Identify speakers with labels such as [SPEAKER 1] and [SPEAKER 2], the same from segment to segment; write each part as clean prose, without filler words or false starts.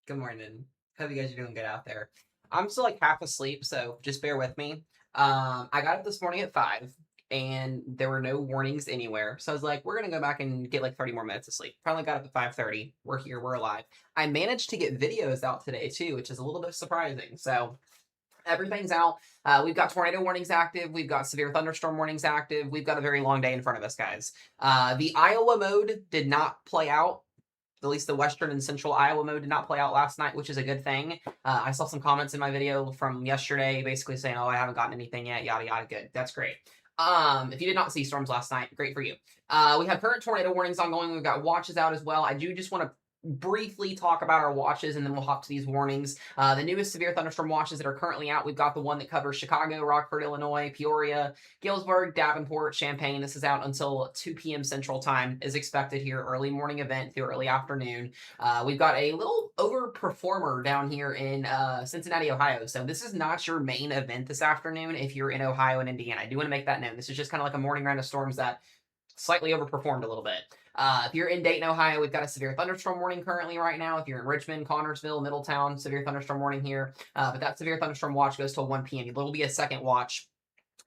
[SPEAKER 1] Good morning. Hope you guys are doing good out there. I'm still like half asleep, so just bear with me. I got up this morning at 5 and there were no warnings anywhere. So I was like, we're gonna go back and get like 30 more minutes of sleep. Finally got up at 5:30. We're here, we're alive. I managed to get videos out today too, which is a little bit surprising. So everything's out. We've got tornado warnings active. We've got severe thunderstorm warnings active. We've got a very long day in front of us, guys. The Iowa mode did not play out, at least the western and central Iowa mode did not play out last night, which is a good thing. I saw some comments in my video from yesterday basically saying, oh, I haven't gotten anything yet, yada, yada, good. That's great. If you did not see storms last night, great for you. We have current tornado warnings ongoing. We've got watches out as well. I do just want to briefly talk about our watches and then we'll hop to these warnings. The newest severe thunderstorm watches that are currently out, we've got the one that covers Chicago, Rockford, Illinois, Peoria, Galesburg, Davenport, Champaign. This is out until 2 p.m. Central Time, is expected here, early morning event through early afternoon. We've got a little overperformer down here in Cincinnati, Ohio. So this is not your main event this afternoon if you're in Ohio and Indiana. I do want to make that known. This is just kind of like a morning round of storms that slightly overperformed a little bit. If you're in Dayton, Ohio, we've got a severe thunderstorm warning currently right now. If you're in Richmond, Connorsville, Middletown, severe thunderstorm warning here. But that severe thunderstorm watch goes till 1 p.m. There will be a second watch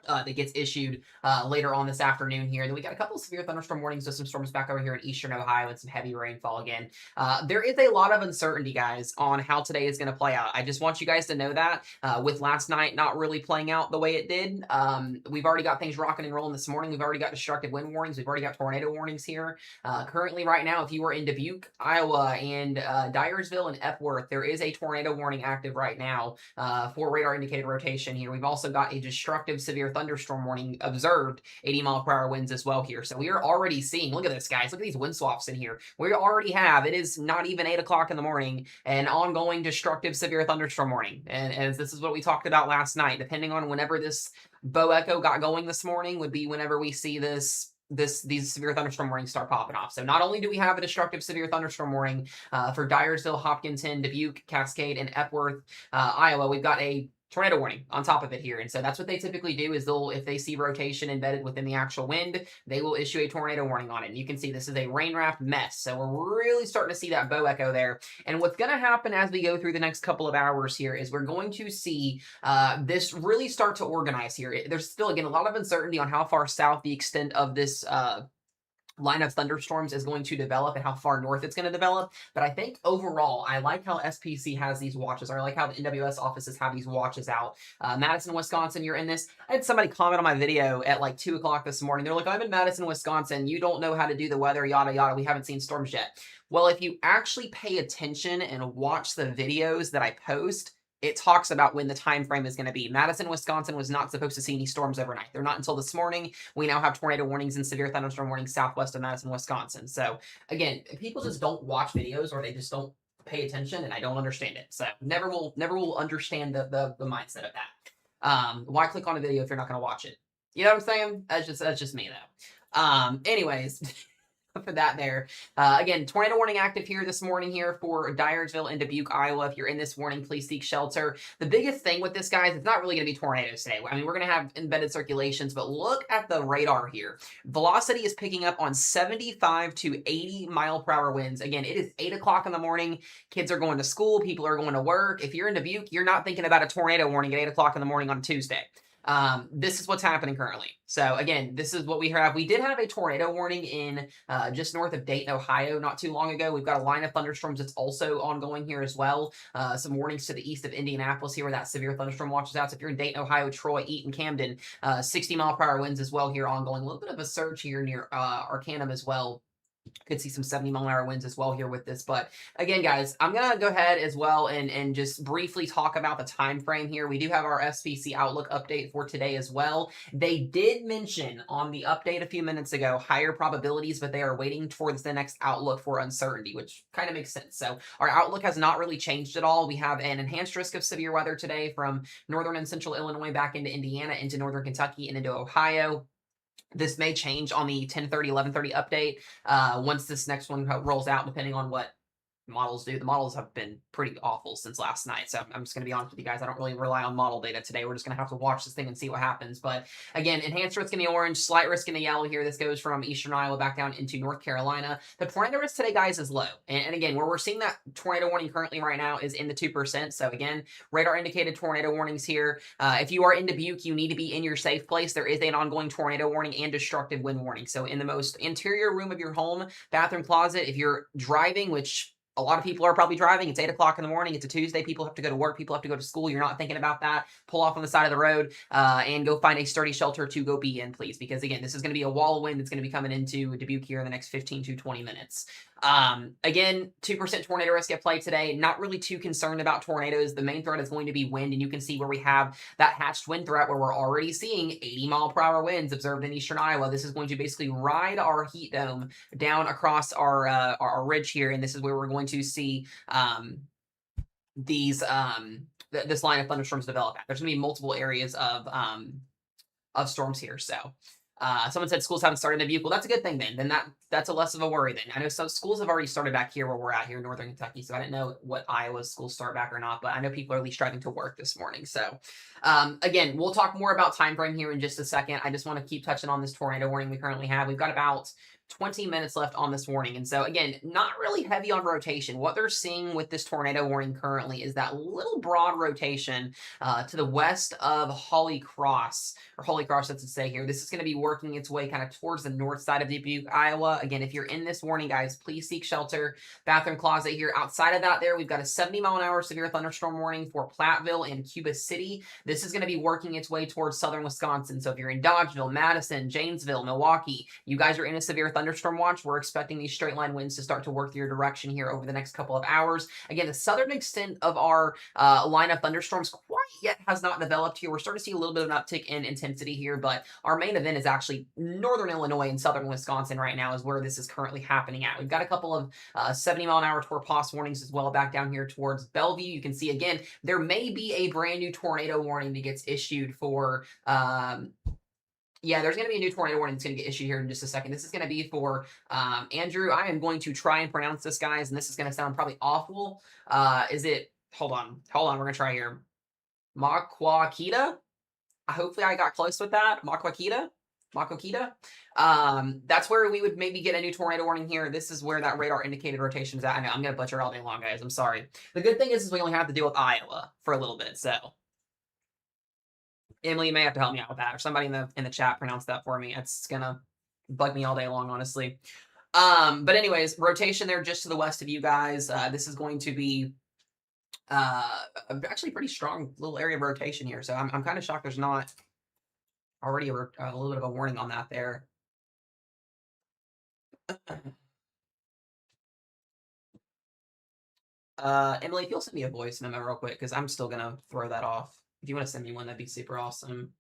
[SPEAKER 1] that gets issued later on this afternoon here. Then we got a couple of severe thunderstorm warnings with some storms back over here in eastern Ohio and some heavy rainfall again. There is a lot of uncertainty, guys, on how today is going to play out. I just want you guys to know that with last night not really playing out the way it did. We've already got things rocking and rolling this morning. We've already got destructive wind warnings. We've already got tornado warnings here. Currently, right now, if you were in Dubuque, Iowa, and Dyersville and Epworth, there is a tornado warning active right now for radar indicated rotation here. We've also got a destructive severe thunderstorm warning observed, 80-mile-per-hour winds as well here. So we are already seeing, look at this, guys. Look at these wind swaps in here. We already have, it is not even 8 o'clock in the morning, an ongoing destructive severe thunderstorm warning. And this is what we talked about last night. Depending on whenever this bow echo got going this morning would be whenever we see these severe thunderstorm warnings start popping off. So not only do we have a destructive severe thunderstorm warning for Dyersville, Hopkinton, Dubuque, Cascade, and Epworth, Iowa, we've got a tornado warning on top of it here. And so that's what they typically do is if they see rotation embedded within the actual wind, they will issue a tornado warning on it. And you can see this is a rain raft mess. So we're really starting to see that bow echo there. And what's going to happen as we go through the next couple of hours here is we're going to see this really start to organize here. There's still, again, a lot of uncertainty on how far south the extent of this line of thunderstorms is going to develop and how far north it's going to develop. But I think overall, I like how SPC has these watches, or I like how the NWS offices have these watches out. Madison, Wisconsin, you're in this. I had somebody comment on my video at like 2 o'clock this morning. They're like, I'm in Madison, Wisconsin. You don't know how to do the weather, yada, yada. We haven't seen storms yet. Well, if you actually pay attention and watch the videos that I post, it talks about when the time frame is going to be. Madison, Wisconsin was not supposed to see any storms overnight. They're not until this morning. We now have tornado warnings and severe thunderstorm warnings southwest of Madison, Wisconsin. So again, people just don't watch videos or they just don't pay attention, and I don't understand it. So never will understand the mindset of that. Why click on a video if you're not going to watch it? You know what I'm saying? That's just me though. Anyways. For that there. Again, tornado warning active here this morning here for Dyersville and Dubuque, Iowa. If you're in this warning, please seek shelter. The biggest thing with this, guys, it's not really going to be tornadoes today. I mean, we're going to have embedded circulations, but look at the radar here. Velocity is picking up on 75 to 80 mile per hour winds. Again, it is 8 o'clock in the morning. Kids are going to school. People are going to work. If you're in Dubuque, you're not thinking about a tornado warning at 8 o'clock in the morning on Tuesday. This is what's happening currently. So again, this is what we have. We did have a tornado warning in just north of Dayton, Ohio not too long ago. We've got a line of thunderstorms that's also ongoing here as well. Some warnings to the east of Indianapolis here where that severe thunderstorm watch is out. So if you're in Dayton, Ohio, Troy, Eaton, Camden, 60 mile per hour winds as well here ongoing. A little bit of a surge here near Arcanum as well. Could see some 70-mile-an-hour winds as well here with this. But again, guys, I'm going to go ahead as well and just briefly talk about the time frame here. We do have our SPC Outlook update for today as well. They did mention on the update a few minutes ago higher probabilities, but they are waiting towards the next outlook for uncertainty, which kind of makes sense. So our outlook has not really changed at all. We have an enhanced risk of severe weather today from northern and central Illinois back into Indiana, into northern Kentucky, and into Ohio. This may change on the 10:30, 11:30 update once this next one rolls out, depending on what models do. The models have been pretty awful since last night. So I'm just going to be honest with you guys. I don't really rely on model data today. We're just going to have to watch this thing and see what happens. But again, enhanced risk in the orange, slight risk in the yellow here. This goes from eastern Iowa back down into North Carolina. The tornado risk today, guys, is low. And again, where we're seeing that tornado warning currently right now is in the 2%. So again, radar indicated tornado warnings here. If you are in Dubuque, you need to be in your safe place. There is an ongoing tornado warning and destructive wind warning. So in the most interior room of your home, bathroom, closet, if you're driving, which a lot of people are probably driving. It's 8 o'clock in the morning. It's a Tuesday. People have to go to work. People have to go to school. You're not thinking about that. Pull off on the side of the road and go find a sturdy shelter to go be in, please. Because, again, this is going to be a wall of wind that's going to be coming into Dubuque here in the next 15 to 20 minutes. Again, 2% tornado risk at play today. Not really too concerned about tornadoes. The main threat is going to be wind, and you can see where we have that hatched wind threat where we're already seeing 80-mile-per-hour winds observed in eastern Iowa. This is going to basically ride our heat dome down across our ridge here, and this is where we're going to see this line of thunderstorms develop at. There's going to be multiple areas of storms here, so someone said schools haven't started in Dubuque. Well, that's a good thing then. Then that's a less of a worry then. I know some schools have already started back here where we're at here in northern Kentucky, so I didn't know what Iowa's schools start back or not, but I know people are at least driving to work this morning. So again, we'll talk more about time frame here in just a second. I just want to keep touching on this tornado warning we currently have. We've got about 20 minutes left on this warning. And so again, not really heavy on rotation. What they're seeing with this tornado warning currently is that little broad rotation to the west of Holy Cross, that's to say here. This is going to be working its way kind of towards the north side of Dubuque, Iowa. Again, if you're in this warning, guys, please seek shelter. Bathroom, closet here. Outside of that there, we've got a 70-mile-an-hour severe thunderstorm warning for Platteville and Cuba City. This is going to be working its way towards southern Wisconsin. So if you're in Dodgeville, Madison, Janesville, Milwaukee, you guys are in a severe thunderstorm watch. We're expecting these straight line winds to start to work your direction here over the next couple of hours. Again, the southern extent of our line of thunderstorms quite yet has not developed here. We're starting to see a little bit of an uptick in intensity here, but our main event is actually northern Illinois and southern Wisconsin right now is where this is currently happening at. We've got a couple of 70-mile-an-hour torpos warnings as well back down here towards Bellevue. You can see, again, there may be a brand new tornado warning that gets issued for yeah, there's going to be a new tornado warning that's going to get issued here in just a second. This is going to be for Andrew. I am going to try and pronounce this, guys, and this is going to sound probably awful. Is it, hold on, we're going to try here. Maquaketa? Hopefully I got close with that. Maquaketa? That's where we would maybe get a new tornado warning here. This is where that radar indicated rotation is at. I know, I'm going to butcher all day long, guys. I'm sorry. The good thing is we only have to deal with Iowa for a little bit, so Emily, you may have to help me out with that, or somebody in the chat pronounce that for me. It's gonna bug me all day long, honestly. But anyways, rotation there just to the west of you guys. This is going to be actually pretty strong little area of rotation here. So I'm kind of shocked there's not already a little bit of a warning on that there. Emily, if you'll send me a voice memo real quick, because I'm still gonna throw that off. If you want to send me one, that'd be super awesome.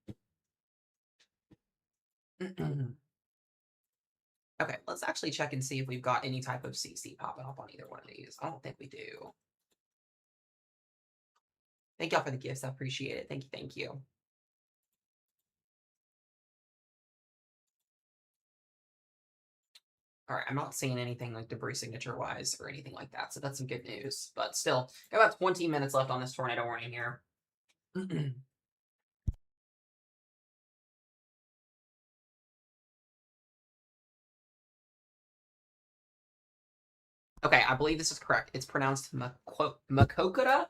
[SPEAKER 1] Okay, let's actually check and see if we've got any type of CC popping up on either one of these. I don't think we do. Thank y'all for the gifts. I appreciate it. Thank you. All right, I'm not seeing anything like debris signature-wise or anything like that, so that's some good news. But still, got about 20 minutes left on this tornado warning here. Okay, I believe this is correct. It's pronounced Makokura.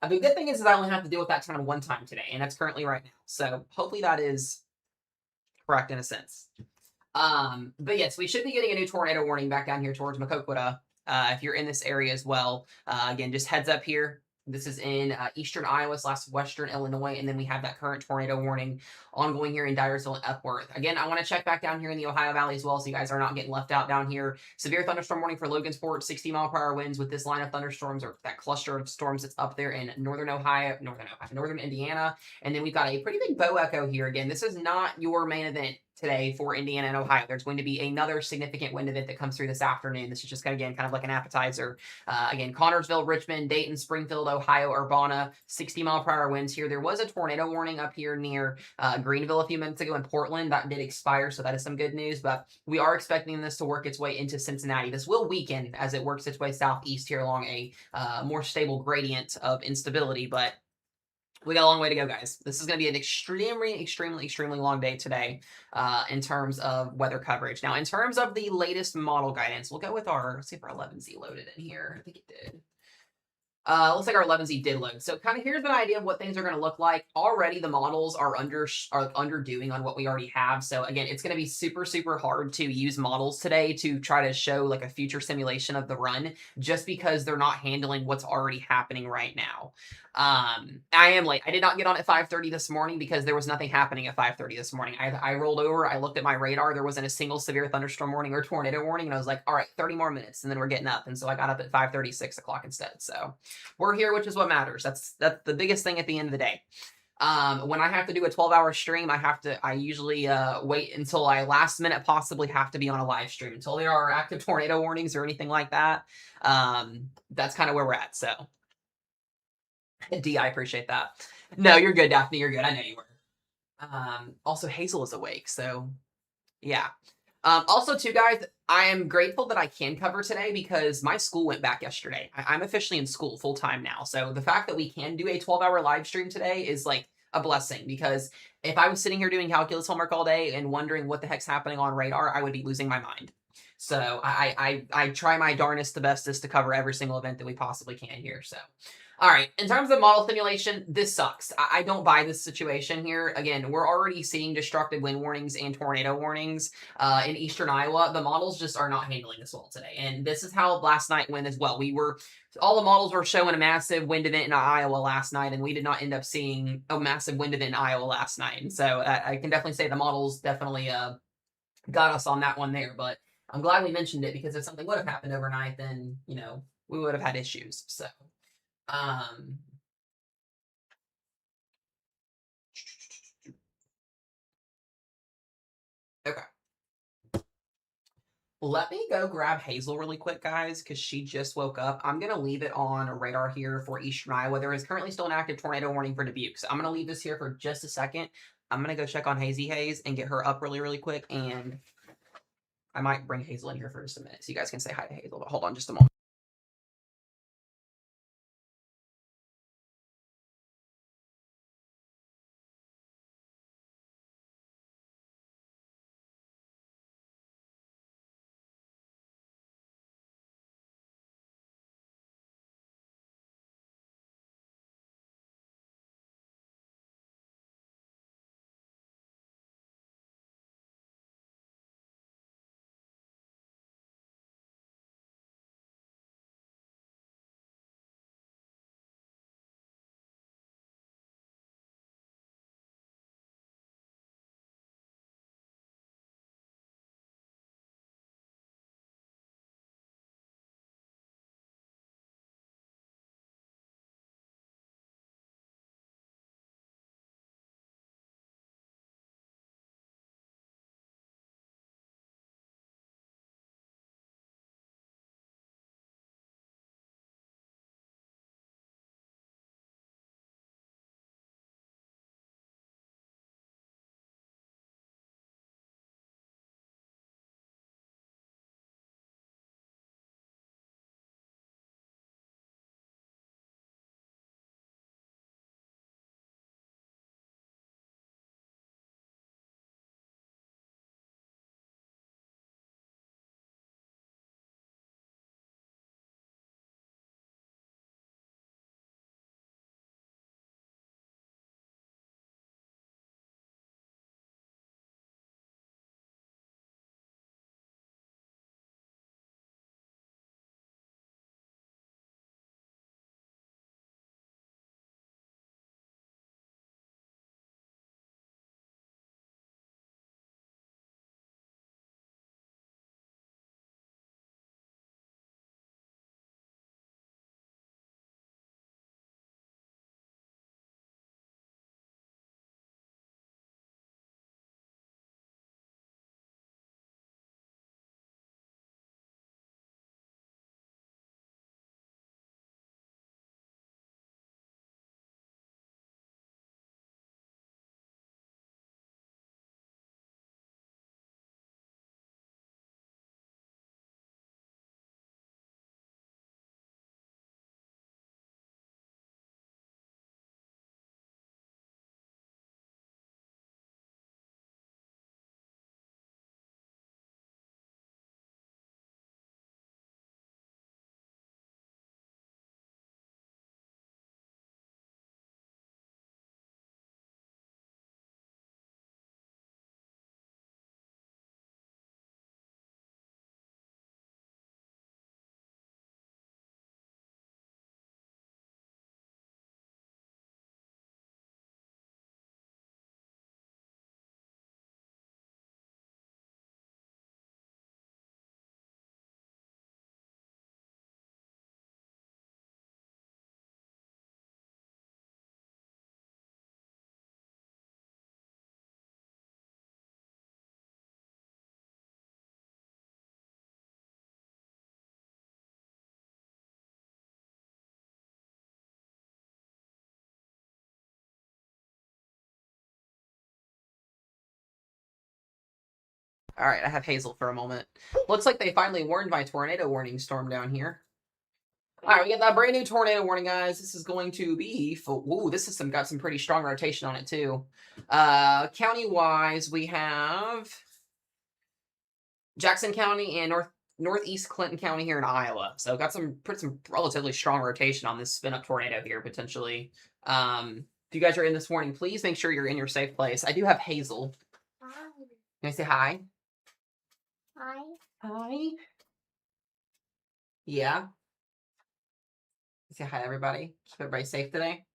[SPEAKER 1] I mean, the good thing is I only have to deal with that term one time today, and that's currently right now. So hopefully that is correct in a sense. But yes, we should be getting a new tornado warning back down here towards Makokura. If you're in this area as well. Again, just heads up here. This is in eastern Iowa / western Illinois, and then we have that current tornado warning ongoing here in Dyersville and Epworth. Again, I want to check back down here in the Ohio Valley as well, so you guys are not getting left out down here. Severe thunderstorm warning for Logansport, 60-mile-per-hour winds with this line of thunderstorms, or that cluster of storms that's up there in northern Indiana, and then we've got a pretty big bow echo here. Again, this is not your main event today for Indiana and Ohio. There's going to be another significant wind event that comes through this afternoon. This is just kind of, again, kind of like an appetizer. Again, Connorsville, Richmond, Dayton, Springfield, Ohio, Urbana, 60-mile-per-hour winds here. There was a tornado warning up here near Greenville a few minutes ago in Portland. That did expire, so that is some good news. But we are expecting this to work its way into Cincinnati. This will weaken as it works its way southeast here along a more stable gradient of instability, but we got a long way to go, guys. This is going to be an extremely long day today in terms of weather coverage. Now, in terms of the latest model guidance, we'll go with let's see if our 11Z loaded in here. I think it did. Looks like our 11Z did load. So kind of here's an idea of what things are going to look like. Already the models are underdoing on what we already have. So again, it's going to be super hard to use models today to try to show like a future simulation of the run just because they're not handling what's already happening right now. I am late. I did not get on at 5:30 this morning because there was nothing happening at 5:30 this morning. I rolled over, I looked at my radar, there wasn't a single severe thunderstorm warning or tornado warning, and I was like, all right, 30 more minutes, and then we're getting up. And so I got up at 5:30, 6 o'clock instead. So we're here, which is what matters. That's the biggest thing at the end of the day. When I have to do a 12-hour stream, I usually wait until I last minute possibly have to be on a live stream until there are active tornado warnings or anything like that. That's kind of where we're at. So D, I appreciate that. No, you're good, Daphne. You're good. I know you were. Also, Hazel is awake, so yeah. Also, too, guys, I am grateful that I can cover today because my school went back yesterday. I'm officially in school full time now, so the fact that we can do a 12-hour live stream today is like a blessing because if I was sitting here doing calculus homework all day and wondering what the heck's happening on radar, I would be losing my mind. So I try my darnest the bestest to cover every single event that we possibly can here. So all right, in terms of model simulation, this sucks. I don't buy this situation here. Again, we're already seeing destructive wind warnings and tornado warnings in eastern Iowa. The models just are not handling this well today. And this is how last night went as well. All the models were showing a massive wind event in Iowa last night, and we did not end up seeing a massive wind event in Iowa last night. And so I can definitely say the models definitely got us on that one there. But I'm glad we mentioned it because if something would have happened overnight, then, we would have had issues. So. Um, okay. Let me go grab Hazel really quick, guys, because she just woke up. I'm going to leave it on radar here for eastern Iowa. There is currently still an active tornado warning for Dubuque. So I'm going to leave this here for just a second. I'm going to go check on Hazy Haze and get her up really quick. And I might bring Hazel in here for just a minute so you guys can say hi to Hazel. But hold on just a moment. All right, I have Hazel for a moment. Looks like they finally warned my tornado warning storm down here. All right, we got that brand new tornado warning, guys. This is going to be for. Ooh, this is got some pretty strong rotation on it too. County wise, we have Jackson County and northeast Clinton County here in Iowa. So got some relatively strong rotation on this spin up tornado here potentially. If you guys are in this warning, please make sure you're in your safe place. I do have Hazel.
[SPEAKER 2] Hi.
[SPEAKER 1] Can I say hi?
[SPEAKER 2] Hi.
[SPEAKER 1] Hi. Yeah. Say hi, everybody. Keep everybody safe today.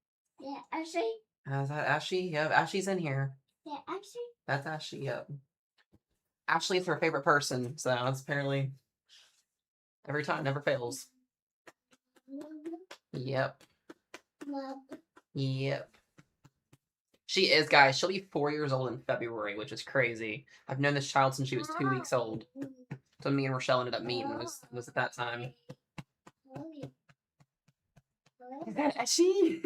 [SPEAKER 2] Yeah, Ashley.
[SPEAKER 1] Is that Ashley? Yep, Ashley's in here.
[SPEAKER 2] Yeah, Ashley.
[SPEAKER 1] That's Ashley. Yep. Ashley's her favorite person, so that's apparently every time, never fails. Yep.
[SPEAKER 2] Mom.
[SPEAKER 1] Yep. She is, guys. She'll be 4 years old in February, which is crazy. I've known this child since she was 2 weeks old. So me and Rochelle ended up meeting was at that time. Is that Ashley?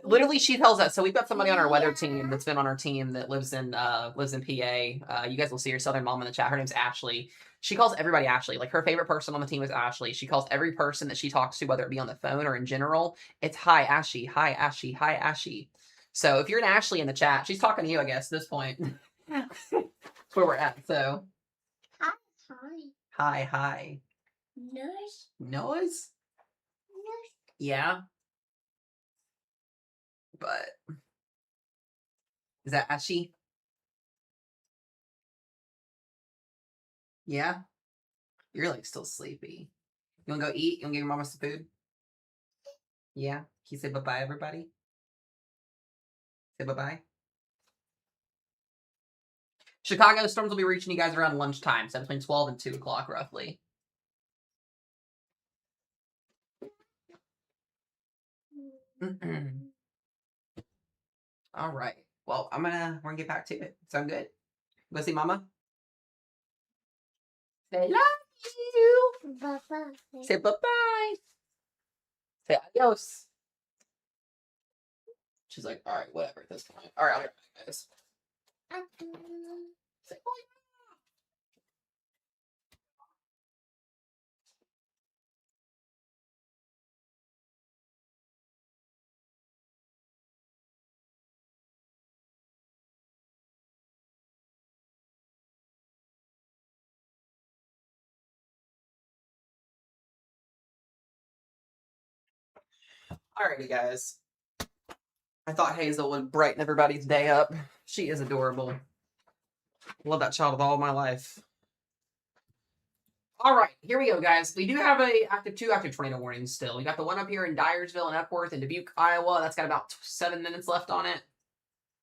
[SPEAKER 1] Literally, she tells us. So we've got somebody on our weather team that's been on our team that lives in PA. You guys will see her Southern mom in the chat. Her name's Ashley. She calls everybody Ashley. Like, her favorite person on the team is Ashley. She calls every person that she talks to, whether it be on the phone or in general, it's hi Ashley, hi Ashley, hi Ashley. So if you're an Ashley in the chat, she's talking to you, I guess, at this point. That's where we're at. So hi. Noise. Yeah. But is that Ashy? Yeah? You're like still sleepy. You wanna go eat? You wanna give your mama some food? Yeah? Can you say bye-bye, everybody? Say bye-bye. Chicago storms will be reaching you guys around lunchtime, so between 12 and 2 o'clock, roughly. All right. Well, we're gonna get back to it. Sound good? Go see mama? Say love you.
[SPEAKER 2] Bye-bye.
[SPEAKER 1] Say bye-bye. Say adios. She's like, all right, whatever at this point. All right, I'll be right back, guys. Say bye. Alrighty, guys. I thought Hazel would brighten everybody's day up. She is adorable. Love that child with all my life. All right, here we go, guys. We do have two active tornado warnings still. We got the one up here in Dyersville and Epworth and Dubuque, Iowa. That's got about 7 minutes left on it.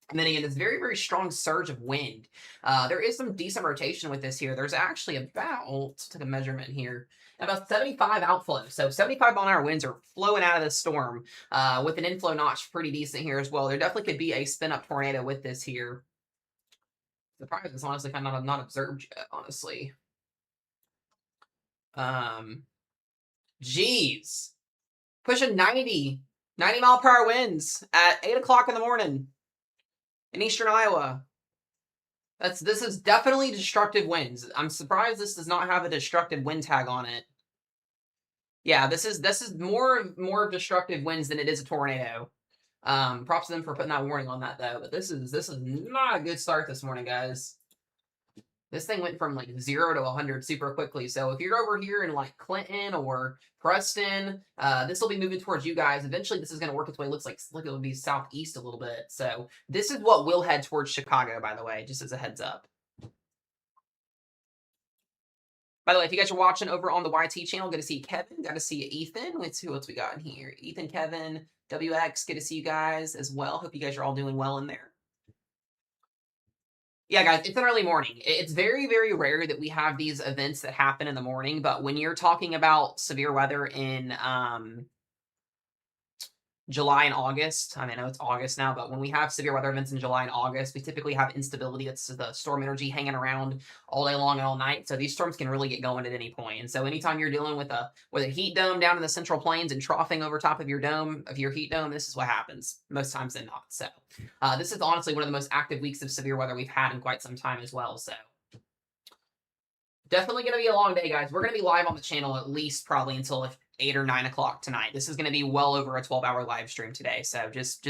[SPEAKER 1] And then again, this very, very strong surge of wind. There is some decent rotation with this here. There's actually about, let's take a measurement here, about 75 outflow. So 75-mile-an-hour winds are flowing out of this storm with an inflow notch pretty decent here as well. There definitely could be a spin-up tornado with this here. Surprised it's honestly kind of not observed yet, honestly. Geez. Pushing 90 mile-per-hour winds at 8 o'clock in the morning in eastern Iowa. This is definitely destructive winds. I'm surprised this does not have a destructive wind tag on it. Yeah, this is more destructive winds than it is a tornado. Props to them for putting that warning on that though. But this is not a good start this morning, guys. This thing went from like 0 to 100 super quickly. So if you're over here in like Clinton or Preston, this will be moving towards you guys. Eventually, this is going to work its way. Looks like it will be southeast a little bit. So this is what will head towards Chicago, by the way, just as a heads up. By the way, if you guys are watching over on the YT channel, good to see Kevin. Got to see Ethan. Let's see what we got in here. Ethan, Kevin, WX. Good to see you guys as well. Hope you guys are all doing well in there. Yeah, guys, it's an early morning. It's very, very rare that we have these events that happen in the morning, but when you're talking about severe weather in July and August, I mean, I know it's August now, but when we have severe weather events in July and August, we typically have instability. That's the storm energy hanging around all day long and all night. So these storms can really get going at any point. And so anytime you're dealing with a heat dome down in the central plains and troughing over top of your heat dome, this is what happens most times than not. So this is honestly one of the most active weeks of severe weather we've had in quite some time as well. So Definitely going to be a long day, guys. We're going to be live on the channel at least probably until 8 or 9 o'clock tonight. This is going to be well over a 12-hour live stream today. So just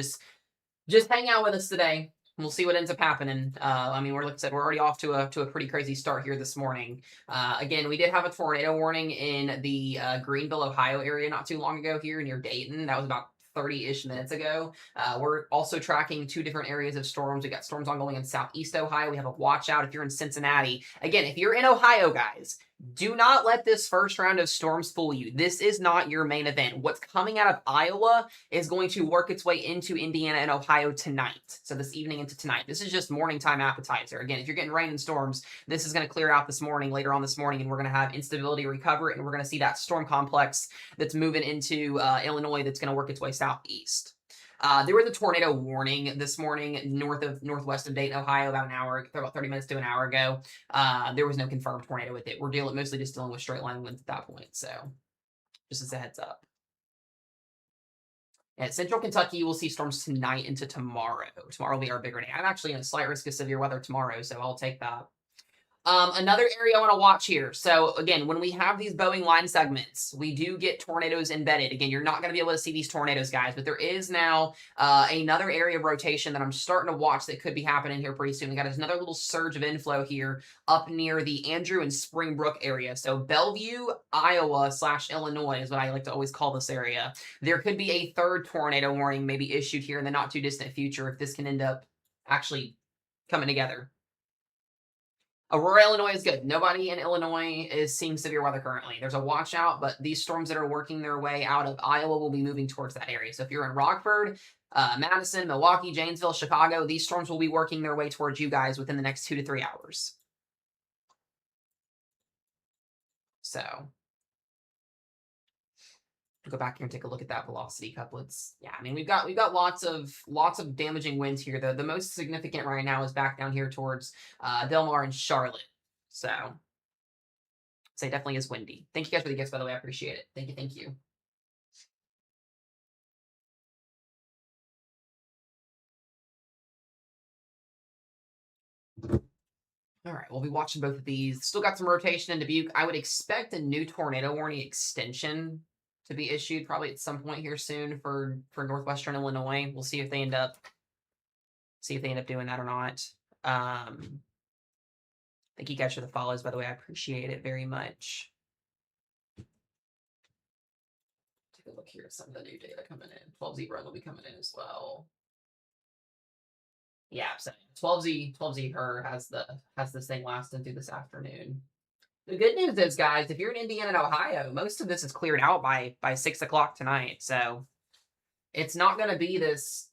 [SPEAKER 1] hang out with us today. We'll see what ends up happening. I mean, like I said, we're already off to a pretty crazy start here this morning. Again, we did have a tornado warning in the Greenville, Ohio area not too long ago here near Dayton. That was about 30-ish minutes ago. We're also tracking 2 different areas of storms. We got storms ongoing in southeast Ohio. We have a watch out if you're in Cincinnati. Again, if you're in Ohio, guys, do not let this first round of storms fool you. This is not your main event. What's coming out of Iowa is going to work its way into Indiana and Ohio tonight. So this evening into tonight. This is just morning time appetizer. Again, if you're getting rain and storms, this is going to clear out this morning, later on this morning, and we're going to have instability recover, and we're going to see that storm complex that's moving into Illinois that's going to work its way southeast. There was a tornado warning this morning northwest of Dayton, Ohio, about 30 minutes to an hour ago. There was no confirmed tornado with it. We're mostly just dealing with straight line winds at that point. So just as a heads up. At Central Kentucky, we'll see storms tonight into tomorrow. Tomorrow will be our bigger day. I'm actually in a slight risk of severe weather tomorrow, so I'll take that. Another area I want to watch here. So again, when we have these Boeing line segments, we do get tornadoes embedded. Again, you're not going to be able to see these tornadoes, guys, but there is now another area of rotation that I'm starting to watch that could be happening here pretty soon. We got another little surge of inflow here up near the Andrew and Springbrook area. So Bellevue, Iowa / Illinois is what I like to always call this area. There could be a third tornado warning maybe issued here in the not too distant future if this can end up actually coming together. Aurora, Illinois is good. Nobody in Illinois is seeing severe weather currently. There's a watch out, but these storms that are working their way out of Iowa will be moving towards that area. So if you're in Rockford, Madison, Milwaukee, Janesville, Chicago, these storms will be working their way towards you guys within the next 2 to 3 hours. So go back here and take a look at that velocity couplets. Yeah, I mean we've got lots of damaging winds here. The most significant right now is back down here towards Del Mar and Charlotte. So say definitely is windy. Thank you guys for the gifts, by the way. I appreciate it. Thank you. All right, we'll be watching both of these. Still got some rotation in Dubuque. I would expect a new tornado warning extension to be issued probably at some point here soon for northwestern Illinois. We'll see if they end up doing that or not. Thank you guys for the follows, by the way. I appreciate it very much. Take a look here at some of the new data coming in. 12Z run will be coming in as well. Yeah, so 12Z her has this thing lasting through this afternoon. The good news is, guys, if you're in Indiana and Ohio, most of this is cleared out by 6 o'clock tonight. So it's not going to be this,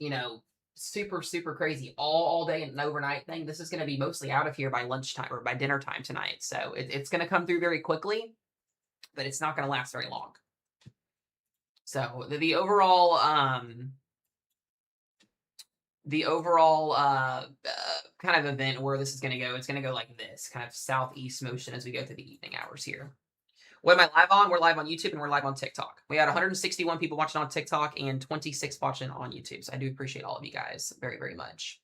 [SPEAKER 1] super crazy all day and overnight thing. This is going to be mostly out of here by lunchtime or by dinner time tonight. So it's going to come through very quickly, but it's not going to last very long. So the overall kind of event where this is going to go, it's going to go like this, kind of southeast motion as we go through the evening hours here. What am I live on? We're live on YouTube and we're live on TikTok. We had 161 people watching on TikTok and 26 watching on YouTube. So I do appreciate all of you guys very, very much.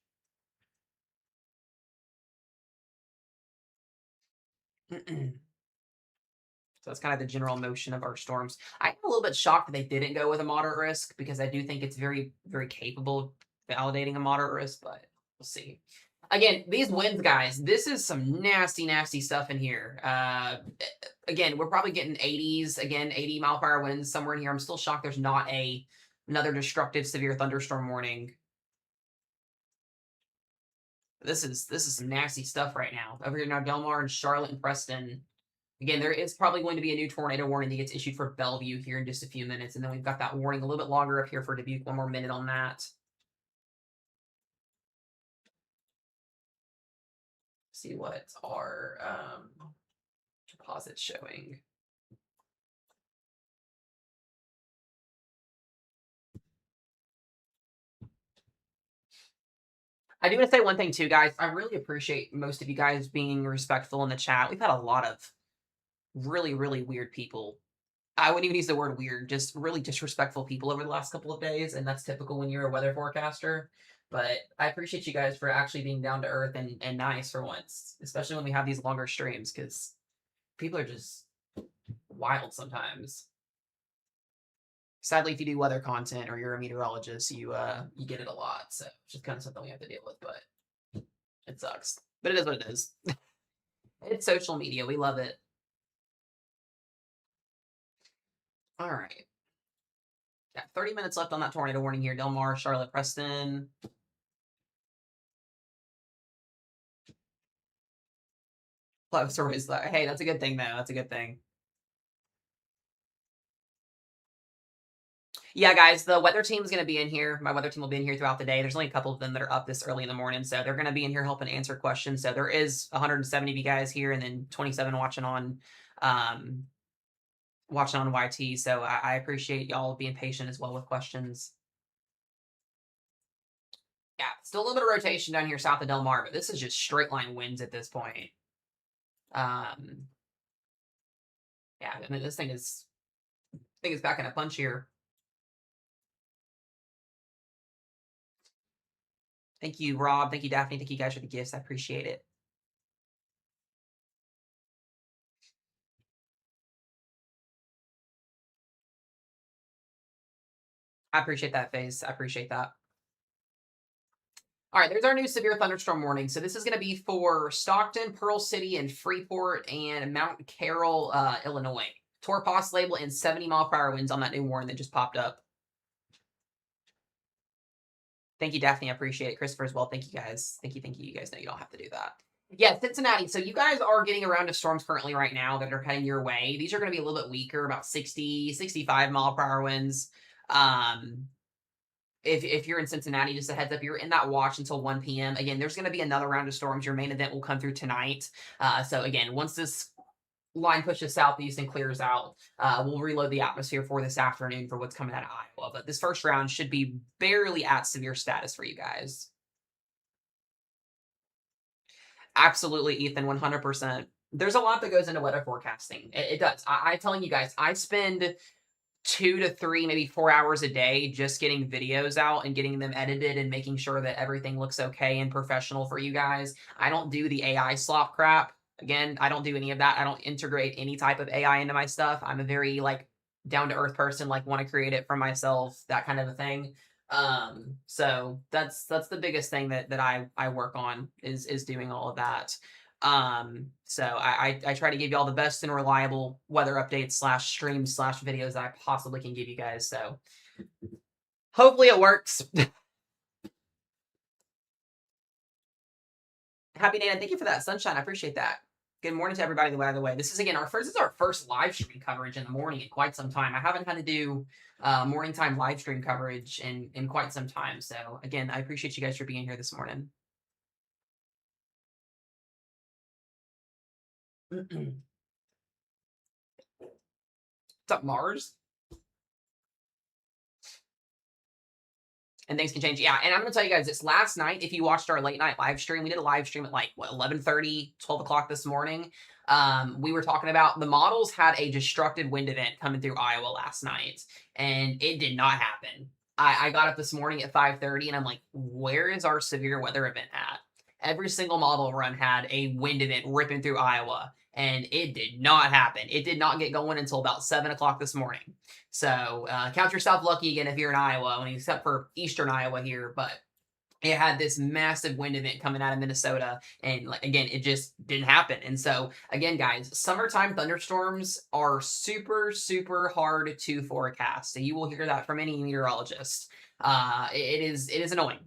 [SPEAKER 1] So that's kind of the general motion of our storms. I'm a little bit shocked that they didn't go with a moderate risk because I do think it's very, very capable of validating a moderate risk, but we'll see. Again, these winds, guys, this is some nasty stuff in here. Again, we're probably getting 80s, 80 mile per hour winds somewhere in here. I'm still shocked there's not another destructive severe thunderstorm warning. This is some nasty stuff right now. Over here now, Del Mar and Charlotte and Preston. Again, there is probably going to be a new tornado warning that gets issued for Bellevue here in just a few minutes. And then we've got that warning a little bit longer up here for Dubuque. One more minute on that. See what our deposit's showing. I do want to say one thing too, guys. I really appreciate most of you guys being respectful in the chat. We've had a lot of really weird people. I wouldn't even use the word weird, just really disrespectful people over the last couple of days, and that's typical when you're a weather forecaster. But I appreciate you guys for actually being down to earth and nice for once, especially when we have these longer streams, because People are just wild sometimes. Sadly, if you do weather content or you're a meteorologist, you get it a lot. So it's just kind of something we have to deal with, but it sucks. But it is what it is. It's social media. We love it. All right. Got 30 minutes left on that tornado warning here. Del Mar, Charlotte, Preston. Hey, that's a good thing, though. That's a good thing. Yeah, guys, the weather team is going to be in here. My weather team will be in here throughout the day. There's only a couple of them that are up this early in the morning, so they're going to be in here helping answer questions. So there is 170 of you guys here, and then 27 watching on YT. So I appreciate y'all being patient as well with questions. Yeah, still a little bit of rotation down here south of Del Mar, but this is just straight line winds at this point. Yeah, I mean, this thing is backing a punch here. Thank you, Rob. Thank you, Daphne. Thank you guys for the gifts. I appreciate it. I appreciate that, FaZe. I appreciate that. All right, there's our new severe thunderstorm warning. So this is going to be for Stockton, Pearl City, and Freeport, and Mount Carroll, Illinois. Torpos label and 70-mile-per-hour winds on that new warning that just popped up. Thank you, Daphne. I appreciate it. Christopher as well. Thank you, guys. Thank you. You guys know you don't have to do that. Yeah, Cincinnati. So you guys are getting around to storms currently right now that are heading your way. These are going to be a little bit weaker, about 60, 65-mile-per-hour winds. If you're in Cincinnati, just a heads up, you're in that watch until 1 p.m. Again, there's going to be another round of storms. Your main event will come through tonight. So again, once this line pushes southeast and clears out, we'll reload the atmosphere for this afternoon for what's coming out of Iowa. But this first round should be barely at severe status for you guys. Absolutely, Ethan, 100%. There's a lot that goes into weather forecasting. It does. I'm telling you guys, I spend 2 to 3, maybe 4 hours a day just getting videos out and getting them edited and making sure that everything looks okay and professional for you guys. I don't do the AI slop crap. Again, I don't do any of that. I don't integrate any type of AI into my stuff. I'm a very down-to-earth person, want to create it for myself, that kind of a thing. So that's the biggest thing that I work on is doing all of that. So I try to give you all the best and reliable weather updates / streams / videos that I possibly can give you guys. So hopefully it works. Happy Nana, thank you for that sunshine. I appreciate that. Good morning to everybody, by the way. This is our first live stream coverage in the morning in quite some time. I haven't had to do morning time live stream coverage in quite some time. So again, I appreciate you guys for being here this morning. What's up, Mars? And things can change. Yeah, and I'm going to tell you guys this. Last night, if you watched our late night live stream, we did a live stream at 11:30, 12 o'clock this morning. We were talking about the models had a destructive wind event coming through Iowa last night, and it did not happen. I got up this morning at 5:30, and I'm like, where is our severe weather event at? Every single model run had a wind event ripping through Iowa, and it did not happen. It did not get going until about 7 o'clock this morning. So count yourself lucky again if you're in Iowa, except for eastern Iowa here. But it had this massive wind event coming out of Minnesota, and again, it just didn't happen. And so again, guys, summertime thunderstorms are super, super hard to forecast. So you will hear that from any meteorologist. It is annoying.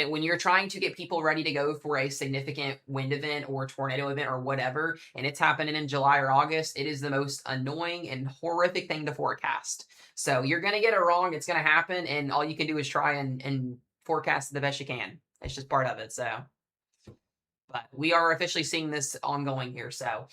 [SPEAKER 1] When you're trying to get people ready to go for a significant wind event or tornado event or whatever, and it's happening in July or August, it is the most annoying and horrific thing to forecast. So you're going to get it wrong. It's going to happen. And all you can do is try and forecast the best you can. It's just part of it. So, but we are officially seeing this ongoing here. So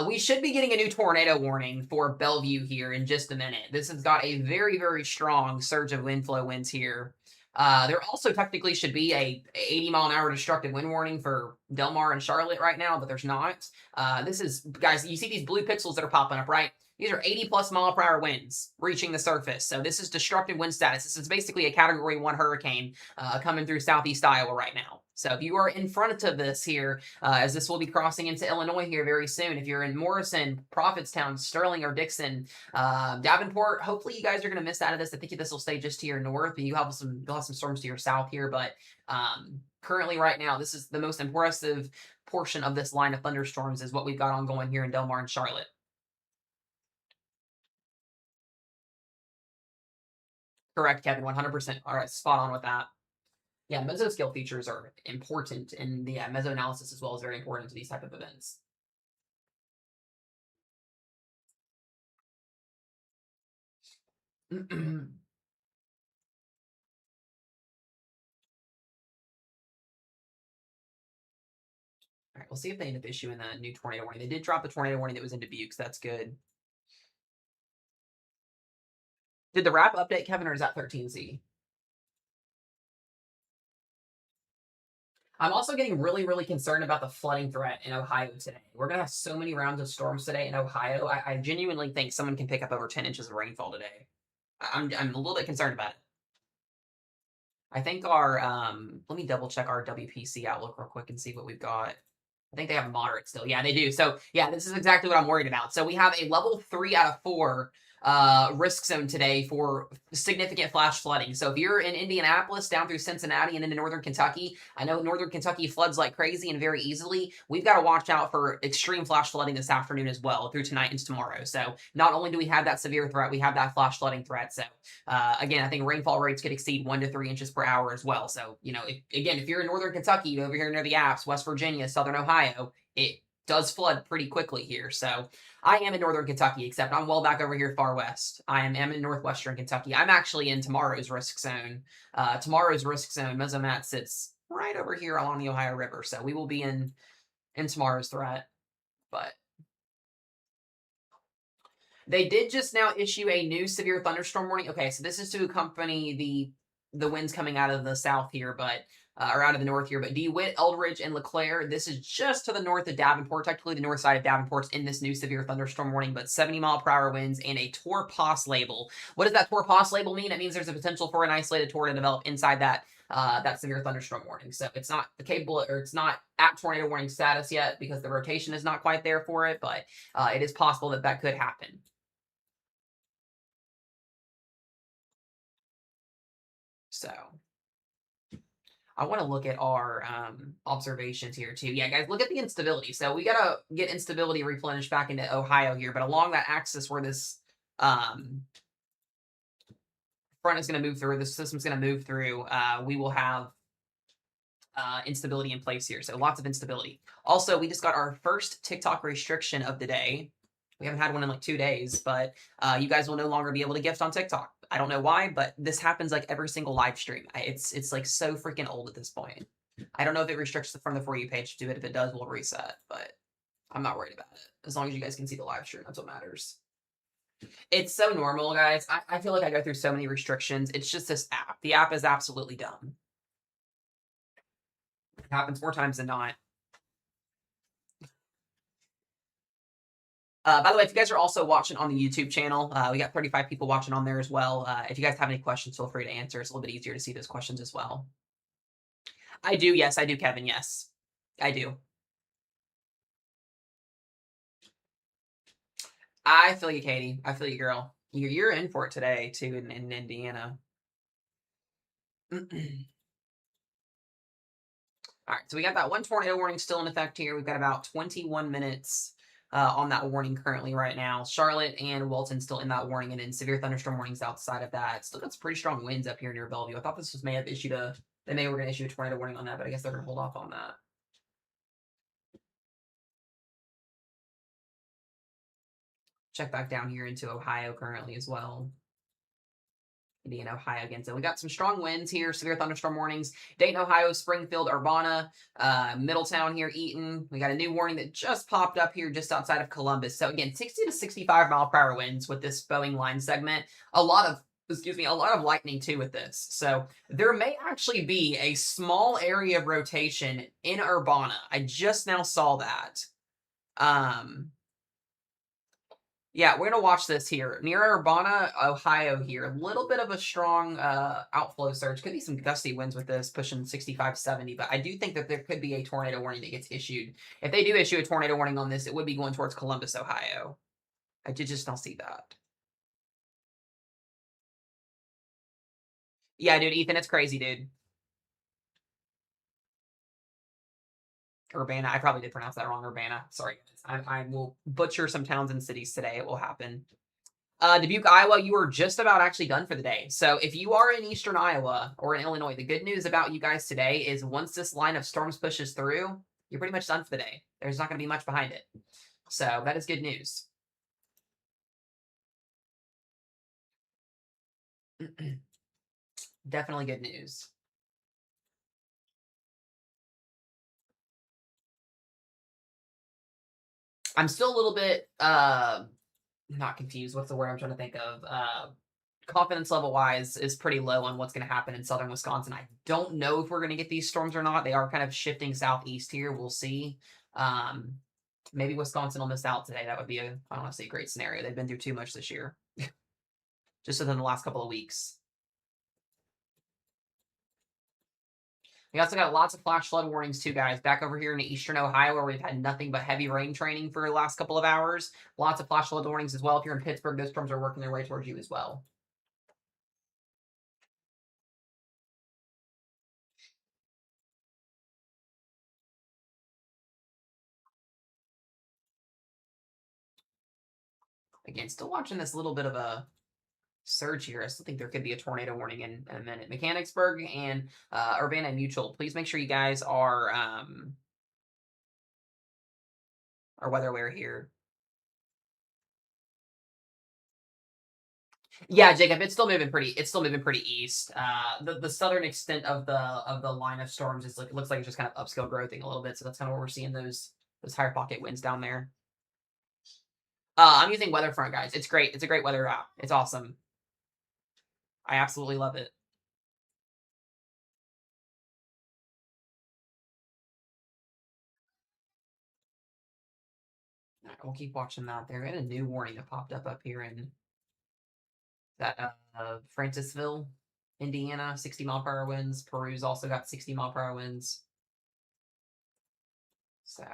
[SPEAKER 1] we should be getting a new tornado warning for Bellevue here in just a minute. This has got a very, very strong surge of wind flow winds here. There also technically should be a 80-mile-an-hour destructive wind warning for Del Mar and Charlotte right now, but there's not. This is, guys, you see these blue pixels that are popping up, right? These are 80-plus mile-per-hour winds reaching the surface. So this is destructive wind status. This is basically a Category 1 hurricane coming through southeast Iowa right now. So if you are in front of this here, as this will be crossing into Illinois here very soon, if you're in Morrison, Prophetstown, Sterling, or Dixon, Davenport, hopefully you guys are going to miss out of this. I think this will stay just to your north, but you'll have some storms to your south here. But currently, right now, this is the most impressive portion of this line of thunderstorms is what we've got ongoing here in Del Mar and Charlotte. Correct, Kevin, 100%. All right, spot on with that. Yeah, mesoscale features are important in the mesoanalysis as well as very important to these type of events. All right, we'll see if they end up issuing a new tornado warning. They did drop the tornado warning that was in Dubuque, so that's good. Did the wrap update, Kevin, or is that 13C? I'm also getting really, really concerned about the flooding threat in Ohio today. We're going to have so many rounds of storms today in Ohio. I genuinely think someone can pick up over 10 inches of rainfall today. I'm a little bit concerned about it. I think our, let me double check our WPC outlook real quick and see what we've got. I think they have moderate still. Yeah, they do. So, yeah, this is exactly what I'm worried about. So we have a level 3 out of 4 risk zone today for significant flash flooding. So if you're in Indianapolis down through Cincinnati and into northern Kentucky, I know northern Kentucky floods like crazy and very easily. We've got to watch out for extreme flash flooding this afternoon as well through tonight and tomorrow. So not only do we have that severe threat, we have that flash flooding threat. So again, I think rainfall rates could exceed 1 to 3 inches per hour as well. So, you know, if you're in northern Kentucky, over here near the Apps, West Virginia, southern Ohio, it does flood pretty quickly here. So I am in northern Kentucky, except I'm well back over here far west. I am in northwestern Kentucky. I'm actually in tomorrow's risk zone. Tomorrow's risk zone, Mesomat sits right over here along the Ohio River. So we will be in tomorrow's threat. But they did just now issue a new severe thunderstorm warning. Okay, so this is to accompany the winds coming out of the south here, but or out of the north here. But DeWitt, Eldridge, and LeClaire, this is just to the north of Davenport. Technically, the north side of Davenport's in this new severe thunderstorm warning, but 70-mile-per-hour winds and a torpos label. What does that torpos label mean? It means there's a potential for an isolated tornado to develop inside that that severe thunderstorm warning. So it's not capable, or it's not at tornado warning status yet because the rotation is not quite there for it, but it is possible that that could happen. So I want to look at our observations here too. Yeah, guys, look at the instability. So we got to get instability replenished back into Ohio here, but along that axis where this front is going to move through, this system's going to move through, we will have instability in place here. So lots of instability. Also, we just got our first TikTok restriction of the day. We haven't had one in like 2 days, but you guys will no longer be able to gift on TikTok. I don't know why, but this happens like every single live stream. It's like so freaking old at this point. I don't know if it restricts from the For You page to do it. If it does, we'll reset, but I'm not worried about it. As long as you guys can see the live stream, that's what matters. It's so normal, guys. I feel like I go through so many restrictions. It's just this app. The app is absolutely dumb. It happens more times than not. By the way, if you guys are also watching on the YouTube channel, we got 35 people watching on there as well. If you guys have any questions, feel free to answer. It's a little bit easier to see those questions as well. I do. Yes, I do, Kevin. Yes, I do. I feel you, Katie. I feel you, girl. You're in for it today, too, in Indiana. All right, so we got that one tornado warning still in effect here. We've got about 21 minutes on that warning currently right now. Charlotte and Walton still in that warning, and then severe thunderstorm warnings outside of that. Still got some pretty strong winds up here near Bellevue. I thought this may have issued they were going to issue a tornado warning on that, but I guess they're going to hold off on that. Check back down here into Ohio currently as well. Indiana, Ohio again. So we got some strong winds here, severe thunderstorm warnings. Dayton, Ohio, Springfield, Urbana, Middletown here, Eaton. We got a new warning that just popped up here just outside of Columbus. So again, 60 to 65-mile-per-hour winds with this Boeing line segment. A lot of lightning too with this. So there may actually be a small area of rotation in Urbana. I just now saw that. Yeah, we're gonna watch this here. Near Urbana, Ohio here. A little bit of a strong outflow surge. Could be some gusty winds with this, pushing 65, 70. But I do think that there could be a tornado warning that gets issued. If they do issue a tornado warning on this, it would be going towards Columbus, Ohio. I did just not see that. Yeah, dude, Ethan, it's crazy, dude. Urbana. I probably did pronounce that wrong. Urbana. Sorry, guys. I will butcher some towns and cities today. It will happen. Dubuque, Iowa, you are just about actually done for the day. So if you are in eastern Iowa or in Illinois, the good news about you guys today is once this line of storms pushes through, you're pretty much done for the day. There's not going to be much behind it. So that is good news. Definitely good news. I'm still a little bit not confused. What's the word I'm trying to think of? Confidence level wise is pretty low on what's going to happen in southern Wisconsin. I don't know if we're going to get these storms or not. They are kind of shifting southeast here. We'll see. Maybe Wisconsin will miss out today. That would be a, I don't want to say a great scenario. They've been through too much this year, just within the last couple of weeks. We also got lots of flash flood warnings too, guys. Back over here in eastern Ohio, where we've had nothing but heavy rain training for the last couple of hours. Lots of flash flood warnings as well. If you're in Pittsburgh, those storms are working their way towards you as well. Again, still watching this little bit of a surge here. I still think there could be a tornado warning in a minute. Mechanicsburg and Urbana Mutual. Please make sure you guys are weather aware here. Yeah, Jacob, it's still moving pretty. It's still moving pretty east. The southern extent of the line of storms is like, it looks like it's just kind of upscale growthing a little bit. So that's kind of where we're seeing those higher pocket winds down there. I'm using Weatherfront, guys. It's great. It's a great weather app. It's awesome. I absolutely love it. All right, we'll keep watching that. There, and a new warning that popped up here in that Francisville, Indiana, 60-mile-per-hour winds. Peru's also got 60-mile-per-hour winds. So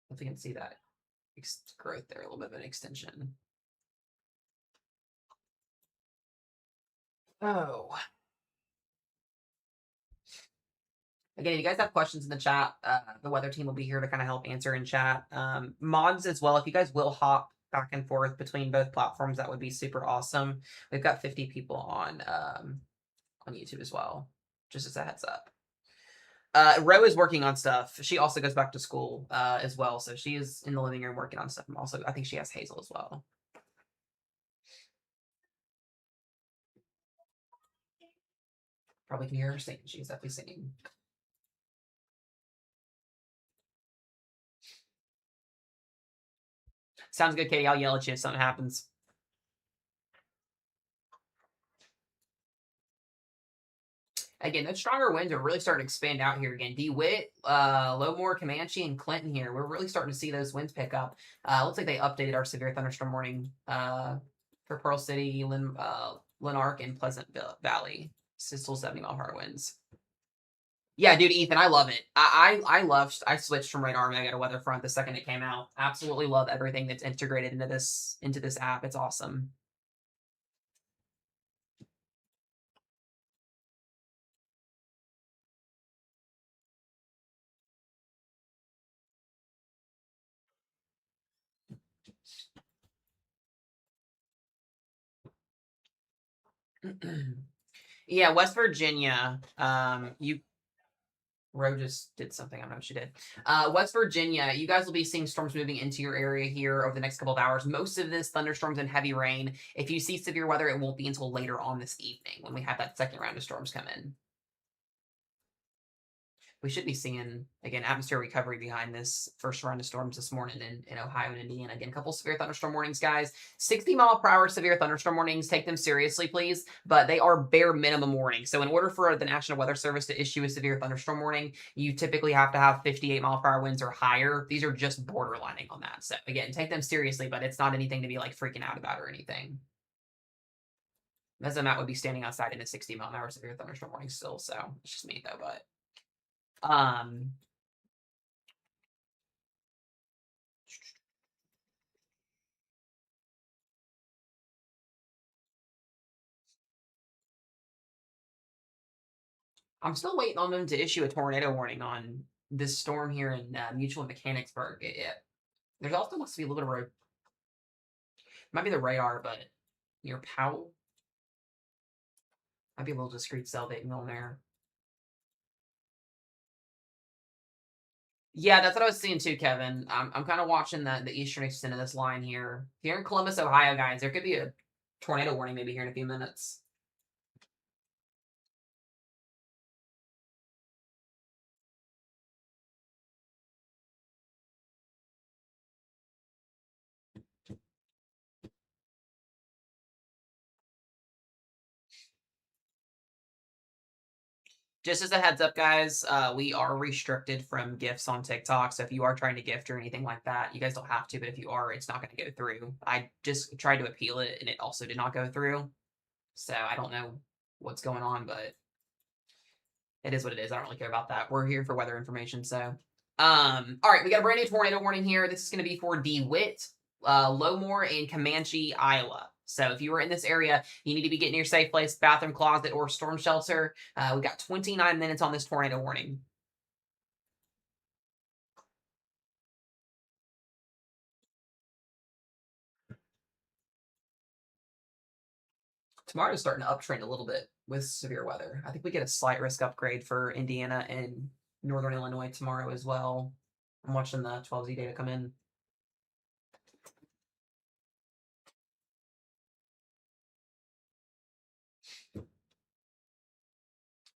[SPEAKER 1] if we can see that growth there, a little bit of an extension. Oh. Again, if you guys have questions in the chat, the weather team will be here to kind of help answer in chat. Mods as well, if you guys will hop back and forth between both platforms, that would be super awesome. We've got 50 people on YouTube as well, just as a heads up. Ro is working on stuff. She also goes back to school as well, so she is in the living room working on stuff. And also, I think she has Hazel as well. Probably can hear her singing. She's definitely singing. Sounds good, Katie. I'll yell at you if something happens. Again, those stronger winds are really starting to expand out here again. DeWitt, Lowmore, Comanche, and Clinton here. We're really starting to see those winds pick up. Looks like they updated our severe thunderstorm warning for Pearl City, Lanark, and Pleasant Valley. Still 70-mile-per-hour winds. Yeah, dude, Ethan, I love it. I switched from Radar Mega to Weatherfront the second it came out. Absolutely love everything that's integrated into this app. It's awesome. Yeah, West Virginia. Ro just did something. I don't know what she did. West Virginia, you guys will be seeing storms moving into your area here over the next couple of hours. Most of this thunderstorms and heavy rain. If you see severe weather, it won't be until later on this evening when we have that second round of storms come in. we should be seeing, again, atmosphere recovery behind this first round of storms this morning in Ohio and Indiana. Again, a couple severe thunderstorm warnings, guys. 60-mile-per-hour severe thunderstorm warnings. Take them seriously, please. But they are bare minimum warnings. So in order for the National Weather Service to issue a severe thunderstorm warning, you typically have to have 58-mile-per-hour winds or higher. These are just borderlining on that. So again, take them seriously, but it's not anything to be like freaking out about or anything. Matt would be standing outside in a 60-mile-an-hour severe thunderstorm warning still. So it's just me, though, but... I'm still waiting on them to issue a tornado warning on this storm here in Mutual and Mechanicsburg. There's also must be a little bit of might be the radar, but near Powell might be a little discrete cell dating on there. Yeah, that's what I was seeing too, Kevin. I'm kind of watching the eastern extent of this line here. Here in Columbus, Ohio, guys, there could be a tornado warning maybe here in a few minutes. Just as a heads up, guys, we are restricted from gifts on TikTok. So if you are trying to gift or anything like that, you guys don't have to. But if you are, it's not going to go through. I just tried to appeal it, and it also did not go through. So I don't know what's going on, but it is what it is. I don't really care about that. We're here for weather information. So, all right, we got a brand new tornado warning here. This is going to be for DeWitt, Lowmore, and Comanche, Iowa. So if you are in this area, you need to be getting your safe place, bathroom, closet, or storm shelter. We got 29 minutes on this tornado warning. Tomorrow's starting to uptrend a little bit with severe weather. I think we get a slight risk upgrade for Indiana and northern Illinois tomorrow as well. I'm watching the 12Z data come in.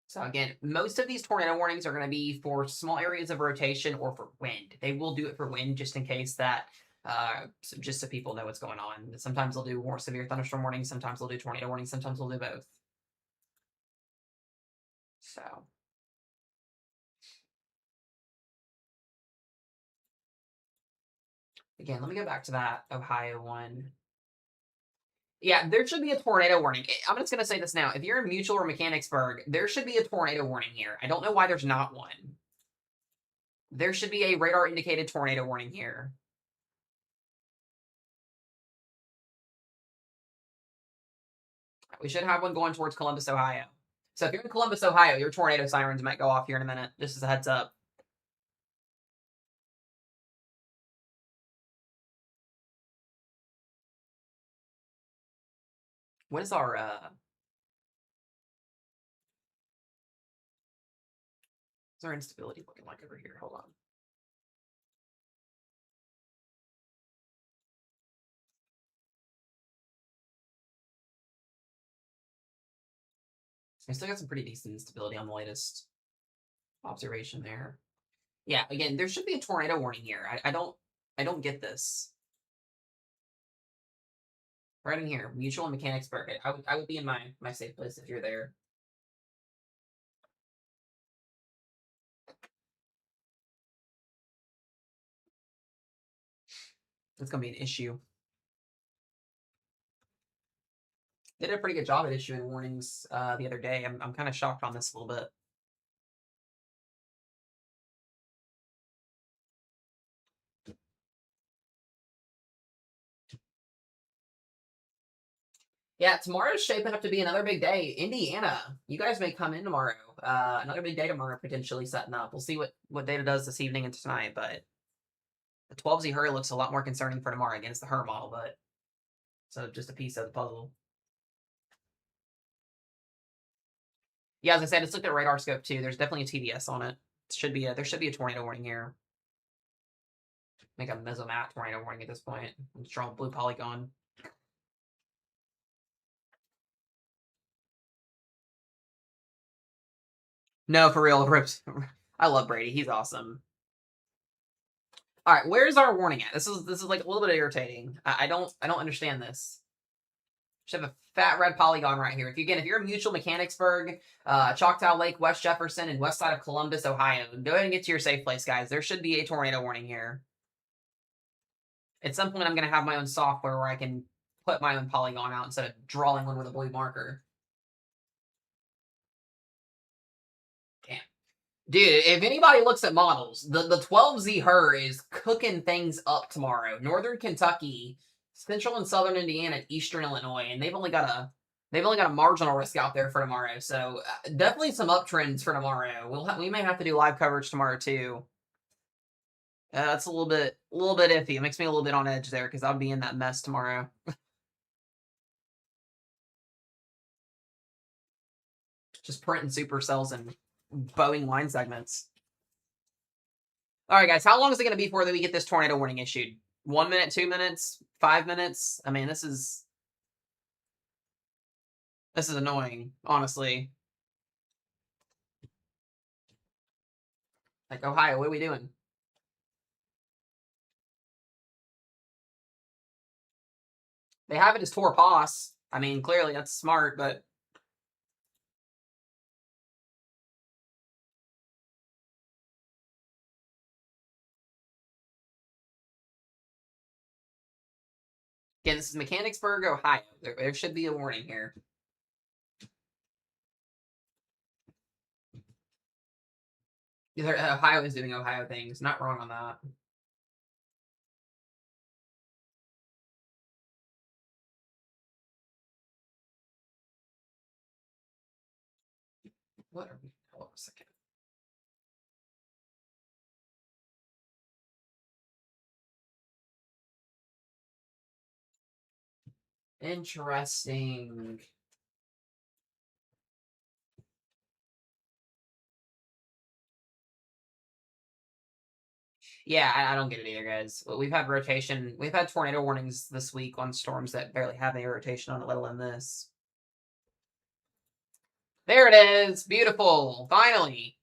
[SPEAKER 1] So again, most of these tornado warnings are going to be for small areas of rotation or for wind. They will do it for wind just in case that, just so people know what's going on. Sometimes they'll do more severe thunderstorm warnings. Sometimes they'll do tornado warnings. Sometimes they'll do both. So. Again, let me go back to that Ohio one. Yeah, there should be a tornado warning. I'm just going to say this now. If you're in Mutual or Mechanicsburg, there should be a tornado warning here. I don't know why there's not one. There should be a radar indicated tornado warning here. We should have one going towards Columbus, Ohio. So if you're in Columbus, Ohio, your tornado sirens might go off here in a minute, just as a heads up. What is our instability looking like over here? Hold on. I still got some pretty decent instability on the latest observation there. Yeah, again, there should be a tornado warning here. I don't get this. Right in here, Mutual and Mechanicsburg. I would be in my safe place if you're there. It's gonna be an issue. They did a pretty good job at issuing warnings the other day. I'm kind of shocked on this a little bit. Yeah, tomorrow's shaping up to be another big day. Indiana, you guys may come in tomorrow. Another big day tomorrow potentially setting up. We'll see what data does this evening and tonight, but the 12Z hurry looks a lot more concerning for tomorrow against the HER model, but so just a piece of the puzzle. Yeah, as I said, let's look at radar scope too. There's definitely a TDS on it. There should be a tornado warning here. Make a mesomat tornado warning at this point. I'm just drawing blue polygon. No, for real, rips. I love Brady. He's awesome. All right, where's our warning at? This is like a little bit irritating. I don't understand this. Should have a fat red polygon right here. If you're in Mutual Mechanicsburg, Choctaw Lake, West Jefferson, and west side of Columbus, Ohio, go ahead and get to your safe place, guys. There should be a tornado warning here. At some point, I'm going to have my own software where I can put my own polygon out instead of drawing one with a blue marker. Damn. Dude, if anybody looks at models, the 12Z Her is cooking things up tomorrow. Northern Kentucky, Central and Southern Indiana, Eastern Illinois, and they've only got a marginal risk out there for tomorrow. So definitely some uptrends for tomorrow. We may have to do live coverage tomorrow too. That's a little bit iffy. It makes me a little bit on edge there because I'll be in that mess tomorrow. Just printing supercells and Boeing line segments. All right, guys. How long is it going to be before we get this tornado warning issued? 1 minute, 2 minutes, 5 minutes? I mean, this is annoying, honestly. Like, Ohio, what are we doing? They have it as Tor Pos. I mean, clearly that's smart, but again, this is Mechanicsburg, Ohio. There should be a warning here. Ohio is doing Ohio things. Not wrong on that. What are we? Hold on a second. Interesting. Yeah, I don't get it either, guys. We've had rotation. We've had tornado warnings this week on storms that barely have any rotation on it, let alone this. There it is. Beautiful. Finally.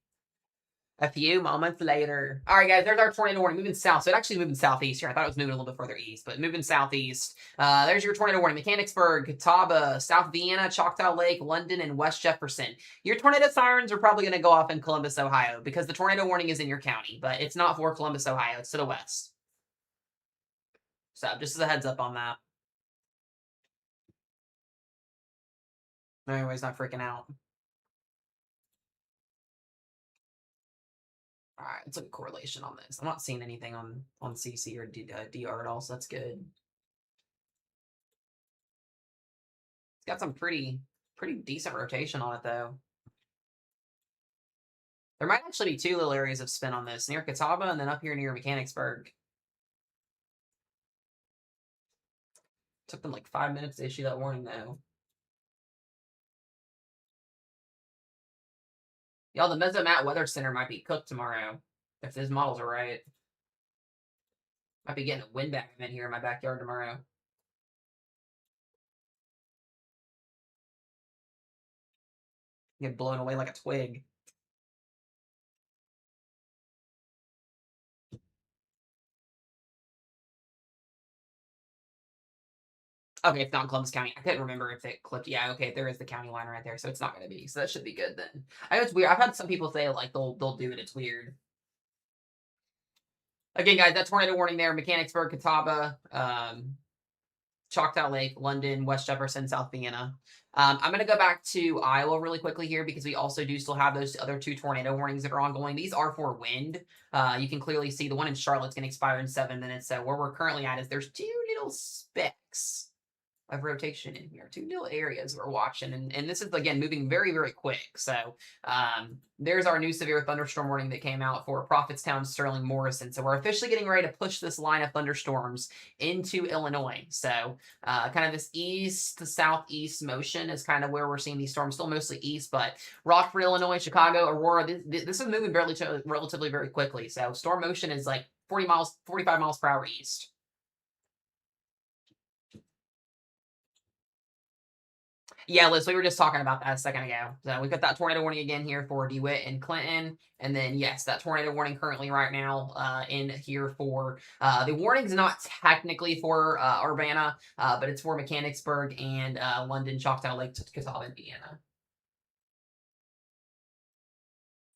[SPEAKER 1] A few moments later. All right, guys, there's our tornado warning moving south. So it actually moving southeast here. I thought it was moving a little bit further east, but moving southeast. There's your tornado warning. Mechanicsburg, Catawba, South Vienna, Choctaw Lake, London, and West Jefferson. Your tornado sirens are probably going to go off in Columbus, Ohio, because the tornado warning is in your county, but it's not for Columbus, Ohio. It's to the west. So just as a heads up on that. Anyways, not freaking out. All right, let's look at correlation on this. I'm not seeing anything on CC or DR at all, so that's good. It's got some pretty decent rotation on it, though. There might actually be two little areas of spin on this, near Catawba and then up here near Mechanicsburg. Took them like 5 minutes to issue that warning, though. Y'all, the Mesomat Weather Center might be cooked tomorrow, if these models are right. Might be getting a windback event here in my backyard tomorrow. Get blown away like a twig. Okay, it's not Columbus County. I couldn't remember if it clipped. Yeah, okay, there is the county line right there, so it's not going to be. So that should be good then. I know it's weird. I've had some people say like they'll do it. It's weird. Again, guys, that tornado warning there: Mechanicsburg, Catawba, Choctaw Lake, London, West Jefferson, South Vienna. I'm going to go back to Iowa really quickly here because we also do still have those other two tornado warnings that are ongoing. These are for wind. You can clearly see the one in Charlotte's going to expire in 7 minutes. So where we're currently at is there's two little specks of rotation in here. Two little areas we're watching. And this is, again, moving very, very quick. So there's our new severe thunderstorm warning that came out for Prophetstown, Sterling, Morrison. So we're officially getting ready to push this line of thunderstorms into Illinois. So kind of this east to southeast motion is kind of where we're seeing these storms. Still mostly east, but Rockford, Illinois, Chicago, Aurora, this is moving relatively very quickly. So storm motion is like 45 miles per hour east. Yeah, Liz, we were just talking about that a second ago. So we've got that tornado warning again here for DeWitt and Clinton. And then, yes, that tornado warning currently right now in here for the warning's not technically for Urbana, but it's for Mechanicsburg and London, Choctaw Lake, Catawba, Indiana.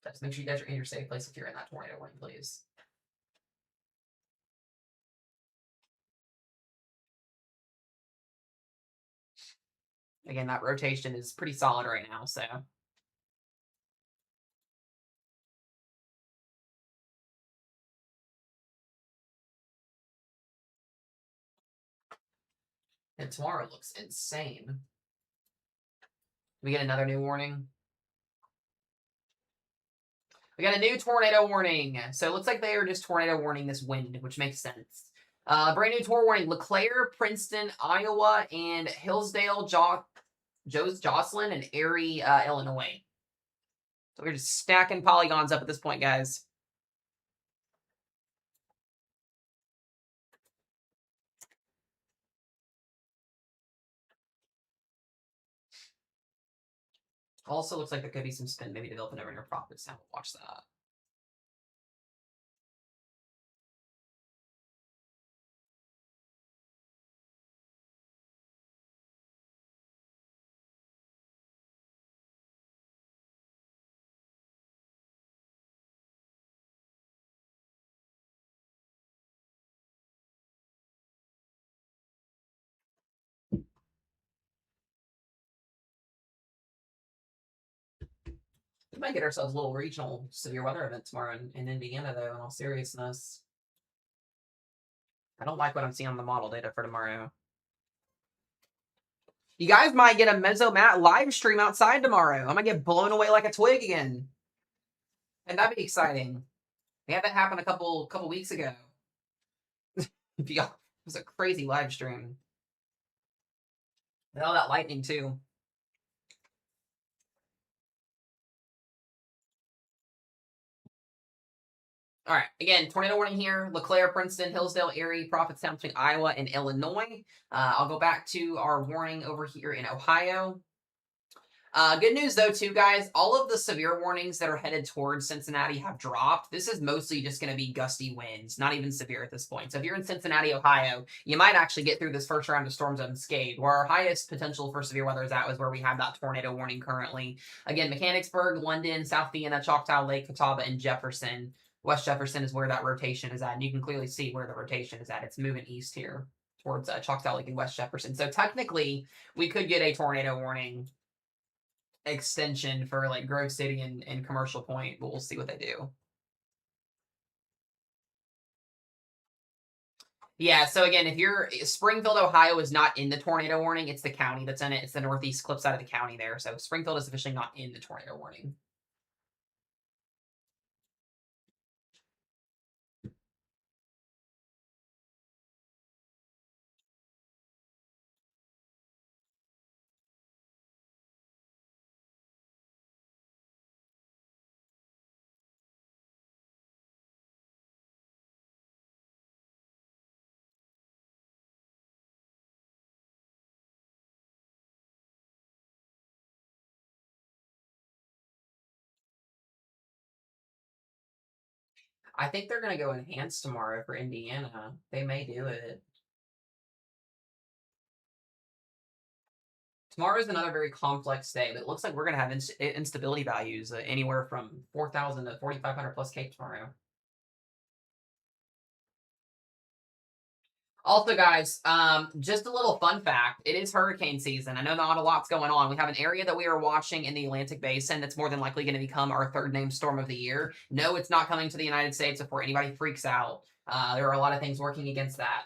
[SPEAKER 1] Just make sure you guys are in your safe place if you're in that tornado warning, please. Again, that rotation is pretty solid right now, so. And tomorrow looks insane. We get another new warning. We got a new tornado warning. So it looks like they are just tornado warning this wind, which makes sense. Brand new tornado warning. LeClaire, Princeton, Iowa, and Hillsdale, Jocelyn, and Erie, Illinois. So we're just stacking polygons up at this point, guys. Also looks like there could be some spin maybe developing over near profits. Now we'll watch that. We might get ourselves a little regional severe weather event tomorrow in Indiana, though, in all seriousness. I don't like what I'm seeing on the model data for tomorrow. You guys might get a Mesomat live stream outside tomorrow. I might get blown away like a twig again. And that'd be exciting. We had that happen a couple weeks ago. It was a crazy live stream. And all that lightning, too. All right. Again, tornado warning here. LeClaire, Princeton, Hillsdale, Erie, Prophetstown between Iowa and Illinois. I'll go back to our warning over here in Ohio. Good news, though, too, guys. All of the severe warnings that are headed towards Cincinnati have dropped. This is mostly just going to be gusty winds, not even severe at this point. So if you're in Cincinnati, Ohio, you might actually get through this first round of storms unscathed. Where our highest potential for severe weather is at was where we have that tornado warning currently. Again, Mechanicsburg, London, South Vienna, Choctaw Lake, Catawba, and Jefferson. West Jefferson is where that rotation is at, and you can clearly see where the rotation is at. It's moving east here towards Choctaw Lake and West Jefferson. So technically, we could get a tornado warning extension for like Grove City and Commercial Point, but we'll see what they do. Yeah, so again, if you're Springfield, Ohio is not in the tornado warning, it's the county that's in it. It's the northeast clip side of the county there. So Springfield is officially not in the tornado warning. I think they're going to go enhanced tomorrow for Indiana. They may do it. Tomorrow is another very complex day, but it looks like we're going to have instability values anywhere from 4,000 to 4,500 plus K tomorrow. Also, guys, just a little fun fact. It is hurricane season. I know not a lot's going on. We have an area that we are watching in the Atlantic Basin that's more than likely going to become our third named storm of the year. No, it's not coming to the United States before anybody freaks out. There are a lot of things working against that.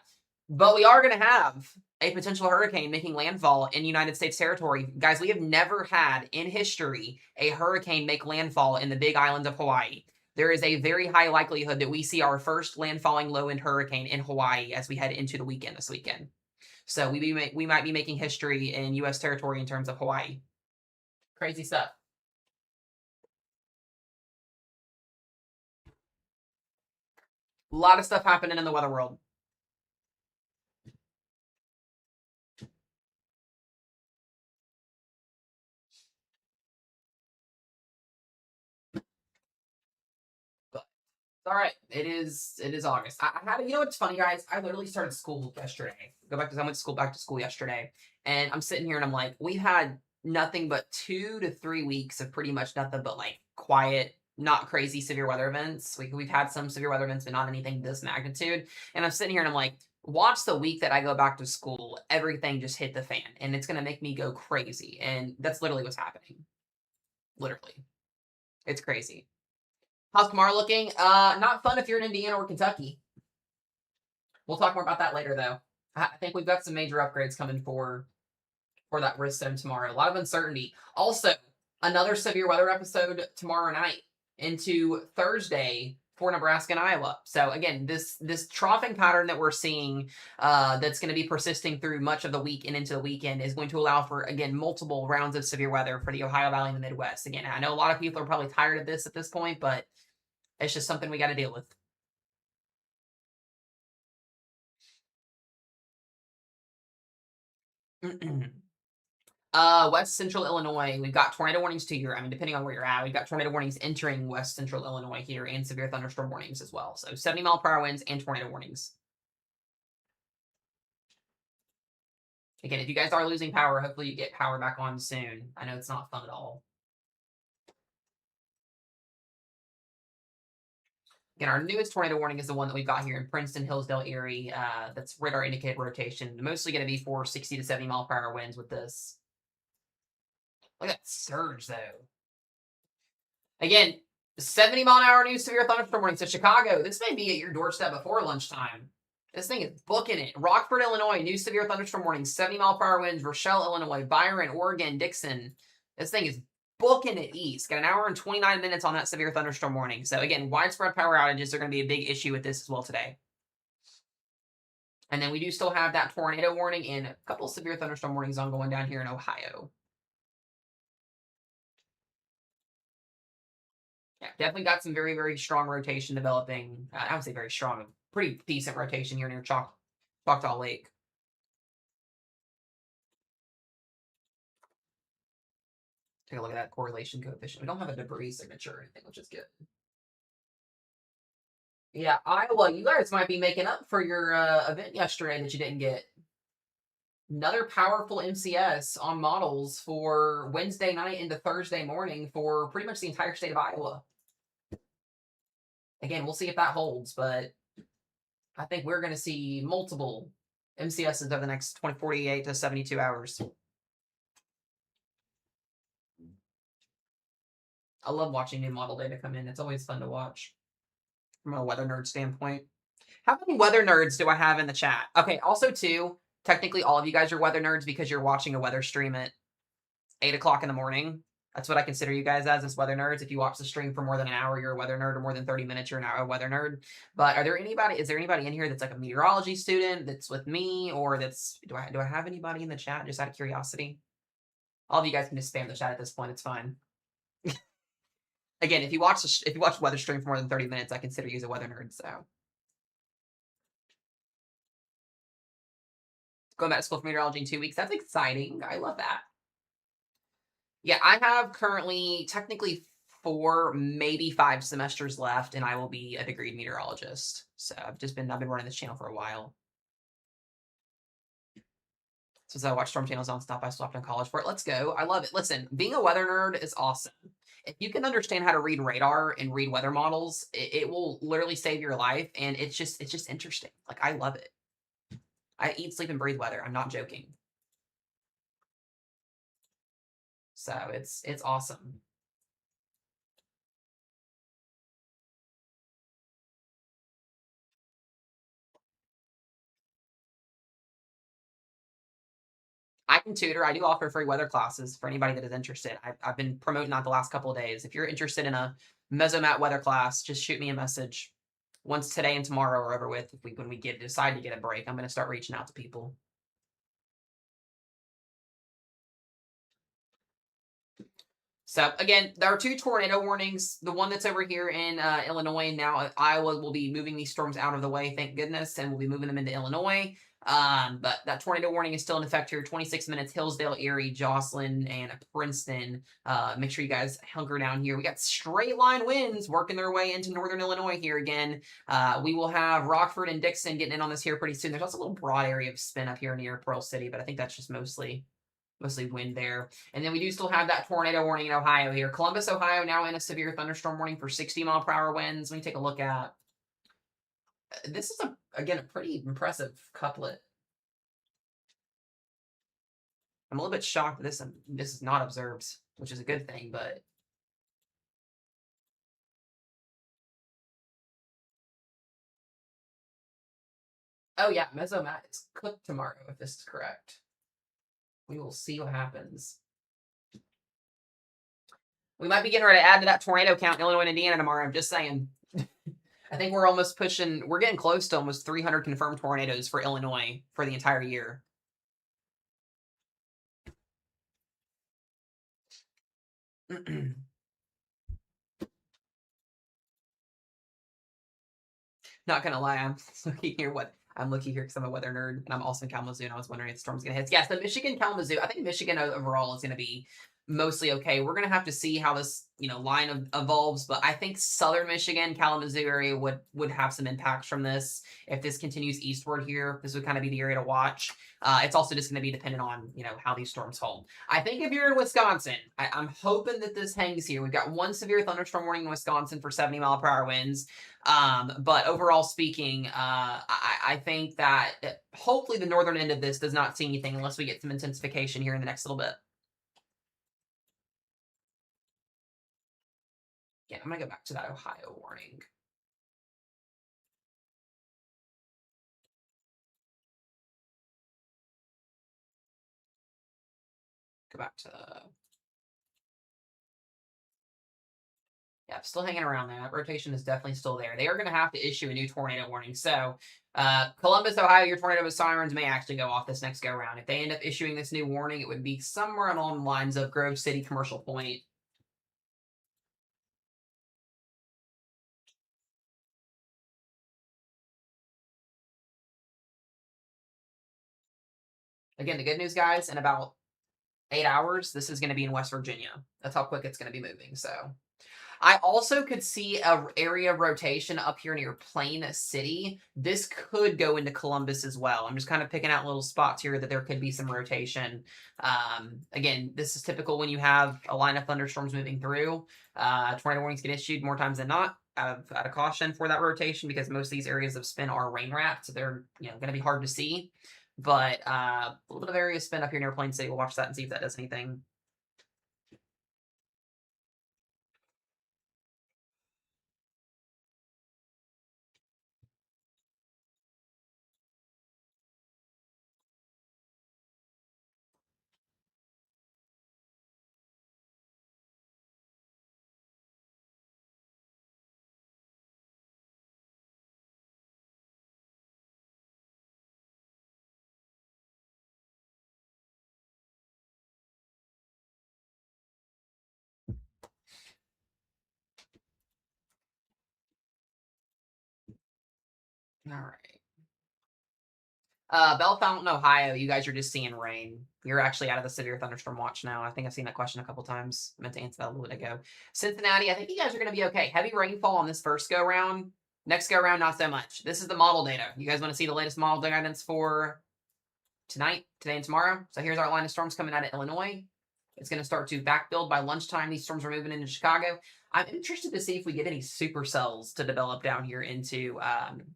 [SPEAKER 1] But we are going to have a potential hurricane making landfall in United States territory. Guys, we have never had in history a hurricane make landfall in the big island of Hawaii. There is a very high likelihood that we see our first landfalling low-wind hurricane in Hawaii as we head into the weekend this weekend. So we might be making history in U.S. territory in terms of Hawaii. Crazy stuff. A lot of stuff happening in the weather world. All right, it is August. I had, you know what's funny, guys? I literally started school yesterday. Go back to I went to school back to school yesterday, and I'm sitting here and I'm like, we've had nothing but 2 to 3 weeks of pretty much nothing but like quiet, not crazy severe weather events. We've had some severe weather events, but not anything this magnitude. And I'm sitting here and I'm like, watch the week that I go back to school, everything just hit the fan, and it's gonna make me go crazy. And that's literally what's happening. Literally, it's crazy. How's tomorrow looking? Not fun if you're in Indiana or Kentucky. We'll talk more about that later, though. I think we've got some major upgrades coming for that wrist zone tomorrow. A lot of uncertainty. Also, another severe weather episode tomorrow night into Thursday for Nebraska and Iowa. So again, this troughing pattern that we're seeing that's going to be persisting through much of the week and into the weekend is going to allow for, again, multiple rounds of severe weather for the Ohio Valley and the Midwest. Again, I know a lot of people are probably tired of this at this point, but it's just something we got to deal with. West Central Illinois, we've got tornado warnings to your, I mean, depending on where you're at, we've got tornado warnings entering West Central Illinois here and severe thunderstorm warnings as well. So 70-mile-per-hour winds and tornado warnings. Again, if you guys are losing power, hopefully you get power back on soon. I know it's not fun at all. Again, our newest tornado warning is the one that we've got here in Princeton, Hillsdale, Erie. That's radar indicated rotation. Mostly going to be for 60 to 70-mile-per-hour winds with this. Look at that surge, though. Again, 70-mile-an-hour new severe thunderstorm warning. So Chicago, this may be at your doorstep before lunchtime. This thing is booking it. Rockford, Illinois, new severe thunderstorm warning. 70-mile-per-hour winds. Rochelle, Illinois. Byron, Oregon. Dixon. This thing is booking it east. Got an hour and 29 minutes on that severe thunderstorm warning. So again, widespread power outages are going to be a big issue with this as well today. And then we do still have that tornado warning and a couple of severe thunderstorm warnings ongoing down here in Ohio. Yeah, definitely got some very, very strong rotation developing. I would say very strong, pretty decent rotation here near Choctaw Lake. Take a look at that correlation coefficient. We don't have a debris signature or anything, which is good. Yeah, Iowa, you guys might be making up for your event yesterday that you didn't get. Another powerful MCS on models for Wednesday night into Thursday morning for pretty much the entire state of Iowa. Again, we'll see if that holds, but I think we're going to see multiple MCSs over the next 48 to 72 hours. I love watching new model data come in. It's always fun to watch from a weather nerd standpoint. How many weather nerds do I have in the chat? Okay, also, too, technically all of you guys are weather nerds because you're watching a weather stream at 8 o'clock in the morning. That's what I consider you guys as weather nerds. If you watch the stream for more than an hour, you're a weather nerd, or more than 30 minutes, you're a weather nerd. But is there anybody in here that's like a meteorology student that's with me, or do I have anybody in the chat just out of curiosity? All of you guys can just spam the chat at this point. It's fine. Again, if you watch weather stream for more than 30 minutes, I consider you as a weather nerd. So going back to school for meteorology in 2 weeks, that's exciting. I love that. Yeah, I have currently technically 4, maybe 5 semesters left, and I will be a degreed meteorologist. So I've been running this channel for a while. Since I watch Storm Channels nonstop, I swapped in college for it. Let's go. I love it. Listen, being a weather nerd is awesome. If you can understand how to read radar and read weather models, it will literally save your life, and it's just interesting. Like, I love it. I eat, sleep, and breathe weather. I'm not joking. So it's awesome. I can tutor. I do offer free weather classes for anybody that is interested. I've been promoting that the last couple of days. If you're interested in a Mesomat weather class, just shoot me a message. Once today and tomorrow are over with, when we decide to get a break, I'm going to start reaching out to people. So again, there are 2 tornado warnings. The one that's over here in Illinois now, Iowa will be moving these storms out of the way, thank goodness, and we'll be moving them into Illinois. But that tornado warning is still in effect here. 26 minutes, Hillsdale, Erie, Jocelyn, and Princeton. Make sure you guys hunker down here. We got straight line winds working their way into northern Illinois here again. We will have Rockford and Dixon getting in on this here pretty soon. There's also a little broad area of spin up here near Pearl City, but I think that's just mostly wind there. And then we do still have that tornado warning in Ohio here. Columbus, Ohio, now in a severe thunderstorm warning for 60-mile-per-hour winds. Let me take a look at. This is, again, a pretty impressive couplet. I'm a little bit shocked that this is not observed, which is a good thing, but oh yeah, Mesomat is cooked tomorrow if this is correct. We will see what happens. We might be getting ready to add to that tornado count in Illinois and Indiana tomorrow. I'm just saying. I think we're almost we're getting close to almost 300 confirmed tornadoes for Illinois for the entire year. Not gonna lie, I'm looking here because I'm a weather nerd, and I'm also in Kalamazoo, and I was wondering if the storm's gonna hit. Yes, the Michigan Kalamazoo. I think Michigan overall is gonna be mostly okay. We're gonna have to see how this line evolves, but I think southern Michigan, Kalamazoo area would have some impacts from this. If this continues eastward here, this would kind of be the area to watch. It's also just going to be dependent on how these storms hold. I think if you're in Wisconsin, I'm hoping that this hangs here. We've got one severe thunderstorm warning in Wisconsin for 70-mile-per-hour winds. But overall speaking, I think that hopefully the northern end of this does not see anything unless we get some intensification here in the next little bit. Yeah, I'm going to go back to that Ohio warning. Go back to yeah, still hanging around there. That rotation is definitely still there. They are going to have to issue a new tornado warning. So, Columbus, Ohio, your tornado sirens may actually go off this next go round. If they end up issuing this new warning, it would be somewhere along the lines of Grove City, Commercial Point. Again, the good news, guys, in about 8 hours, this is going to be in West Virginia. That's how quick it's going to be moving. So, I also could see an area of rotation up here near Plain City. This could go into Columbus as well. I'm just kind of picking out little spots here that there could be some rotation. Again, this is typical when you have a line of thunderstorms moving through. Tornado warnings get issued more times than not out of caution for that rotation because most of these areas of spin are rain wrapped, so they're going to be hard to see. But a little bit of area of spin up here near Plain City. We'll watch that and see if that does anything. All right. Bell Fountain, Ohio, you guys are just seeing rain. You're actually out of the severe thunderstorm watch now. I think I've seen that question a couple times. I meant to answer that a little bit ago. Cincinnati, I think you guys are going to be okay. Heavy rainfall on this first go round. Next go round, not so much. This is the model data. You guys want to see the latest model guidance for today and tomorrow? So here's our line of storms coming out of Illinois. It's going to start to back build by lunchtime. These storms are moving into Chicago. I'm interested to see if we get any supercells to develop down here into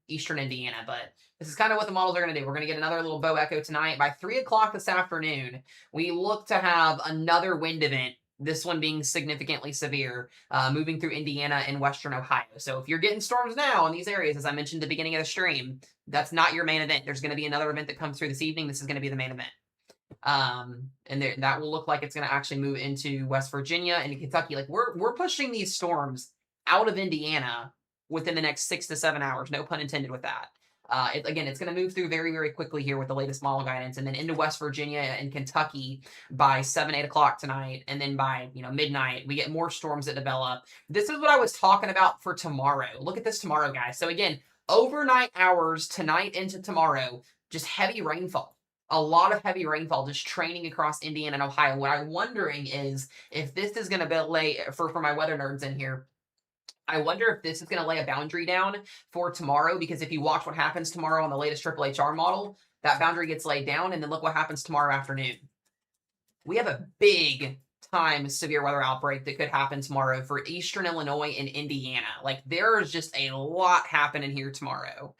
[SPEAKER 1] eastern Indiana, but this is kind of what the models are going to do. We're going to get another little bow echo tonight. By 3 o'clock this afternoon, we look to have another wind event, this one being significantly severe, moving through Indiana and western Ohio. So if you're getting storms now in these areas, as I mentioned at the beginning of the stream, that's not your main event. There's going to be another event that comes through this evening. This is going to be the main event. And that will look like it's going to actually move into West Virginia and Kentucky. Like we're pushing these storms out of Indiana within the next 6 to 7 hours. No pun intended with that. It's going to move through very, very quickly here with the latest model guidance, and then into West Virginia and Kentucky by 7, 8 o'clock tonight, and then by midnight we get more storms that develop. This is what I was talking about for tomorrow. Look at this tomorrow, guys. So again, overnight hours tonight into tomorrow. just heavy rainfall. A lot of heavy rainfall just training across Indiana and Ohio. What I'm wondering is if this is going to lay, for my weather nerds in here, I wonder if this is going to lay a boundary down for tomorrow, because if you watch what happens tomorrow on the latest Triple HR model, that boundary gets laid down, and then look what happens tomorrow afternoon. We have a big time severe weather outbreak that could happen tomorrow for Eastern Illinois and Indiana. Like, there's just a lot happening here tomorrow.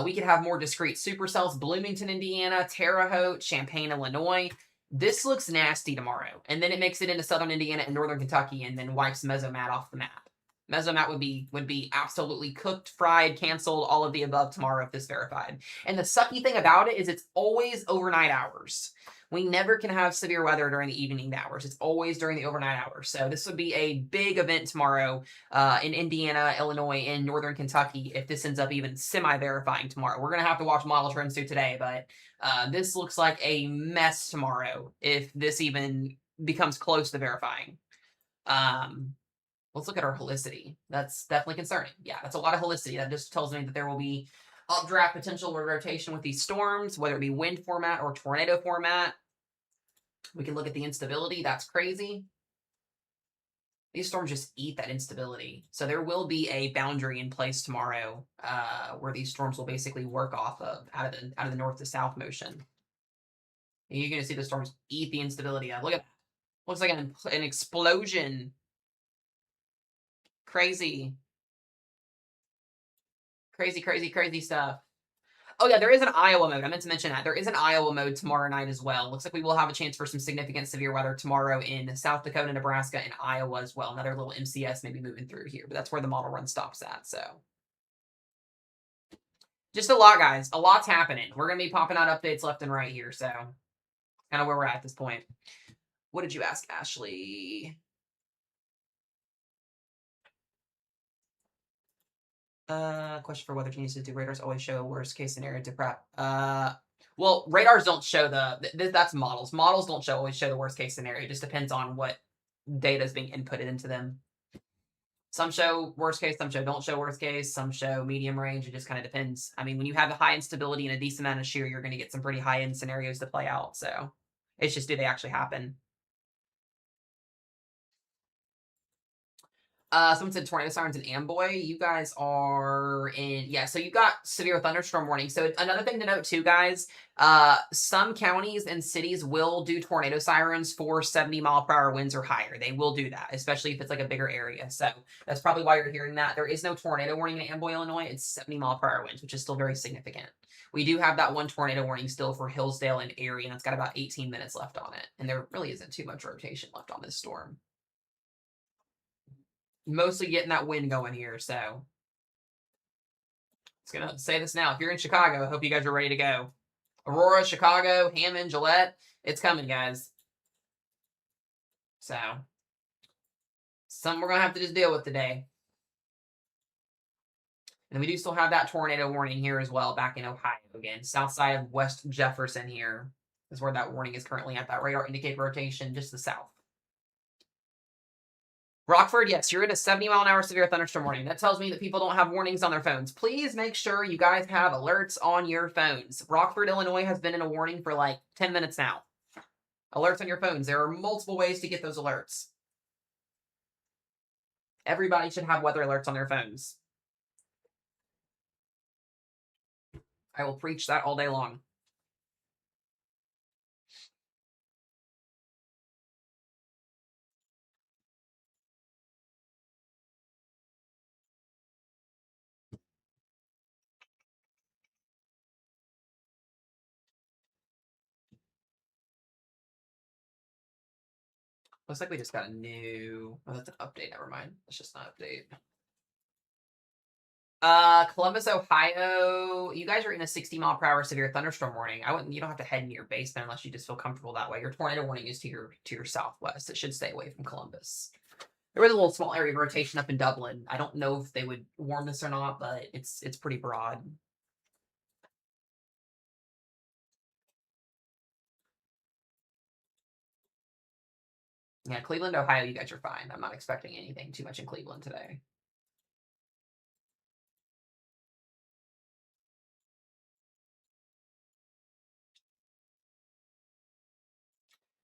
[SPEAKER 1] We could have more discrete supercells, Bloomington, Indiana, Terre Haute, Champaign, Illinois. This looks nasty tomorrow. And then it makes it into southern Indiana and northern Kentucky and then wipes Mesomat off the map. Mesomat would be absolutely cooked, fried, canceled, all of the above tomorrow if this verified. And the sucky thing about it is it's always overnight hours. We never can have severe weather during the evening hours. It's always during the overnight hours. So this would be a big event tomorrow in Indiana, Illinois, and northern Kentucky if this ends up even semi-verifying tomorrow. We're going to have to watch model trends through today, but this looks like a mess tomorrow if this even becomes close to verifying. Let's look at our helicity. That's definitely concerning. Yeah, that's a lot of helicity. That just tells me that there will be updraft potential rotation with these storms, whether it be wind format or tornado format. We can look at the instability. That's crazy. These storms just eat that instability. So there will be a boundary in place tomorrow where these storms will basically work off of out of the north to south motion. And you're going to see the storms eat the instability up. Look at that. Looks like an explosion. Crazy. Crazy, crazy, crazy stuff. Oh, yeah, there is an Iowa mode. I meant to mention that. There is an Iowa mode tomorrow night as well. Looks like we will have a chance for some significant severe weather tomorrow in South Dakota, Nebraska, and Iowa as well. Another little MCS maybe moving through here, but that's where the model run stops at, so. Just a lot, guys. A lot's happening. We're going to be popping out updates left and right here, so kind of where we're at this point. What did you ask, Ashley? Question for weather geniuses. Do radars always show worst case scenario to prep? Well, radars don't show that's models. Models don't always show the worst case scenario. It just depends on what data is being inputted into them. Some show worst case, some don't show worst case, some show medium range. It just kind of depends. I mean, when you have a high instability and a decent amount of shear, you're going to get some pretty high end scenarios to play out. So it's just, do they actually happen? Someone said tornado sirens in Amboy. You guys are in, yeah, so you got severe thunderstorm warning. So another thing to note too, guys, some counties and cities will do tornado sirens for 70-mile-per-hour winds or higher. They will do that, especially if it's like a bigger area. So that's probably why you're hearing that. There is no tornado warning in Amboy, Illinois. It's 70-mile-per-hour winds, which is still very significant. We do have that one tornado warning still for Hillsdale and Erie, and it's got about 18 minutes left on it. And there really isn't too much rotation left on this storm. Mostly getting that wind going here, so it's gonna say this now. If you're in Chicago, I hope you guys are ready to go. Aurora, Chicago, Hammond, Gillette, it's coming, guys. So something we're gonna have to just deal with today. And we do still have that tornado warning here as well, back in Ohio again. South side of West Jefferson here is where that warning is currently at. That radar indicate rotation just the south. Rockford, yes, you're in a 70-mile-an-hour severe thunderstorm warning. That tells me that people don't have warnings on their phones. Please make sure you guys have alerts on your phones. Rockford, Illinois has been in a warning for like 10 minutes now. Alerts on your phones. There are multiple ways to get those alerts. Everybody should have weather alerts on their phones. I will preach that all day long. Looks like we just got a new... Oh, that's an update. Never mind. That's just an update. Columbus, Ohio. You guys are in a 60-mile-per-hour severe thunderstorm warning. You don't have to head into your basement unless you just feel comfortable that way. Your tornado warning is to your southwest. It should stay away from Columbus. There was a little small area of rotation up in Dublin. I don't know if they would warn this or not, but it's pretty broad. Yeah, Cleveland, Ohio, you guys are fine. I'm not expecting anything too much in Cleveland today.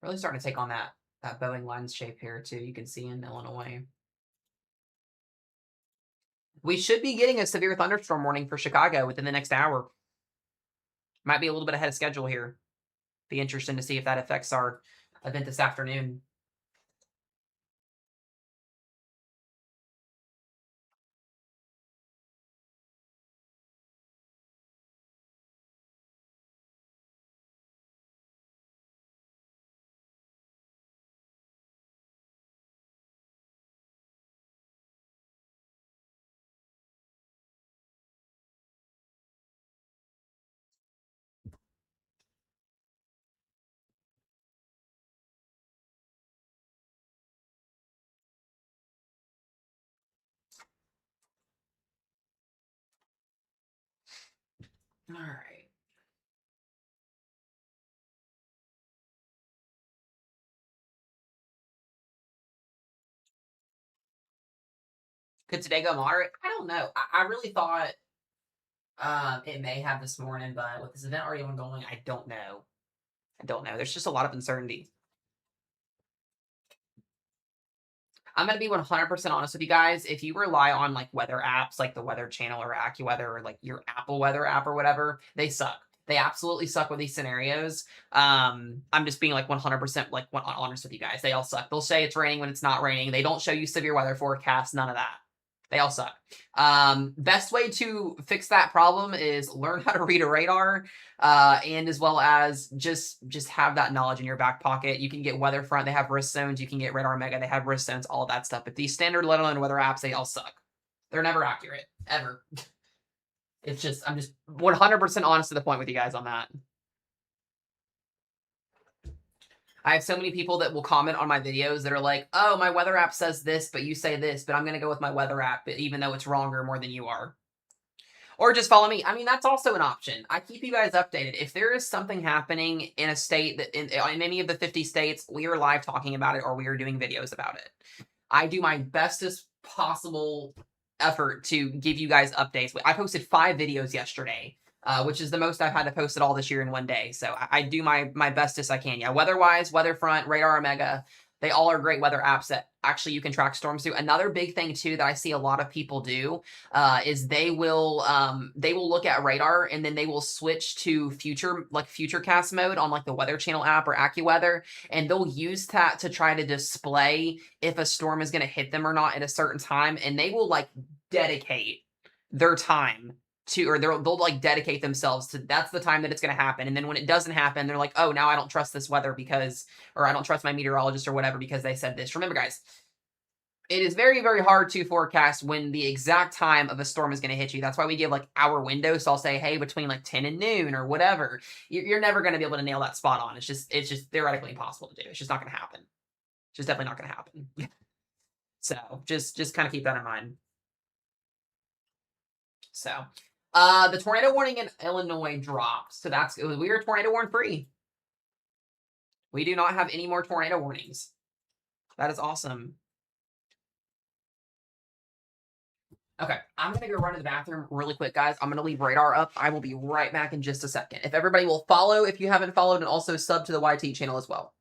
[SPEAKER 1] Really starting to take on that Boeing lens shape here too. You can see in Illinois. We should be getting a severe thunderstorm warning for Chicago within the next hour. Might be a little bit ahead of schedule here. Be interesting to see if that affects our event this afternoon. All right. Could today go moderate? I don't know. I really thought it may have this morning, but with this event already ongoing, I don't know. I don't know. There's just a lot of uncertainty. I'm gonna be 100% honest with you guys. If you rely on like weather apps, like the Weather Channel or AccuWeather or like your Apple Weather app or whatever, they suck. They absolutely suck with these scenarios. I'm just being like 100% like honest with you guys. They all suck. They'll say it's raining when it's not raining. They don't show you severe weather forecasts. None of that. They all suck. Best way to fix that problem is learn how to read a radar, and as well as just have that knowledge in your back pocket. You can get Weatherfront, they have risk zones. You can get Radar Mega, they have risk zones, all of that stuff. But these standard, let alone weather apps, they all suck. They're never accurate, ever. It's just, I'm just 100% honest to the point with you guys on that. I have so many people that will comment on my videos that are like, oh, my weather app says this, but you say this, but I'm going to go with my weather app, even though it's wrong or more than you are. Or just follow me. I mean, that's also an option. I keep you guys updated. If there is something happening in a state that in any of the 50 states, we are live talking about it or we are doing videos about it. I do my bestest possible effort to give you guys updates. I posted 5 videos yesterday, which is the most I've had to post it all this year in one day. So I do my bestest I can. Yeah, weather-wise, Weatherfront, Radar Omega, they all are great weather apps that actually you can track storms through. Another big thing too that I see a lot of people do is they will look at radar and then they will switch to futurecast mode on like the Weather Channel app or AccuWeather, and they'll use that to try to display if a storm is going to hit them or not at a certain time, and they will like dedicate their time to, or they'll like dedicate themselves to, that's the time that it's going to happen. And then when it doesn't happen, they're like, oh, now I don't trust this weather because, or I don't trust my meteorologist or whatever because they said this. Remember, guys, it is very, very hard to forecast when the exact time of a storm is going to hit you. That's why we give like hour windows. So I'll say, hey, between like 10 and noon or whatever. You're never going to be able to nail that spot on. It's just theoretically impossible to do. It's just not going to happen. It's just definitely not going to happen. So just kind of keep that in mind. So, the tornado warning in Illinois dropped. So we are tornado warning free. We do not have any more tornado warnings. That is awesome. Okay, I'm going to go run to the bathroom really quick, guys. I'm going to leave radar up. I will be right back in just a second. If everybody will follow if you haven't followed, and also sub to the YT channel as well.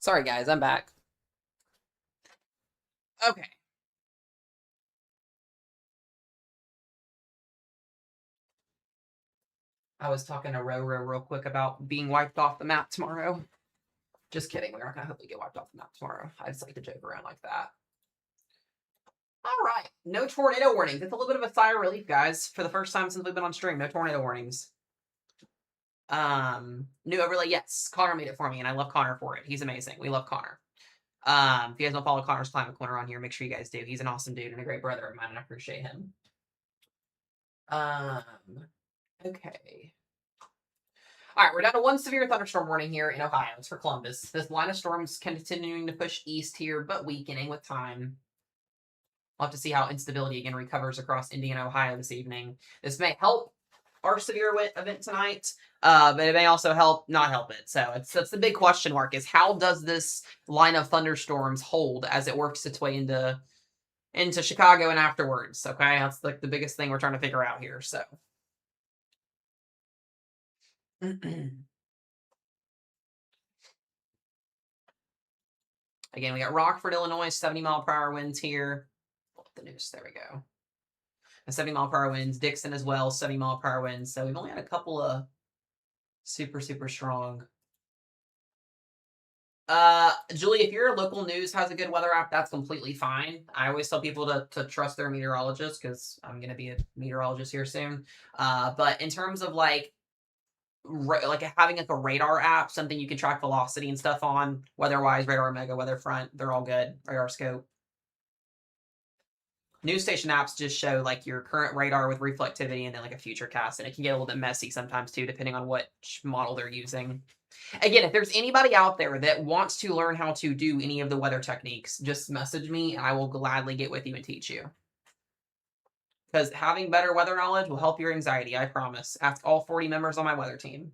[SPEAKER 1] Sorry, guys, I'm back. Okay. I was talking to Roro real quick about being wiped off the map tomorrow. Just kidding. We aren't going to hopefully get wiped off the map tomorrow. I just like to joke around like that. All right. No tornado warnings. It's a little bit of a sigh of relief, guys. For the first time since we've been on stream, no tornado warnings. New overlay. Yes, Connor made it for me, and I love Connor for it. He's amazing. We love Connor. If you guys don't follow Connor's Climate Corner on here, make sure you guys do. He's an awesome dude and a great brother of mine, and I appreciate him. Okay. All right, we're down to one severe thunderstorm warning here in Ohio. It's for Columbus. This line of storms continuing to push east here, but weakening with time. We'll have to see how instability again recovers across Indiana, Ohio this evening. This may help our severe event tonight, but it may also not help it. So that's the big question mark: is how does this line of thunderstorms hold as it works its way into Chicago and afterwards? Okay, that's like the biggest thing we're trying to figure out here. So. Again, we got Rockford, Illinois, 70-mile-per-hour winds here. Pull up the news. There we go. And 70-mile-per-hour winds. Dixon as well, 70-mile-per-hour winds. So we've only had a couple of super, super strong. Julie, if your local news has a good weather app, that's completely fine. I always tell people to trust their meteorologist because I'm going to be a meteorologist here soon. But in terms of like having like a radar app, something you can track velocity and stuff on, weather-wise, Radar Mega, Weather Front, they're all good. Radar Scope. News station apps just show like your current radar with reflectivity and then like a future cast, and it can get a little bit messy sometimes too, depending on which model they're using. Again, if there's anybody out there that wants to learn how to do any of the weather techniques, just message me and I will gladly get with you and teach you. Because having better weather knowledge will help your anxiety, I promise. Ask all 40 members on my weather team.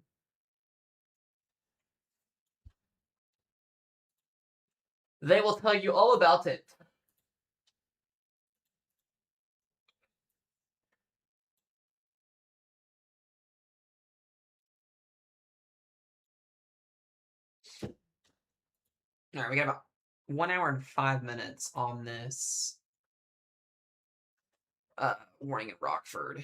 [SPEAKER 1] They will tell you all about it. All right, we got about 1 hour and 5 minutes on this warning at Rockford.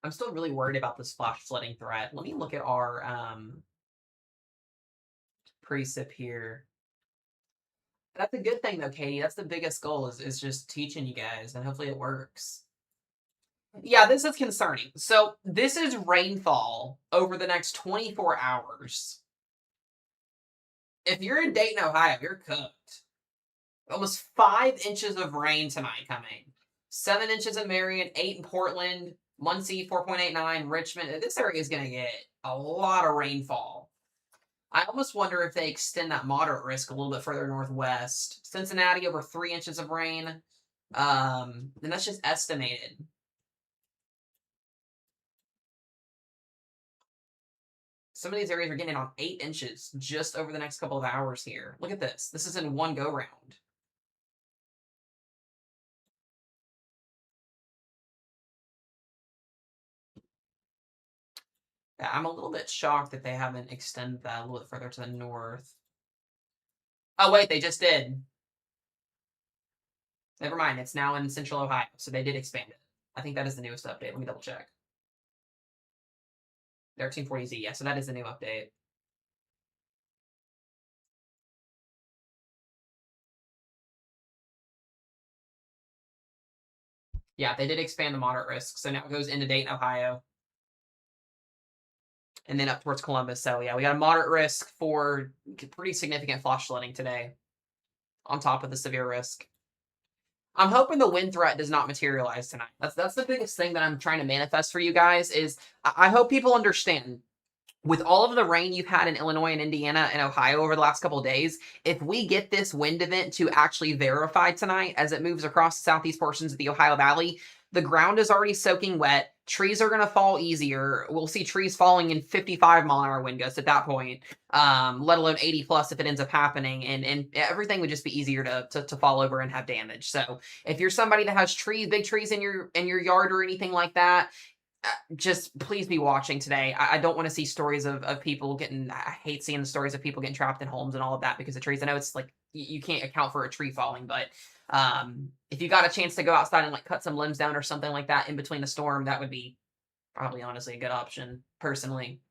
[SPEAKER 1] I'm still really worried about this flash flooding threat. Let me look at our precip here. That's a good thing though, Katie. That's the biggest goal is just teaching you guys, and hopefully it works. Yeah, this is concerning. So this is rainfall over the next 24 hours. If you're in Dayton, Ohio, you're cooked. Almost 5 inches of rain tonight coming. 7 inches in Marion, 8 in Portland, Muncie 4.89, Richmond. This area is going to get a lot of rainfall. I almost wonder if they extend that moderate risk a little bit further northwest. Cincinnati over 3 inches of rain. And that's just estimated. Some of these areas are getting on 8 inches just over the next couple of hours here. Look at this. This is in one go round. Yeah, I'm a little bit shocked that they haven't extended that a little bit further to the north. Oh, wait, they just did. Never mind. It's now in central Ohio, so they did expand it. I think that is the newest update. Let me double check. 1340Z. Yeah, so that is the new update. Yeah, they did expand the moderate risk, so now it goes into Dayton, Ohio. And then up towards Columbus. So, yeah, we got a moderate risk for pretty significant flash flooding today on top of the severe risk. I'm hoping the wind threat does not materialize tonight. That's the biggest thing that I'm trying to manifest for you guys is I hope people understand. with all of the rain you've had in Illinois and Indiana and Ohio over the last couple of days, if we get this wind event to actually verify tonight as it moves across the southeast portions of the Ohio Valley, the ground is already soaking wet. Trees are going to fall easier. We'll see trees falling in 55-mile-an-hour wind gusts at that point, let alone 80 plus if it ends up happening. And everything would just be easier to fall over and have damage. So if you're somebody that has trees, big trees in your yard or anything like that, just please be watching today. I don't want to see stories of people getting. I hate seeing the stories of people getting trapped in homes and all of that because of trees. I know it's like you can't account for a tree falling, but if you got a chance to go outside and like cut some limbs down or something like that in between the storm, that would be probably honestly a good option personally.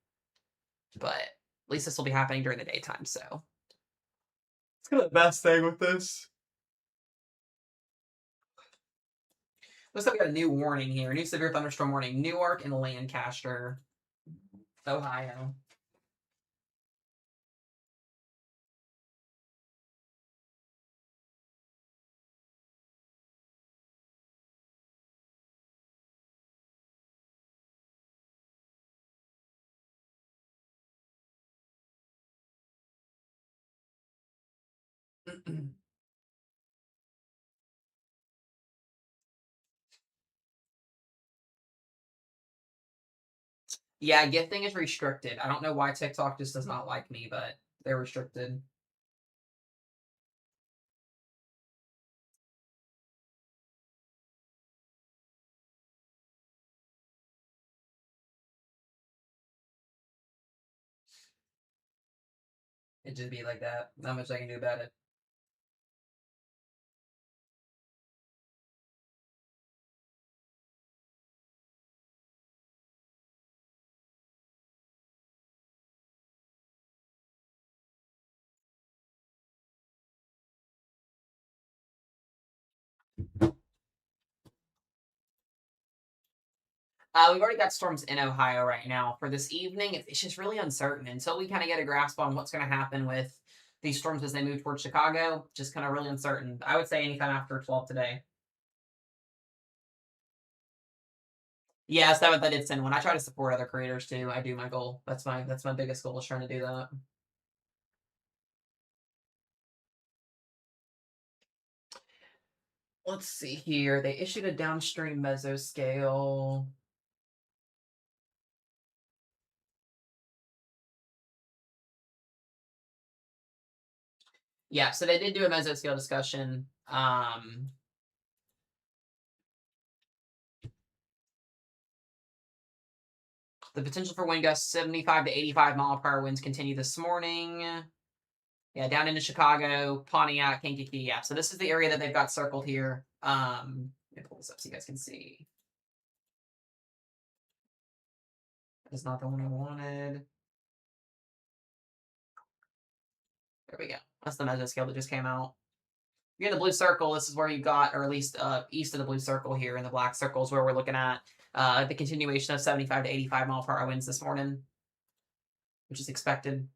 [SPEAKER 1] But at least this will be happening during the daytime, so it's kind of the best thing with this. Looks like we got a new warning here. New severe thunderstorm warning. Newark and Lancaster, Ohio. Yeah, gifting is restricted. I don't know why TikTok just does not like me, but they're restricted. It just be like that. Not much I can do about it. We've already got storms in Ohio right now. For this evening, it's just really uncertain until we kind of get a grasp on what's going to happen with these storms as they move towards Chicago. Just kind of really uncertain. I would say anytime after 12 today. Yeah, so that did send one. I try to support other creators too. I do my goal. That's my biggest goal is trying to do that. Let's see here. They issued a downstream mesoscale. Yeah, so they did do a mesoscale discussion. The potential for wind gusts 75 to 85-mile-per-hour winds continue this morning. Yeah, down into Chicago, Pontiac, Kankakee. Yeah, so this is the area that they've got circled here. Let me pull this up so you guys can see. That is not the one I wanted. There we go. That's the mesoscale that just came out. You're in the blue circle. This is where you got, or at least east of the blue circle here, in the black circles where we're looking at the continuation of 75 to 85-mile-per-hour winds this morning, which is expected.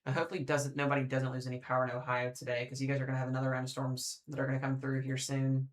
[SPEAKER 1] Hopefully nobody doesn't lose any power in Ohio today because you guys are gonna have another round of storms that are gonna come through here soon.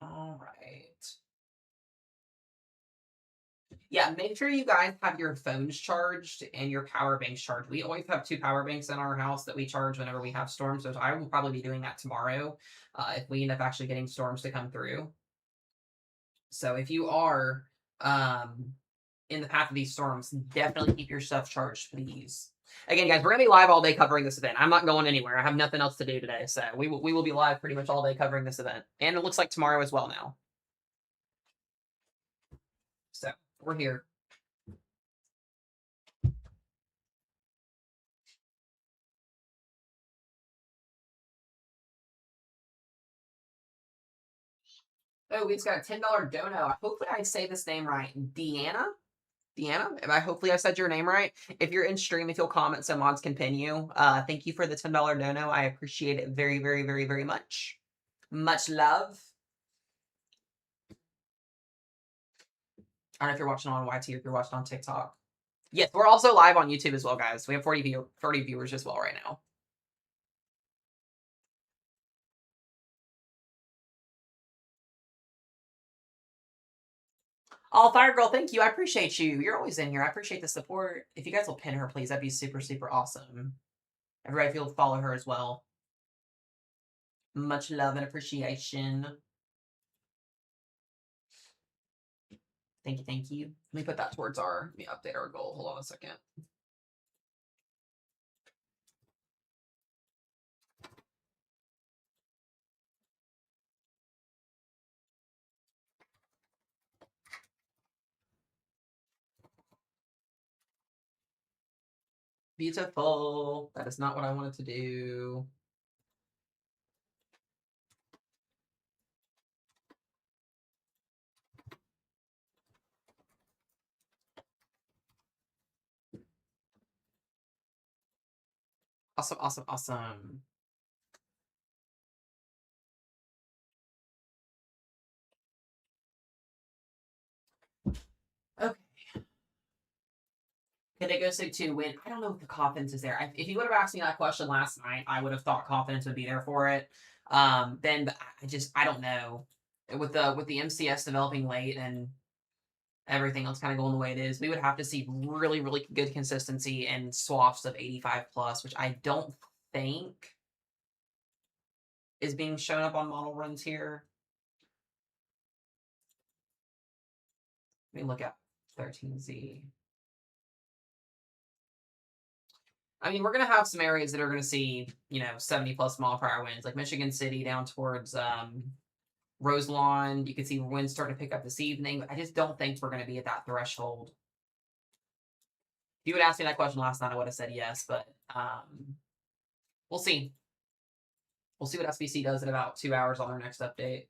[SPEAKER 1] All right. Yeah, make sure you guys have your phones charged and your power banks charged. We always have two power banks in our house that we charge whenever we have storms. So I will probably be doing that tomorrow if we end up actually getting storms to come through. So if you are in the path of these storms, definitely keep your stuff charged, please. Again, guys, we're gonna be live all day covering this event. I'm not going anywhere. I have nothing else to do today, so we will be live pretty much all day covering this event, and it looks like tomorrow as well now. So we're here. Oh, we just got a $10 dono. Hopefully I say this name right. Deanna? Deanna? Hopefully I said your name right. If you're in stream, if you'll comment so mods can pin you. Thank you for the $10 dono. I appreciate it very, very, very, very much. Much love. I don't know if you're watching on YT or if you're watching on TikTok. Yes, we're also live on YouTube as well, guys. We have 40 viewers as well right now. Oh, Fire Girl, thank you. I appreciate you. You're always in here. I appreciate the support. If you guys will pin her, please, that'd be super, super awesome. Everybody feel follow her as well. Much love and appreciation. Thank you, thank you. Let me put that towards let me update our goal. Hold on a second. Beautiful. That is not what I wanted to do. Awesome, awesome, awesome. Okay. Could they go so to win? I don't know if the confidence is there. If you would have asked me that question last night, I would have thought confidence would be there for it. Then I don't know. With the MCS developing late and everything else kind of going the way it is, we would have to see really, really good consistency and swaps of 85 plus, which I don't think is being shown up on model runs here. Let me look at 13Z. I mean, we're going to have some areas that are going to see, 70 plus mile per hour winds, like Michigan City down towards Roselawn. You can see winds starting to pick up this evening. But I just don't think we're going to be at that threshold. If you would ask me that question last night, I would have said yes, but we'll see. We'll see what SBC does in about 2 hours on their next update.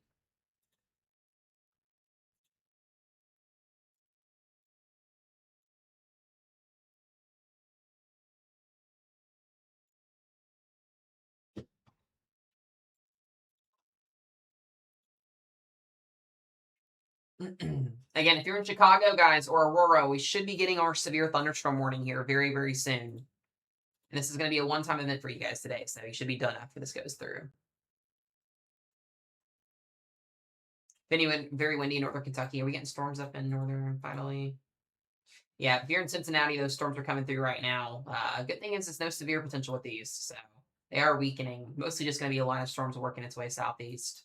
[SPEAKER 1] Again, if you're in Chicago, guys, or Aurora, we should be getting our severe thunderstorm warning here very, very soon. And this is going to be a one-time event for you guys today, so you should be done after this goes through. Very windy in northern Kentucky. Are we getting storms up in northern finally? Yeah, if you're in Cincinnati, those storms are coming through right now. Good thing is there's no severe potential with these, so they are weakening. Mostly just going to be a line of storms working its way southeast.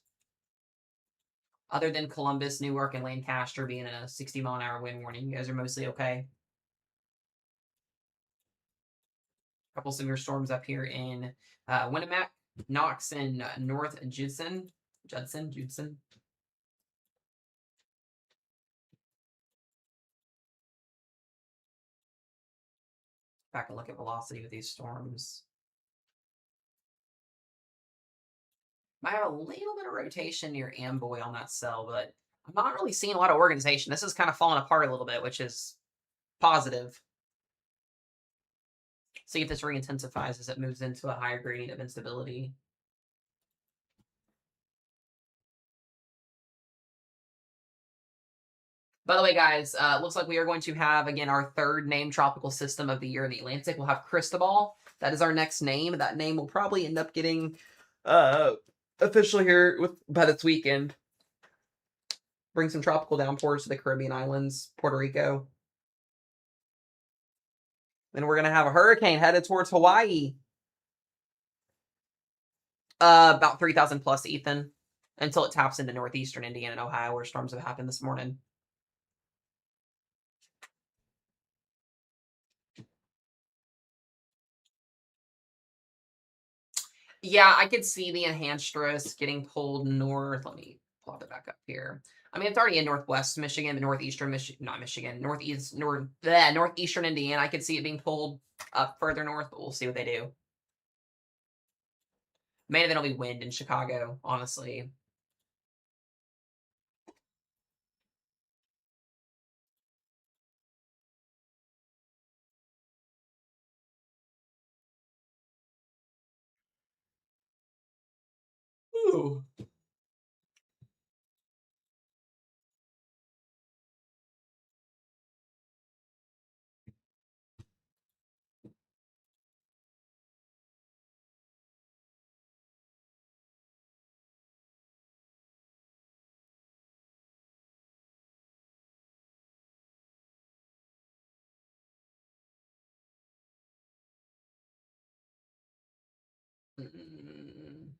[SPEAKER 1] Other than Columbus, Newark, and Lancaster being a 60-mile-an-hour wind warning, you guys are mostly okay. A couple severe storms up here in Winnemac, Knox, and North Judson. Back and look at velocity with these storms. Might have a little bit of rotation near Amboy on that cell, but I'm not really seeing a lot of organization. This is kind of falling apart a little bit, which is positive. See if this re-intensifies as it moves into a higher gradient of instability. By the way, guys, looks like we are going to have, again, our third named tropical system of the year in the Atlantic. We'll have Cristobal. That is our next name. That name will probably end up getting official here by this weekend. Bring some tropical downpours to the Caribbean islands, Puerto Rico. Then we're going to have a hurricane headed towards Hawaii. About 3,000 plus, Ethan, until it taps into northeastern Indiana and Ohio, where storms have happened this morning. Yeah, I could see the enhanced risk getting pulled north. Let me plot it back up here. I mean, it's already in northwest Michigan, but northeastern Michigan, not Michigan, northeastern Indiana. I could see it being pulled up further north, but we'll see what they do. Maybe it'll be wind in Chicago, honestly. Ooh. Mm.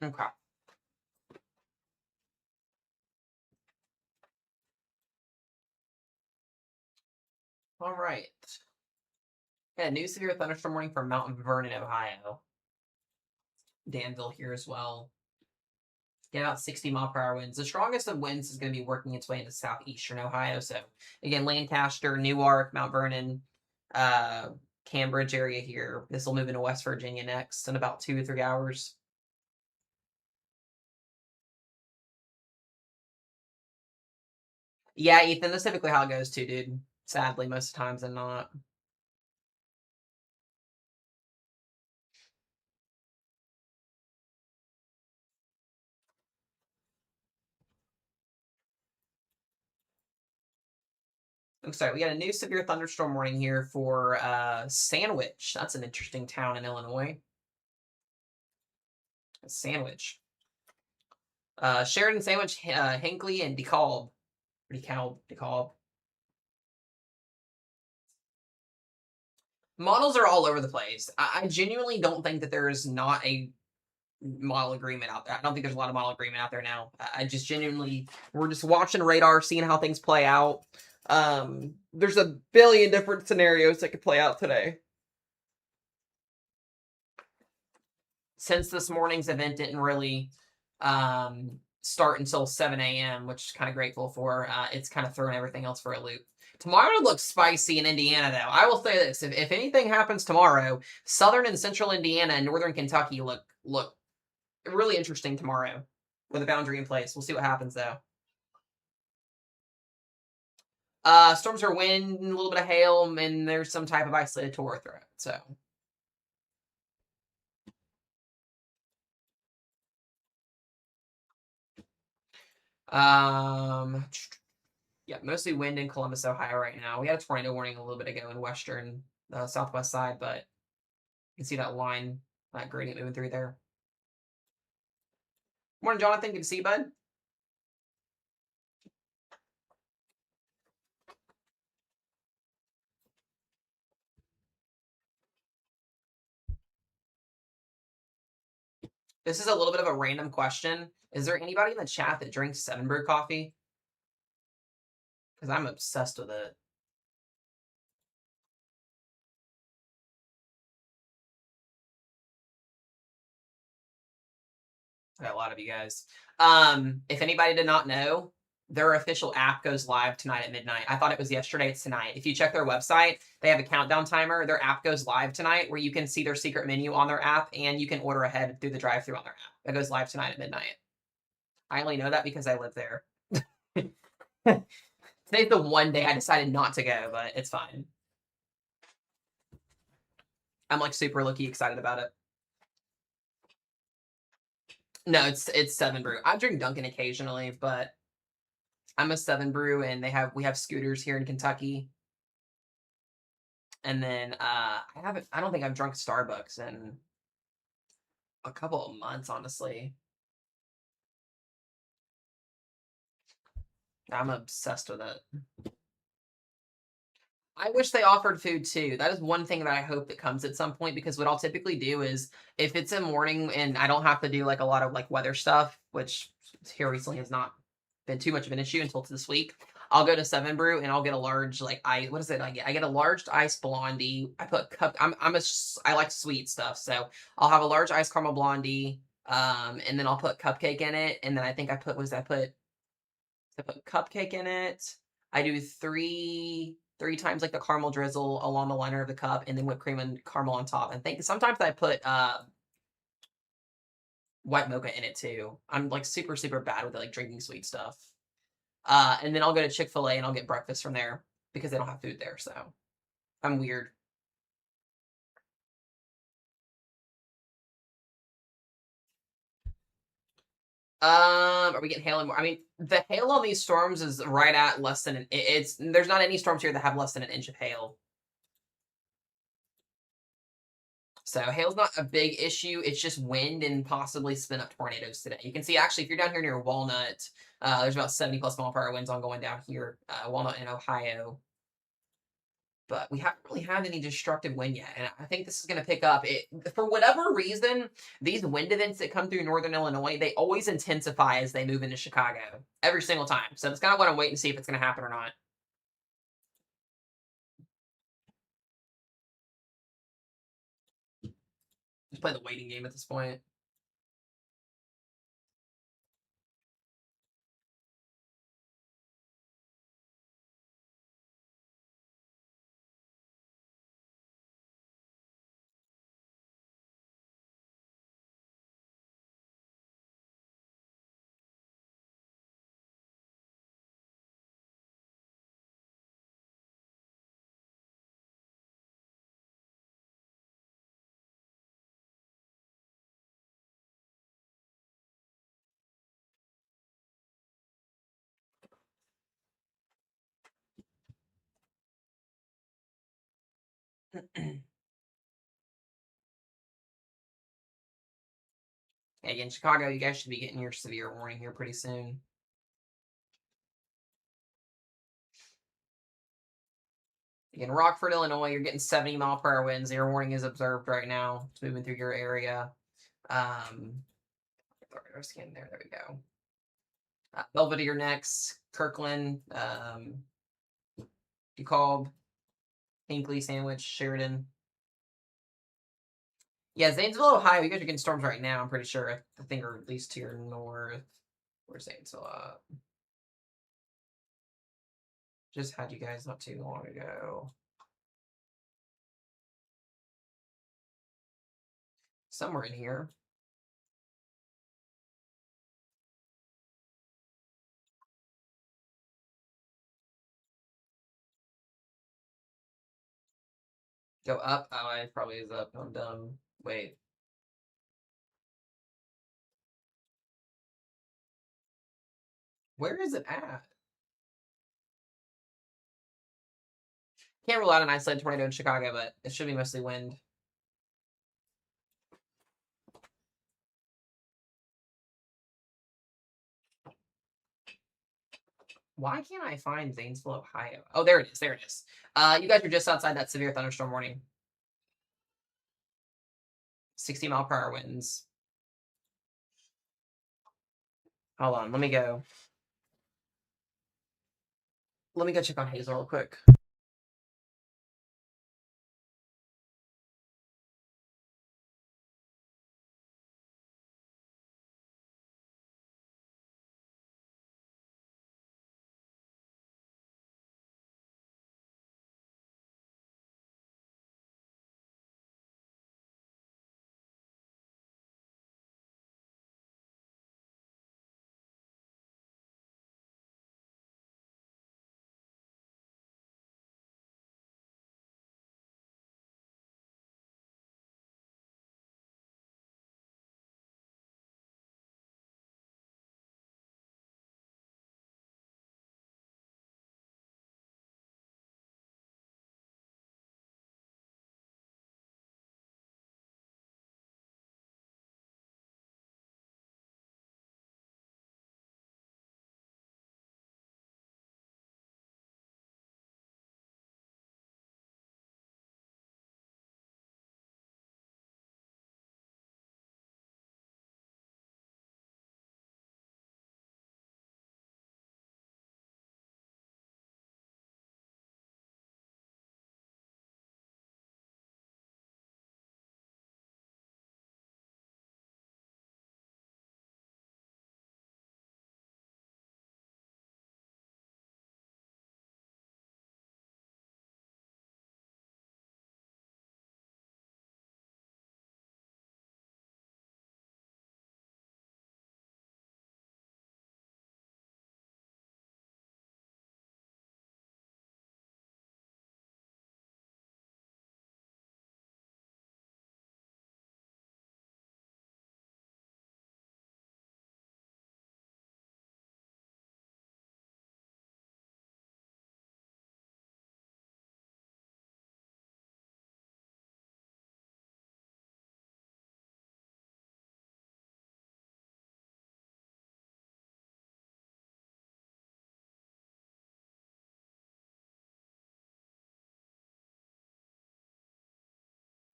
[SPEAKER 1] Okay. All right. Yeah, new severe thunderstorm warning for Mount Vernon, Ohio. Danville here as well. Get about 60-mile-per-hour winds. The strongest of winds is going to be working its way into southeastern Ohio. So again, Lancaster, Newark, Mount Vernon, uh, Cambridge area here. This will move into West Virginia next in about 2 or 3 hours. Yeah, Ethan, that's typically how it goes too, dude. Sadly, most of the times than not. I'm sorry, we got a new severe thunderstorm warning here for Sandwich. That's an interesting town in Illinois. Sandwich. Sheridan, Sandwich, Hinckley, and DeKalb. DeKalb. Models are all over the place. I genuinely don't think that there is not a model agreement out there. I don't think there's a lot of model agreement out there now. I just genuinely, we're just watching radar, seeing how things play out. There's a billion different scenarios that could play out today. Since this morning's event didn't really start until 7 a.m., which kind of grateful for, it's kind of thrown everything else for a loop. Tomorrow looks spicy in Indiana, though. I will say this: if anything happens tomorrow, southern and central Indiana and northern Kentucky look really interesting tomorrow with a boundary in place. We'll see what happens, though. Storms are wind, a little bit of hail, and there's some type of isolated tornado threat. So, um, yeah, mostly wind in Columbus, Ohio right now. We had a tornado warning a little bit ago in western, southwest side, but you can see that line, that gradient moving through there. Morning, Jonathan. Good to see you, bud. This is a little bit of a random question. Is there anybody in the chat that drinks 7 Brew coffee? Because I'm obsessed with it. I got a lot of you guys. If anybody did not know, their official app goes live tonight at midnight. I thought it was yesterday. It's tonight. If you check their website, they have a countdown timer. Their app goes live tonight where you can see their secret menu on their app and you can order ahead through the drive-thru on their app. That goes live tonight at midnight. I only know that because I live there. Today's the one day I decided not to go, but it's fine. I'm like super low-key excited about it. No, it's 7 Brew. I drink Dunkin' occasionally, but I'm a 7 Brew, and we have scooters here in Kentucky. And then I don't think I've drunk Starbucks in a couple of months, honestly. I'm obsessed with it. I wish they offered food too. That is one thing that I hope that comes at some point, because what I'll typically do is if it's a morning and I don't have to do like a lot of like weather stuff, which here recently has not been too much of an issue until this week. I'll go to 7 Brew and I'll get a large what is it I get? I get a large iced blondie. I put I like sweet stuff, so I'll have a large iced caramel blondie, and then I'll put cupcake in it, and then I think I put cupcake in it. I do three 3 times like the caramel drizzle along the liner of the cup, and then whipped cream and caramel on top. And think sometimes I put white mocha in it too. I'm like super super bad with like drinking sweet stuff. And then I'll go to Chick-fil-A and I'll get breakfast from there because they don't have food there. So I'm weird. Are we getting hail and more? I mean, the hail on these storms is right at less than it's. There's not any storms here that have less than an inch of hail. So hail's not a big issue. It's just wind and possibly spin up tornadoes today. You can see actually if you're down here near Walnut, there's about 70 plus mile per hour winds on going down here, Walnut in Ohio. But we haven't really had any destructive wind yet, and I think this is going to pick up. It for whatever reason, these wind events that come through northern Illinois, they always intensify as they move into Chicago every single time. So that's kind of what I'm waiting to see if it's going to happen or not. Just play the waiting game at this point. Again, Chicago, you guys should be getting your severe warning here pretty soon. Again, Rockford, Illinois, you're getting 70 mile per hour winds. Air warning is observed right now. It's moving through your area. Scan there. There we go. Belvedere next. Kirkland, DeKalb, Hinkley, Sandwich, Sheridan. Yeah, Zanesville, Ohio. You guys are getting storms right now. I'm pretty sure. I think, or at least to your north. Where's Zanesville at? Just had you guys not too long ago. Somewhere in here. Go up. Oh, it probably is up. I'm dumb. Wait. Where is it at? Can't rule out an isolated tornado in Chicago, but it should be mostly wind. Why can't I find Zanesville, Ohio? Oh, there it is. There it is. You guys are just outside that severe thunderstorm warning. 60 mile per hour winds. Hold on. Let me go. Let me go check on Hazel real quick.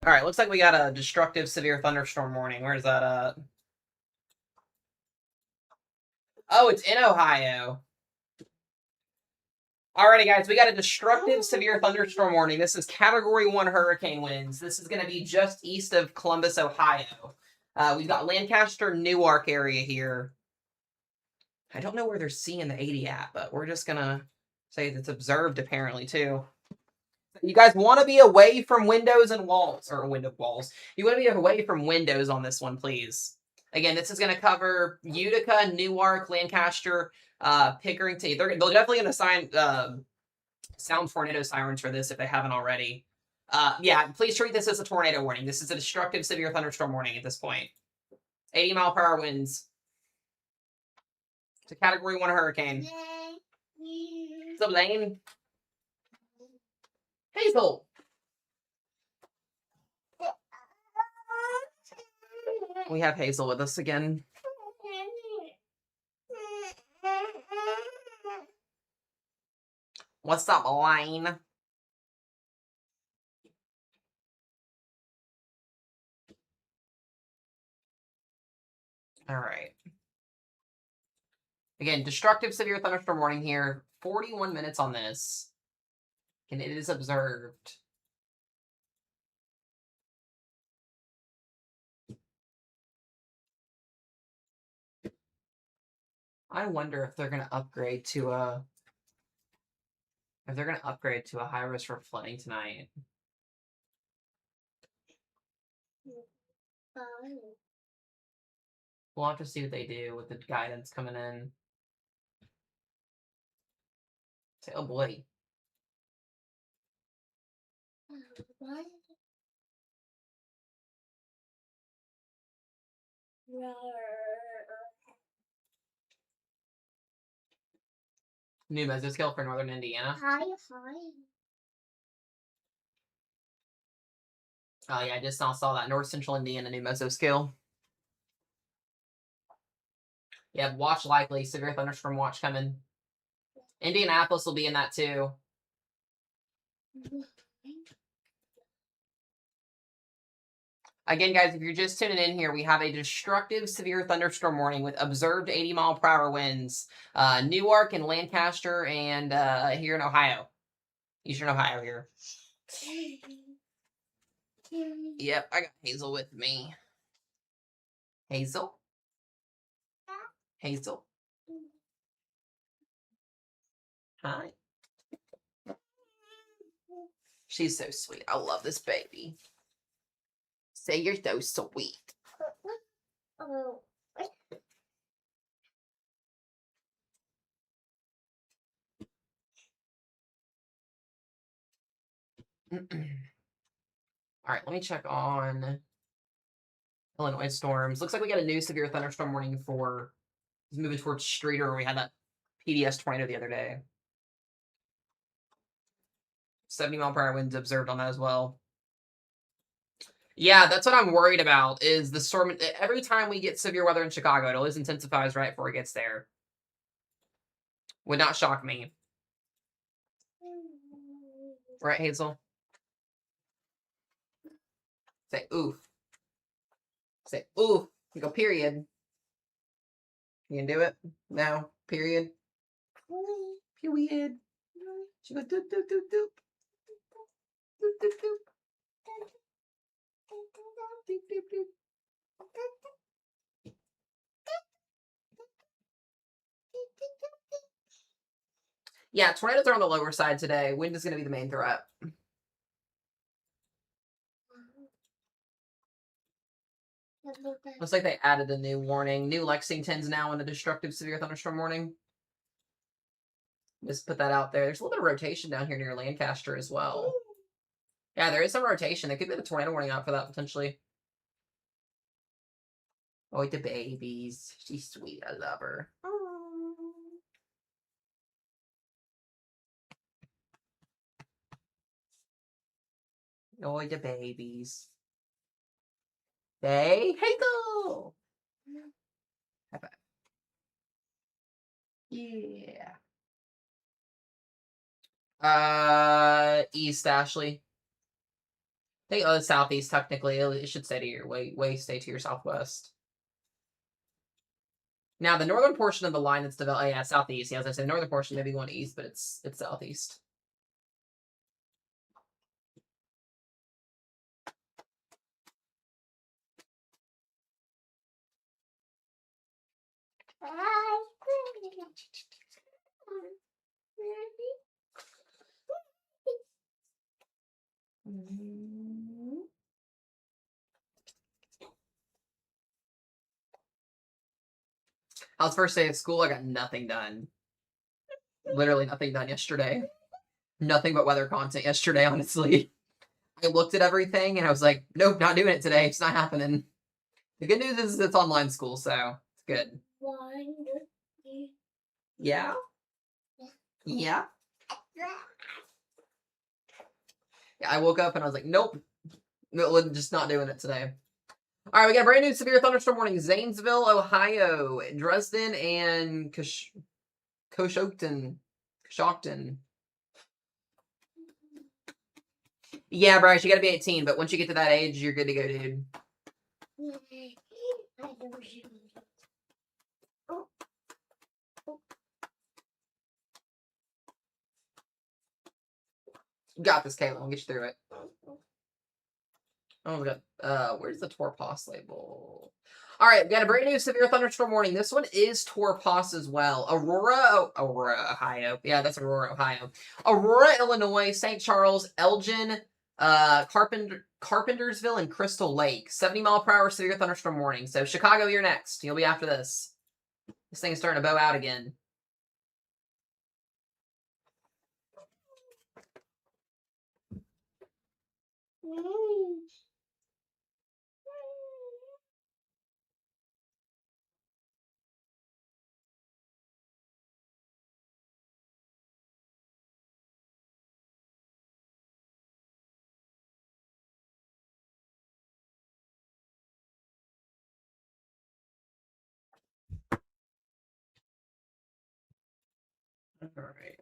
[SPEAKER 1] All right, looks like we got a destructive severe thunderstorm warning. Where's that at? Oh, it's in Ohio. Alrighty, guys, we got a destructive severe thunderstorm warning. This is Category 1 hurricane winds. This is going to be just east of Columbus, Ohio. We've got Lancaster, Newark area here. I don't know where they're seeing the 80 at, but we're just going to say it's observed apparently, too. You guys want to be away from windows and walls, or window walls. You want to be away from windows on this one, please. Again, this is going to cover Utica, Newark, Lancaster, Pickerington. They'll definitely going to sound tornado sirens for this if they haven't already. Yeah, please treat this as a tornado warning. This is a destructive severe thunderstorm warning at this point. 80-mile-per-hour winds. It's a Category 1 hurricane. What's up, Lane? Hazel. We have Hazel with us again. What's up, Lane? All right. Again, destructive severe thunderstorm warning here. 41 minutes on this. And it is observed. I wonder if they're going to upgrade to a high risk for flooding tonight. We'll have to see what they do with the guidance coming in. Say, oh boy. New mesoscale for northern Indiana.
[SPEAKER 2] Hi.
[SPEAKER 1] Oh yeah, I just saw that. North Central Indiana new mesoscale. Yeah, watch likely. Severe thunderstorm watch coming. Indianapolis will be in that too. Again, guys, if you're just tuning in here, we have a destructive severe thunderstorm warning with observed 80-mile-per-hour winds. Newark and Lancaster and here in Ohio. Eastern Ohio here. Yep, I got Hazel with me. Hazel? Hazel? Hi. She's so sweet. I love this baby. Say you're so sweet.
[SPEAKER 2] Oh.
[SPEAKER 1] All right, let me check on Illinois storms. Looks like we got a new severe thunderstorm warning for moving towards Streeter, where we had that PDS tornado the other day. 70-mile-per-hour winds observed on that as well. Yeah, that's what I'm worried about, is the storm. Every time we get severe weather in Chicago, it always intensifies right before it gets there. Would not shock me. Right, Hazel? Say oof. Say oof. You go period. You can do it? No. Period. Period. She goes doop doop doop doop. Doop doop doop. Doop doop doop. Yeah, tornadoes are on the lower side today. Wind is going to be the main threat. Looks like they added a new warning. New Lexington's now in a destructive severe thunderstorm warning. Just put that out there. There's a little bit of rotation down here near Lancaster as well. Yeah, there is some rotation. There could be a tornado warning out for that potentially. Oh, the babies. She's sweet. I love her. Oh, the babies. Say Hazel. High five. Yeah. East Ashley. I think southeast technically. It should stay to your way stay to your southwest. Now the northern portion of the line that's developed, oh, yeah, southeast. Yeah, as I said, northern portion may be going east, but it's southeast. How's first day of school? I got nothing done. Literally nothing done yesterday. Nothing but weather content yesterday, honestly. I looked at everything and I was like, nope, not doing it today. It's not happening. The good news is it's online school, so it's good. Yeah? Yeah? Yeah, I woke up and I was like, nope. No, just not doing it today. All right, we got a brand new severe thunderstorm warning. Zanesville, Ohio, Dresden, and Coshocton. Yeah, Bryce, you got to be 18, but once you get to that age, you're good to go, dude. Got this, Kayla. I'll get you through it. Oh my god. Where's the Torpos label? All right, we got a brand new severe thunderstorm warning. This one is Torpos as well. Aurora, Ohio. Yeah, that's Aurora, Ohio. Aurora, Illinois, St. Charles, Elgin, Carpentersville, and Crystal Lake. 70-mile-per-hour severe thunderstorm warning. So Chicago, you're next. You'll be after this. This thing is starting to bow out again. All right.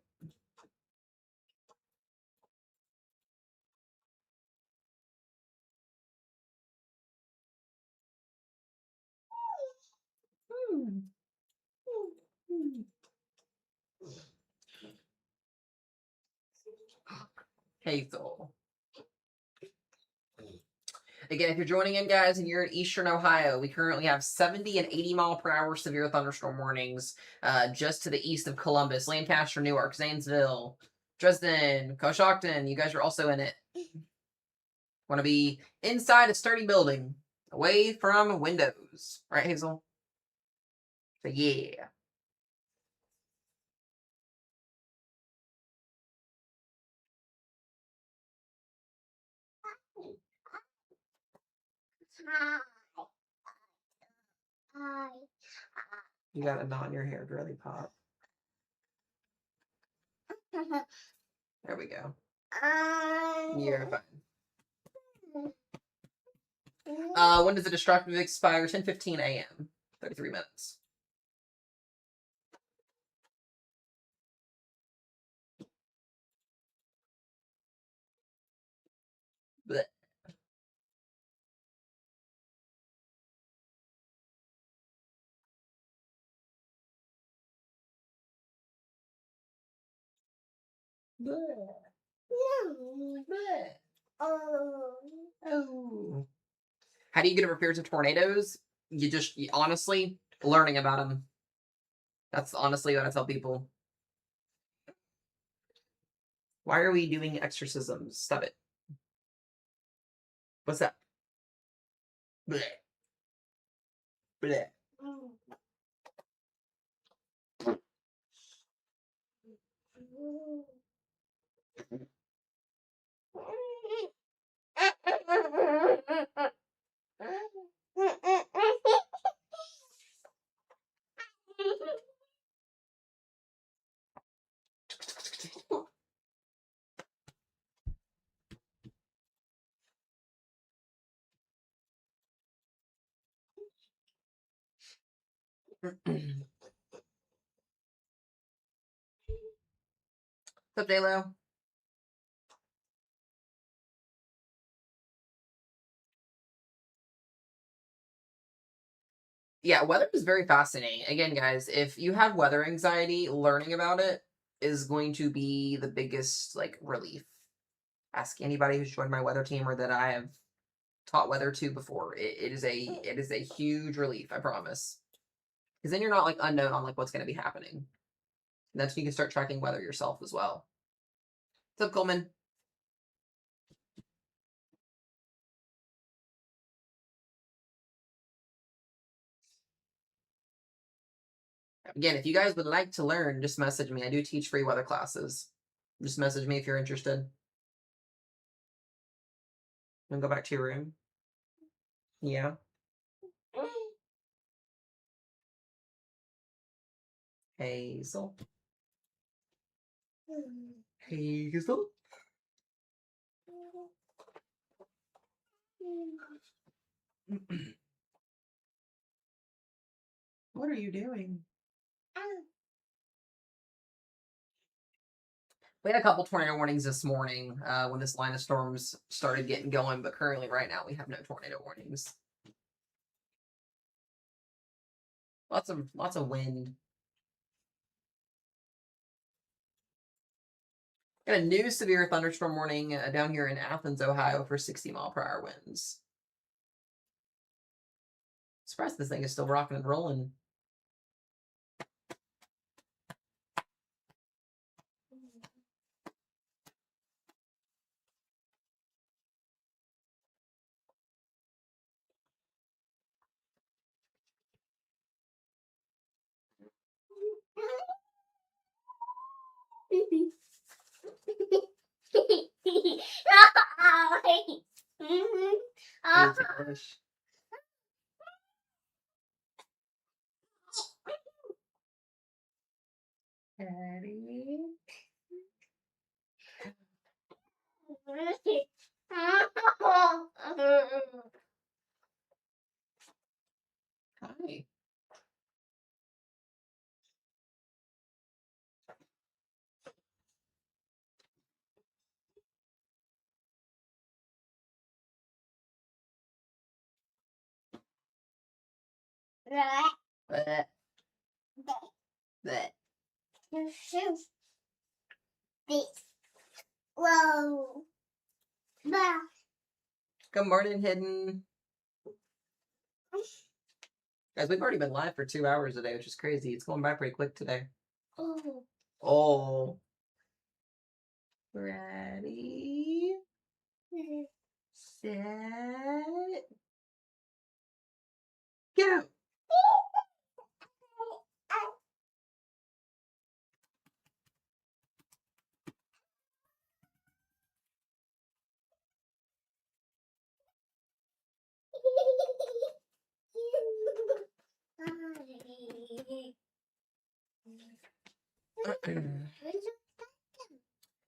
[SPEAKER 1] Hazel. Again, if you're joining in, guys, and you're in Eastern Ohio, we currently have 70 and 80-mile-per-hour severe thunderstorm warnings just to the east of Columbus, Lancaster, Newark, Zanesville, Dresden, Coshocton. You guys are also in it. Want to be inside a sturdy building, away from windows. Right, Hazel? So, yeah. You got a knot in your hair, really pop. There we go. You're fine. When does the destructive expire? 10:15 a.m. 33 minutes. Blech. Blech. Blech. Oh. How do you get over fears of tornadoes? You honestly learning about them. That's honestly what I tell people. Why are we doing exorcisms? Stop it. What's that? Blech. Blech. What's up, J-Lo? Yeah, weather is very fascinating. Again, guys, if you have weather anxiety, learning about it is going to be the biggest like relief. Ask anybody who's joined my weather team or that I have taught weather to before. It is a huge relief, I promise. Because then you're not like unknown on like what's going to be happening. And that's when you can start tracking weather yourself as well. What's up, Coleman? Again, if you guys would like to learn, just message me. I do teach free weather classes. Just message me if you're interested. And go back to your room. Yeah. Hazel. Hazel. What are you doing? We had a couple tornado warnings this morning when this line of storms started getting going, but currently, right now, we have no tornado warnings. Lots of wind. Got a new severe thunderstorm warning down here in Athens, Ohio, for 60-mile-per-hour winds. Surprised this thing is still rocking and rolling. English. Daddy. Hi. Bleh. Bleh.
[SPEAKER 2] Whoa.
[SPEAKER 1] Good morning, Hidden. Guys, we've already been live for 2 hours today, which is crazy. It's going by pretty quick today.
[SPEAKER 2] Oh.
[SPEAKER 1] Oh. Ready, set, go.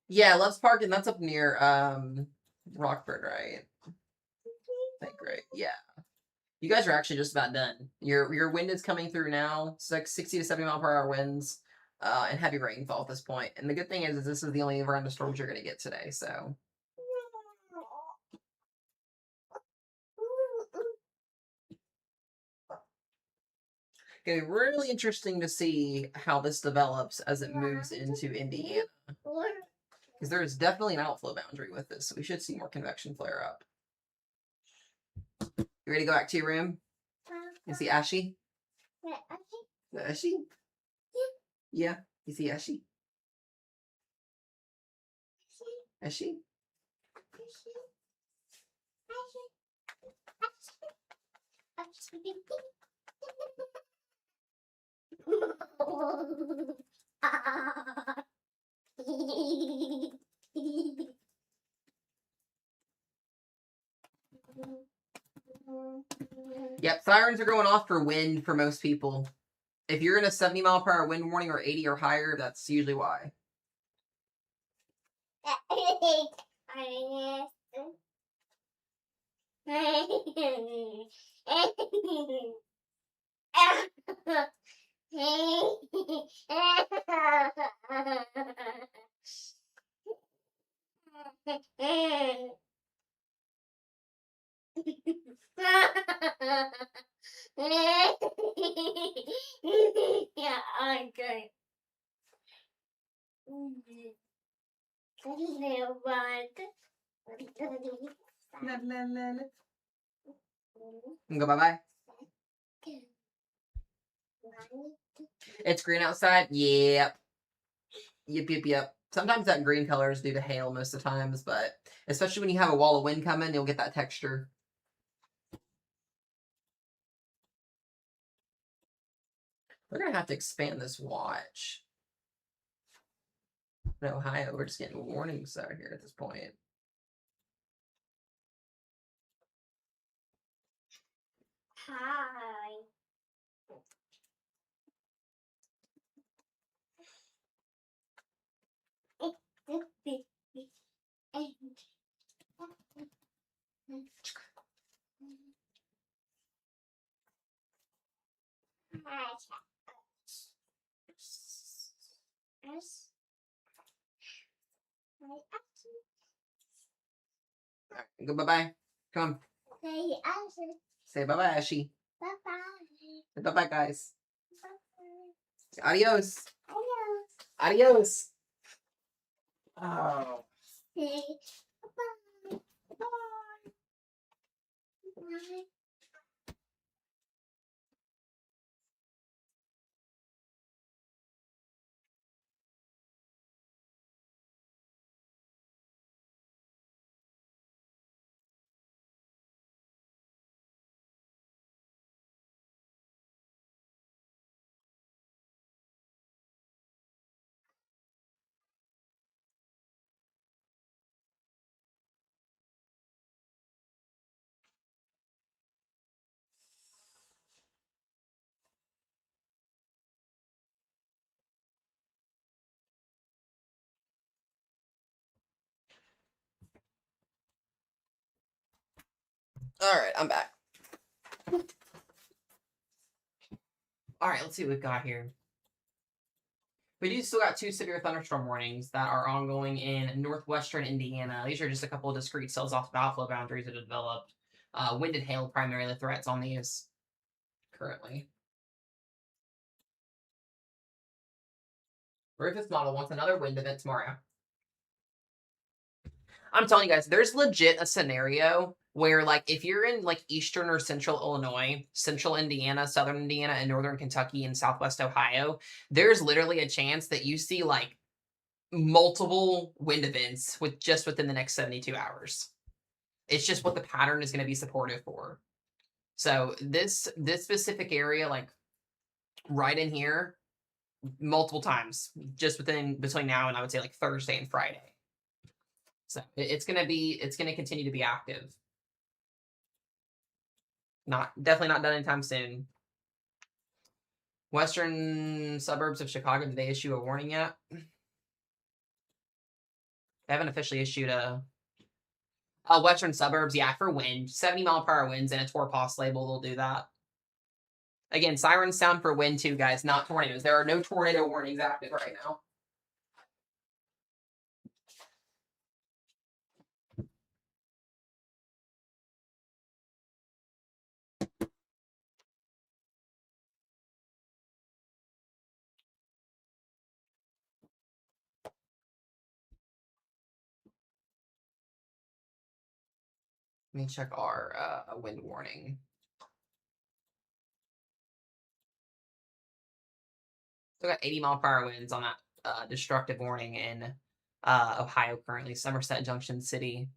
[SPEAKER 1] Yeah, Love's Park, and that's up near Rockford, right? I think, right? Yeah. You guys are actually just about done. Your wind is coming through now. It's like 60 to 70-mile-per-hour winds, and heavy rainfall at this point. And the good thing is this is the only round of storms you're going to get today. So gonna be really interesting to see how this develops as it moves into Indiana. Because there is definitely an outflow boundary with this, so we should see more convection flare up. You ready to go back to your room? You see Ashy? Ashy? Yeah. You see Ashy? Ashy? Yep, sirens are going off for wind for most people. If you're in a 70-mile-per-hour wind warning or 80 or higher, that's usually why.
[SPEAKER 2] Yeah, okay.
[SPEAKER 1] Go bye bye. It's green outside. Yep. Yep. Sometimes that green color is due to hail most of the times, but especially when you have a wall of wind coming, you'll get that texture. We're gonna have to expand this watch. In Ohio, we're just getting warnings out here at this point.
[SPEAKER 2] Hi.
[SPEAKER 1] Go bye bye. Come on. Say bye bye, Ashy.
[SPEAKER 2] Bye-bye.
[SPEAKER 1] Say bye bye, guys.
[SPEAKER 2] Bye-bye.
[SPEAKER 1] Adios.
[SPEAKER 2] Hello.
[SPEAKER 1] Adios. Oh.
[SPEAKER 2] Say bye-bye. Bye. Bye.
[SPEAKER 1] All right, I'm back. All right, let's see what we've got here. We do still got 2 severe thunderstorm warnings that are ongoing in northwestern Indiana. These are just a couple of discrete cells off the outflow boundaries that have developed. Wind and hail primarily the threats on these currently. Rufus model wants another wind event tomorrow. I'm telling you guys, there's legit a scenario where, like, if you're in like eastern or central Illinois, central Indiana, southern Indiana, and northern Kentucky and southwest Ohio, there's literally a chance that you see like multiple wind events within the next 72 hours. It's just what the pattern is going to be supportive for. So this specific area, like right in here, multiple times just between now and I would say like Thursday and Friday. So it's gonna continue to be active. Definitely not done anytime soon. Western suburbs of Chicago, did they issue a warning yet? They haven't officially issued a western suburbs, yeah, for wind. 70-mile-per-hour winds and a Torpos label will do that. Again, sirens sound for wind too, guys, not tornadoes. There are no tornado warnings active right now. Let me check our wind warning. Still got 80-mile-per-hour winds on that destructive warning in Ohio currently, Somerset Junction City.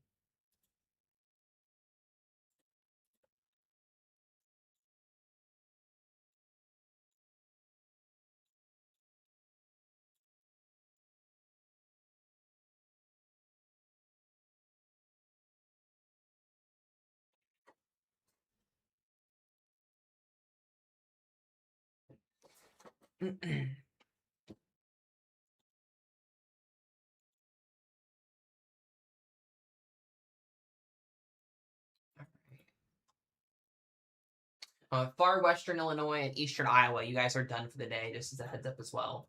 [SPEAKER 1] Far western Illinois and eastern Iowa, you guys are done for the day, just as a heads up as well.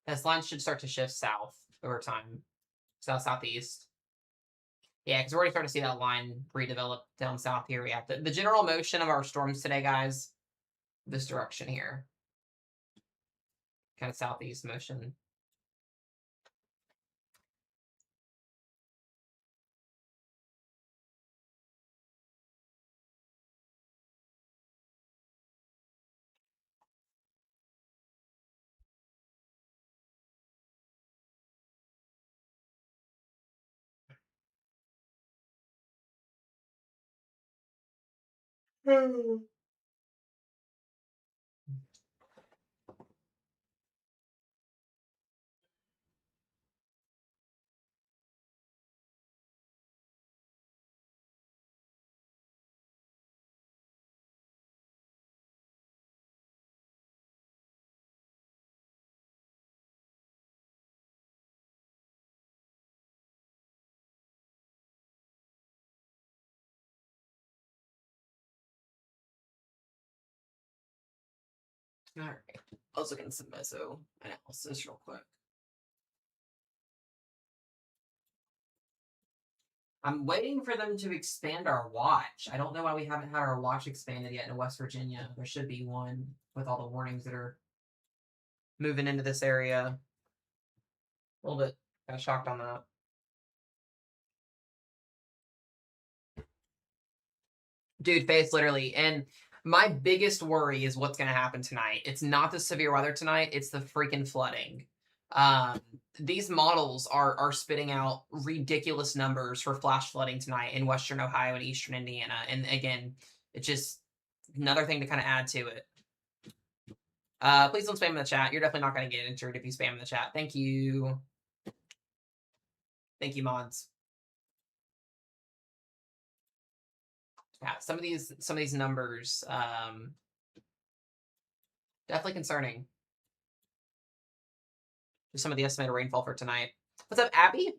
[SPEAKER 1] This line should start to shift south over time. South-southeast. Yeah, because we're already starting to see that line redevelop down south here. We have the general motion of our storms today, guys. This direction here. Kind of southeast motion. All right. I was looking at some meso analysis real quick. I'm waiting for them to expand our watch. I don't know why we haven't had our watch expanded yet in West Virginia. There should be one with all the warnings that are moving into this area. A little bit kind of shocked on that. Dude, face literally. And my biggest worry is what's going to happen tonight. It's not the severe weather tonight, it's the freaking flooding. These models are spitting out ridiculous numbers for flash flooding tonight in Western Ohio and Eastern Indiana. And again, it's just another thing to kind of add to it. Please don't spam in the chat. You're definitely not going to get entered if you spam in the chat. Thank you. Thank you, mods. Yeah, some of these numbers, definitely concerning. Just some of the estimated rainfall for tonight. What's up, Abby?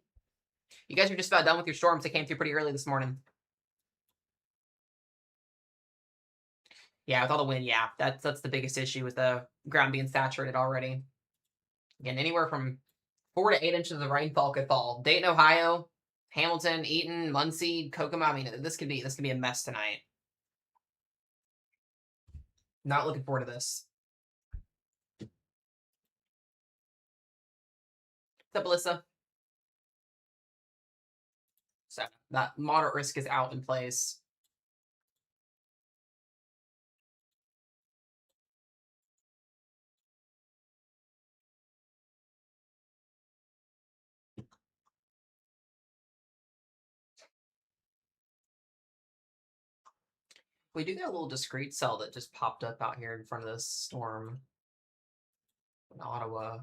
[SPEAKER 1] You guys are just about done with your storms. They came through pretty early this morning. Yeah, with all the wind, yeah, that's the biggest issue with the ground being saturated already. Again, anywhere from 4 to 8 inches of rainfall could fall. Dayton, Ohio, Hamilton, Eaton, Muncie, Kokomo. I mean, this could be a mess tonight. Not looking forward to this. What's up, Alyssa? So that moderate risk is out in place. We do get a little discrete cell that just popped up out here in front of this storm in Ottawa.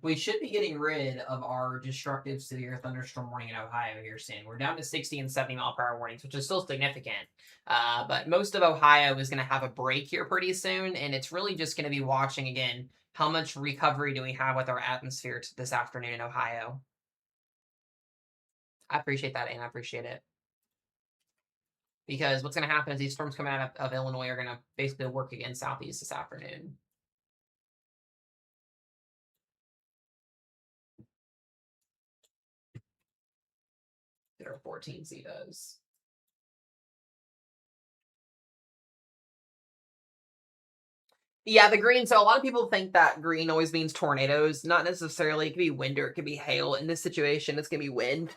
[SPEAKER 1] We should be getting rid of our destructive severe thunderstorm warning in Ohio here soon. We're down to 60 and 70 mile per hour warnings, which is still significant. But most of Ohio is going to have a break here pretty soon, and it's really just going to be watching again how much recovery do we have with our atmosphere this afternoon in Ohio. I appreciate that, and I appreciate it. Because what's going to happen is these storms coming out of Illinois are going to basically work against Southeast this afternoon. There are 14 Zetas. Yeah, the green. So a lot of people think that green always means tornadoes. Not necessarily. It could be wind or it could be hail. In this situation, it's going to be wind.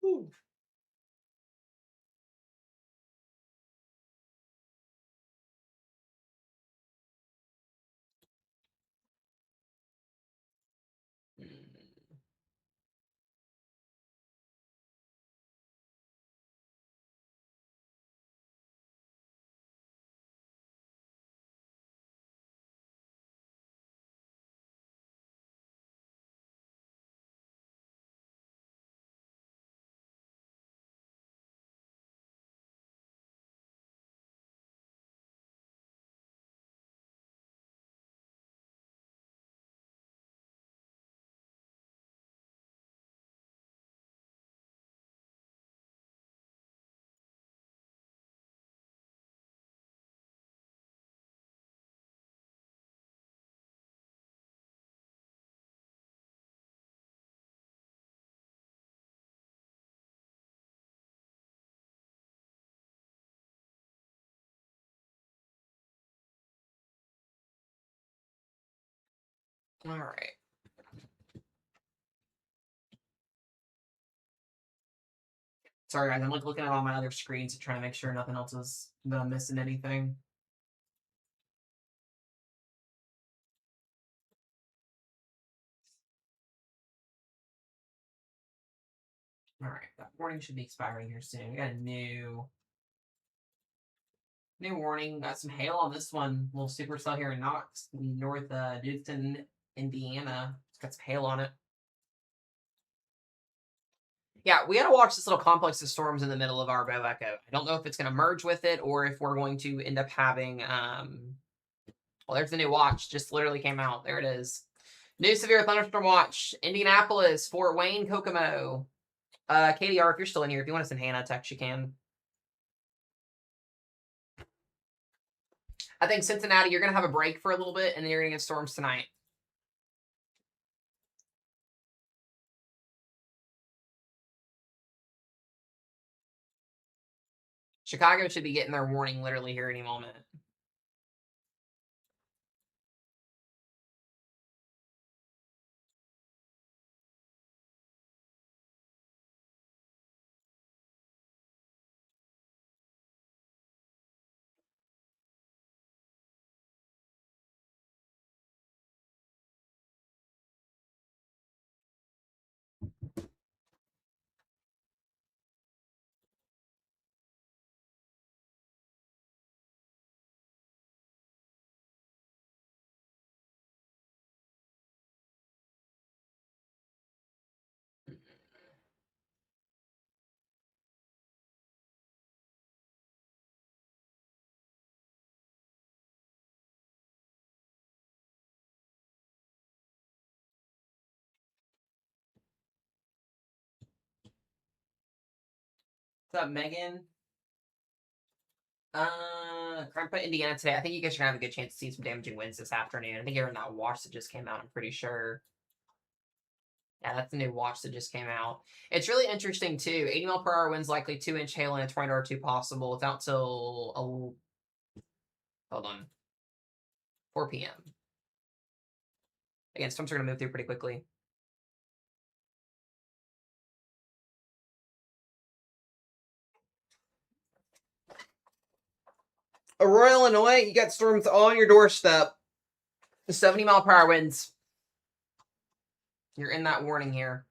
[SPEAKER 1] Ooh. All right. Sorry, guys. I'm like looking at all my other screens to try to make sure nothing else is that I'm missing anything. All right, that warning should be expiring here soon. We got a new warning. Got some hail on this one. Little supercell here in Knox, North Newton, Indiana. It's got some hail on it. Yeah, we got to watch this little complex of storms in the middle of our Bow Echo. I don't know if it's going to merge with it or if we're going to end up having. Well, there's the new watch. Just literally came out. There it is. New severe thunderstorm watch. Indianapolis, Fort Wayne, Kokomo. KDR, if you're still in here, if you want to send Hannah a text, you can. I think Cincinnati, you're going to have a break for a little bit, and then you're going to get storms tonight. Chicago should be getting their warning literally here any moment. What's up, Megan? Grandpa, Indiana today. I think you guys are gonna have a good chance to see some damaging winds this afternoon. I think you're in that watch that just came out. I'm pretty sure. Yeah, that's the new watch that just came out. It's really interesting too. 80 mile per hour winds likely, 2-inch hail and a tornado or two possible. It's out till hold on, 4 p.m. Again, storms are gonna move through pretty quickly. Aurora, Illinois, you got storms on your doorstep. 70 mile per hour winds. You're in that warning here.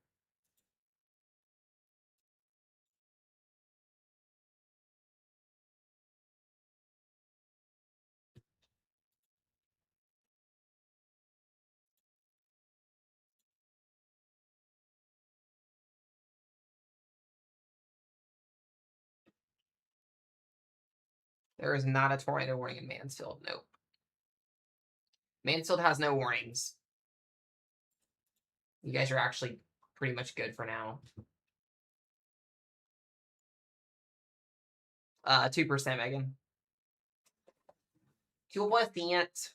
[SPEAKER 1] There is not a tornado warning in Mansfield. Nope. Mansfield has no warnings. You guys are actually pretty much good for now. 2%, Megan. 2%.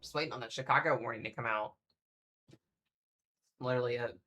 [SPEAKER 1] Just waiting on that Chicago warning to come out. Literally it.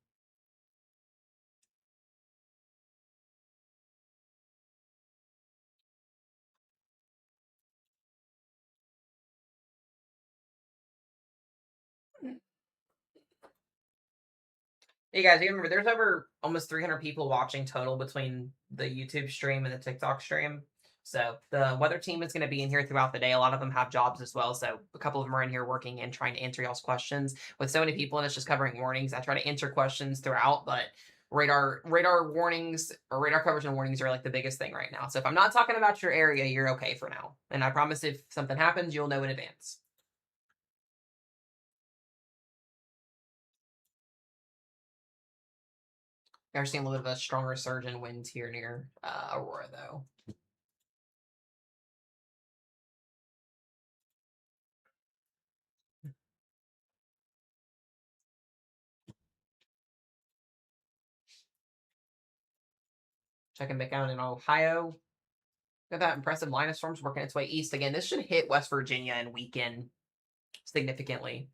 [SPEAKER 1] Hey guys, you remember there's over almost 300 people watching total between the YouTube stream and the TikTok stream. So the weather team is going to be in here throughout the day. A lot of them have jobs as well. So a couple of them are in here working and trying to answer y'all's questions. With so many people and it's just covering warnings, I try to answer questions throughout, but radar warnings or radar coverage and warnings are like the biggest thing right now. So if I'm not talking about your area, you're okay for now. And I promise if something happens, you'll know in advance. We're seeing a little bit of a stronger surge in winds here near Aurora, though. Checking back out in Ohio. Got that impressive line of storms working its way east again. This should hit West Virginia and weaken significantly.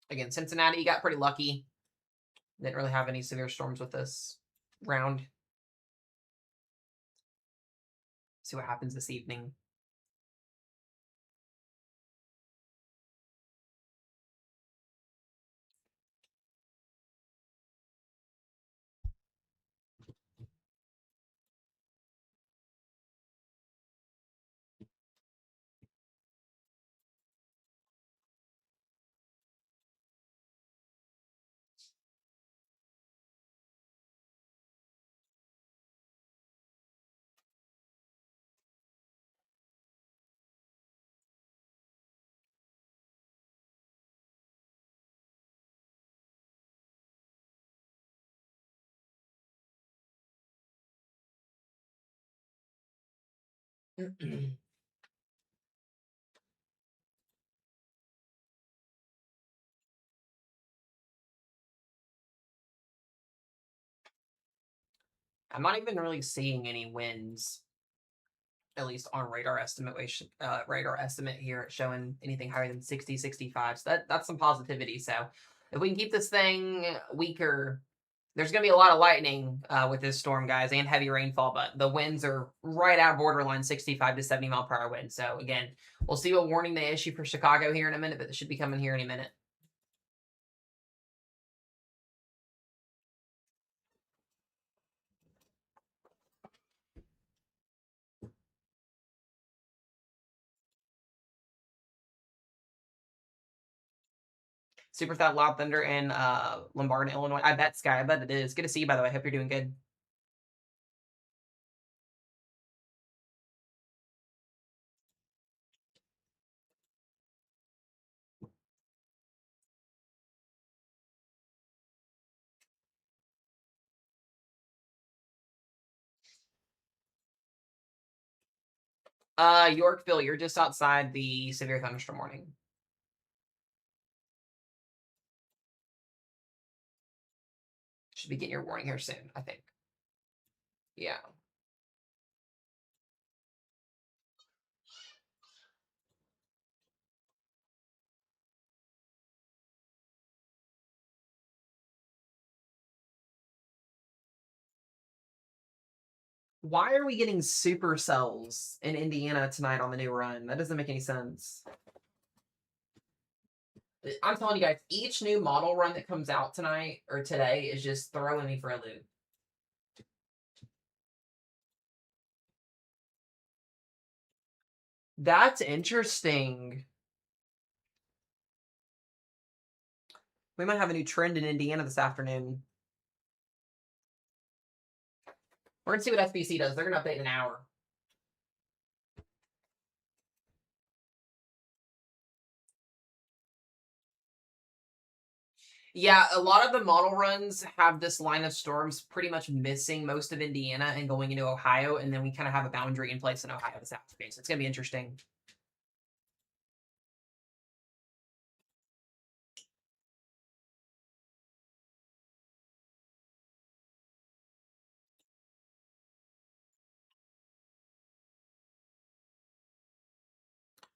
[SPEAKER 1] Again, Cincinnati got pretty lucky. Didn't really have any severe storms with this round. See what happens this evening. I'm not even really seeing any winds, at least on radar estimate here. It's showing anything higher than 60, 65. So that's some positivity. So if we can keep this thing weaker, there's going to be a lot of lightning with this storm, guys, and heavy rainfall, but the winds are right at borderline 65 to 70 mile per hour wind. So again, we'll see what warning they issue for Chicago here in a minute, but it should be coming here any minute. Super Thought Loud Thunder in Lombard, Illinois. I bet, Sky. I bet it is. Good to see you, by the way. Hope you're doing good. Yorkville, you're just outside the severe thunderstorm warning. Should be getting your warning here soon, I think. Yeah. Why are we getting supercells in Indiana tonight on the new run? That doesn't make any sense. I'm telling you guys, each new model run that comes out tonight or today is just throwing me for a loop. That's interesting. We might have a new trend in Indiana this afternoon. We're gonna see what SBC does. They're gonna update in an hour. Yeah, a lot of the model runs have this line of storms pretty much missing most of Indiana and going into Ohio, and then we kind of have a boundary in place in Ohio this afternoon. So it's gonna be interesting.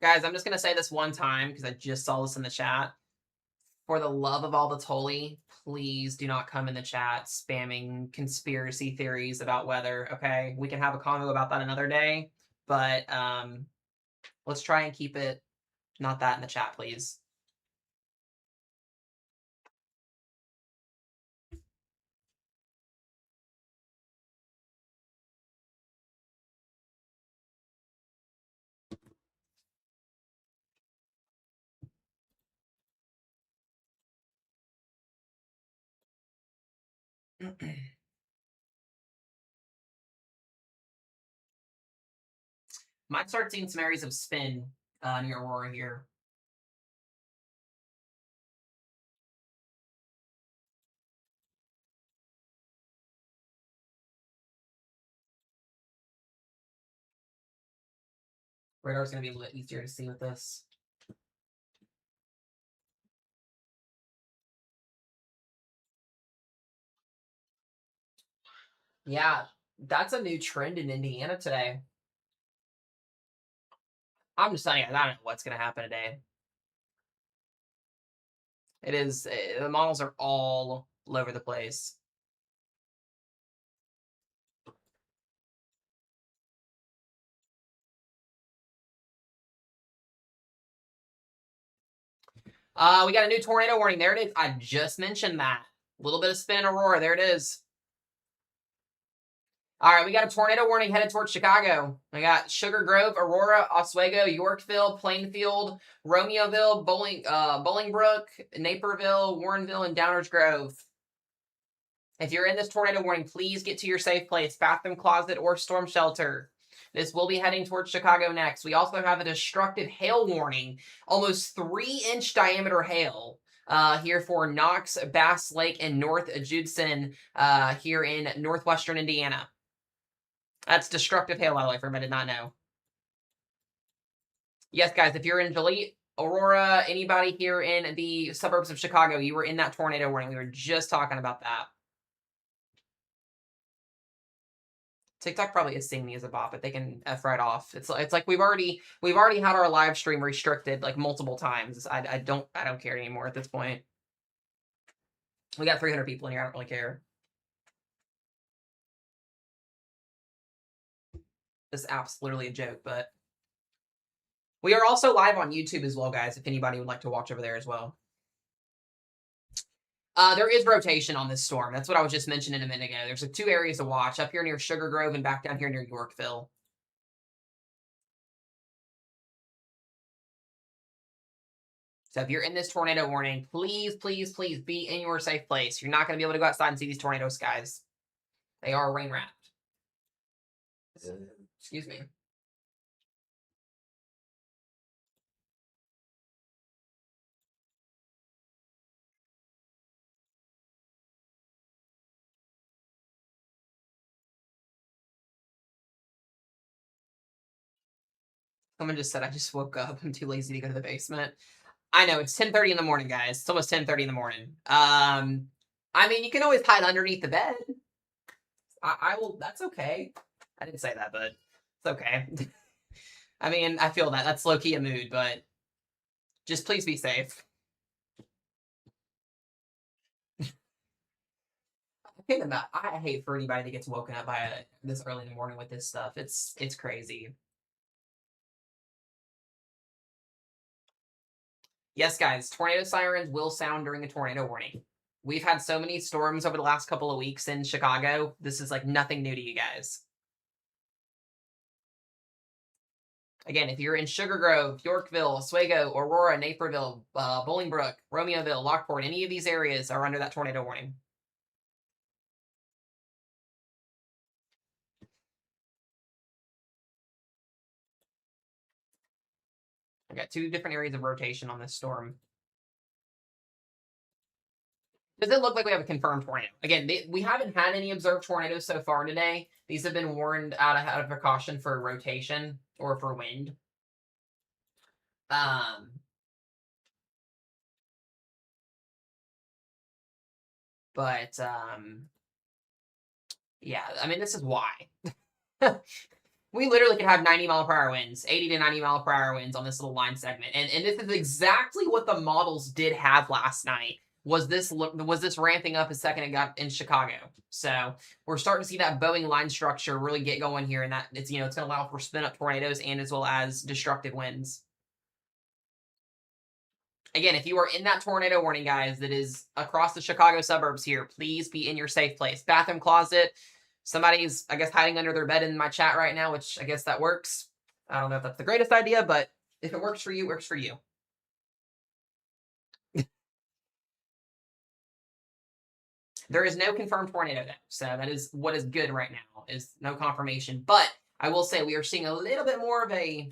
[SPEAKER 1] Guys, I'm just gonna say this one time because I just saw this in the chat. For the love of all that's holy, please do not come in the chat spamming conspiracy theories about weather, okay? We can have a convo about that another day, but let's try and keep it not that in the chat, please. Might start seeing some areas of spin near Aurora here. Radar's going to be a little easier to see with this. Yeah, that's a new trend in Indiana today. I'm just telling you, I don't know what's going to happen today. It is, the models are all over the place. We got a new tornado warning. There it is. I just mentioned that. A little bit of spin, Aurora. There it is. All right, we got a tornado warning headed towards Chicago. We got Sugar Grove, Aurora, Oswego, Yorkville, Plainfield, Romeoville, Bolingbrook, Naperville, Warrenville, and Downers Grove. If you're in this tornado warning, please get to your safe place, bathroom, closet, or storm shelter. This will be heading towards Chicago next. We also have a destructive hail warning, almost 3-inch diameter hail here for Knox, Bass Lake, and North Judson here in northwestern Indiana. That's destructive hail, by the way, for everybody did not know. Yes, guys, if you're in Joliet, Aurora, anybody here in the suburbs of Chicago, you were in that tornado warning. We were just talking about that. TikTok probably is seeing me as a bot, but they can F right off. It's like we've already had our live stream restricted like multiple times. I don't care anymore at this point. We got 300 people in here. I don't really care. This app's literally a joke, but we are also live on YouTube as well, guys, if anybody would like to watch over there as well. There is rotation on this storm. That's what I was just mentioning a minute ago. There's 2 areas to watch, up here near Sugar Grove and back down here near Yorkville. So if you're in this tornado warning, please, please, please be in your safe place. You're not going to be able to go outside and see these tornado skies. They are rain wrapped. Excuse me. Someone just said, I just woke up. I'm too lazy to go to the basement. I know, it's 10:30 in the morning, guys. It's almost 10:30 in the morning. I mean, you can always hide underneath the bed. I will, that's okay. I didn't say that, but it's okay. I mean, I feel that. That's low-key a mood, but just please be safe. I hate for anybody that gets woken up by this early in the morning with this stuff. It's crazy. Yes, guys, tornado sirens will sound during a tornado warning. We've had so many storms over the last couple of weeks in Chicago. This is like nothing new to you guys. Again, if you're in Sugar Grove, Yorkville, Oswego, Aurora, Naperville, Bolingbrook, Romeoville, Lockport, any of these areas are under that tornado warning. I got 2 different areas of rotation on this storm. Does it look like we have a confirmed tornado? Again, we haven't had any observed tornadoes so far today. These have been warned out of precaution for rotation or for wind. But yeah, I mean, this is why. We literally could have 90-mile-per-hour winds, 80 to 90-mile-per-hour winds on this little line segment. And this is exactly what the models did have last night. was this ramping up a second it got in Chicago. So we're starting to see that Boeing line structure really get going here, and that it's it's going to allow for spin up tornadoes and as well as destructive winds. Again, if you are in that tornado warning, guys, that is across the Chicago suburbs here, please be in your safe place. Bathroom closet. Somebody's, I guess, hiding under their bed in my chat right now, which I guess that works. I don't know if that's the greatest idea, but if it works for you, it works for you. There is no confirmed tornado though, so that is what is good right now, is no confirmation. But I will say we are seeing a little bit more of a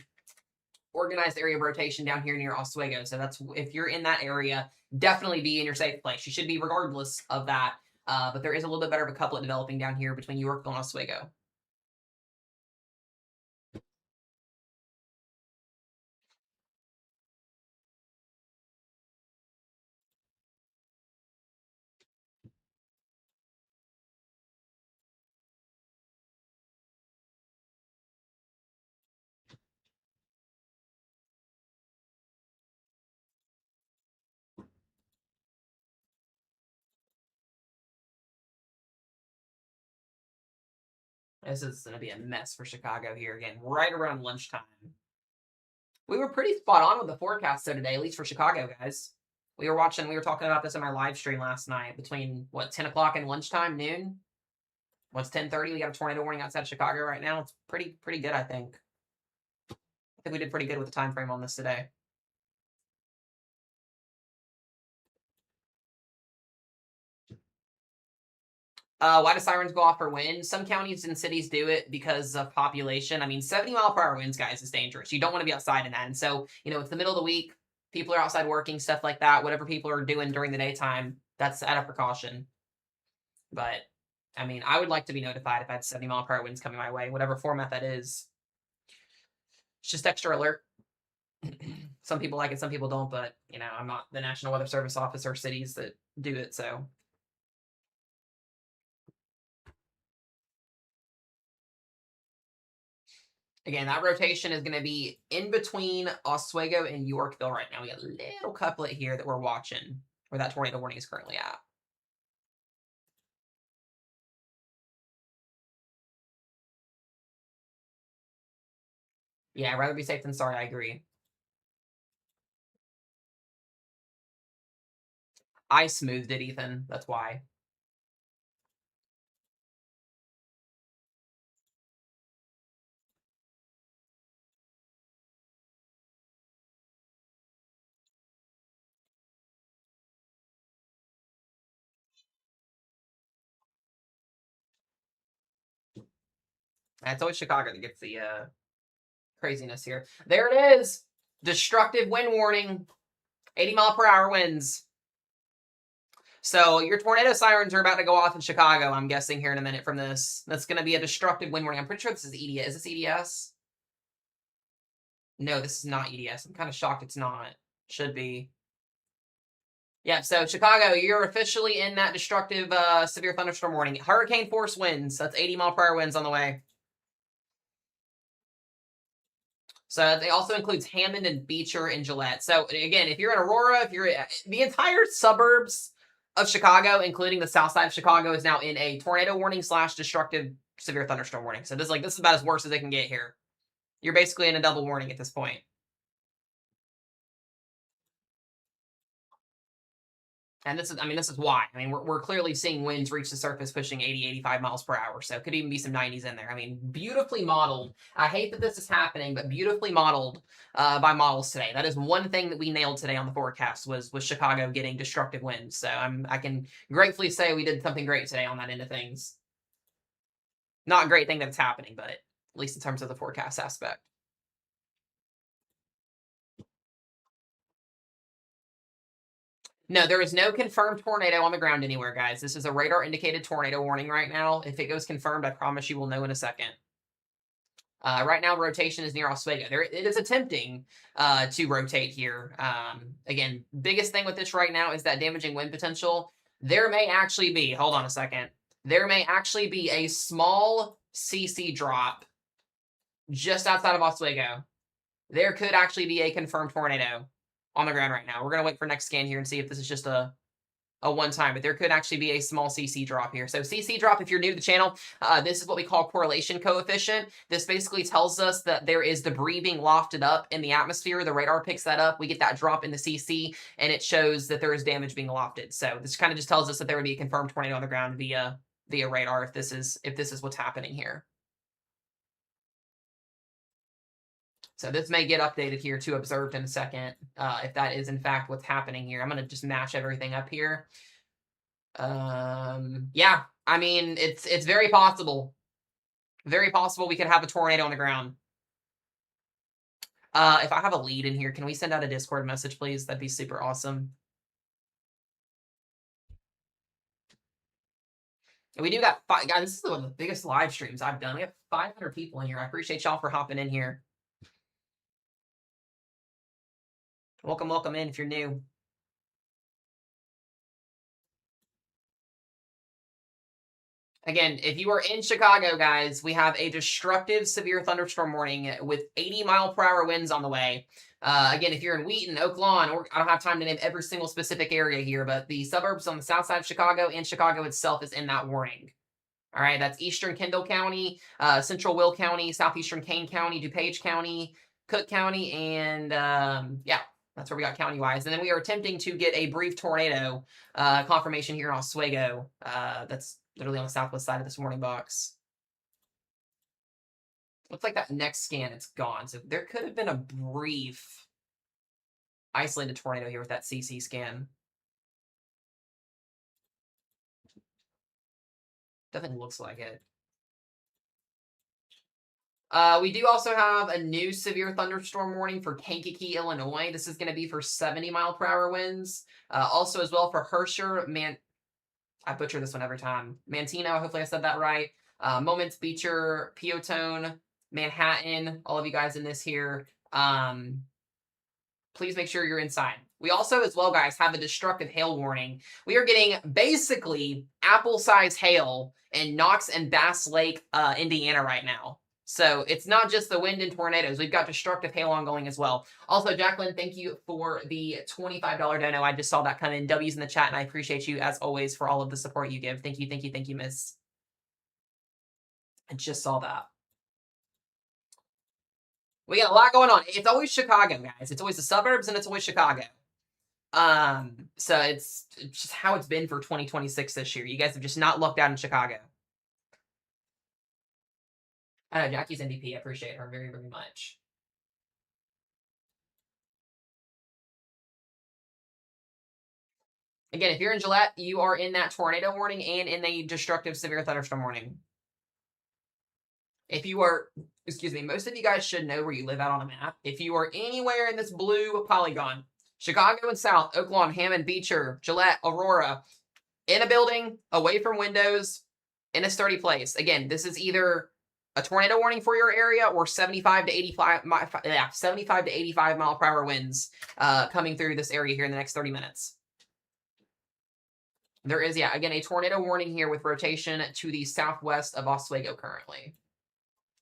[SPEAKER 1] organized area of rotation down here near Oswego. So that's, if you're in that area, definitely be in your safe place. You should be regardless of that. But there is a little bit better of a couplet developing down here between Yorkville and Oswego. This is going to be a mess for Chicago here again, right around lunchtime. We were pretty spot on with the forecast though today, at least for Chicago, guys. We were talking about this in my live stream last night between, 10 o'clock and lunchtime, noon? What's 10:30? We got a tornado warning outside Chicago right now. It's pretty good, I think. I think we did pretty good with the time frame on this today. Why do sirens go off for wind? Some counties and cities do it because of population. I mean, 70-mile-per-hour winds, guys, is dangerous. You don't want to be outside in that. And so, it's the middle of the week. People are outside working, stuff like that. Whatever people are doing during the daytime, that's out of precaution. But, I mean, I would like to be notified if I had 70-mile-per-hour winds coming my way, whatever format that is. It's just extra alert. Some people like it, some people don't. But, I'm not the National Weather Service office or cities that do it, so... Again, that rotation is going to be in between Oswego and Yorkville right now. We got a little couplet here that we're watching where that tornado warning is currently at. Yeah, I'd rather be safe than sorry. I agree. I smoothed it, Ethan. That's why. It's always Chicago that gets the craziness here. There it is. Destructive wind warning. 80-mile-per-hour winds. So your tornado sirens are about to go off in Chicago, I'm guessing, here in a minute from this. That's going to be a destructive wind warning. I'm pretty sure this is EDS. Is this EDS? No, this is not EDS. I'm kind of shocked it's not. Should be. Yeah, so Chicago, you're officially in that destructive severe thunderstorm warning. Hurricane force winds. That's 80-mile-per-hour winds on the way. So it also includes Hammond and Beecher and Gillette. So again, if you're in Aurora, if you're the entire suburbs of Chicago, including the south side of Chicago, is now in a tornado warning / destructive severe thunderstorm warning. So this is about as worse as they can get here. You're basically in a double warning at this point. And this is why. I mean, we're clearly seeing winds reach the surface pushing 80, 85 miles per hour. So it could even be some 90s in there. I mean, beautifully modeled. I hate that this is happening, but beautifully modeled by models today. That is one thing that we nailed today on the forecast was Chicago getting destructive winds. So I can gratefully say we did something great today on that end of things. Not a great thing that it's happening, but at least in terms of the forecast aspect. No, there is no confirmed tornado on the ground anywhere, guys. This is a radar-indicated tornado warning right now. If it goes confirmed, I promise you will know in a second. Right now, rotation is near Oswego. It is attempting to rotate here. Again, biggest thing with this right now is that damaging wind potential. There may actually be, hold on a second, there may actually be a small CC drop just outside of Oswego. There could actually be a confirmed tornado on the ground right now. We're going to wait for next scan here and see if this is just a a one time, but there could actually be a small CC drop here. So CC drop, if you're new to the channel, this is what we call correlation coefficient. This basically tells us that there is debris being lofted up in the atmosphere. The radar picks that up. We get that drop in the CC, and it shows that there is damage being lofted. So this kind of just tells us that there would be a confirmed tornado on the ground via radar if this is what's happening here. So this may get updated here to observed in a second, if that is in fact what's happening here. I'm going to just match everything up here. Yeah, I mean, it's very possible. Very possible we could have a tornado on the ground. If I have a lead in here, can we send out a Discord message, please? That'd be super awesome. We do got five, guys, this is one of the biggest live streams I've done. We have 500 people in here. I appreciate y'all for hopping in here. Welcome, welcome in if you're new. Again, if you are in Chicago, guys, we have a destructive severe thunderstorm warning with 80-mile-per-hour winds on the way. Again, if you're in Wheaton, Oak Lawn, or I don't have time to name every single specific area here, but the suburbs on the south side of Chicago and Chicago itself is in that warning. All right, that's Eastern Kendall County, Central Will County, Southeastern Kane County, DuPage County, Cook County, and yeah, that's where we got county-wise. And then we are attempting to get a brief tornado confirmation here in Oswego. That's literally on the southwest side of this warning box. Looks like that next scan, it's gone. So there could have been a brief isolated tornado here with that CC scan. Definitely looks like it. We do also have a new severe thunderstorm warning for Kankakee, Illinois. This is going to be for 70-mile-per-hour winds. Also as well for Herscher, I butcher this one every time. Mantino, hopefully I said that right. Moments, Beecher, Piotone, Manhattan, all of you guys in this here. Please make sure you're inside. We also, as well, guys, have a destructive hail warning. We are getting basically apple-sized hail in Knox and Bass Lake, Indiana right now. So it's not just the wind and tornadoes. We've got destructive hail ongoing as well. Also, Jacqueline, thank you for the $25 dono. I just saw that come in. W's in the chat, and I appreciate you, as always, for all of the support you give. Thank you, thank you, thank you, miss. I just saw that. We got a lot going on. It's always Chicago, guys. It's always the suburbs, and it's always Chicago. So it's just how it's been for 2026 this year. You guys have just not lucked out in Chicago. I know Jackie's MVP. I appreciate her very, very much. Again, if you're in Gillette, you are in that tornado warning and in the destructive severe thunderstorm warning. If you are, excuse me, most of you guys should know where you live out on a map. If you are anywhere in this blue polygon, Chicago and South, Oak Lawn, Hammond, Beecher, Gillette, Aurora, in a building, away from windows, in a sturdy place. Again, this is either a tornado warning for your area or 75 to 85 mile per hour winds coming through this area here in the next 30 minutes. There is, yeah, again, a tornado warning here with rotation to the southwest of Oswego currently.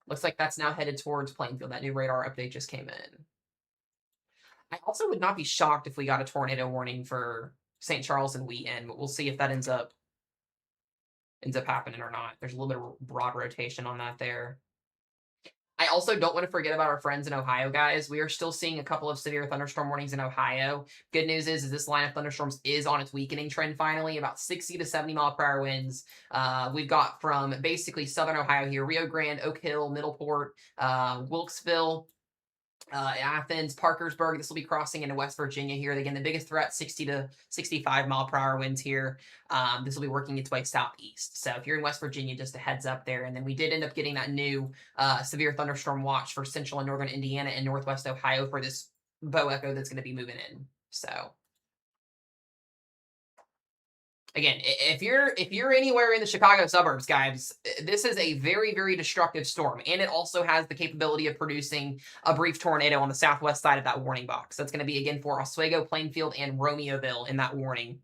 [SPEAKER 1] Looks like that's now headed towards Plainfield. That new radar update just came in. I also would not be shocked if we got a tornado warning for St. Charles and Wheaton, but we'll see if that ends up happening or not. There's a little bit of broad rotation on that there. I also don't want to forget about our friends in Ohio, guys. We are still seeing a couple of severe thunderstorm warnings in Ohio. Good news is this line of thunderstorms is on its weakening trend finally, about 60 to 70 mile per hour winds. We've got from basically southern Ohio here, Rio Grande, Oak Hill, Middleport, Wilkesville, Athens, Parkersburg. This will be crossing into West Virginia here. Again, the biggest threat, 60 to 65 mile per hour winds here. This will be working its way southeast. So if you're in West Virginia, just a heads up there. And then we did end up getting that new severe thunderstorm watch for central and northern Indiana and northwest Ohio for this bow echo that's going to be moving in. So again, if you're anywhere in the Chicago suburbs, guys, this is a very, very destructive storm, and it also has the capability of producing a brief tornado on the southwest side of that warning box. That's going to be, again, for Oswego, Plainfield, and Romeoville in that warning.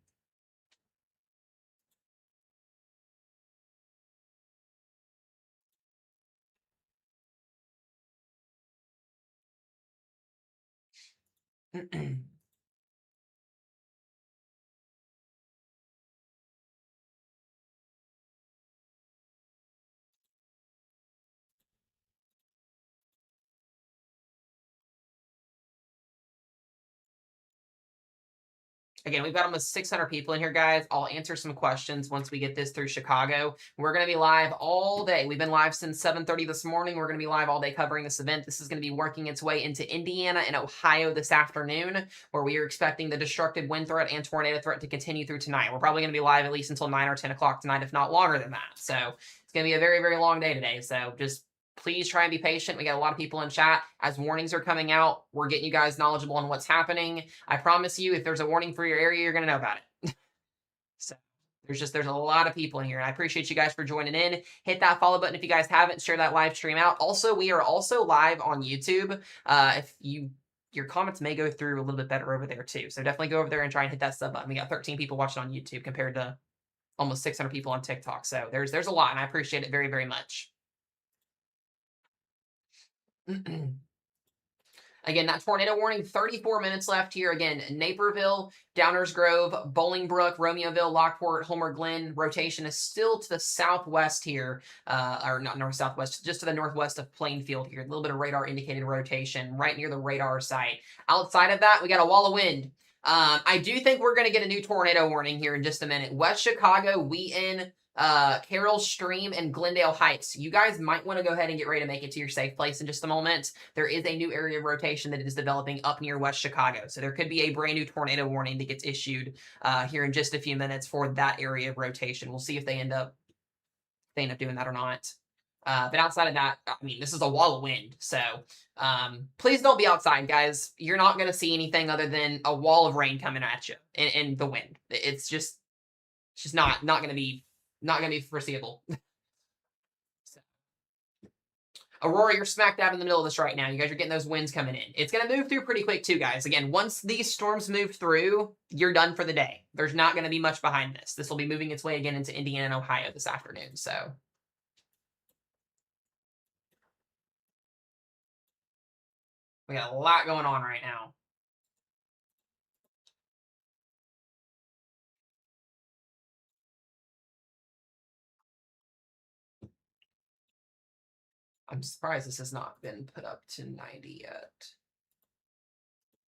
[SPEAKER 1] Again, we've got almost 600 people in here, guys. I'll answer some questions once we get this through Chicago. We're going to be live all day. We've been live since 7:30 this morning. We're going to be live all day covering this event. This is going to be working its way into Indiana and Ohio this afternoon, where we are expecting the destructive wind threat and tornado threat to continue through tonight. We're probably going to be live at least until 9 or 10 o'clock tonight, if not longer than that. So it's going to be a very, very long day today. So just please try and be patient. We got a lot of people in chat. As warnings are coming out, we're getting you guys knowledgeable on what's happening. I promise you, if there's a warning for your area, you're going to know about it. So there's a lot of people in here, and I appreciate you guys for joining in. Hit that follow button if you guys haven't. Share that live stream out. Also, we are also live on YouTube. Your comments may go through a little bit better over there too. So definitely go over there and try and hit that sub button. We got 13 people watching on YouTube compared to almost 600 people on TikTok. So there's a lot, and I appreciate it very, very much. Again, that tornado warning, 34 minutes left here. Again, Naperville, Downers Grove, Bolingbrook, Romeoville, Lockport, Homer Glen. Rotation is still to the southwest here, or not north-southwest, just to the northwest of Plainfield here. A little bit of radar indicated rotation right near the radar site. Outside of that, we got a wall of wind. I do think we're going to get a new tornado warning here in just a minute. West Chicago, Wheaton, Carroll Stream, and Glendale Heights. You guys might want to go ahead and get ready to make it to your safe place in just a moment. There is a new area of rotation that is developing up near West Chicago. So there could be a brand new tornado warning that gets issued here in just a few minutes for that area of rotation. We'll see if they end up doing that or not. But outside of that, I mean, this is a wall of wind. So please don't be outside, guys. You're not going to see anything other than a wall of rain coming at you and the wind. It's just not going to be foreseeable. So. Aurora, you're smack dab in the middle of this right now. You guys are getting those winds coming in. It's going to move through pretty quick too, guys. Again, once these storms move through, you're done for the day. There's not going to be much behind this. This will be moving its way again into Indiana and Ohio this afternoon. So we got a lot going on right now. I'm surprised this has not been put up to 90 yet.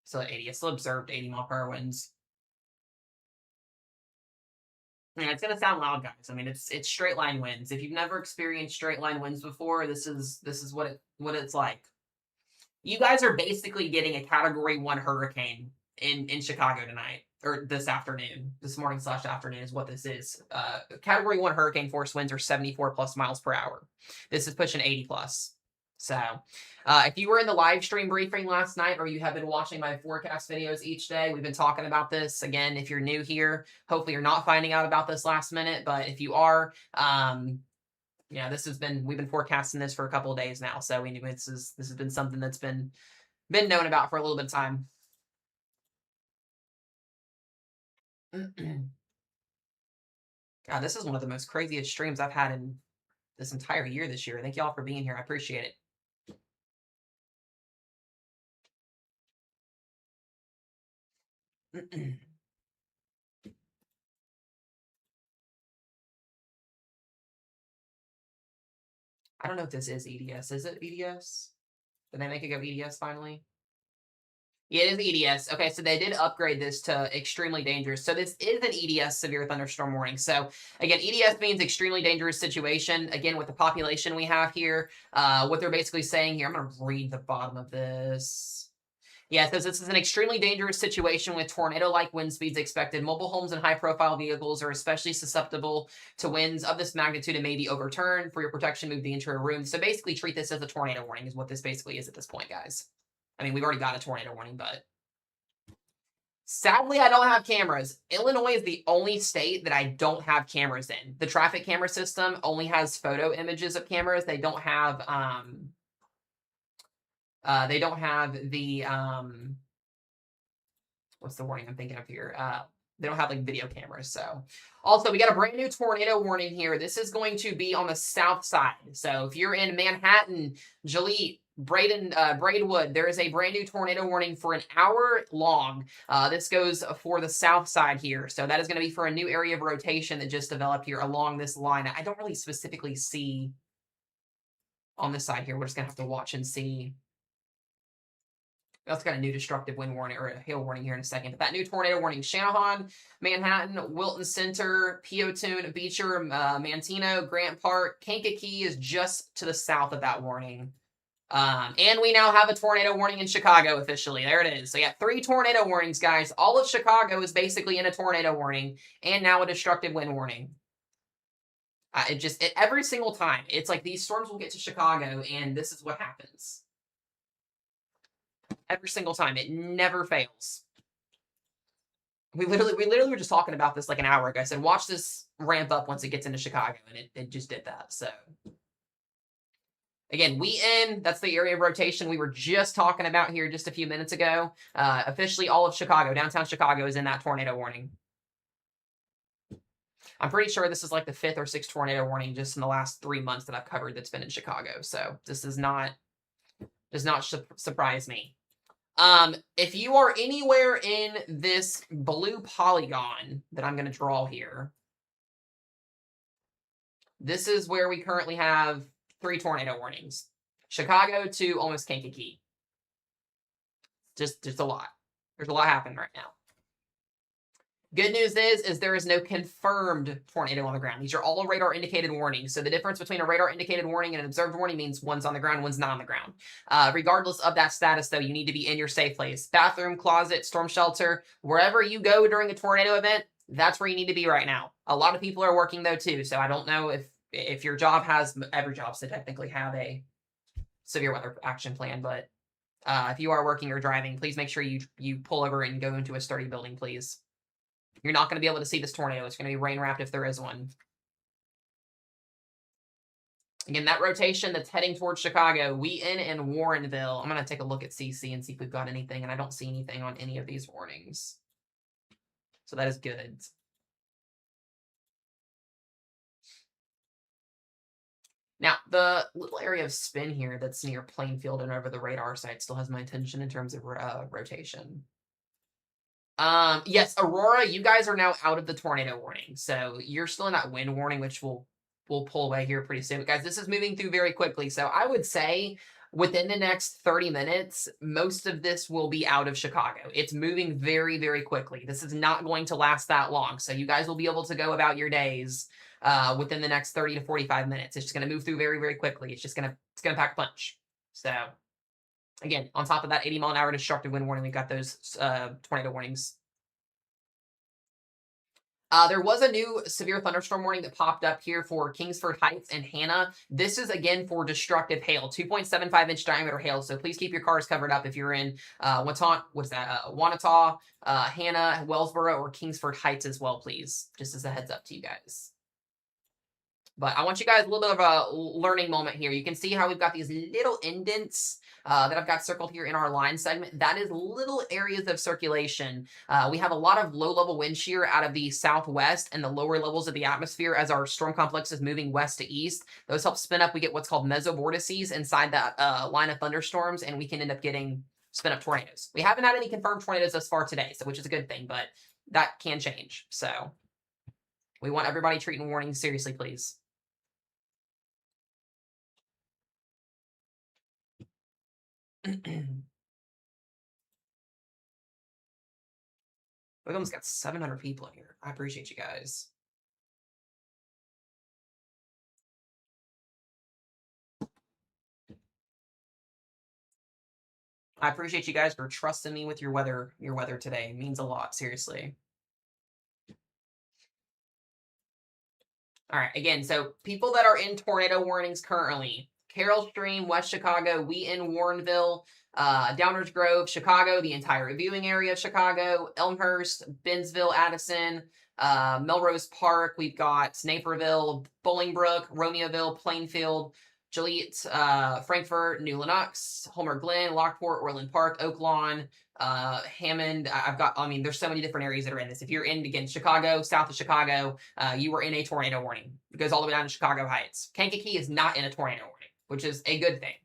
[SPEAKER 1] Still at 80. It's still observed 80-mile-per-hour winds. Yeah, it's gonna sound loud, guys. I mean, it's straight line winds. If you've never experienced straight line winds before, this is what it's like. You guys are basically getting a Category 1 hurricane in Chicago tonight, or this afternoon. This morning/afternoon is what this is. Category 1 hurricane force winds are 74 plus miles per hour. This is pushing 80 plus. So if you were in the live stream briefing last night, or you have been watching my forecast videos each day, we've been talking about this. Again, if you're new here, hopefully you're not finding out about this last minute, but if you are, yeah, we've been forecasting this for a couple of days now. So we knew this has been something that's been known about for a little bit of time. God, this is one of the most craziest streams I've had in this entire year this year. Thank y'all for being here. I appreciate it. I don't know if this is EDS. Is it EDS? Did they make it go EDS finally? Yeah, it is EDS. Okay, so they did upgrade this to extremely dangerous. So this is an EDS severe thunderstorm warning. So again, EDS means extremely dangerous situation. Again, with the population we have here, what they're basically saying here, I'm going to read the bottom of this. Yeah, it says this is an extremely dangerous situation with tornado-like wind speeds expected. Mobile homes and high-profile vehicles are especially susceptible to winds of this magnitude and may be overturned. For your protection, move the interior room. So basically treat this as a tornado warning is what this basically is at this point, guys. I mean, we've already got a tornado warning, but sadly, I don't have cameras. Illinois is the only state that I don't have cameras in. The traffic camera system only has photo images of cameras. They don't have the what's the warning I'm thinking of here? They don't have like video cameras. So also we got a brand new tornado warning here. This is going to be on the south side. So if you're in Manhattan, Joliet, Braidwood, there is a brand new tornado warning for an hour long. This goes for the south side here. So that is going to be for a new area of rotation that just developed here along this line. I don't really specifically see on this side here. We're just going to have to watch and see. That's got a new destructive wind warning or a hail warning here in a second. But that new tornado warning: Shanahan, Manhattan, Wilton Center, Peotone, Beecher, Mantino, Grant Park, Kankakee is just to the south of that warning. And we now have a tornado warning in Chicago officially. There it is. So yeah, 3 tornado warnings, guys. All of Chicago is basically in a tornado warning, and now a destructive wind warning. Every single time, it's like these storms will get to Chicago, and this is what happens. Every single time, it never fails. We literally were just talking about this like an hour ago. I said, watch this ramp up once it gets into Chicago, and it just did that. So again, that's the area of rotation we were just talking about here just a few minutes ago. Officially, all of Chicago, downtown Chicago, is in that tornado warning. I'm pretty sure this is like the 5th or 6th tornado warning just in the last 3 months that I've covered that's been in Chicago. So this does not surprise me. If you are anywhere in this blue polygon that I'm going to draw here, this is where we currently have 3 tornado warnings. Chicago to almost Kankakee. Just a lot. There's a lot happening right now. Good news is there is no confirmed tornado on the ground. These are all radar indicated warnings. So the difference between a radar indicated warning and an observed warning means one's on the ground, one's not on the ground. Regardless of that status, though, you need to be in your safe place. Bathroom, closet, storm shelter, wherever you go during a tornado event, that's where you need to be right now. A lot of people are working, though, too. So I don't know if your job has, every job should technically have a severe weather action plan, but if you are working or driving, please make sure you pull over and go into a sturdy building, please. You're not going to be able to see this tornado. It's going to be rain wrapped if there is one. Again, that rotation that's heading towards Chicago, Wheaton and Warrenville. I'm going to take a look at CC and see if we've got anything, and I don't see anything on any of these warnings. So that is good. Now, the little area of spin here that's near Plainfield and over the radar site still has my attention in terms of rotation. Yes, Aurora, you guys are now out of the tornado warning. So you're still in that wind warning, which we'll pull away here pretty soon. But guys, this is moving through very quickly. So I would say within the next 30 minutes, most of this will be out of Chicago. It's moving very, very quickly. This is not going to last that long. So you guys will be able to go about your days within the next 30 to 45 minutes. It's just going to move through very, very quickly. It's going to pack a punch. So again, on top of that 80-mile-an-hour destructive wind warning, we've got those tornado warnings. There was a new severe thunderstorm warning that popped up here for Kingsford Heights and Hannah. This is, again, for destructive hail, 2.75-inch diameter hail. So please keep your cars covered up if you're in Wanata, Hannah, Wellsboro, or Kingsford Heights as well, please. Just as a heads up to you guys. But I want you guys a little bit of a learning moment here. You can see how we've got these little indents that I've got circled here in our line segment. That is little areas of circulation. We have a lot of low-level wind shear out of the southwest and the lower levels of the atmosphere as our storm complex is moving west to east. Those help spin up. We get what's called mesovortices inside that line of thunderstorms, and we can end up getting spin-up tornadoes. We haven't had any confirmed tornadoes thus far today, which is a good thing, but that can change. So we want everybody treating warnings seriously, please. We almost got 700 people in here. I appreciate you guys. I appreciate you guys for trusting me with your weather today. It means a lot, seriously. All right, again, so people that are in tornado warnings currently: Carroll Stream, West Chicago, Wheaton, Warrenville, Downers Grove, Chicago, the entire viewing area of Chicago, Elmhurst, Bennsville, Addison, Melrose Park. We've got Naperville, Bolingbrook, Romeoville, Plainfield, Joliet, Frankfort, New Lenox, Homer Glen, Lockport, Orland Park, Oak Lawn, Hammond. There's so many different areas that are in this. If you're in, again, Chicago, south of Chicago, you are in a tornado warning. It goes all the way down to Chicago Heights. Kankakee is not in a tornado warning, which is a good thing.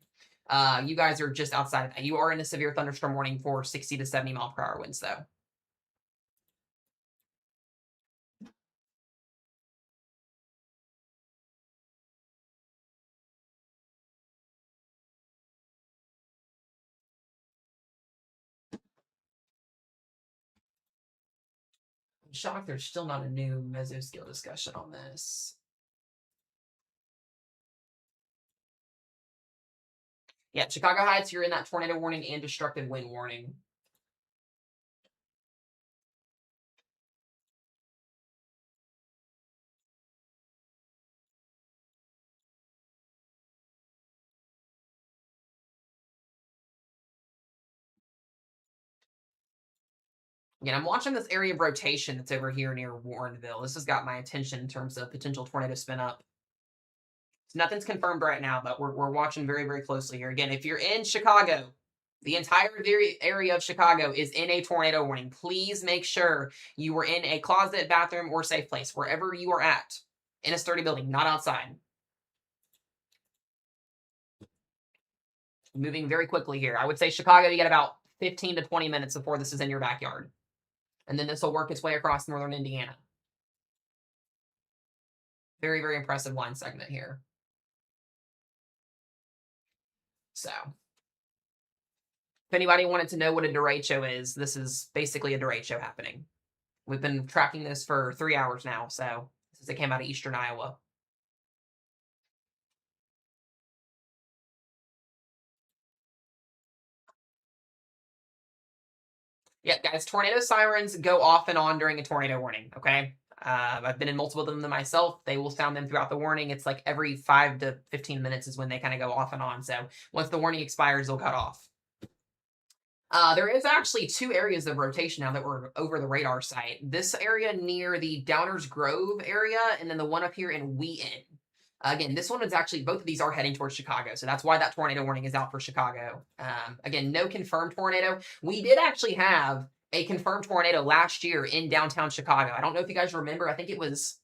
[SPEAKER 1] You guys are just outside of that. You are in a severe thunderstorm warning for 60 to 70 mile per hour winds, though. shocked there's still not a new mesoscale discussion on this. Yeah, Chicago Heights, you're in that tornado warning and destructive wind warning. Again, I'm watching this area of rotation that's over here near Warrenville. This has got my attention in terms of potential tornado spin up. So nothing's confirmed right now, but we're watching very, very closely here. Again, if you're in Chicago, the entire area of Chicago is in a tornado warning. Please make sure you are in a closet, bathroom, or safe place, wherever you are at, in a sturdy building, not outside. Moving very quickly here. I would say Chicago, you got about 15 to 20 minutes before this is in your backyard. And then this will work its way across northern Indiana. Very, very impressive line segment here. So, if anybody wanted to know what a derecho is, this is basically a derecho happening. We've been tracking this for 3 hours now, so since it came out of eastern Iowa. Yeah, guys, tornado sirens go off and on during a tornado warning, okay? I've been in multiple of them myself. They will sound them throughout the warning. It's like every 5 to 15 minutes is when they kind of go off and on. So once the warning expires, they'll cut off. There is actually 2 areas of rotation now that were over the radar site. This area near the Downers Grove area, and then the one up here in Wheaton. Again, this one is actually, both of these are heading towards Chicago. So that's why that tornado warning is out for Chicago. Again, no confirmed tornado. We did actually have a confirmed tornado last year in downtown Chicago. I don't know if you guys remember. I think it was,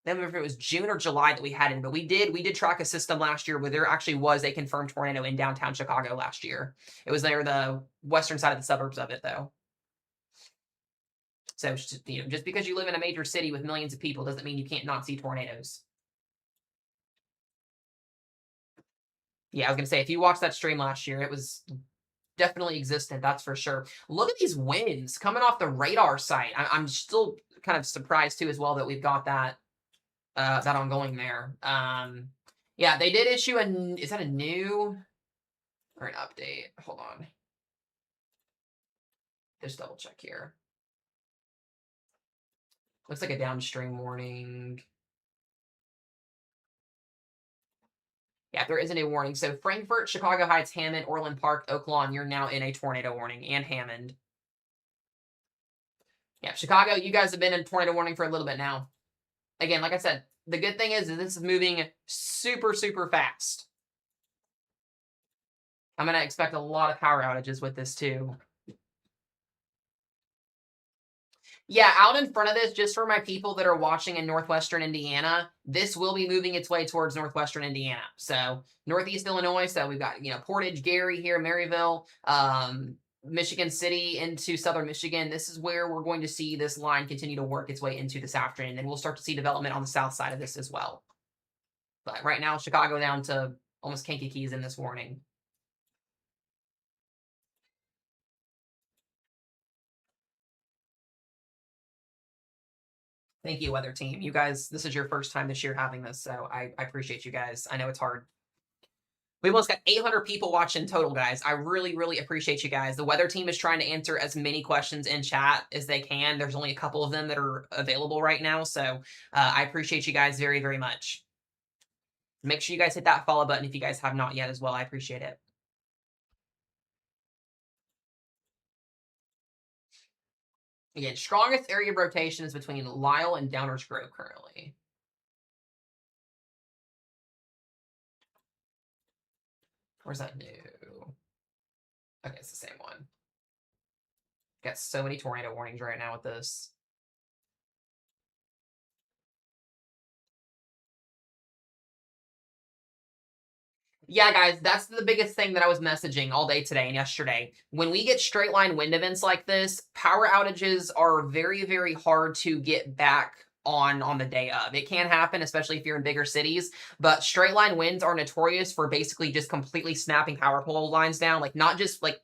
[SPEAKER 1] I don't remember if it was June or July that we had it, but we did track a system last year where there actually was a confirmed tornado in downtown Chicago last year. It was near the western side of the suburbs of it, though. So, just because you live in a major city with millions of people doesn't mean you can't not see tornadoes. Yeah, I was gonna say, if you watched that stream last year, it was definitely existent, that's for sure. Look at these winds coming off the radar site. I'm still kind of surprised too as well that we've got that that ongoing there. Yeah, they did issue is that a new or an update? Hold on. Just double check here. Looks like a downstream warning. Yeah, there isn't a warning. So Frankfurt, Chicago Heights, Hammond, Orland Park, Oak Lawn, you're now in a tornado warning, and Hammond. Yeah, Chicago, you guys have been in tornado warning for a little bit now. Again, like I said, the good thing is this is moving super, super fast. I'm going to expect a lot of power outages with this too. Yeah, out in front of this, just for my people that are watching in northwestern Indiana, this will be moving its way towards northwestern Indiana. So northeast Illinois, so we've got, Portage, Gary here, Maryville, Michigan City into southern Michigan. This is where we're going to see this line continue to work its way into this afternoon, and we'll start to see development on the south side of this as well. But right now, Chicago down to almost Kankakee's in this warning. Thank you, weather team. You guys, this is your first time this year having this, so I appreciate you guys. I know it's hard. We almost got 800 people watching total, guys. I really, really appreciate you guys. The weather team is trying to answer as many questions in chat as they can. There's only a couple of them that are available right now, so I appreciate you guys very, very much. Make sure you guys hit that follow button if you guys have not yet as well. I appreciate it. Again, strongest area of rotation is between Lisle and Downers Grove currently. Where's that new? Okay, it's the same one. Got so many tornado warnings right now with this. Yeah, guys, that's the biggest thing that I was messaging all day today and yesterday. When we get straight line wind events like this, power outages are very, very hard to get back on the day of. It can happen, especially if you're in bigger cities, but straight line winds are notorious for basically just completely snapping power pole lines down. Like, not just like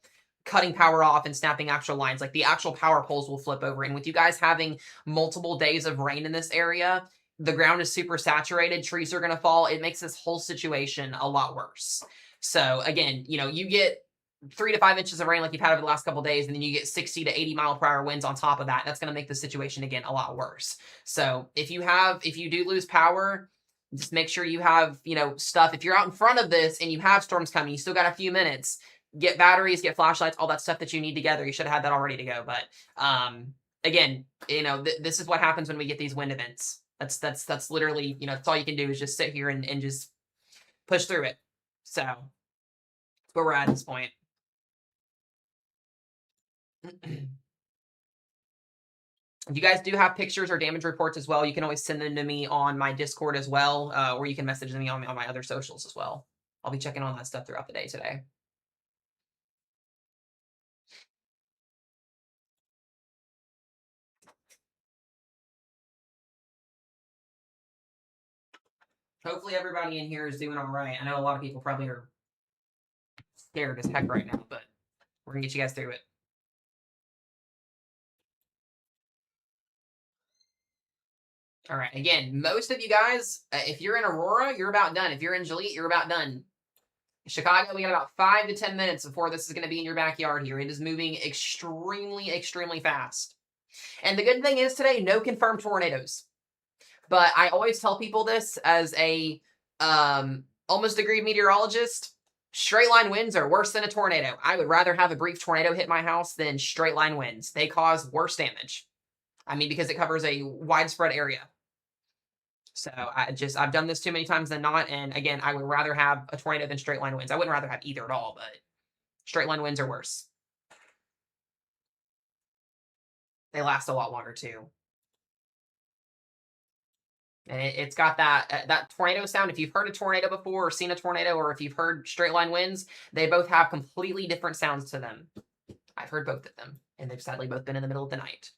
[SPEAKER 1] cutting power off and snapping actual lines. Like the actual power poles will flip over. And with you guys having multiple days of rain in this area, the ground is super saturated. Trees are going to fall. It makes this whole situation a lot worse. So again, you get 3 to 5 inches of rain like you've had over the last couple days, and then you get 60 to 80 mile per hour winds on top of that. That's going to make the situation again a lot worse. So if you do lose power, just make sure you have, stuff. If you're out in front of this and you have storms coming, you still got a few minutes. Get batteries, get flashlights, all that stuff that you need together. You should have had that all ready to go. But again, this is what happens when we get these wind events. That's literally, that's all you can do is just sit here and just push through it. So that's where we're at this point. If you guys do have pictures or damage reports as well, you can always send them to me on my Discord as well, or you can message me on my other socials as well. I'll be checking on that stuff throughout the day today. Hopefully everybody in here is doing all right. I know a lot of people probably are scared as heck right now, but we're going to get you guys through it. All right. Again, most of you guys, if you're in Aurora, you're about done. If you're in Joliet, you're about done. Chicago, we got about 5 to 10 minutes before this is going to be in your backyard here. It is moving extremely, extremely fast. And the good thing is today, no confirmed tornadoes. But I always tell people this as a almost degree meteorologist. Straight line winds are worse than a tornado. I would rather have a brief tornado hit my house than straight line winds. They cause worse damage. I mean, because it covers a widespread area. So I've done this too many times than not. And again, I would rather have a tornado than straight line winds. I wouldn't rather have either at all, but straight line winds are worse. They last a lot longer too. And it's got that tornado sound. If you've heard a tornado before or seen a tornado, or if you've heard straight line winds, they both have completely different sounds to them. I've heard both of them, and they've sadly both been in the middle of the night.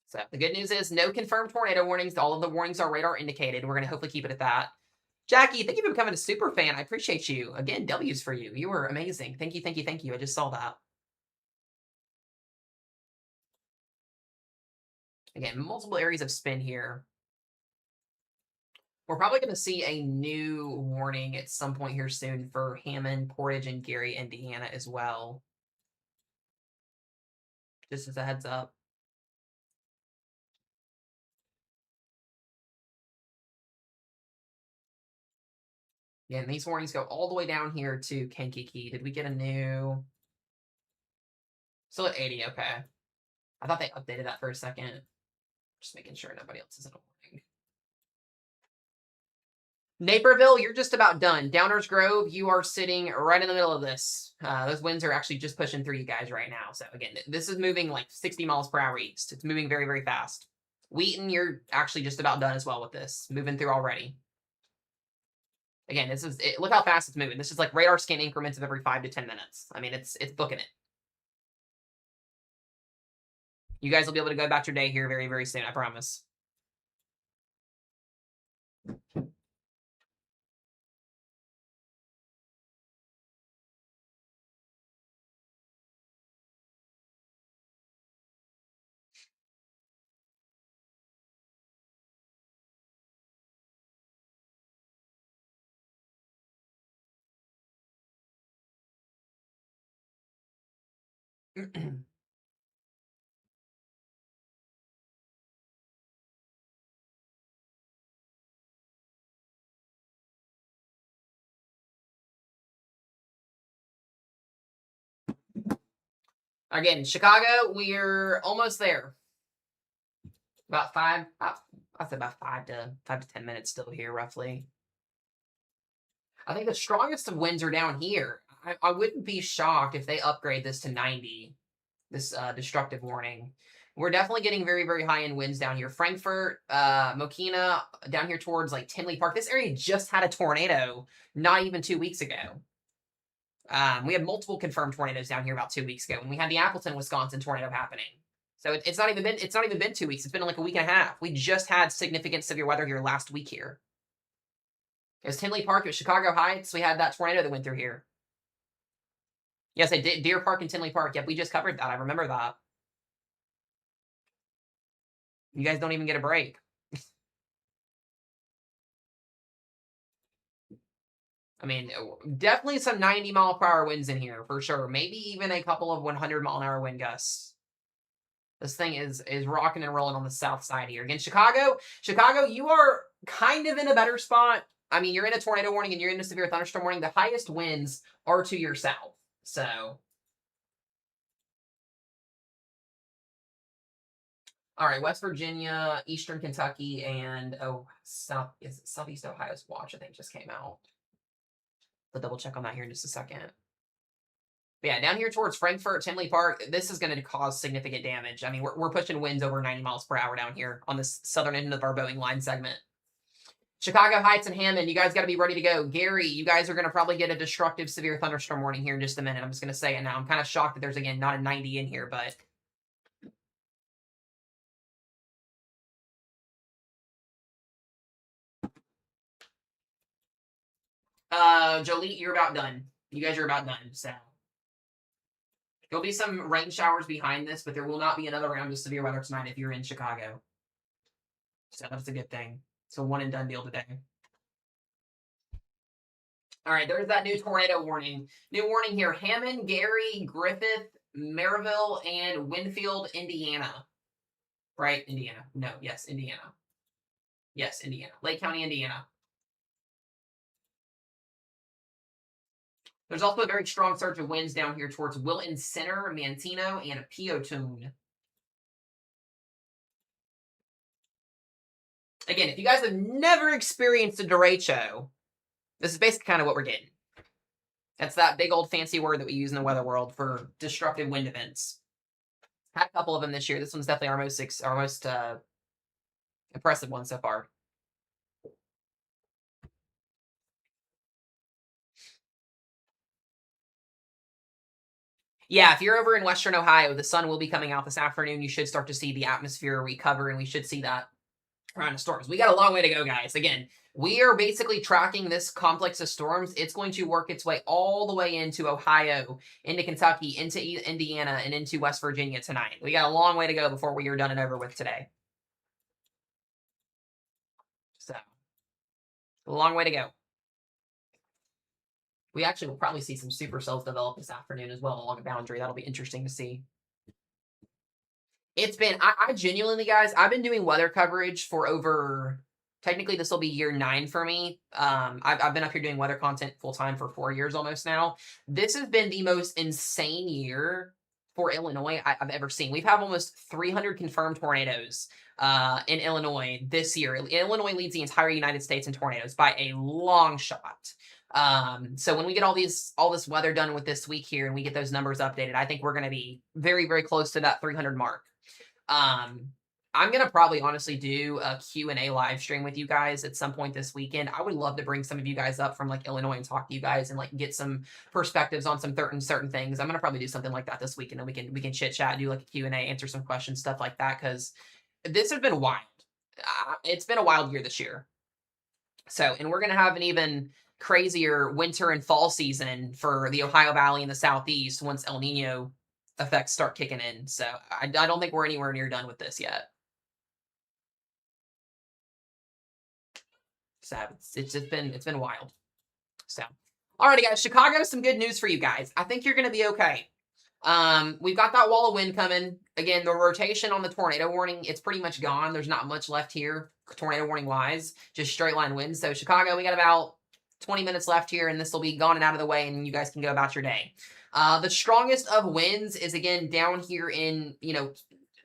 [SPEAKER 1] So the good news is no confirmed tornado warnings. All of the warnings are radar indicated. We're going to hopefully keep it at that. Jackie, thank you for becoming a super fan. I appreciate you. Again, W's for you. You were amazing. Thank you, thank you, thank you. I just saw that. Again, multiple areas of spin here. We're probably going to see a new warning at some point here soon for Hammond, Portage, and Gary, Indiana as well. Just as a heads up. Yeah, and these warnings go all the way down here to Kankakee. Did we get a new... Still at 80, okay. I thought they updated that for a second. Just making sure nobody else is in a warning. Naperville, you're just about done. Downers Grove, you are sitting right in the middle of this. Those winds are actually just pushing through you guys right now. So again, this is moving like 60 miles per hour east. It's moving very, very fast. Wheaton, you're actually just about done as well with this. Moving through already. Again, look how fast it's moving. This is like radar scan increments of every 5 to 10 minutes. I mean, it's booking it. You guys will be able to go about your day here very, very soon, I promise. Again, Chicago, we're almost there. About 5 to 10 minutes still here, roughly. I think the strongest of winds are down here. I wouldn't be shocked if they upgrade this to 90, this destructive warning. We're definitely getting very, very high-end winds down here. Frankfurt, Mokina, down here towards like Tinley Park. This area just had a tornado not even 2 weeks ago. We had multiple confirmed tornadoes down here about 2 weeks ago, and we had the Appleton, Wisconsin tornado happening. So it's not even been 2 weeks. It's been like a week and a half. We just had significant severe weather here last week here. It was Tinley Park. It was Chicago Heights. We had that tornado that went through here. Yes, I did. Deer Park and Tinley Park. Yep, we just covered that. I remember that. You guys don't even get a break. I mean, definitely some 90-mile-per-hour winds in here for sure. Maybe even a couple of 100-mile-an-hour wind gusts. This thing is rocking and rolling on the south side here. Again, Chicago, you are kind of in a better spot. I mean, you're in a tornado warning and you're in a severe thunderstorm warning. The highest winds are to your south. So, all right, West Virginia, Eastern Kentucky, and Southeast Ohio's watch, I think, just came out. I'll double check on that here in just a second. But yeah, down here towards Frankfort, Tinley Park, this is going to cause significant damage. I mean, we're pushing winds over 90 miles per hour down here on this southern end of our Boeing line segment. Chicago Heights and Hammond, you guys got to be ready to go. Gary, you guys are going to probably get a destructive severe thunderstorm warning here in just a minute. I'm just going to say it now. I'm kind of shocked that there's, again, not a 90 in here, but... Jolie, you're about done. You guys are about done, so... There'll be some rain showers behind this, but there will not be another round of severe weather tonight if you're in Chicago. So that's a good thing. It's a one and done deal today. All right, there's that new tornado warning. New warning here. Hammond, Gary, Griffith, Maryville, and Winfield, Indiana. Right? Indiana. No, yes, Indiana. Yes, Indiana. Lake County, Indiana. There's also a very strong surge of winds down here towards Wilton Center, Mantino, and Peotone. Again, if you guys have never experienced a derecho, this is basically kind of what we're getting. That's that big old fancy word that we use in the weather world for destructive wind events. Had a couple of them this year. This one's definitely our most impressive one so far. Yeah, if you're over in Western Ohio, the sun will be coming out this afternoon. You should start to see the atmosphere recover, and we should see that round of storms. We got a long way to go, guys. Again, we are basically tracking this complex of storms. It's going to work its way all the way into Ohio, into Kentucky, into Indiana, and into West Virginia tonight. We got a long way to go before we are done and over with today. So, a long way to go. We actually will probably see some supercells develop this afternoon as well along a boundary. That'll be interesting to see. It's been, I genuinely, guys, I've been doing weather coverage for over, technically this will be year 9 for me. I've been up here doing weather content full time for 4 years almost now. This has been the most insane year for Illinois I've ever seen. We've had almost 300 confirmed tornadoes in Illinois this year. Illinois leads the entire United States in tornadoes by a long shot. So when we get all this weather done with this week here and we get those numbers updated, I think we're going to be very, very close to that 300 mark. I'm going to probably honestly do a Q&A live stream with you guys at some point this weekend. I would love to bring some of you guys up from like Illinois and talk to you guys and like get some perspectives on some certain things. I'm going to probably do something like that this weekend, and we can chit chat, do like a Q&A, answer some questions, stuff like that, because this has been wild. It's been a wild year this year. So, and we're going to have an even crazier winter and fall season for the Ohio Valley and the Southeast once El Nino effects start kicking in. So I don't think we're anywhere near done with this yet. So it's been wild. So, alrighty guys, Chicago, some good news for you guys. I think you're gonna be okay. We've got that wall of wind coming. Again, the rotation on the tornado warning, it's pretty much gone. There's not much left here, tornado warning wise, just straight line winds. So Chicago, we got about 20 minutes left here, and this will be gone and out of the way, and you guys can go about your day. The strongest of winds is, again, down here in,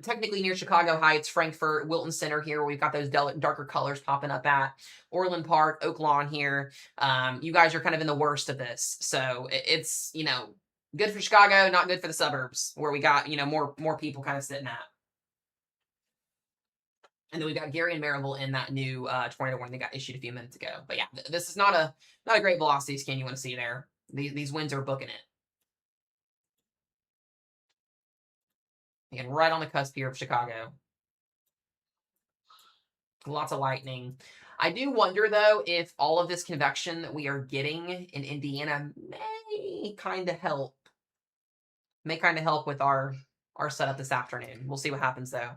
[SPEAKER 1] technically near Chicago Heights, Frankfort, Wilton Center here, where we've got those darker colors popping up at. Orland Park, Oak Lawn here. You guys are kind of in the worst of this. So it's, good for Chicago, not good for the suburbs, where we got, more people kind of sitting at. And then we've got Gary and Maryville in that new tornado warning that got issued a few minutes ago. But yeah, this is not a great velocity scan you want to see there. These winds are booking it. Again, right on the cusp here of Chicago. Lots of lightning. I do wonder, though, if all of this convection that we are getting in Indiana may kind of help May kind of help with our setup this afternoon. We'll see what happens though.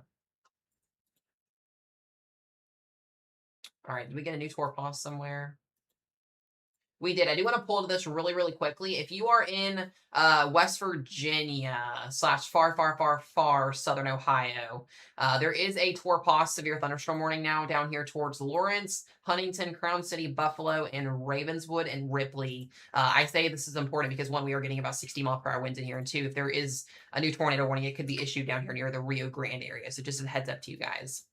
[SPEAKER 1] All right, did we get a new tour pause somewhere? We did. I do want to pull to this really, really quickly. If you are in West Virginia / far southern Ohio, there is a tour pause severe thunderstorm warning now down here towards Lawrence, Huntington, Crown City, Buffalo, and Ravenswood and Ripley. I say this is important because one, we are getting about 60-mile-per-hour winds in here, and two, if there is a new tornado warning, it could be issued down here near the Rio Grande area. So just a heads up to you guys.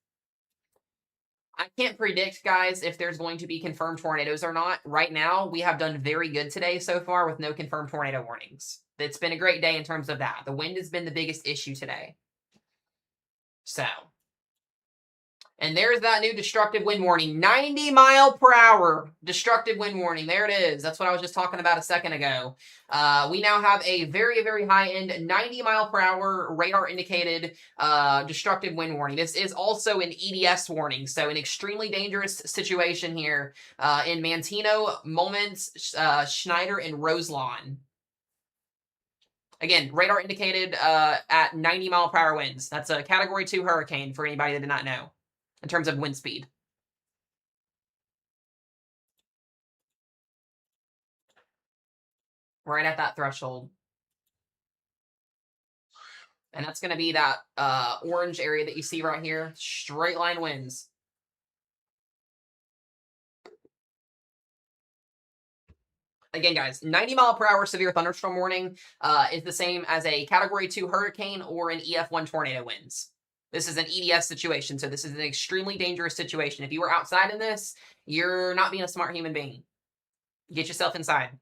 [SPEAKER 1] I can't predict, guys, if there's going to be confirmed tornadoes or not. Right now, we have done very good today so far with no confirmed tornado warnings. It's been a great day in terms of that. The wind has been the biggest issue today. So, and there's that new destructive wind warning. 90-mile-per-hour destructive wind warning. There it is. That's what I was just talking about a second ago. We now have a very, very high-end 90-mile-per-hour radar-indicated destructive wind warning. This is also an EDS warning, so an extremely dangerous situation here in Manteno, Moments, Schneider, and Roselawn. Again, radar indicated at 90-mile-per-hour winds. That's a Category 2 hurricane for anybody that did not know in terms of wind speed. Right at that threshold. And that's going to be that orange area that you see right here. Straight line winds. Again, guys, 90-mile-per-hour severe thunderstorm warning is the same as a Category 2 hurricane or an EF1 tornado winds. This is an EDS situation, so this is an extremely dangerous situation. If you are outside in this, you're not being a smart human being. Get yourself inside.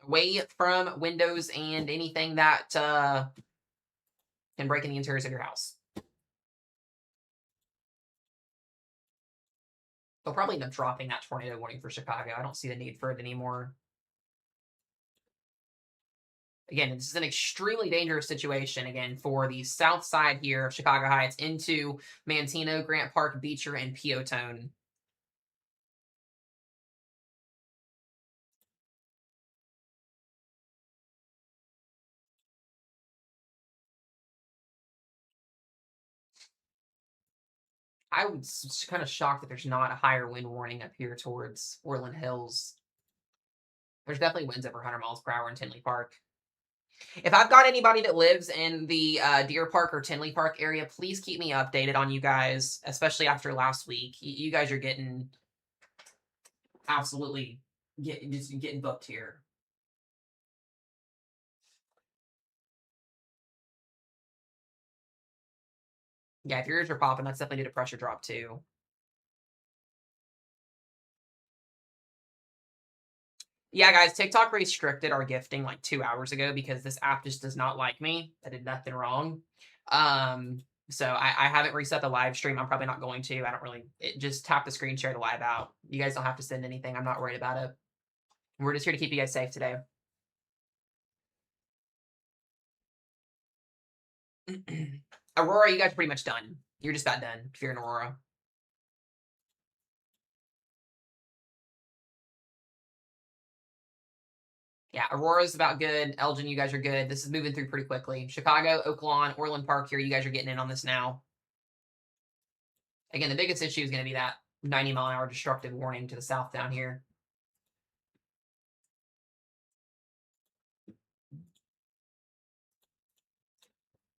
[SPEAKER 1] Away from windows and anything that can break in the interiors of your house. They'll probably end up dropping that tornado warning for Chicago. I don't see the need for it anymore. Again, this is an extremely dangerous situation, again, for the south side here of Chicago Heights into Manteno, Grant Park, Beecher, and Piotone. I was kind of shocked that there's not a higher wind warning up here towards Orland Hills. There's definitely winds over 100 miles per hour in Tinley Park. If I've got anybody that lives in the Deer Park or Tinley Park area, please keep me updated on you guys, especially after last week. You guys are getting absolutely getting booked here. Yeah, if your ears are popping, that's definitely due to pressure drop too. Yeah, guys, TikTok restricted our gifting like 2 hours ago because this app just does not like me. I did nothing wrong. So I haven't reset the live stream. I'm probably not going to. I don't really. Just tap the screen share to live out. You guys don't have to send anything. I'm not worried about it. We're just here to keep you guys safe today. Aurora, you guys are pretty much done. You're just about done if you're in Aurora. Yeah, Aurora's about good. Elgin, you guys are good. This is moving through pretty quickly. Chicago, Oak Lawn, Orland Park here, you guys are getting in on this now. Again, the biggest issue is going to be that 90-mile-an-hour destructive warning to the south down here.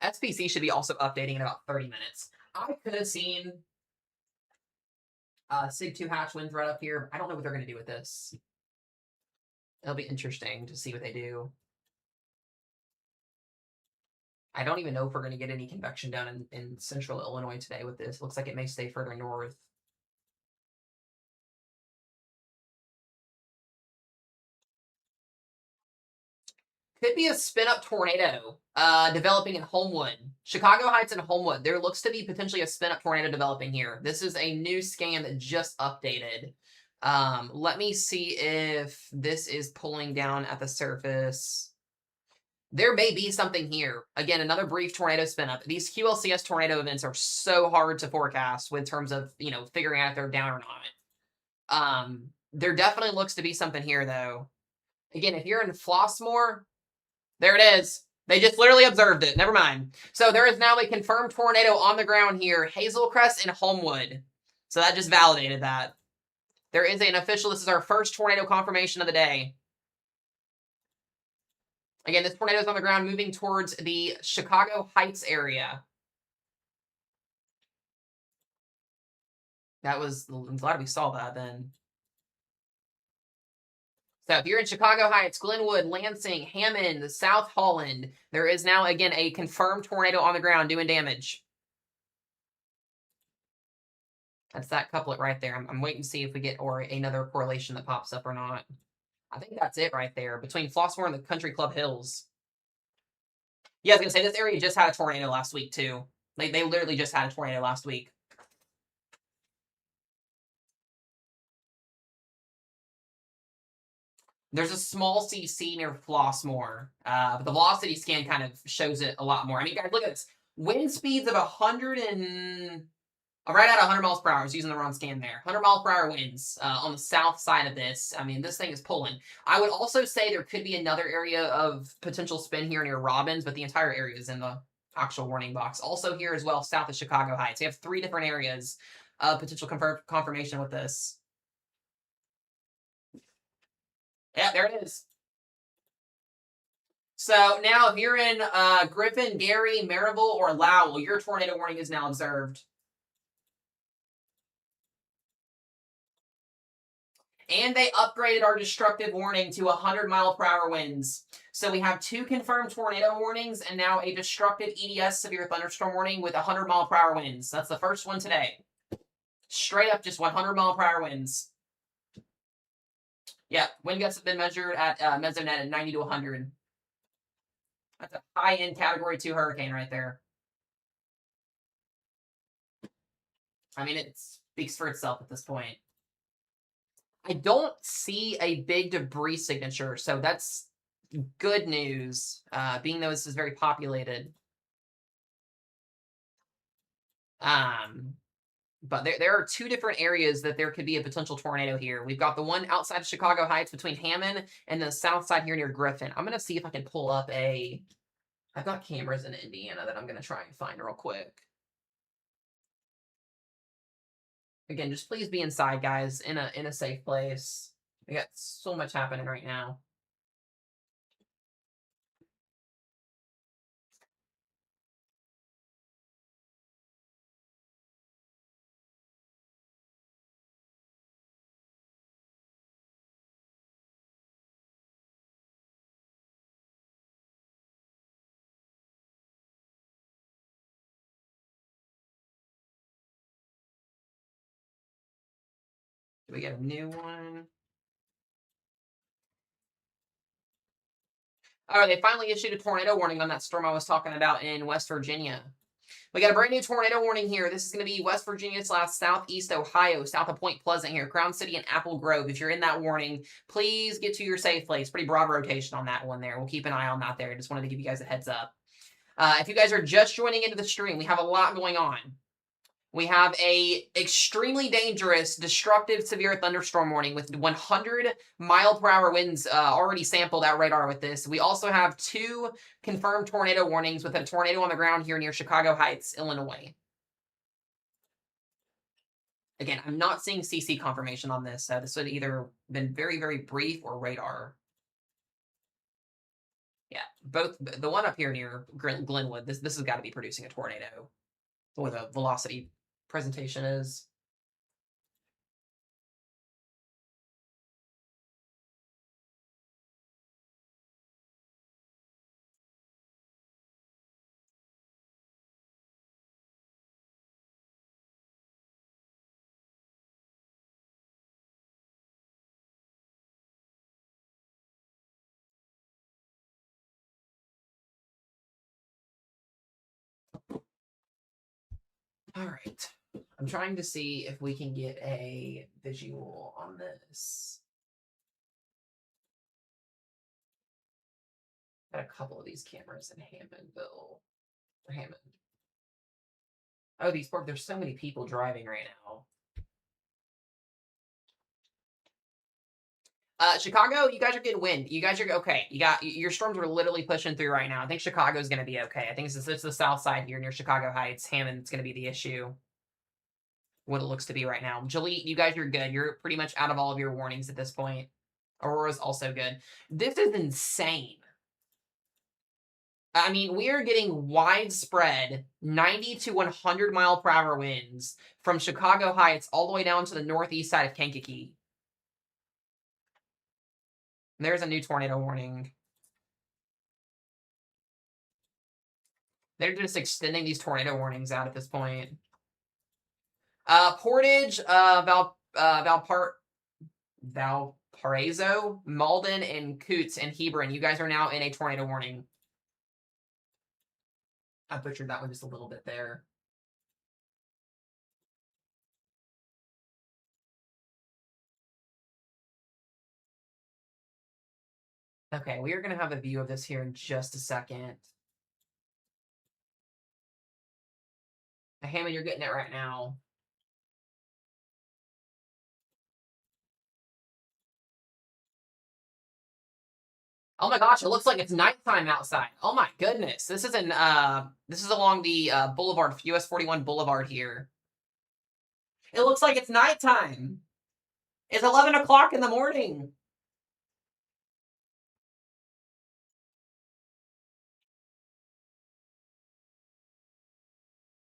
[SPEAKER 1] SPC should be also updating in about 30 minutes. I could have seen Sig 2 hatch wind threat up here. I don't know what they're going to do with this. It'll be interesting to see what they do. I don't even know if we're going to get any convection down in central Illinois today with this. Looks like it may stay further north. Could be a spin-up tornado developing in Homewood. Chicago Heights and Homewood. There looks to be potentially a spin-up tornado developing here. This is a new scan that just updated. Let me see if this is pulling down at the surface. There may be something here. Again, another brief tornado spin-up. These QLCS tornado events are so hard to forecast in terms of, figuring out if they're down or not. There definitely looks to be something here, though. Again, if you're in Flossmoor, There it is. They just literally observed it. Never mind. So there is now a confirmed tornado on the ground here. Hazelcrest and Homewood. So that just validated that. There is an official, this is our first tornado confirmation of the day. Again, this tornado is on the ground moving towards the Chicago Heights area. That was, I'm glad we saw that then. So if you're in Chicago Heights, Glenwood, Lansing, Hammond, South Holland, there is now, again, a confirmed tornado on the ground doing damage. That's that couplet right there. I'm waiting to see if we get or another correlation that pops up or not. I think that's it right there between Flossmoor and the Country Club Hills. Yeah, I was gonna say this area just had a tornado last week too. They literally just had a tornado last week. There's a small CC near Flossmoor, but the velocity scan kind of shows it a lot more. I mean, guys, look at this. Wind speeds of 100 and right at 100 miles per hour. I was using the wrong scan there. 100 mile per hour winds on the south side of this. I mean, this thing is pulling. I would also say there could be another area of potential spin here near Robbins, but the entire area is in the actual warning box. Also here as well, south of Chicago Heights. We have 3 different areas of potential confirmation with this. Yeah, there it is. So now if you're in Griffin, Gary, Maryville, or Lowell, your tornado warning is now observed. And they upgraded our destructive warning to 100 mile per hour winds. So we have 2 confirmed tornado warnings and now a destructive EDS severe thunderstorm warning with 100 mile per hour winds. That's the first one today. Straight up just 100 mile per hour winds. Yeah, wind gusts have been measured at Mesonet at 90 to 100. That's a high-end Category 2 hurricane right there. I mean, it speaks for itself at this point. I don't see a big debris signature, so that's good news, being though this is very populated. But there are 2 different areas that there could be a potential tornado here. We've got the one outside of Chicago Heights between Hammond and the south side here near Griffin. I'm going to see if I can pull up I've got cameras in Indiana that I'm going to try and find real quick. Again, just please be inside, guys, in a safe place. We got so much happening right now. Do we get a new one? Oh, they finally issued a tornado warning on that storm I was talking about in West Virginia. We got a brand new tornado warning here. This is going to be West Virginia / Southeast Ohio, south of Point Pleasant here, Crown City and Apple Grove. If you're in that warning, please get to your safe place. Pretty broad rotation on that one there. We'll keep an eye on that there. Just wanted to give you guys a heads up. If you guys are just joining into the stream, we have a lot going on. We have a extremely dangerous, destructive, severe thunderstorm warning with 100 mile per hour winds already sampled at radar with this. We also have 2 confirmed tornado warnings with a tornado on the ground here near Chicago Heights, Illinois. Again, I'm not seeing CC confirmation on this. This would either been very, very brief or radar. Yeah, both the one up here near Glenwood. This has got to be producing a tornado. The way the velocity presentation is. All right. I'm trying to see if we can get a visual on this. Got a couple of these cameras in Hammondville. Or Hammond. Oh, there's so many people driving right now. Chicago, you guys are getting wind. You guys are okay. Your storms are literally pushing through right now. I think Chicago's going to be okay. I think it's the south side here near Chicago Heights. Hammond's going to be the issue. What it looks to be right now. Jolie, you guys are good. You're pretty much out of all of your warnings at this point. Aurora's also good. This is insane. I mean, we are getting widespread 90 to 100 mile per hour winds from Chicago Heights all the way down to the northeast side of Kankakee. There's a new tornado warning. They're just extending these tornado warnings out at this point. Portage, Valparaiso, Malden, and Coots and Hebron, you guys are now in a tornado warning. I butchered that one just a little bit there. Okay, we are going to have a view of this here in just a second. Hammond, you're getting it right now. Oh my gosh, it looks like it's nighttime outside. Oh my goodness. This is along the Boulevard, US 41 Boulevard here. It looks like it's nighttime. It's 11 o'clock in the morning.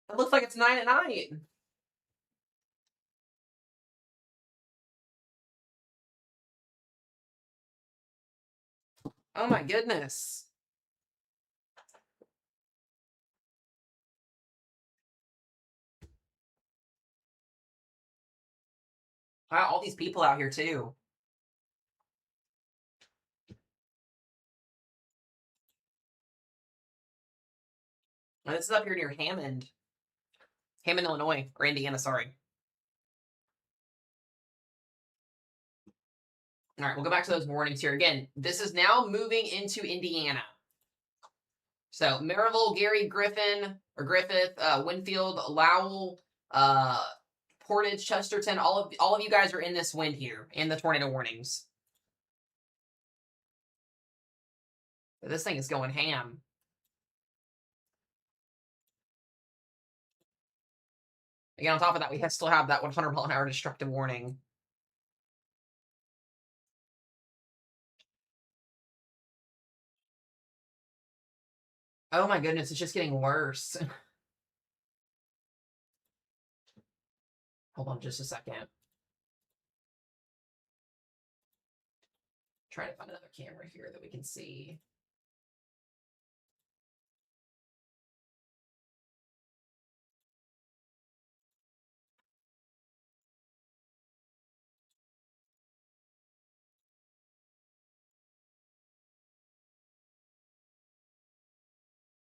[SPEAKER 1] It looks like it's 9 at night. Oh my goodness. Wow, all these people out here too. Now, this is up here near Hammond. Hammond, Illinois. Or Indiana, sorry. All right, we'll go back to those warnings here. Again, this is now moving into Indiana. So Maryville, Gary, Griffith, Winfield, Lowell, Portage, Chesterton, all of you guys are in this wind here in the tornado warnings. This thing is going ham. Again, on top of that, we still have that 100 mile an hour destructive warning. Oh my goodness, it's just getting worse. Hold on just a second. Trying to find another camera here that we can see.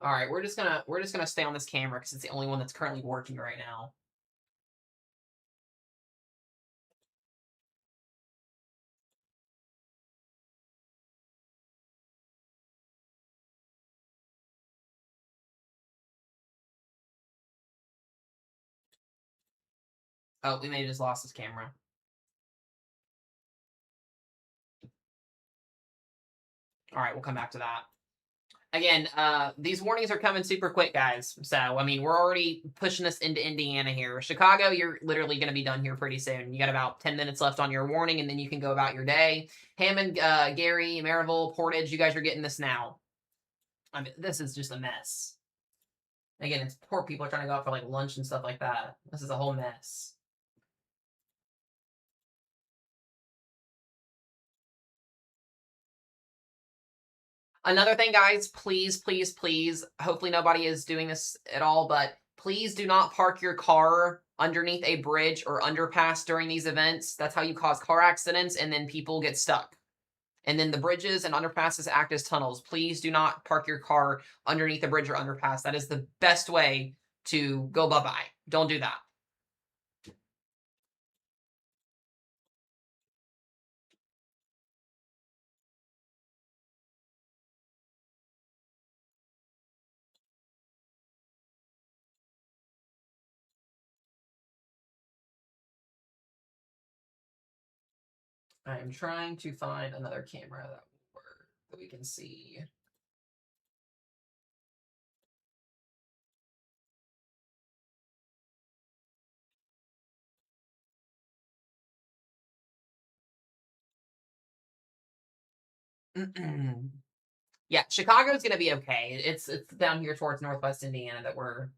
[SPEAKER 1] All right, we're just gonna stay on this camera because it's the only one that's currently working right now. Oh, we may have just lost this camera. All right, we'll come back to that. Again, these warnings are coming super quick, guys. So, I mean, we're already pushing this into Indiana here. Chicago, you're literally going to be done here pretty soon. You got about 10 minutes left on your warning, and then you can go about your day. Hammond, Gary, Maryville, Portage, you guys are getting this now. I mean, this is just a mess. Again, it's poor people are trying to go out for like lunch and stuff like that. This is a whole mess. Another thing, guys, please, please, please, hopefully nobody is doing this at all, but please do not park your car underneath a bridge or underpass during these events. That's how you cause car accidents, and then people get stuck. And then the bridges and underpasses act as tunnels. Please do not park your car underneath a bridge or underpass. That is the best way to go bye-bye. Don't do that. I'm trying to find another camera that will work, that we can see. Yeah, Chicago's gonna be okay. It's down here towards Northwest Indiana that we're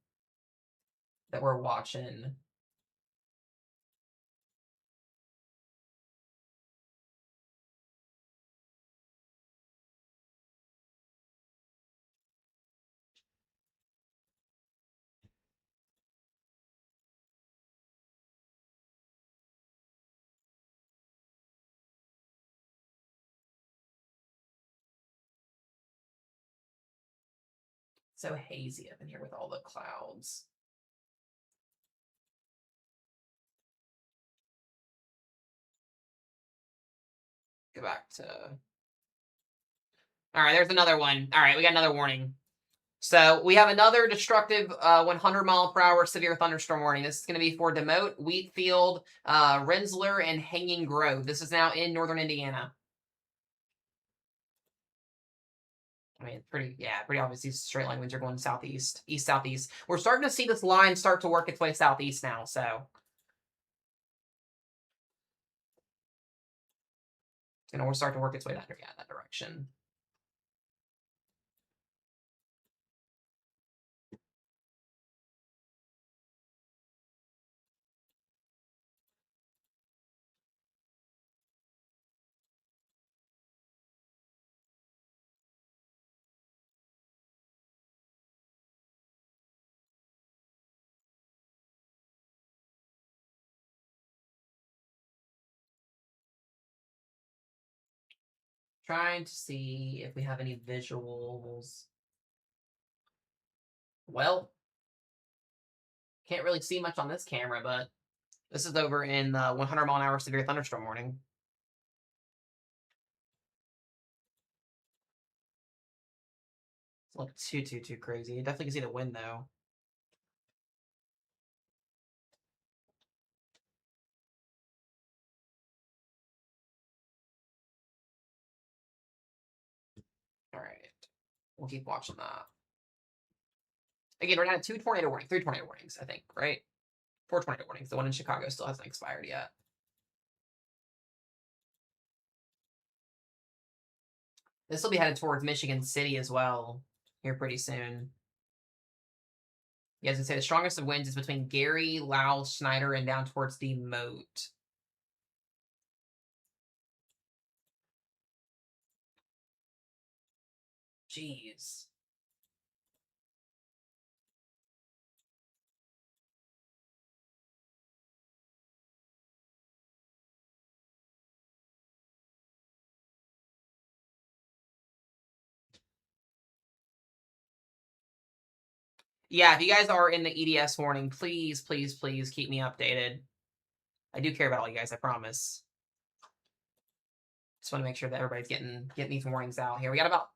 [SPEAKER 1] watching. So hazy up in here with all the clouds. Go back to. All right, there's another one. All right, we got another warning. So we have another destructive 100-mile-per-hour severe thunderstorm warning. This is going to be for Demote, Wheatfield, Rensselaer, and Hanging Grove. This is now in northern Indiana. I mean, pretty obvious. These straight line winds are going southeast, east-southeast. We're starting to see this line start to work its way southeast now, so. We'll start to work its way that direction. Trying to see if we have any visuals. Well, can't really see much on this camera, but this is over in the 100-mile-an-hour severe thunderstorm warning. It's not too crazy. You definitely can see the wind, though. All right. We'll keep watching that. Again, we're down at 3 tornado warnings, I think, right? 4 tornado warnings. The one in Chicago still hasn't expired yet. This will be headed towards Michigan City as well here pretty soon. You guys can say the strongest of winds is between Gary, Lau, Schneider, and down towards the Moat. Jeez. Yeah, if you guys are in the EDS warning, please keep me updated. I do care about all you guys, I promise. Just want to make sure that everybody's getting these warnings out here. We got about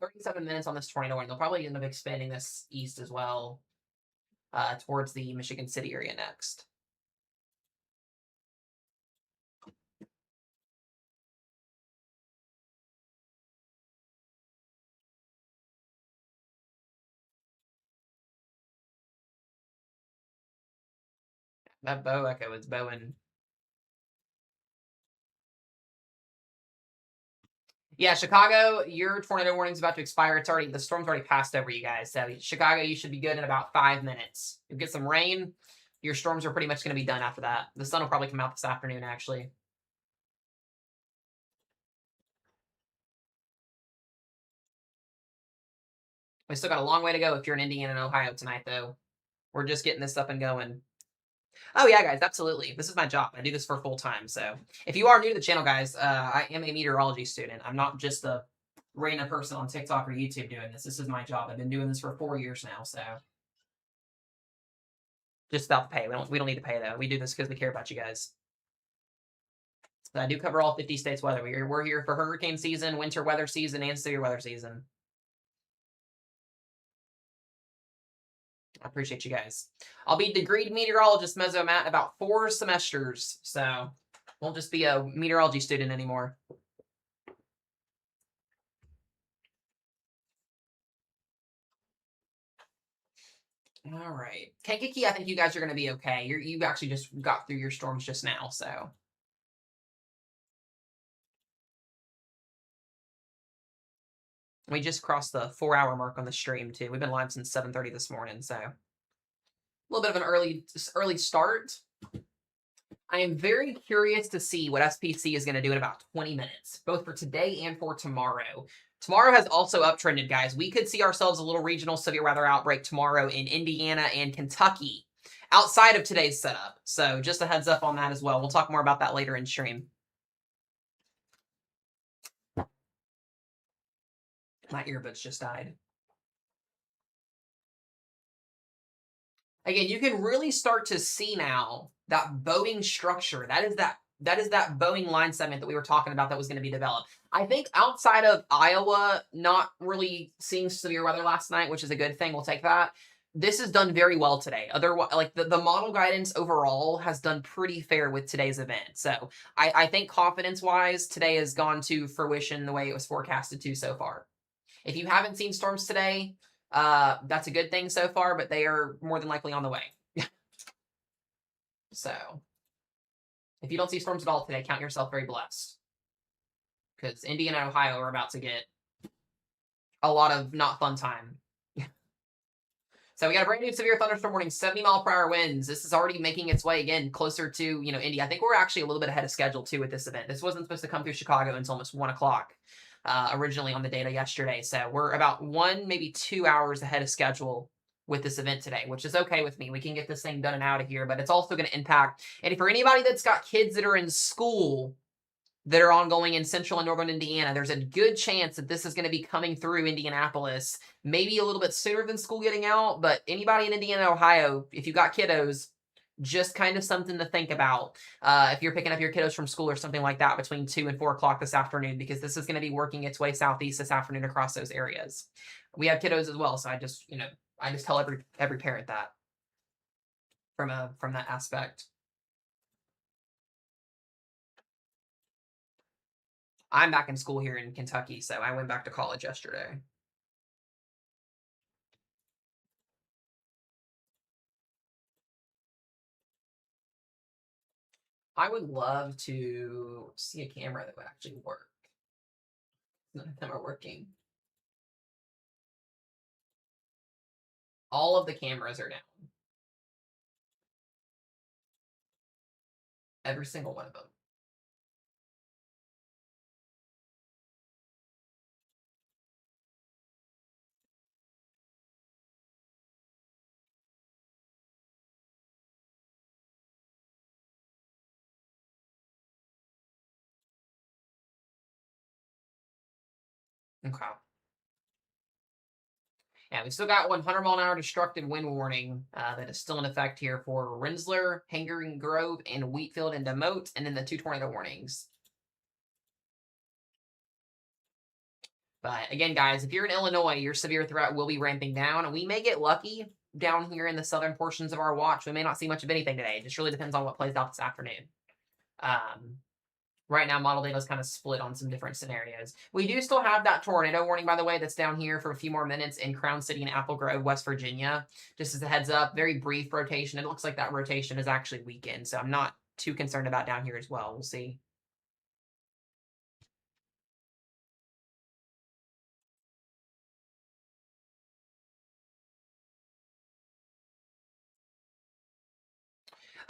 [SPEAKER 1] 37 minutes on this tornado warning. They'll probably end up expanding this east as well, towards the Michigan City area next. That bow echo is bowing. Yeah, Chicago, your tornado warning is about to expire. The storm's already passed over you guys. So Chicago, you should be good in about 5 minutes. You'll get some rain. Your storms are pretty much going to be done after that. The sun will probably come out this afternoon, actually. We still got a long way to go if you're in Indiana and Ohio tonight, though. We're just getting this up and going. Oh yeah, guys, absolutely. This is my job. I do this for full time. So if you are new to the channel, guys, I am a meteorology student. I'm not just a random person on TikTok or YouTube doing this. This is my job. I've been doing this for 4 years now. So just about the pay. We don't need to pay though. We do this because we care about you guys. But I do cover all 50 states weather. We're here for hurricane season, winter weather season, and severe weather season. I appreciate you guys. I'll be degreed meteorologist Mezzo Matt in about 4 semesters. So Won't just be a meteorology student anymore. All right. Kankakee, I think you guys are going to be okay. You actually just got through your storms just now, so. We just crossed the 4-hour mark on the stream, too. We've been live since 7:30 this morning, so. A little bit of an early start. I am very curious to see what SPC is going to do in about 20 minutes, both for today and for tomorrow. Tomorrow has also uptrended, guys. We could see ourselves a little regional severe weather outbreak tomorrow in Indiana and Kentucky outside of today's setup. So just a heads up on that as well. We'll talk more about that later in stream. My earbuds just died. Again, you can really start to see now that Boeing structure. That is that Boeing line segment that we were talking about that was going to be developed. I think outside of Iowa, not really seeing severe weather last night, which is a good thing. We'll take that. This is done very well today. Otherwise, like the model guidance overall has done pretty fair with today's event. So I think confidence-wise, today has gone to fruition the way it was forecasted to so far. If you haven't seen storms today, that's a good thing so far, but they are more than likely on the way. So, if you don't see storms at all today, count yourself very blessed. Because Indiana and Ohio are about to get a lot of not fun time. So we got a brand new severe thunderstorm warning, 70-mile-per-hour winds. This is already making its way again closer to Indy. I think we're actually a little bit ahead of schedule too with this event. This wasn't supposed to come through Chicago until almost 1 o'clock originally on the data yesterday. So we're about 1, maybe 2 hours ahead of schedule with this event today, which is okay with me. We can get this thing done and out of here, but it's also going to impact. And for anybody that's got kids that are in school that are ongoing in central and northern Indiana, there's a good chance that this is going to be coming through Indianapolis, maybe a little bit sooner than school getting out. But anybody in Indiana, Ohio, if you got kiddos, just kind of something to think about if you're picking up your kiddos from school or something like that between 2 and 4 o'clock this afternoon, because this is going to be working its way southeast this afternoon across those areas. We have kiddos as well, so I just tell every parent that from that aspect. I'm back in school here in Kentucky, so I went back to college yesterday. I would love to see a camera that would actually work. None of them are working. All of the cameras are down. Every single one of them. Okay. Yeah, we still got 100-mile-an-hour destructive wind warning that is still in effect here for Rensselaer, Hangering Grove, and Wheatfield and Demote, and then the 2 tornado warnings. But again, guys, if you're in Illinois, your severe threat will be ramping down, and we may get lucky down here in the southern portions of our watch. We may not see much of anything today. It just really depends on what plays out this afternoon. Right now, model data is kind of split on some different scenarios. We do still have that tornado warning, by the way, that's down here for a few more minutes in Crown City and Apple Grove, West Virginia. Just as a heads up, very brief rotation. It looks like that rotation is actually weakened, so I'm not too concerned about down here as well. We'll see.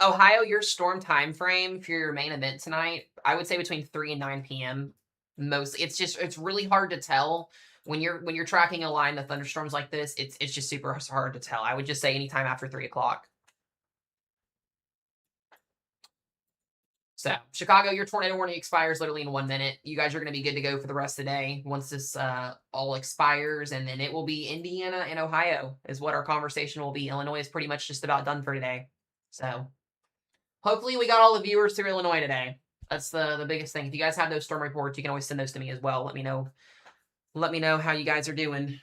[SPEAKER 1] Ohio, your storm time frame for your main event tonight, I would say between 3 and 9 p.m. Mostly, it's really hard to tell when you're tracking a line of thunderstorms like this. It's just super hard to tell. I would just say anytime after 3 o'clock. So Chicago, your tornado warning expires literally in 1 minute. You guys are going to be good to go for the rest of the day once this all expires, and then it will be Indiana and Ohio is what our conversation will be. Illinois is pretty much just about done for today. So hopefully we got all the viewers through Illinois today. That's the biggest thing. If you guys have those storm reports, you can always send those to me as well. Let me know. Let me know how you guys are doing.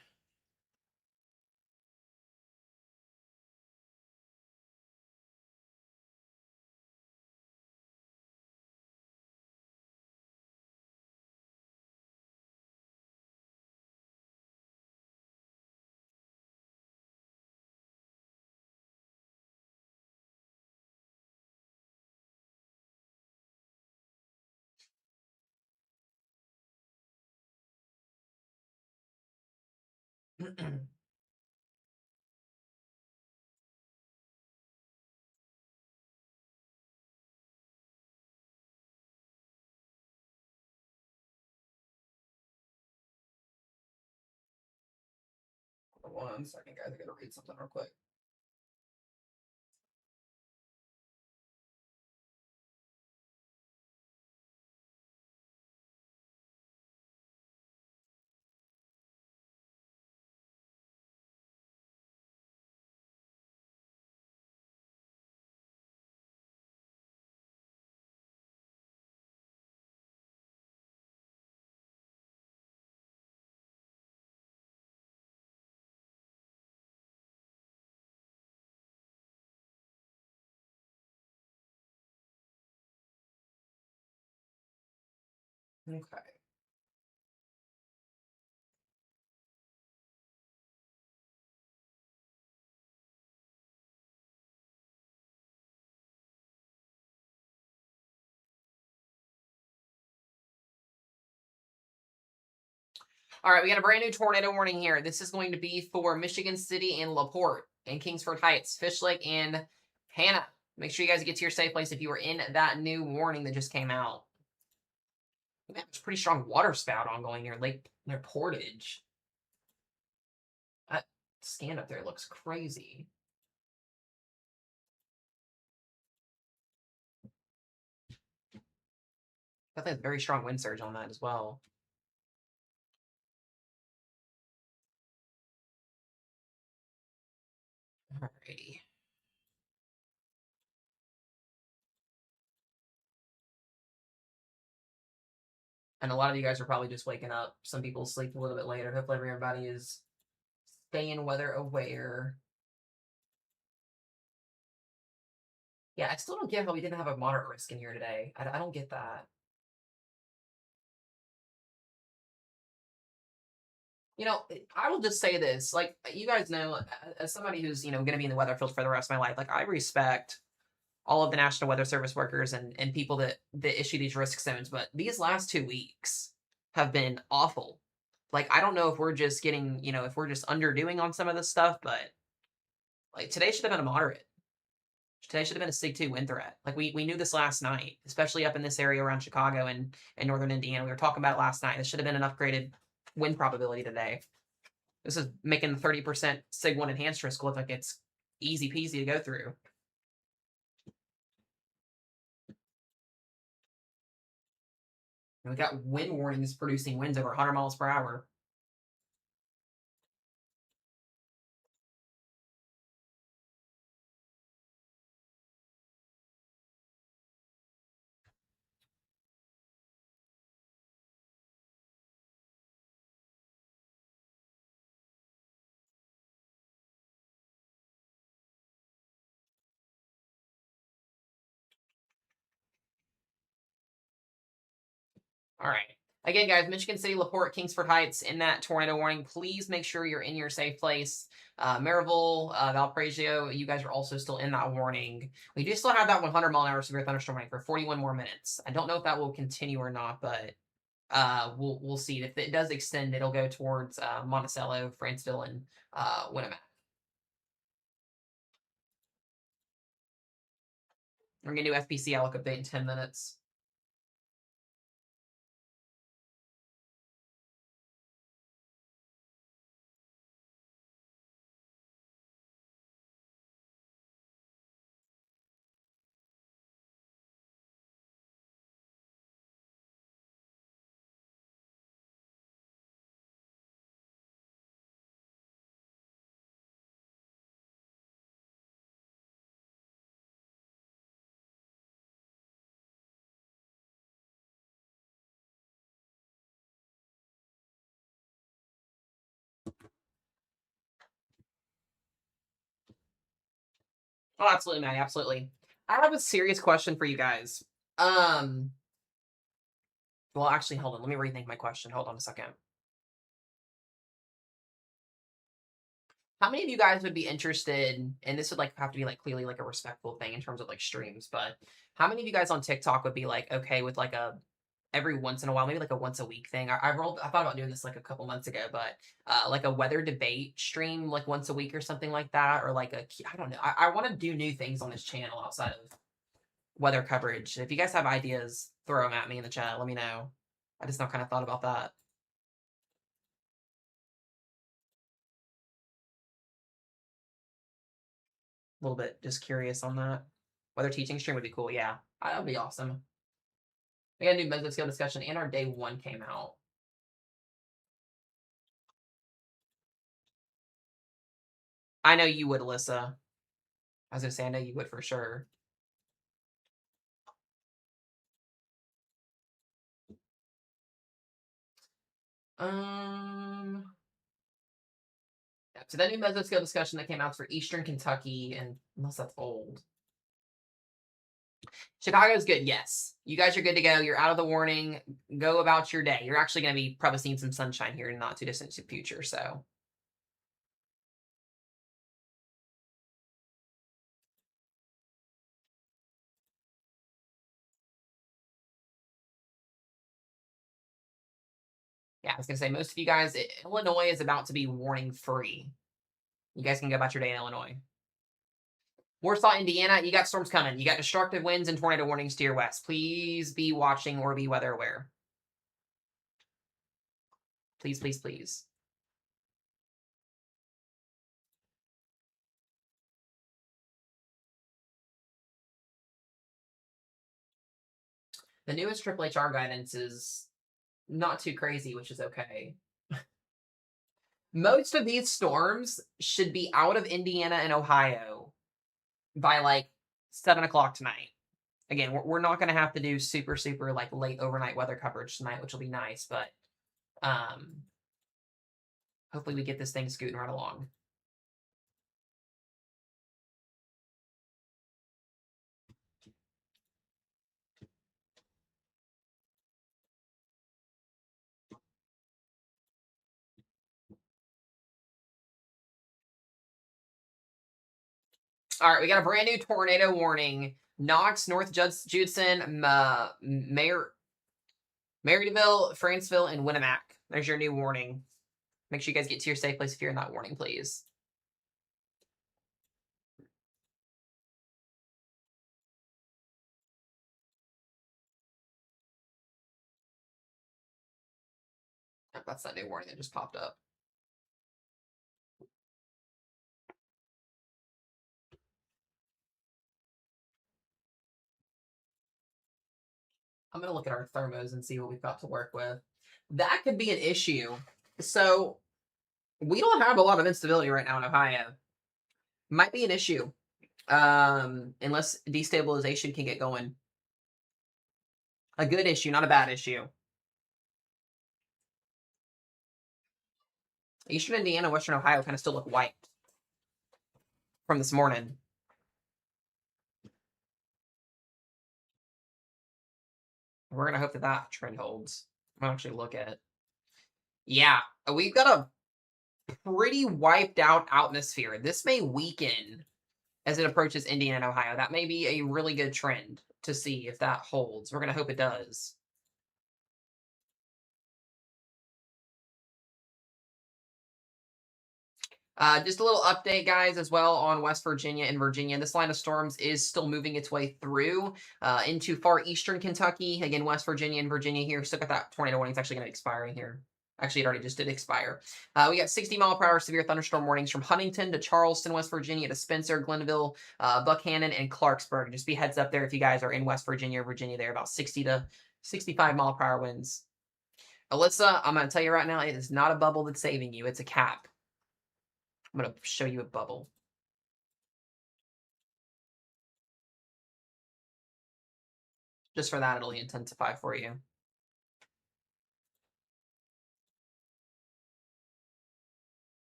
[SPEAKER 1] One second, guys. I gotta read something real quick. Okay. All right, we got a brand new tornado warning here. This is going to be for Michigan City and LaPorte and Kingsford Heights, Fish Lake and Hannah. Make sure you guys get to your safe place if you were in that new warning that just came out. Man, there's a pretty strong water spout ongoing near Portage. That scan up there looks crazy. I think very strong wind surge on that as well. Alrighty. And a lot of you guys are probably just waking up. Some people sleep a little bit later. Hopefully everybody is staying weather aware. Yeah, I still don't get how we didn't have a moderate risk in here today. I don't get that. You know, I will just say this. Like, you guys know, as somebody who's, going to be in the weather field for the rest of my life, like, I respect all of the National Weather Service workers and people that issue these risk zones. But these last 2 weeks have been awful. Like, I don't know if we're just getting, if we're just underdoing on some of this stuff, but like today should have been a moderate. Today should have been a Sig 2 wind threat. Like we knew this last night, especially up in this area around Chicago and northern Indiana. We were talking about it last night. This should have been an upgraded wind probability today. This is making the 30% Sig 1 enhanced risk look like it's easy peasy to go through. And we got wind warnings producing winds over 100 miles per hour. All right. Again, guys, Michigan City, LaPorte, Kingsford Heights in that tornado warning. Please make sure you're in your safe place. Maryville, Valparaiso, you guys are also still in that warning. We do still have that 100-mile-an-hour severe thunderstorm warning for 41 more minutes. I don't know if that will continue or not, but we'll see. If it does extend, it'll go towards Monticello, Franceville, and Winamac. We're gonna do FPC outlook update in 10 minutes. Oh, absolutely, Maddie. Absolutely. I have a serious question for you guys. Well, actually, hold on. Let me rethink my question. Hold on a second. How many of you guys would be interested, and this would like have to be like clearly like a respectful thing in terms of like streams, but how many of you guys on TikTok would be like okay with like every once in a while, maybe like a once a week thing. I thought about doing this like a couple months ago, but like a weather debate stream like once a week or something like that, or like I don't know. I want to do new things on this channel outside of weather coverage. If you guys have ideas, throw them at me in the chat. Let me know. I just not kind of thought about that. A little bit just curious on that. Weather teaching stream would be cool. Yeah, that would be awesome. We got a new method skill discussion, and our day one came out. I know you would, Alyssa. I was gonna say I know you would for sure. Yeah, so that new method skill discussion that came out for Eastern Kentucky, and unless that's old. Chicago's good, yes. You guys are good to go. You're out of the warning. Go about your day. You're actually going to be probably seeing some sunshine here in not too distant future, so. Yeah, I was going to say, most of you guys, Illinois is about to be warning free. You guys can go about your day in Illinois. Warsaw, Indiana, you got storms coming. You got destructive winds and tornado warnings to your west. Please be watching or be weather aware. Please, please, please. The newest Triple HR guidance is not too crazy, which is okay. Most of these storms should be out of Indiana and Ohio by like 7 o'clock tonight. Again, we're not going to have to do super, super like late overnight weather coverage tonight, which will be nice, but hopefully we get this thing scooting right along. All right, we got a brand new tornado warning. Knox, North Judson, Maryville, Franceville, and Winnemac. There's your new warning. Make sure you guys get to your safe place if you're in that warning, please. Oh, that's that new warning that just popped up. I'm going to look at our thermos and see what we've got to work with. That could be an issue. So we don't have a lot of instability right now in Ohio. Might be an issue. Unless destabilization can get going. A good issue, not a bad issue. Eastern Indiana, Western Ohio kind of still look wiped from this morning. We're going to hope that that trend holds. I'll actually look at it. Yeah, we've got a pretty wiped out atmosphere. This may weaken as it approaches Indiana and Ohio. That may be a really good trend to see if that holds. We're going to hope it does. Just a little update, guys, as well on West Virginia and Virginia. This line of storms is still moving its way through into far eastern Kentucky. Again, West Virginia and Virginia here. Still got that tornado warning. It's actually going to expire in here. Actually, it already just did expire. We got 60-mile-per-hour severe thunderstorm warnings from Huntington to Charleston, West Virginia, to Spencer, Glenville, Buchanan, and Clarksburg. Just be heads up there if you guys are in West Virginia or Virginia. They're about 60 to 65-mile-per-hour winds. Alyssa, I'm going to tell you right now, it is not a bubble that's saving you. It's a cap. I'm going to show you a bubble. Just for that, it'll intensify for you.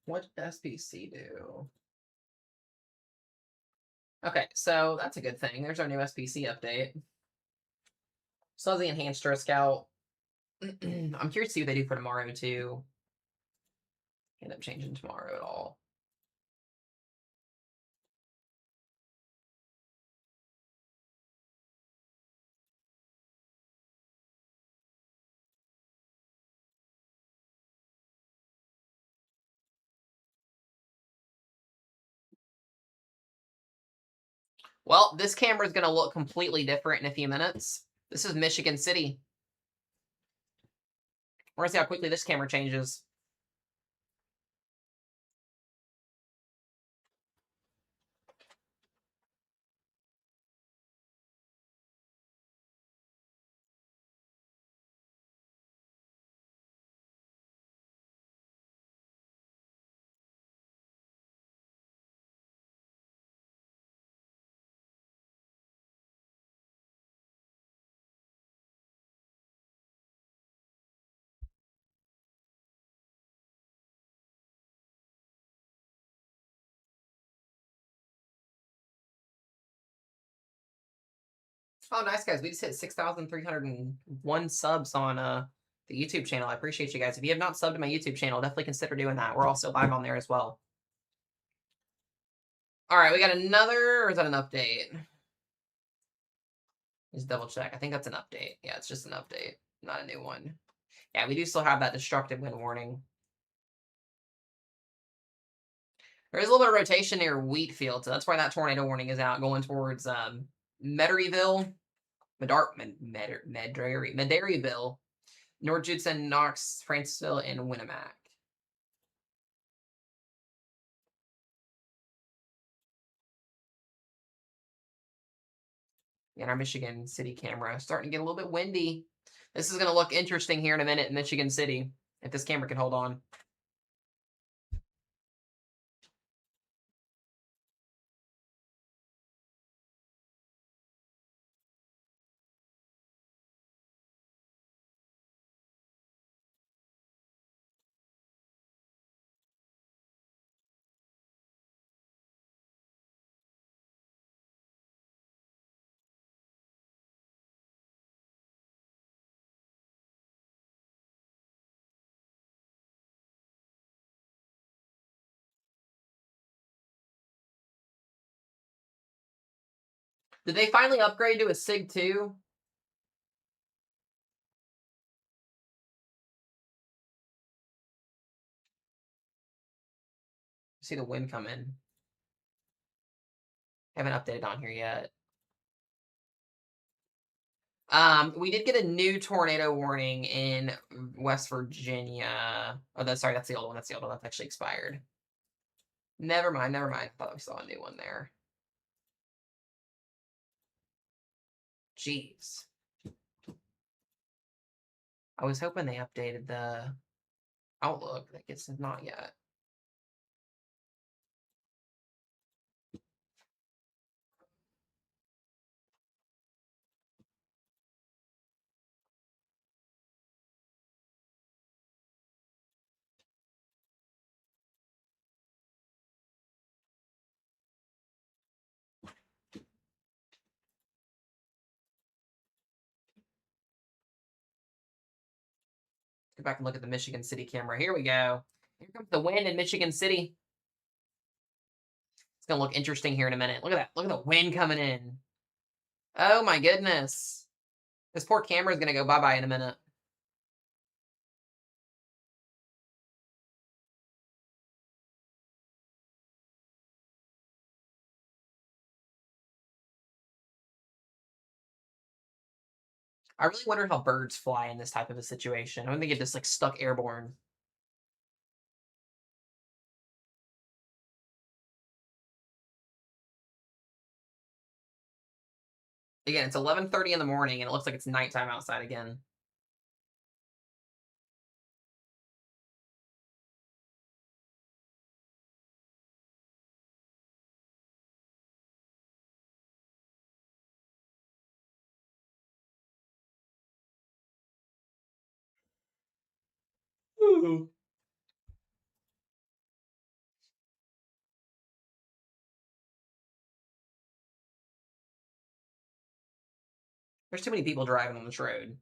[SPEAKER 1] What does SPC do? Okay, so that's a good thing. There's our new SPC update. So the enhanced Scout. I'm curious to see what they do for tomorrow too. End up changing tomorrow at all. Well, this camera is going to look completely different in a few minutes. This is Michigan City. We're going to see how quickly this camera changes. Oh, nice, guys. We just hit 6,301 subs on the YouTube channel. I appreciate you guys. If you have not subbed to my YouTube channel, definitely consider doing that. We're also live on there as well. All right, we got another, or is that an update? Just double check. I think that's an update. Yeah, it's just an update, not a new one. Yeah, we do still have that destructive wind warning. There is a little bit of rotation near Wheatfield, so that's why that tornado warning is out, going towards Medaryville, Medaryville, North Judson, Knox, Franceville, and Winnemac. And our Michigan City camera starting to get a little bit windy. This is going to look interesting here in a minute in Michigan City, if this camera can hold on. Did they finally upgrade to a SIG 2? See the wind come in. Haven't updated on here yet. We did get a new tornado warning in West Virginia. Oh, sorry, that's the old one. That's the old one. That's actually expired. Never mind, never mind. I thought we saw a new one there. Jeez. I was hoping they updated the Outlook. I guess not yet. Go back and look at the Michigan City camera. Here we go. Here comes the wind in Michigan City. It's gonna look interesting here in a minute. Look at that. Look at the wind coming in. Oh my goodness. This poor camera is gonna go bye-bye in a minute. I really wonder how birds fly in this type of a situation. I don't think it just like stuck airborne. Again, it's 11:30 in the morning and it looks like it's nighttime outside again. Ooh. There's too many people driving on this road.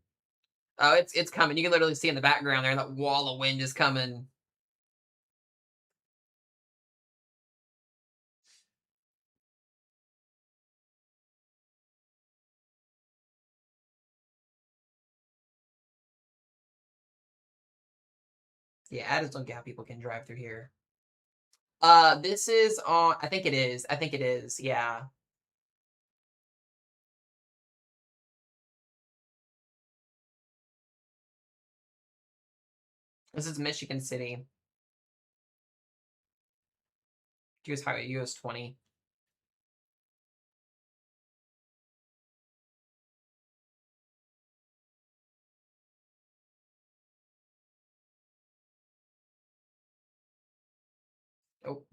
[SPEAKER 1] Oh, it's coming. You can literally see in the background there that wall of wind is coming. Yeah, I just don't get how people can drive through here. This is on. I think it is. I think it is. Yeah. This is Michigan City. US Highway US 20. Oh,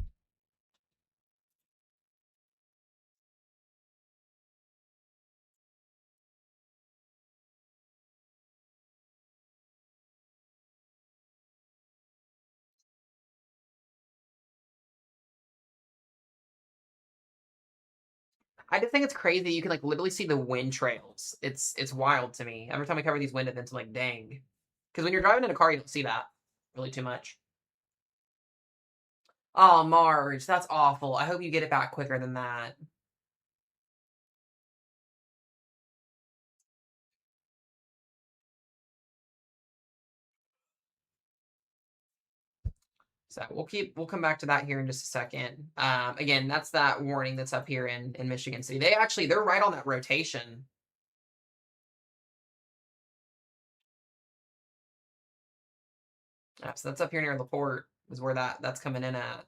[SPEAKER 1] I just think it's crazy. You can like literally see the wind trails. It's wild to me. Every time I cover these wind events, I'm like, dang. Because when you're driving in a car, you don't see that really too much. Oh, Marge, that's awful. I hope you get it back quicker than that. So we'll come back to that here in just a second. Again, that's that warning that's up here in Michigan City. They're right on that rotation. So that's up here near Laporte is where that's coming in at.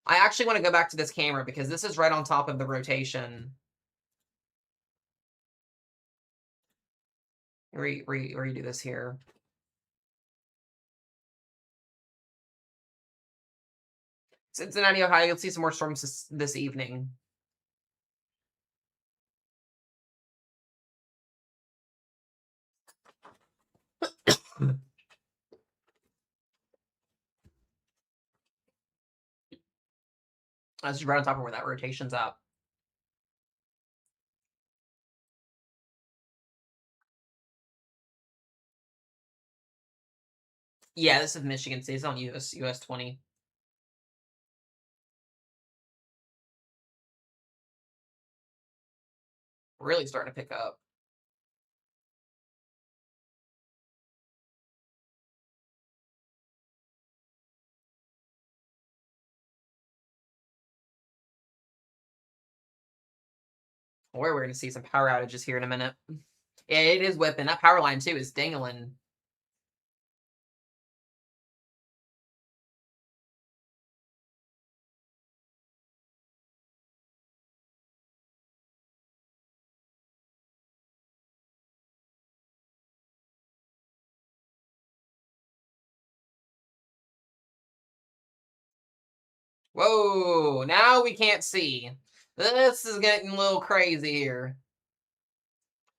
[SPEAKER 1] I actually want to go back to this camera because this is right on top of the rotation. Redo this here. Cincinnati, Ohio, you'll see some more storms this evening. That's just right on top of where that rotation's up. Yeah, this is Michigan State. It's on US 20. Really starting to pick up. We're going to see some power outages here in a minute. Yeah, it is whipping. That power line, too, is dangling. Whoa, now we can't see. This is getting a little crazy here.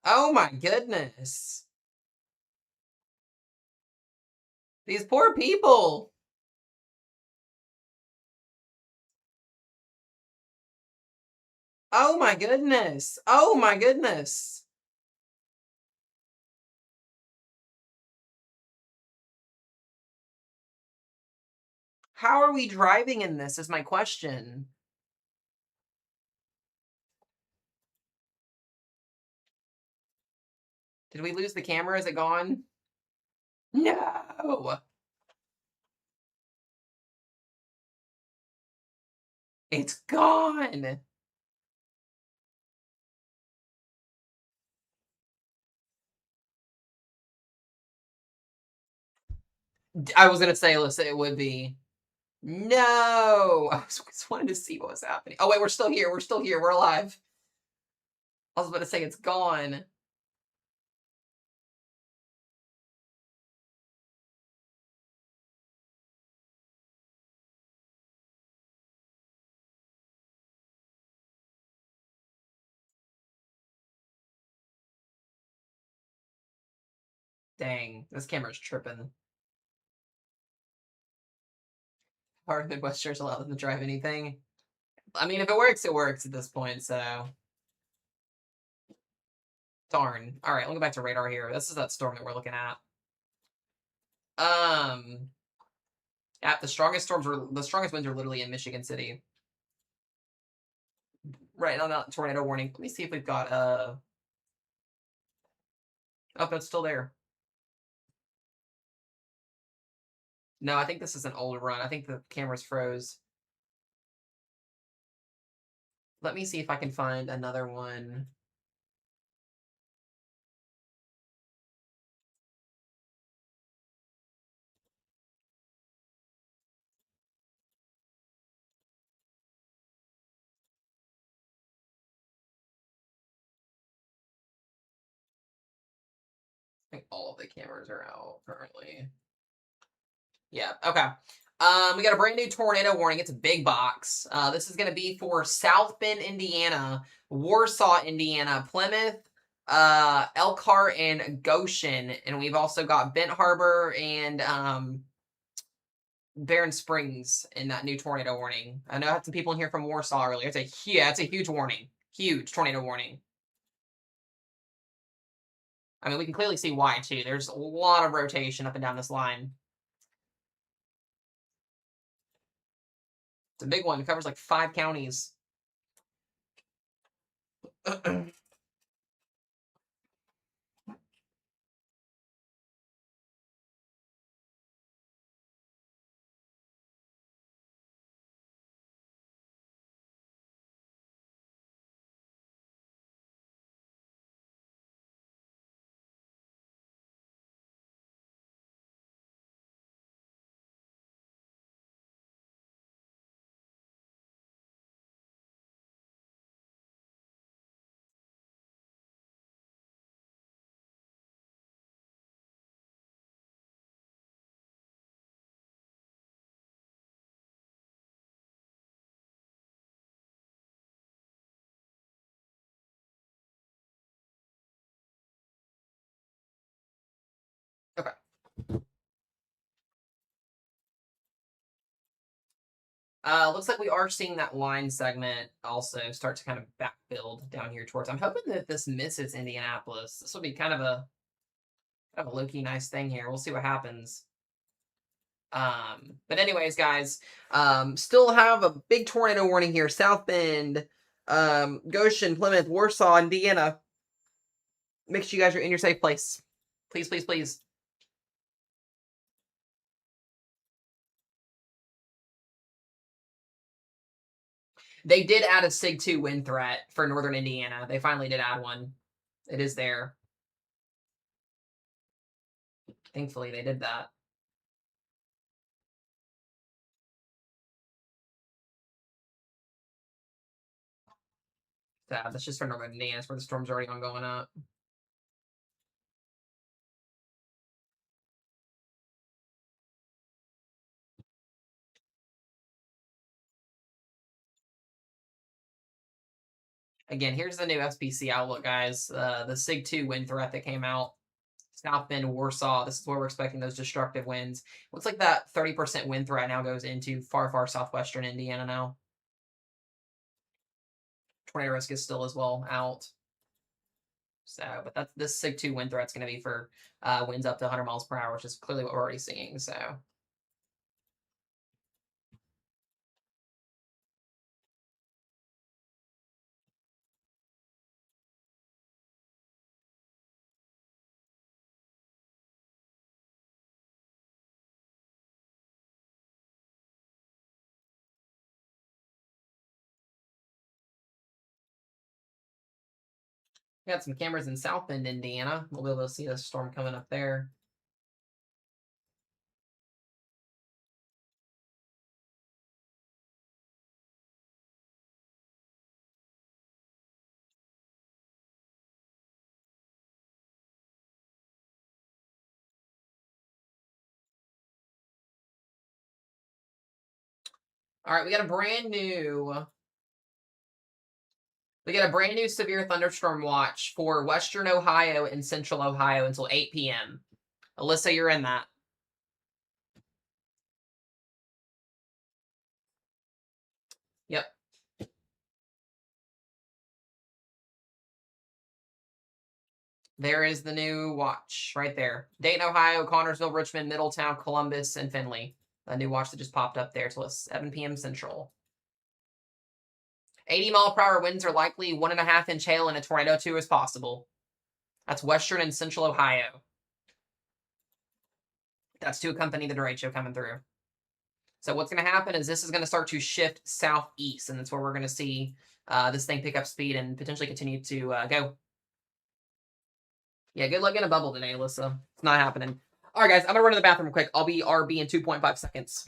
[SPEAKER 1] Oh my goodness. These poor people. Oh my goodness. Oh my goodness. How are we driving in this is my question. Did we lose the camera? Is it gone? No. It's gone. I was gonna say, listen, it would be. No. I just wanted to see what was happening. Oh wait, we're still here. We're still here. We're alive. I was about to say it's gone. Dang, this camera's tripping. Hard Midwesterners allow them to drive anything. I mean, if it works, it works at this point. So Darn. All right, let me go back to radar here. This is that storm that we're looking at. At the strongest winds are literally in Michigan City. Right on that tornado warning. Let me see if we've got oh, it's still there. No, I think this is an old run. I think the camera's froze. Let me see if I can find another one. I think all of the cameras are out currently. Yeah, okay. We got a brand new tornado warning. It's a big box. This is going to be for South Bend, Indiana, Warsaw, Indiana, Plymouth, Elkhart, and Goshen. And we've also got Bent Harbor and Barron Springs in that new tornado warning. I know I had some people in here from Warsaw earlier. It's a huge warning. Huge tornado warning. I mean, we can clearly see why, too. There's a lot of rotation up and down this line. It's a big one. It covers like 5 counties. Okay. Looks like we are seeing that line segment also start to kind of back build down here towards. I'm hoping that this misses Indianapolis. This will be kind of a low-key nice thing here. We'll see what happens. But anyways, guys, still have a big tornado warning here. South Bend, Goshen, Plymouth, Warsaw, Indiana. Make sure you guys are in your safe place. Please, please, please. They did add a Sig 2 wind threat for northern Indiana. They finally did add one. It is there. Thankfully, they did that. Sad. That's just for northern Indiana. That's where the storm's already on going up. Again, here's the new SPC outlook, guys. The Sig 2 wind threat that came out. South Bend, Warsaw. This is where we're expecting those destructive winds. Looks like that 30% wind threat now goes into far, far southwestern Indiana now. Tornado risk is still as well out. So, but that's this Sig 2 wind threat's going to be for winds up to 100 miles per hour, which is clearly what we're already seeing. So, we got some cameras in South Bend, Indiana. We'll be able to see the storm coming up there. All right, we got a brand new severe thunderstorm watch for Western Ohio and Central Ohio until 8 p.m. Alyssa, you're in that. Yep. There is the new watch right there. Dayton, Ohio, Connorsville, Richmond, Middletown, Columbus, and Findlay. A new watch that just popped up there till 7 p.m. Central. 80-mile-per-hour winds are likely. 1.5-inch hail and a tornado too is possible. That's Western and Central Ohio. That's to accompany the derecho coming through. So what's going to happen is this is going to start to shift southeast, and that's where we're going to see this thing pick up speed and potentially continue to go. Yeah, good luck getting a bubble today, Alyssa. It's not happening. All right, guys, I'm going to run to the bathroom quick. I'll be RB in 2.5 seconds.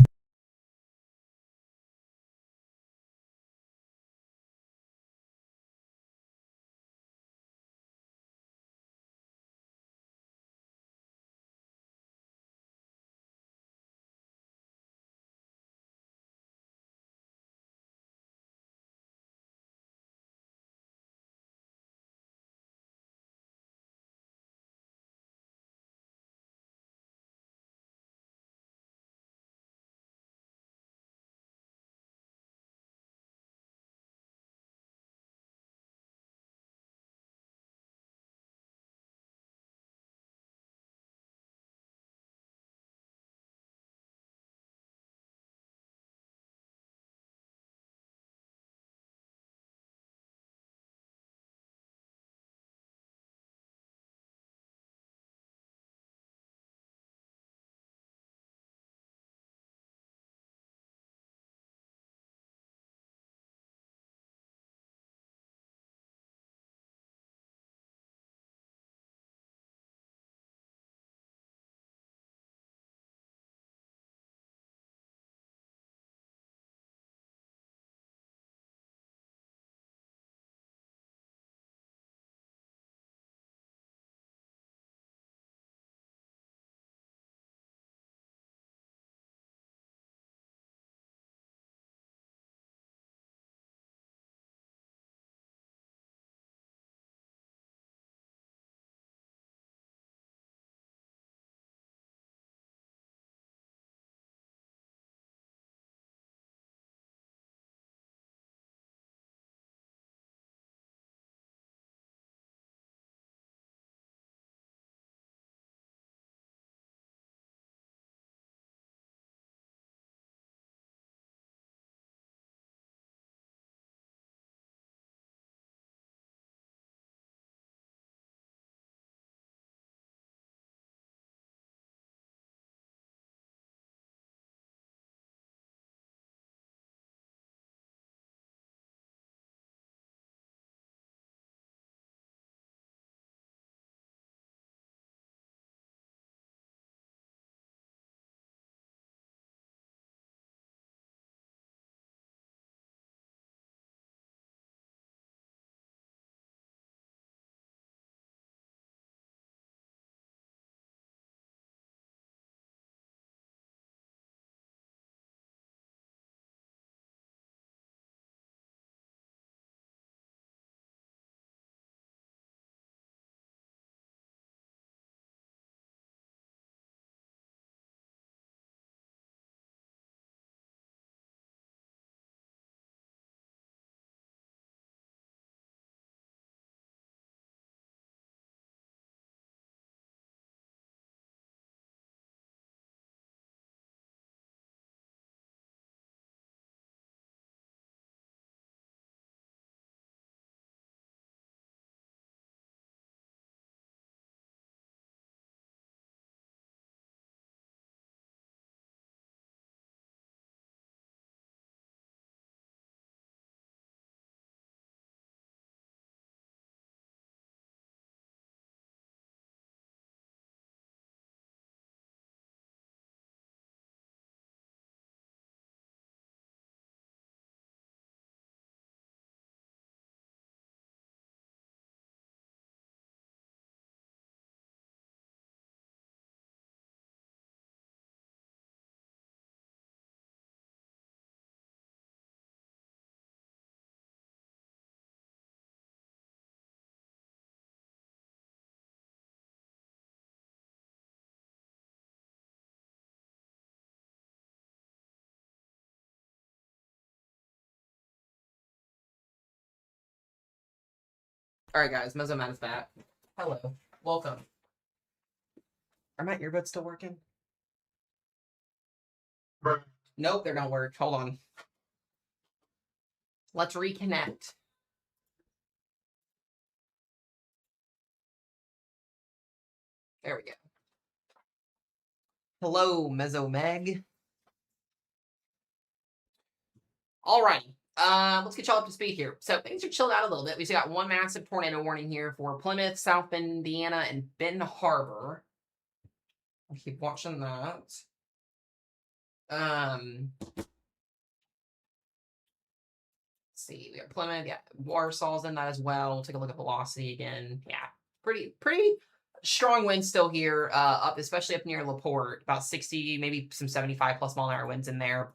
[SPEAKER 1] All right, guys, Mesoman is back. Hello. Welcome. Are my earbuds still working? Nope, they don't work. Hold on. Let's reconnect. There we go. Hello, Mezzo Meg. Alrighty. Let's get y'all up to speed here. So things are chilled out a little bit. We still got one massive tornado warning here for Plymouth, South Bend, Indiana, and Benton Harbor. I'll keep watching that. Let's see. We got Plymouth. Yeah, Warsaw's in that as well. We'll take a look at velocity again. Yeah, pretty strong winds still here. Up, especially up near LaPorte, about 60, maybe some 75 plus mile an hour winds in there.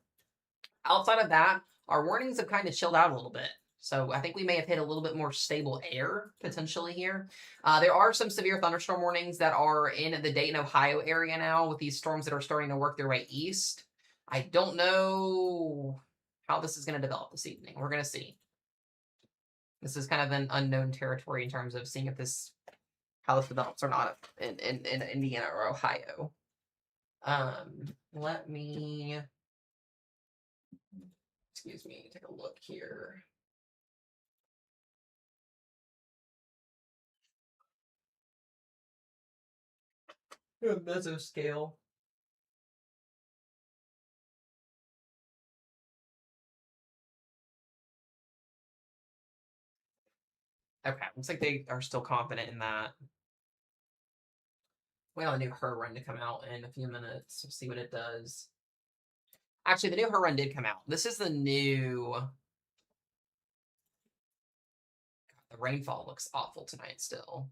[SPEAKER 1] Outside of that, our warnings have kind of chilled out a little bit. So I think we may have hit a little bit more stable air potentially here. There are some severe thunderstorm warnings that are in the Dayton, Ohio area now with these storms that are starting to work their way east. I don't know how this is going to develop this evening. We're going to see. This is kind of an unknown territory in terms of seeing if how this develops or not in Indiana or Ohio. Let me, excuse me, take a look here. Mesoscale. Okay, looks like they are still confident in that. Wait on the new her run to come out in a few minutes. We'll see what it does. Actually, the new her run did come out. This is the new. God, the rainfall looks awful tonight still.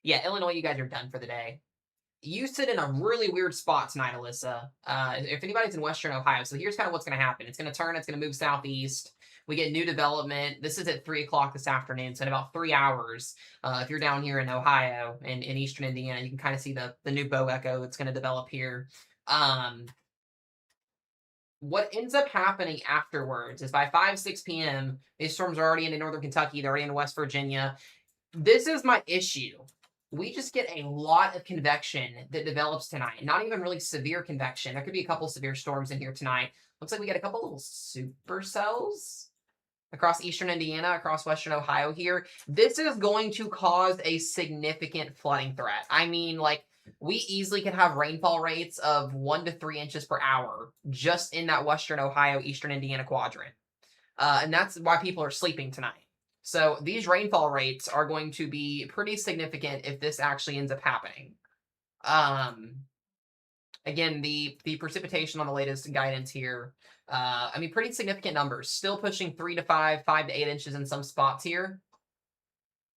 [SPEAKER 1] Yeah, Illinois, you guys are done for the day. You sit in a really weird spot tonight, Alyssa. If anybody's in Western Ohio, so here's kind of what's going to happen. It's going to turn. It's going to move southeast. We get new development. This is at 3 o'clock this afternoon, so in about 3 hours, if you're down here in Ohio and in eastern Indiana, you can kind of see the new bow echo that's going to develop here. What ends up happening afterwards is by 5, 6 p.m., these storms are already into northern Kentucky. They're already in West Virginia. This is my issue. We just get a lot of convection that develops tonight. Not even really severe convection. There could be a couple severe storms in here tonight. Looks like we get a couple little supercells across eastern Indiana, across western Ohio here. This is going to cause a significant flooding threat. I mean, like, we easily can have rainfall rates of 1 to 3 inches per hour just in that western Ohio, eastern Indiana quadrant. And that's why people are sleeping tonight. So these rainfall rates are going to be pretty significant if this actually ends up happening. Again, the precipitation on the latest guidance here, I mean, pretty significant numbers. Still pushing 3 to 5, 5 to 8 inches in some spots here.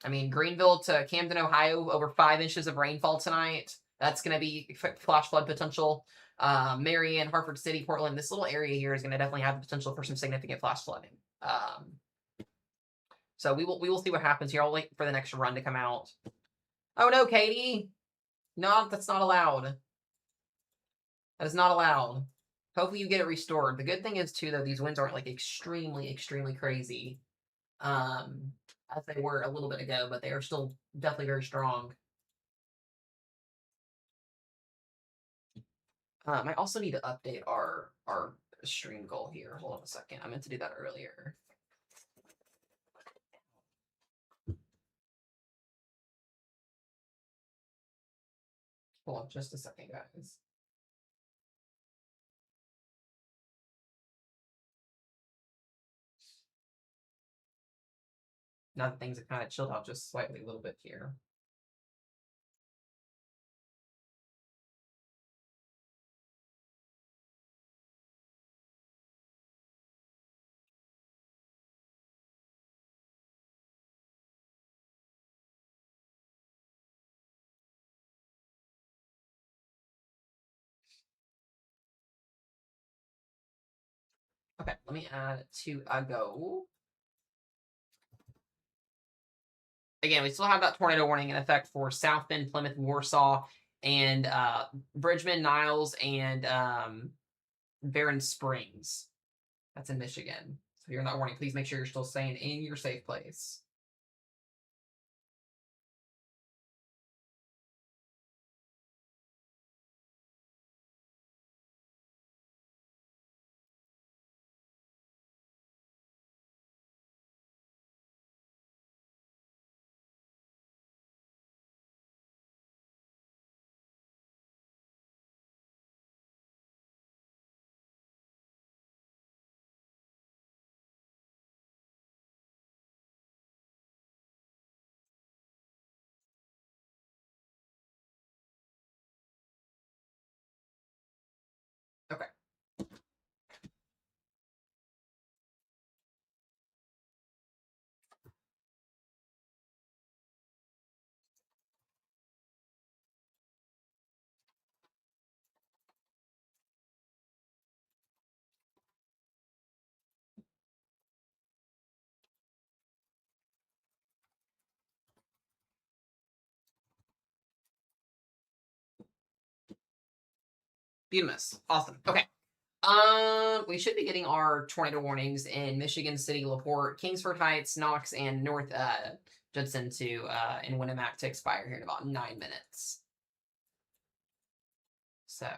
[SPEAKER 1] I mean, Greenville to Camden, Ohio, over 5 inches of rainfall tonight. That's going to be flash flood potential. Marion, Hartford City, Portland, this little area here is going to definitely have the potential for some significant flash flooding. So we will see what happens here. I'll wait for the next run to come out. Oh no, Katie! No, that's not allowed. That is not allowed. Hopefully you get it restored. The good thing is too, though, these winds aren't like extremely crazy, as they were a little bit ago, but they are still definitely very strong. I also need to update our stream goal here. Hold on a second. I meant to do that earlier. Hold on just a second, guys. Now that things have kind of chilled out just slightly a little bit here. Okay, let me add to go. Again, we still have that tornado warning in effect for South Bend, Plymouth, Warsaw, and Bridgman, Niles, and Barron Springs. That's in Michigan. So if you're not warning, please make sure you're still staying in your safe place. Beautimus. Awesome. Okay. We should be getting our tornado warnings in Michigan City, LaPorte, Kingsford Heights, Knox, and North Judson to in Winnemac to expire here in about 9 minutes. So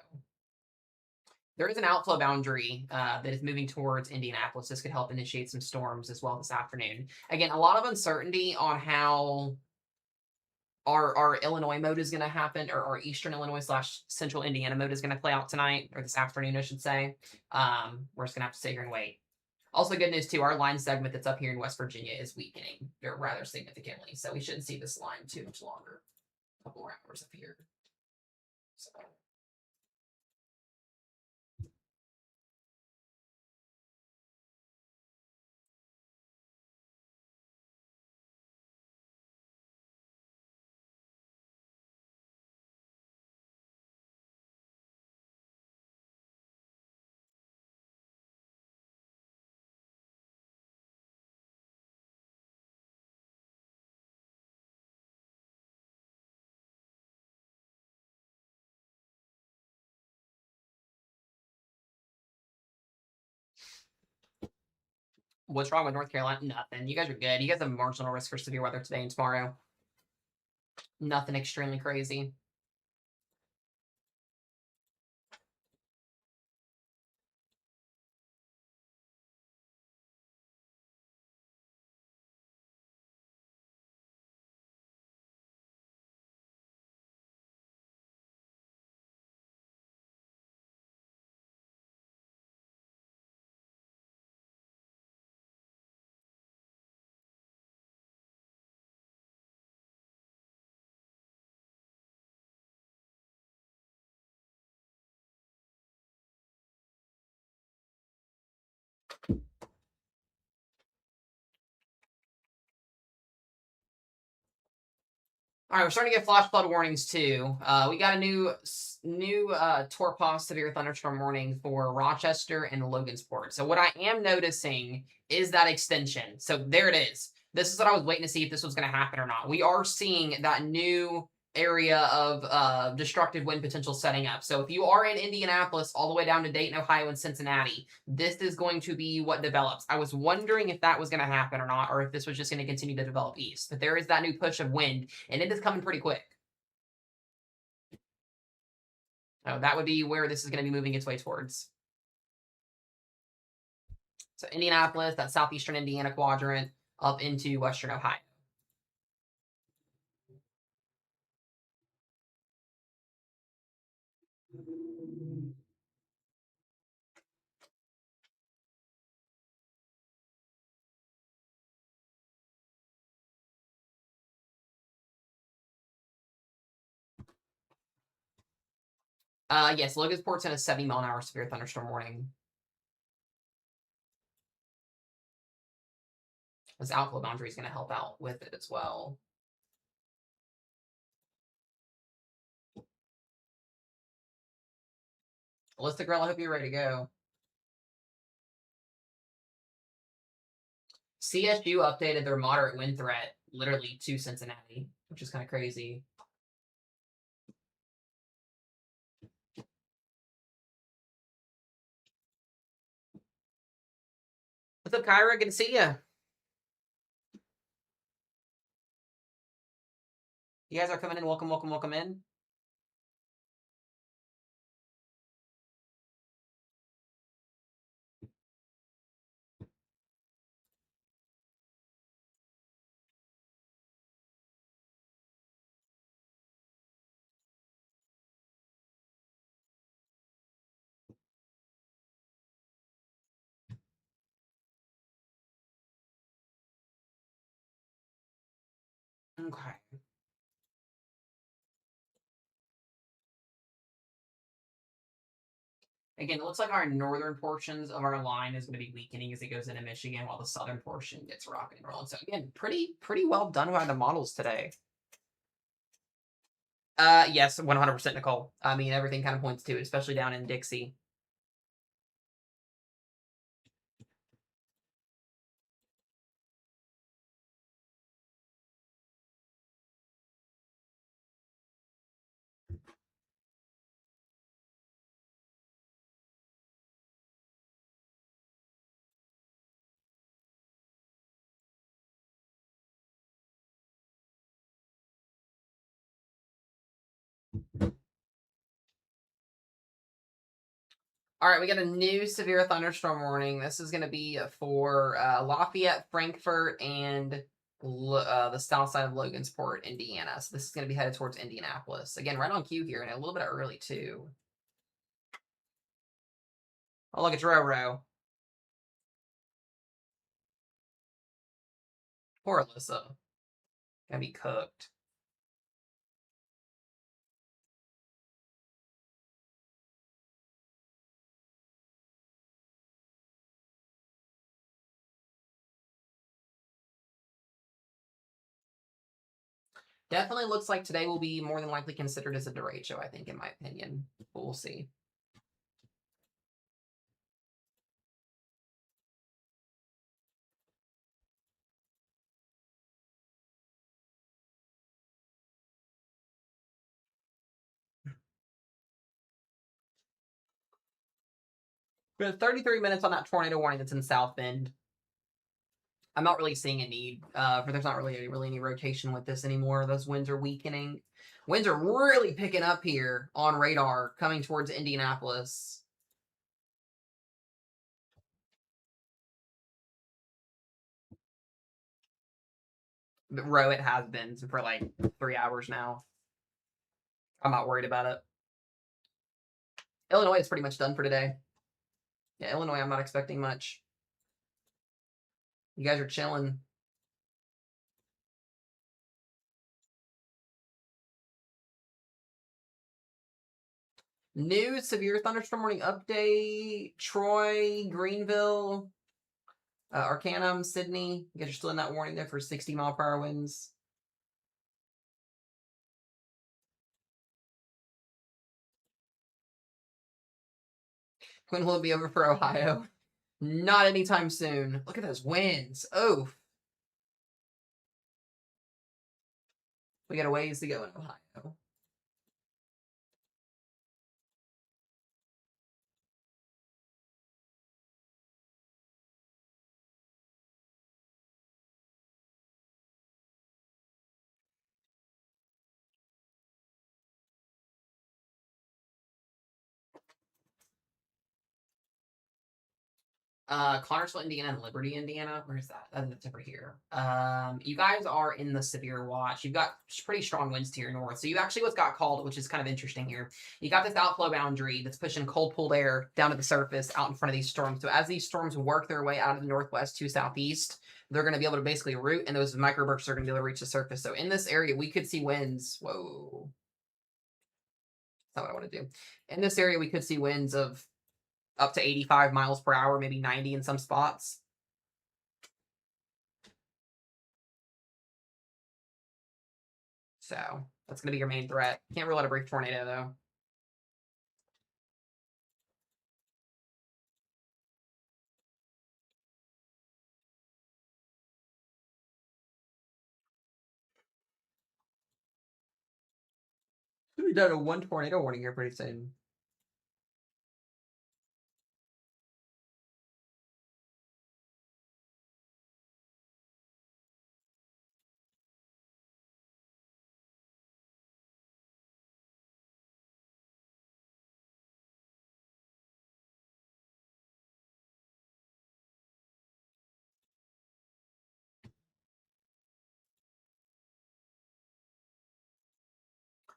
[SPEAKER 1] there is an outflow boundary that is moving towards Indianapolis. This could help initiate some storms as well this afternoon. Again, a lot of uncertainty on how our Illinois mode is going to happen, or our Eastern Illinois / Central Indiana mode is going to play out tonight, or this afternoon, I should say. We're just going to have to sit here and wait. Also, good news too, our line segment that's up here in West Virginia is weakening rather significantly, so we shouldn't see this line too much longer. A couple more hours up here. So. What's wrong with North Carolina? Nothing. You guys are good. You guys have marginal risk for severe weather today and tomorrow. Nothing extremely crazy. All right, we're starting to get flash flood warnings too. We got a new Torpos severe thunderstorm warning for Rochester and Logansport. So what I am noticing is that extension. So there it is. This is what I was waiting to see if this was going to happen or not. We are seeing that new area of destructive wind potential setting up. So if you are in Indianapolis all the way down to Dayton, Ohio, and Cincinnati, this is going to be what develops. I was wondering if that was going to happen or not, or if this was just going to continue to develop east. But there is that new push of wind, and it is coming pretty quick. So that would be where this is going to be moving its way towards. So Indianapolis, that southeastern Indiana quadrant, up into western Ohio. Yes, Logansport's in a 70-mile-an-hour severe thunderstorm warning. This outflow boundary is going to help out with it as well. Alyssa Girl, I hope you're ready to go. CSU updated their moderate wind threat literally to Cincinnati, which is kind of crazy. What's up, Kyra? Good to see you. You guys are coming in. Welcome, welcome, welcome in. Okay. Again, it looks like our northern portions of our line is going to be weakening as it goes into Michigan, while the southern portion gets rocking and rolling. So again, pretty well done by the models today. Yes, 100%, Nicole. I mean, everything kind of points to it, especially down in Dixie. All right, we got a new severe thunderstorm warning. This is going to be for Lafayette, Frankfurt, and the south side of Logansport, Indiana. So this is going to be headed towards Indianapolis. Again, right on cue here, and a little bit early, too. Oh, look, it's Roro. Poor Alyssa. Gonna be cooked. Definitely looks like today will be more than likely considered as a derecho, I think, in my opinion. But we'll see. We have 33 minutes on that tornado warning that's in South Bend. I'm not really seeing a need for there's not really any rotation with this anymore. Those winds are weakening. Winds are really picking up here on radar coming towards Indianapolis. But row it has been for like 3 hours now. I'm not worried about it. Illinois is pretty much done for today. Yeah, Illinois, I'm not expecting much. You guys are chilling. New severe thunderstorm warning update. Troy, Greenville, Arcanum, Sydney. You guys are still in that warning there for 60-mile-per-hour winds. When will it be over for Ohio? Not anytime soon. Look at those winds. Oh. We got a ways to go in Ohio. Connersville, Indiana, and Liberty, Indiana. Where's that? That's over here. You guys are in the severe watch. You've got pretty strong winds to your north. So you actually what's got called, which is kind of interesting here. You got this outflow boundary that's pushing cold pooled air down to the surface out in front of these storms. So as these storms work their way out of the northwest to southeast, they're going to be able to basically route, and those microbursts are going to be able to reach the surface. So in this area, we could see winds. Whoa. That's not what I want to do. In this area, we could see winds of up to 85 miles per hour, maybe 90 in some spots. So that's going to be your main threat. Can't rule out a brief tornado, though. We've done a one tornado warning here pretty soon.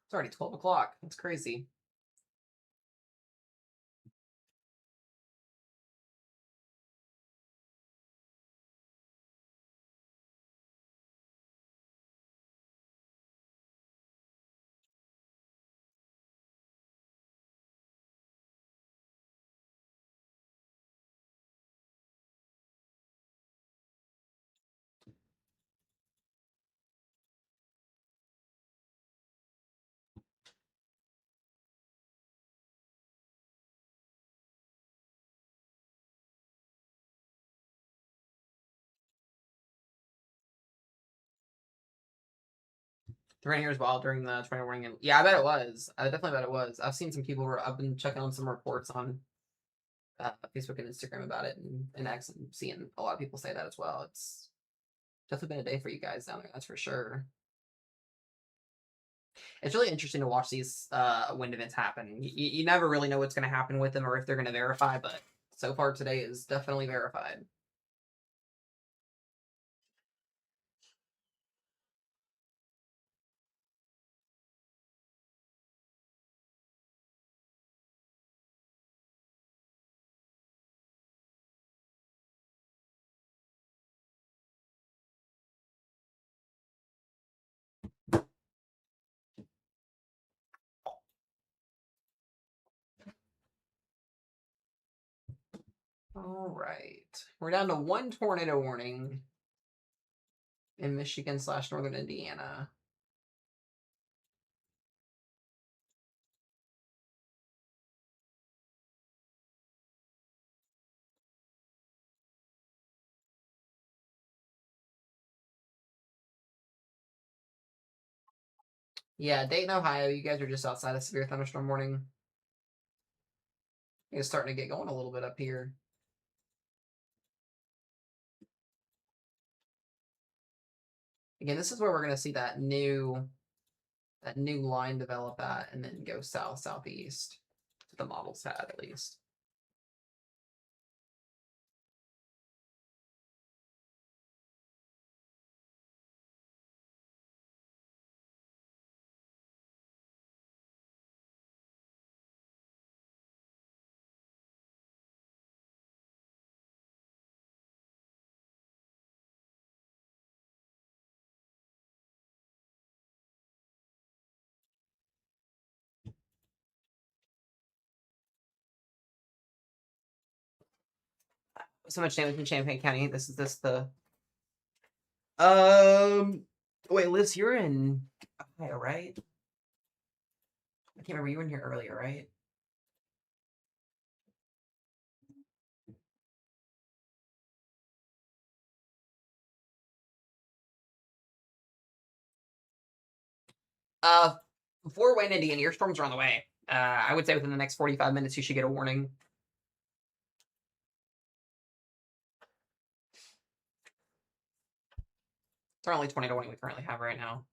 [SPEAKER 1] It's already 12 o'clock. That's crazy. The rain here as well during the tornado warning. And yeah, I bet it was. I definitely bet it was. I've seen some people. I've been checking on some reports on Facebook and Instagram about it, and X, and seeing a lot of people say that as well. It's definitely been a day for you guys down there. That's for sure. It's really interesting to watch these wind events happen. You never really know what's going to happen with them or if they're going to verify, but so far today is definitely verified. All right. We're down to one tornado warning in Michigan / Northern Indiana. Yeah, Dayton, Ohio, you guys are just outside of severe thunderstorm warning. It's starting to get going a little bit up here. Again, this is where we're going to see that new line develop at and then go south southeast. The models had at least. So much damage in Champaign County. This is the wait, Liz, you're in Ohio, right? I can't remember, you were in here earlier, right? Uh Fort Wayne, Indiana, your storms are on the way. I would say within the next 45 minutes you should get a warning. It's our only tornado warning we currently have right now.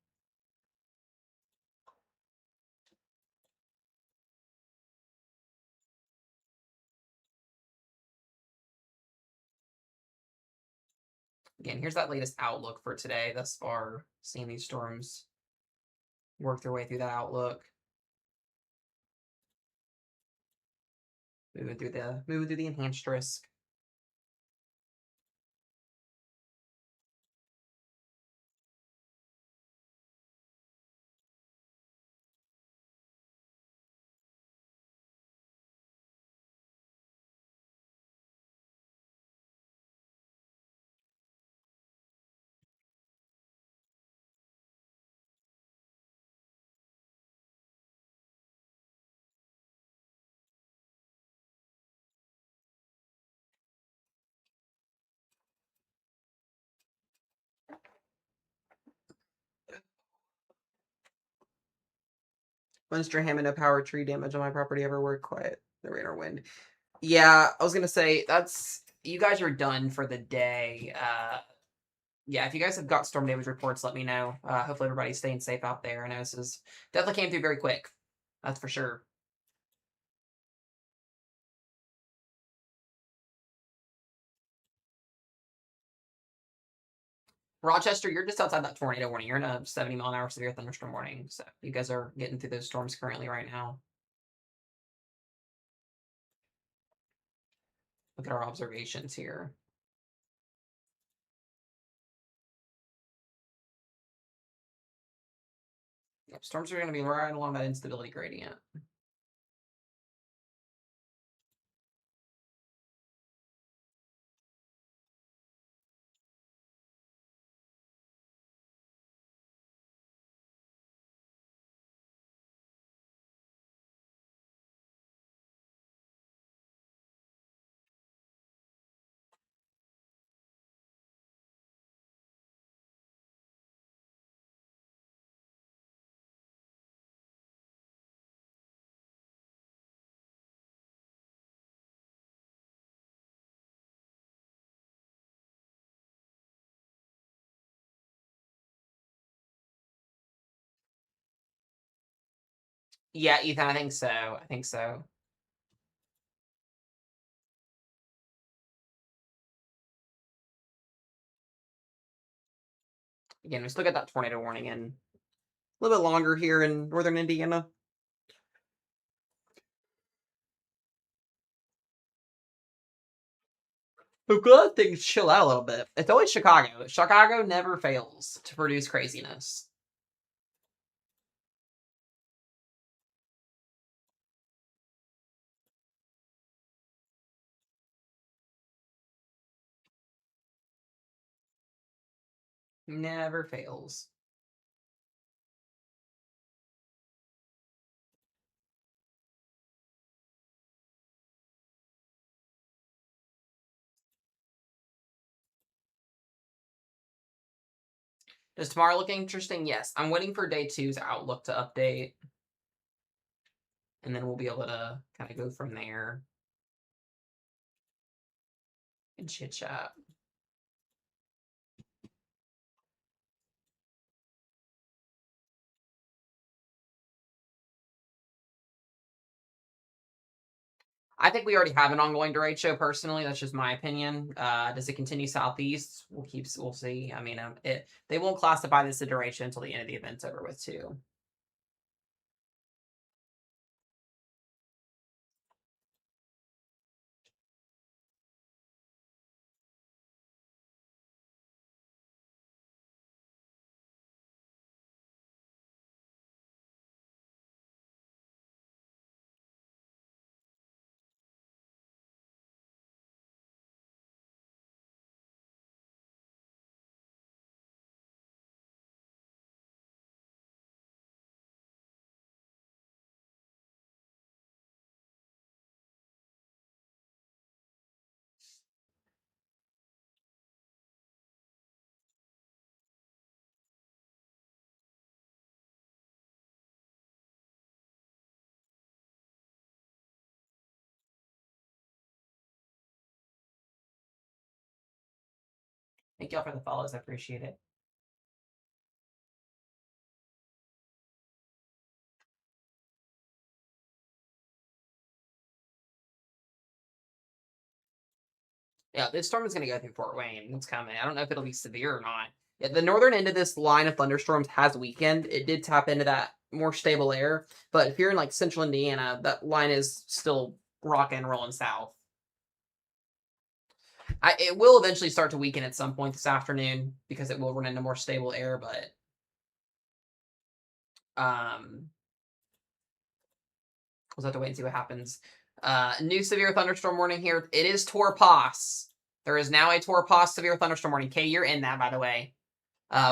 [SPEAKER 1] Again, here's that latest outlook for today thus far. Seeing these storms work their way through that outlook. Moving through the enhanced risk. Mr. Hammond, no power tree damage on my property ever work. Quiet. The rain or wind. Yeah, I was gonna say that's you guys are done for the day. Yeah, if you guys have got storm damage reports, let me know. Hopefully everybody's staying safe out there. I know this is definitely came through very quick. That's for sure. Rochester, you're just outside that tornado warning. You're in a 70-mile-an-hour severe thunderstorm warning. So you guys are getting through those storms currently right now. Look at our observations here. Yep, storms are going to be right along that instability gradient. Yeah, Ethan, I think so. I think so. Again, we still got that tornado warning in a little bit longer here in northern Indiana. I'm glad things chill out a little bit. It's always Chicago. Chicago never fails to produce craziness. Never fails. Does tomorrow look interesting? Yes. I'm waiting for day two's outlook to update. And then we'll be able to kind of go from there and chit chat. I think we already have an ongoing derecho. Personally, that's just my opinion. Does it continue southeast? We'll see. I mean, they won't classify this as a derecho until the end of the event's over with too. Thank y'all for the follows. I appreciate it. Yeah, this storm is going to go through Fort Wayne. It's coming. I don't know if it'll be severe or not. Yeah, the northern end of this line of thunderstorms has weakened. It did tap into that more stable air, but if you're in like central Indiana, that line is still rocking and rolling south. It will eventually start to weaken at some point this afternoon because it will run into more stable air, but we'll have to wait and see what happens. New severe thunderstorm warning here. It is Torpos. There is now a Torpos severe thunderstorm warning. Kay, you're in that, by the way.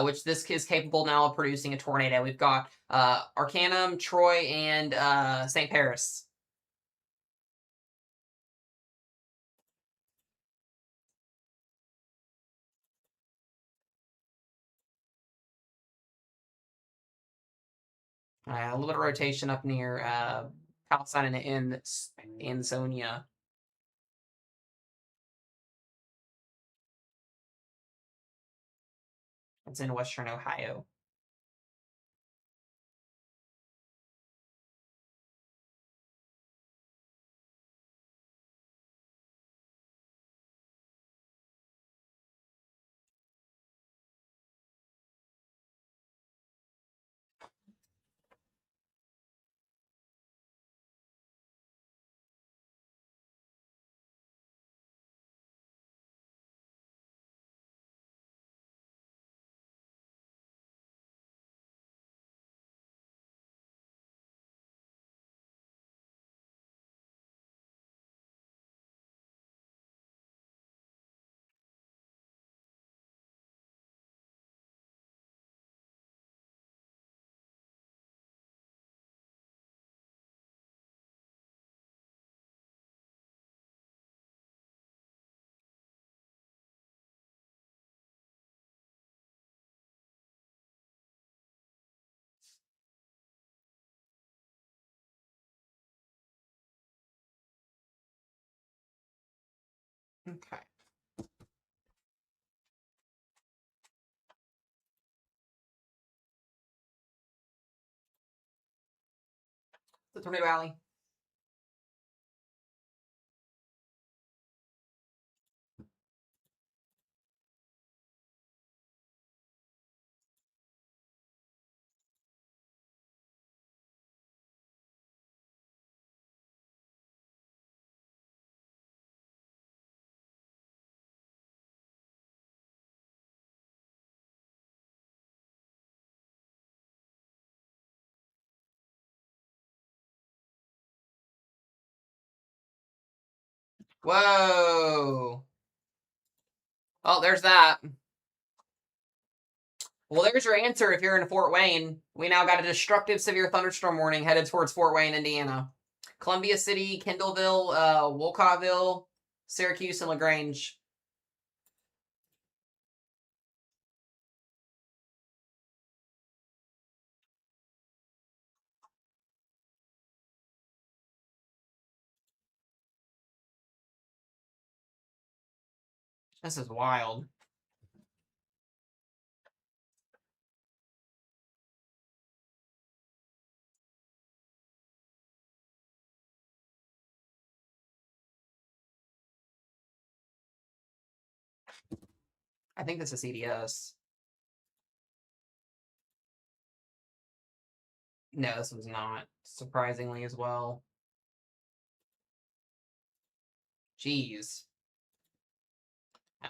[SPEAKER 1] Which this is capable now of producing a tornado. We've got Arcanum, Troy, and St. Paris. A little bit of rotation up near Palestine and Ansonia. It's in western Ohio. Okay. The Tornado Alley. Whoa. Oh, there's that. Well, there's your answer if you're in Fort Wayne. We now got a destructive severe thunderstorm warning headed towards Fort Wayne, Indiana. Columbia City, Kendallville, Wolcottville, Syracuse, and LaGrange. This is wild. I think this is CDS. No, this one's not. Surprisingly, as well. Jeez.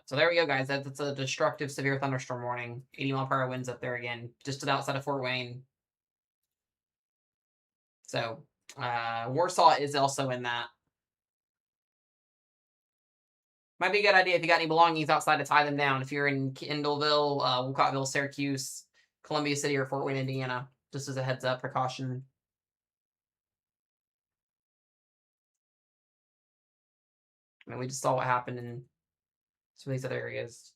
[SPEAKER 1] So there we go, guys. That's a destructive severe thunderstorm warning. 80-mile-per-hour winds up there again, just to the outside of Fort Wayne. So Warsaw is also in that. Might be a good idea if you got any belongings outside to tie them down. If you're in Kendallville, Wolcottville, Syracuse, Columbia City, or Fort Wayne, Indiana. Just as a heads up, precaution. I mean, we just saw what happened in some of these other areas.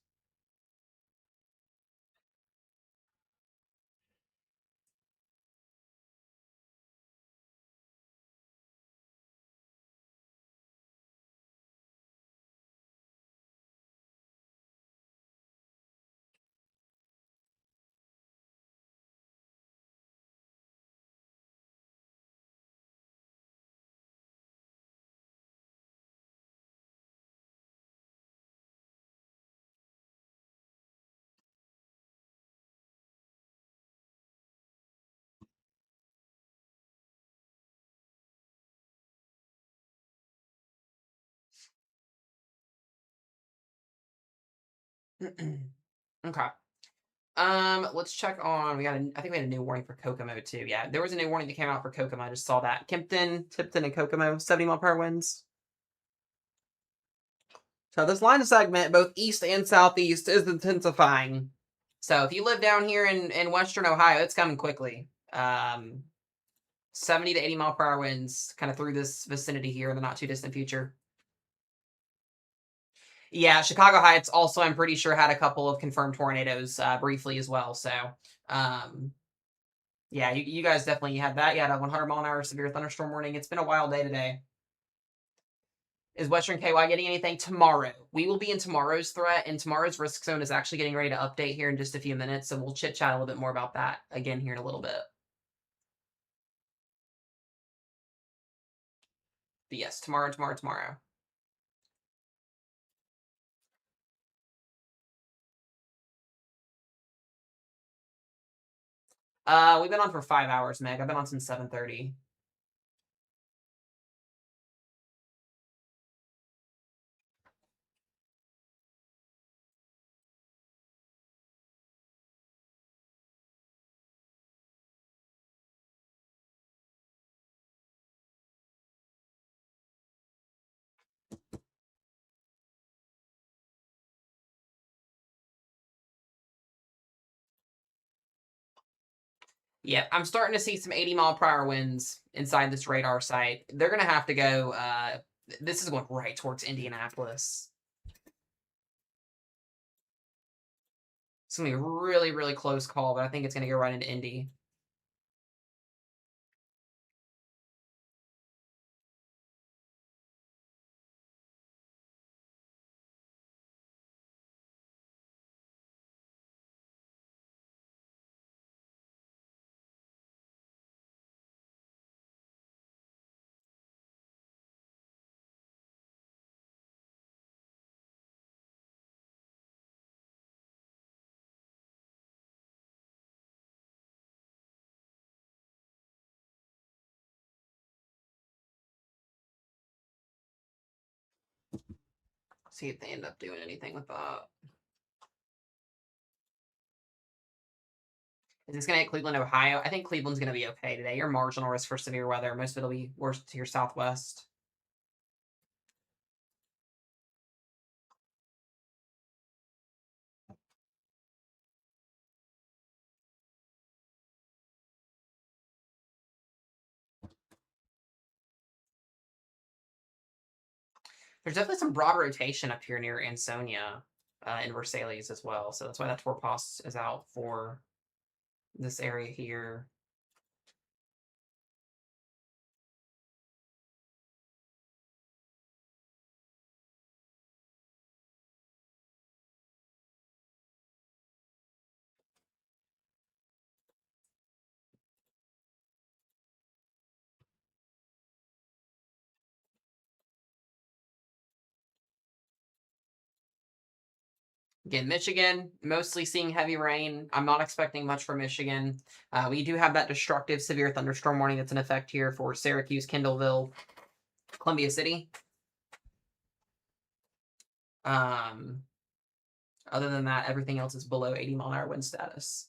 [SPEAKER 1] Okay. Let's check on. I think we had a new warning for Kokomo too. Yeah, there was a new warning that came out for Kokomo. I just saw that. Kempton, Tipton, and Kokomo, 70-mile-per-hour winds. So this line of segment, both east and southeast, is intensifying. So if you live down here in western Ohio, it's coming quickly. 70 to 80-mile-per-hour winds kind of through this vicinity here in the not too distant future. Yeah, Chicago Heights also, I'm pretty sure, had a couple of confirmed tornadoes briefly as well. So, yeah, you guys definitely had that. You had a 100-mile-an-hour severe thunderstorm warning. It's been a wild day today. Is Western KY getting anything tomorrow? We will be in tomorrow's threat, and tomorrow's risk zone is actually getting ready to update here in just a few minutes. So we'll chit chat a little bit more about that again here in a little bit. But yes, tomorrow. We've been on for 5 hours, Meg. I've been on since 7:30. Yeah, I'm starting to see some 80-mile-per-hour winds inside this radar site. They're gonna have to go. This is going right towards Indianapolis. It's gonna be a really, really close call, but I think it's gonna go right into Indy. See if they end up doing anything with that. Is this going to hit Cleveland, Ohio? I think Cleveland's going to be okay today. Your marginal risk for severe weather. Most of it'll be worse to your southwest. There's definitely some broad rotation up here near Ansonia in Versailles as well. So that's why that Torpos is out for this area here. Again, Michigan, mostly seeing heavy rain. I'm not expecting much from Michigan. We do have that destructive severe thunderstorm warning that's in effect here for Syracuse, Kendallville, Columbia City. Other than that, everything else is below 80-mile-an-hour wind status.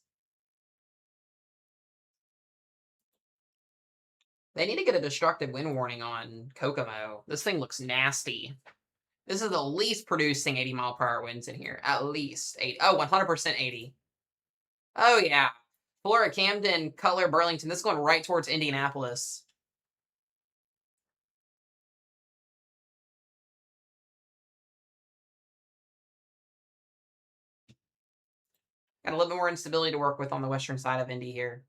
[SPEAKER 1] They need to get a destructive wind warning on Kokomo. This thing looks nasty. This is the least producing 80-mile-per-hour winds in here. At least 80. Oh, 100% 80. Oh, yeah. Florida, Camden, Cutler, Burlington. This is going right towards Indianapolis. Got a little bit more instability to work with on the western side of Indy here.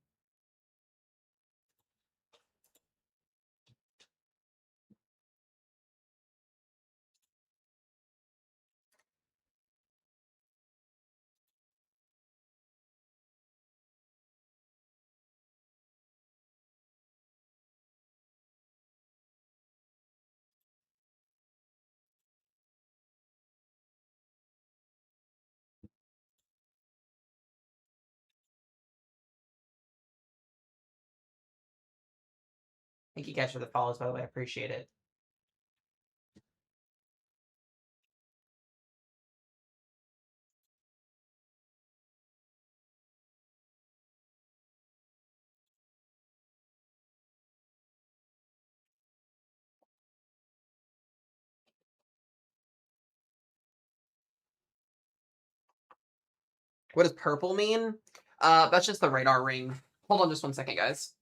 [SPEAKER 1] Thank you guys for the follows, by the way. I appreciate it. What does purple mean? That's just the radar ring. Hold on just 1 second, guys.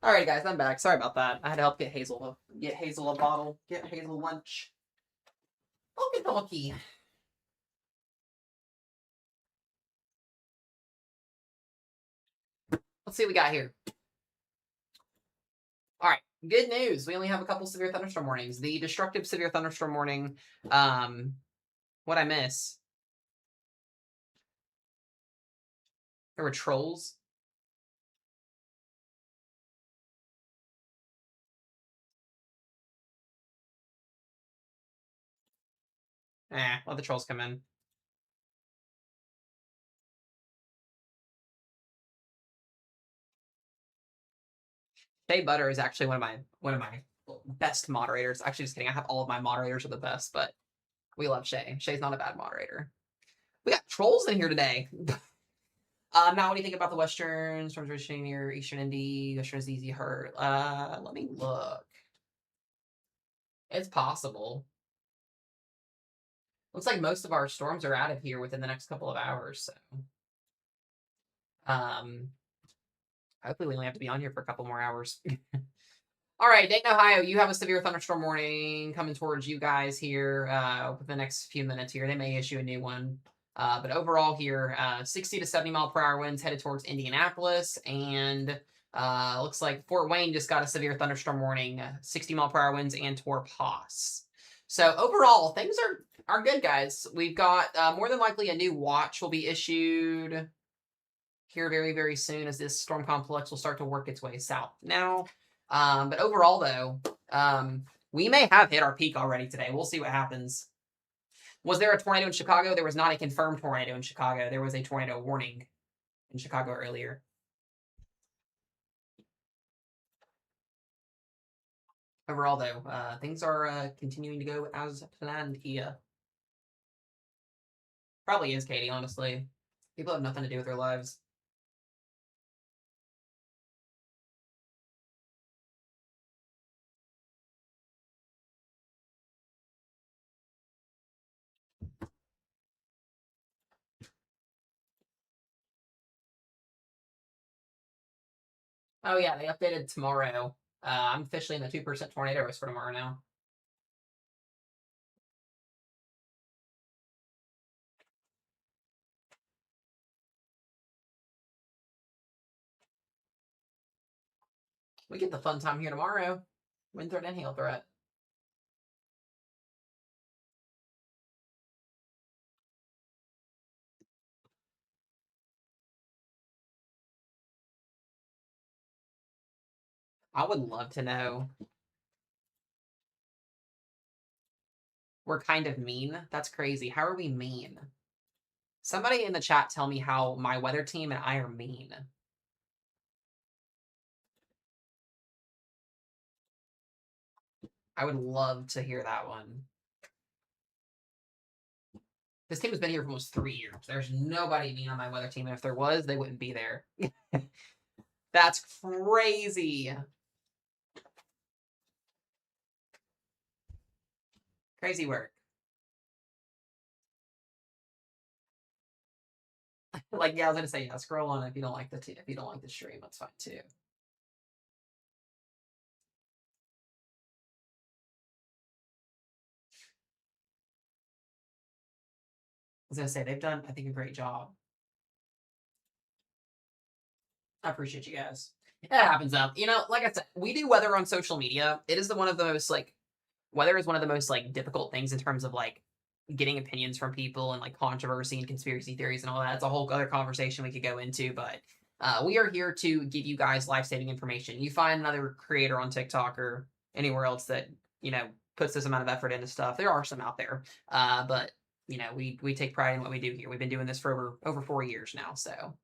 [SPEAKER 1] Alright, guys, I'm back. Sorry about that. I had to help get Hazel a bottle, get Hazel lunch. Okie dokie. Let's see what we got here. All right, good news. We only have a couple severe thunderstorm warnings. The destructive severe thunderstorm warning. What I miss? There were trolls. Let the trolls come in. Shea Butter is actually one of my best moderators. Actually, just kidding. I have all of my moderators are the best, but we love Shay. Shay's not a bad moderator. We got trolls in here today. Now, what do you think about the Western storms reaching near Eastern Indy? Western is easy hurt. Let me look. It's possible. Looks like most of our storms are out of here within the next couple of hours. So, hopefully we only have to be on here for a couple more hours. All right, Dayton, Ohio, you have a severe thunderstorm warning coming towards you guys here within the next few minutes here. They may issue a new one. But overall here, 60 to 70 mile per hour winds headed towards Indianapolis. And looks like Fort Wayne just got a severe thunderstorm warning, 60 mile per hour winds and toward Pass. So overall, things are good, guys. We've got more than likely a new watch will be issued here very, very soon as this storm complex will start to work its way south now. But overall, though, we may have hit our peak already today. We'll see what happens. Was there a tornado in Chicago? There was not a confirmed tornado in Chicago. There was a tornado warning in Chicago earlier. Overall, though, things are continuing to go as planned here. Probably is, Katie, honestly. People have nothing to do with their lives. Oh, yeah, they updated tomorrow. I'm officially in the 2% tornado risk for tomorrow now. We get the fun time here tomorrow. Wind threat and hail threat. I would love to know. We're kind of mean. That's crazy. How are we mean? Somebody in the chat tell me how my weather team and I are mean. I would love to hear that one. This team has been here for almost 3 years. There's nobody mean on my weather team, and if there was, they wouldn't be there. That's crazy. Crazy work. Like, yeah, I was gonna say, yeah, scroll on if you don't like the if you don't like the stream, that's fine too. I was gonna say they've done, I think, a great job. I appreciate you guys. It happens up. You know, like I said, we do weather on social media. It is one of the most like weather is one of the most like difficult things in terms of like getting opinions from people and like controversy and conspiracy theories and all that. It's a whole other conversation we could go into, but we are here to give you guys life-saving information. You find another creator on TikTok or anywhere else that, you know, puts this amount of effort into stuff. There are some out there. But you know, we take pride in what we do here. We've been doing this for over 4 years now. So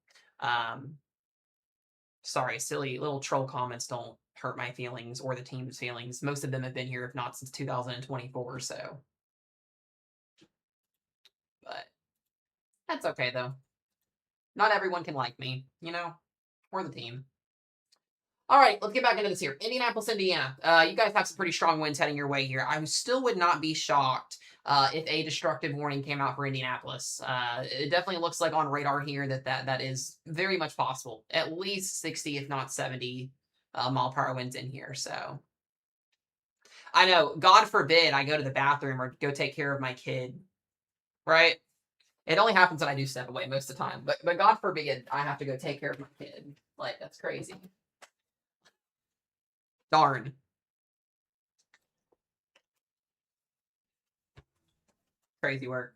[SPEAKER 1] sorry, silly little troll comments don't hurt my feelings or the team's feelings. Most of them have been here, if not since 2024. So, but that's okay though. Not everyone can like me, you know, or the team. All right, let's get back into this here. Indianapolis, Indiana. You guys have some pretty strong winds heading your way here. I still would not be shocked if a destructive warning came out for Indianapolis. It definitely looks like on radar here that is very much possible. At least 60, if not 70 mile per hour winds in here. So I know, God forbid I go to the bathroom or go take care of my kid, right? It only happens when I do step away most of the time, but God forbid I have to go take care of my kid. Like, that's crazy. Darn. Crazy work.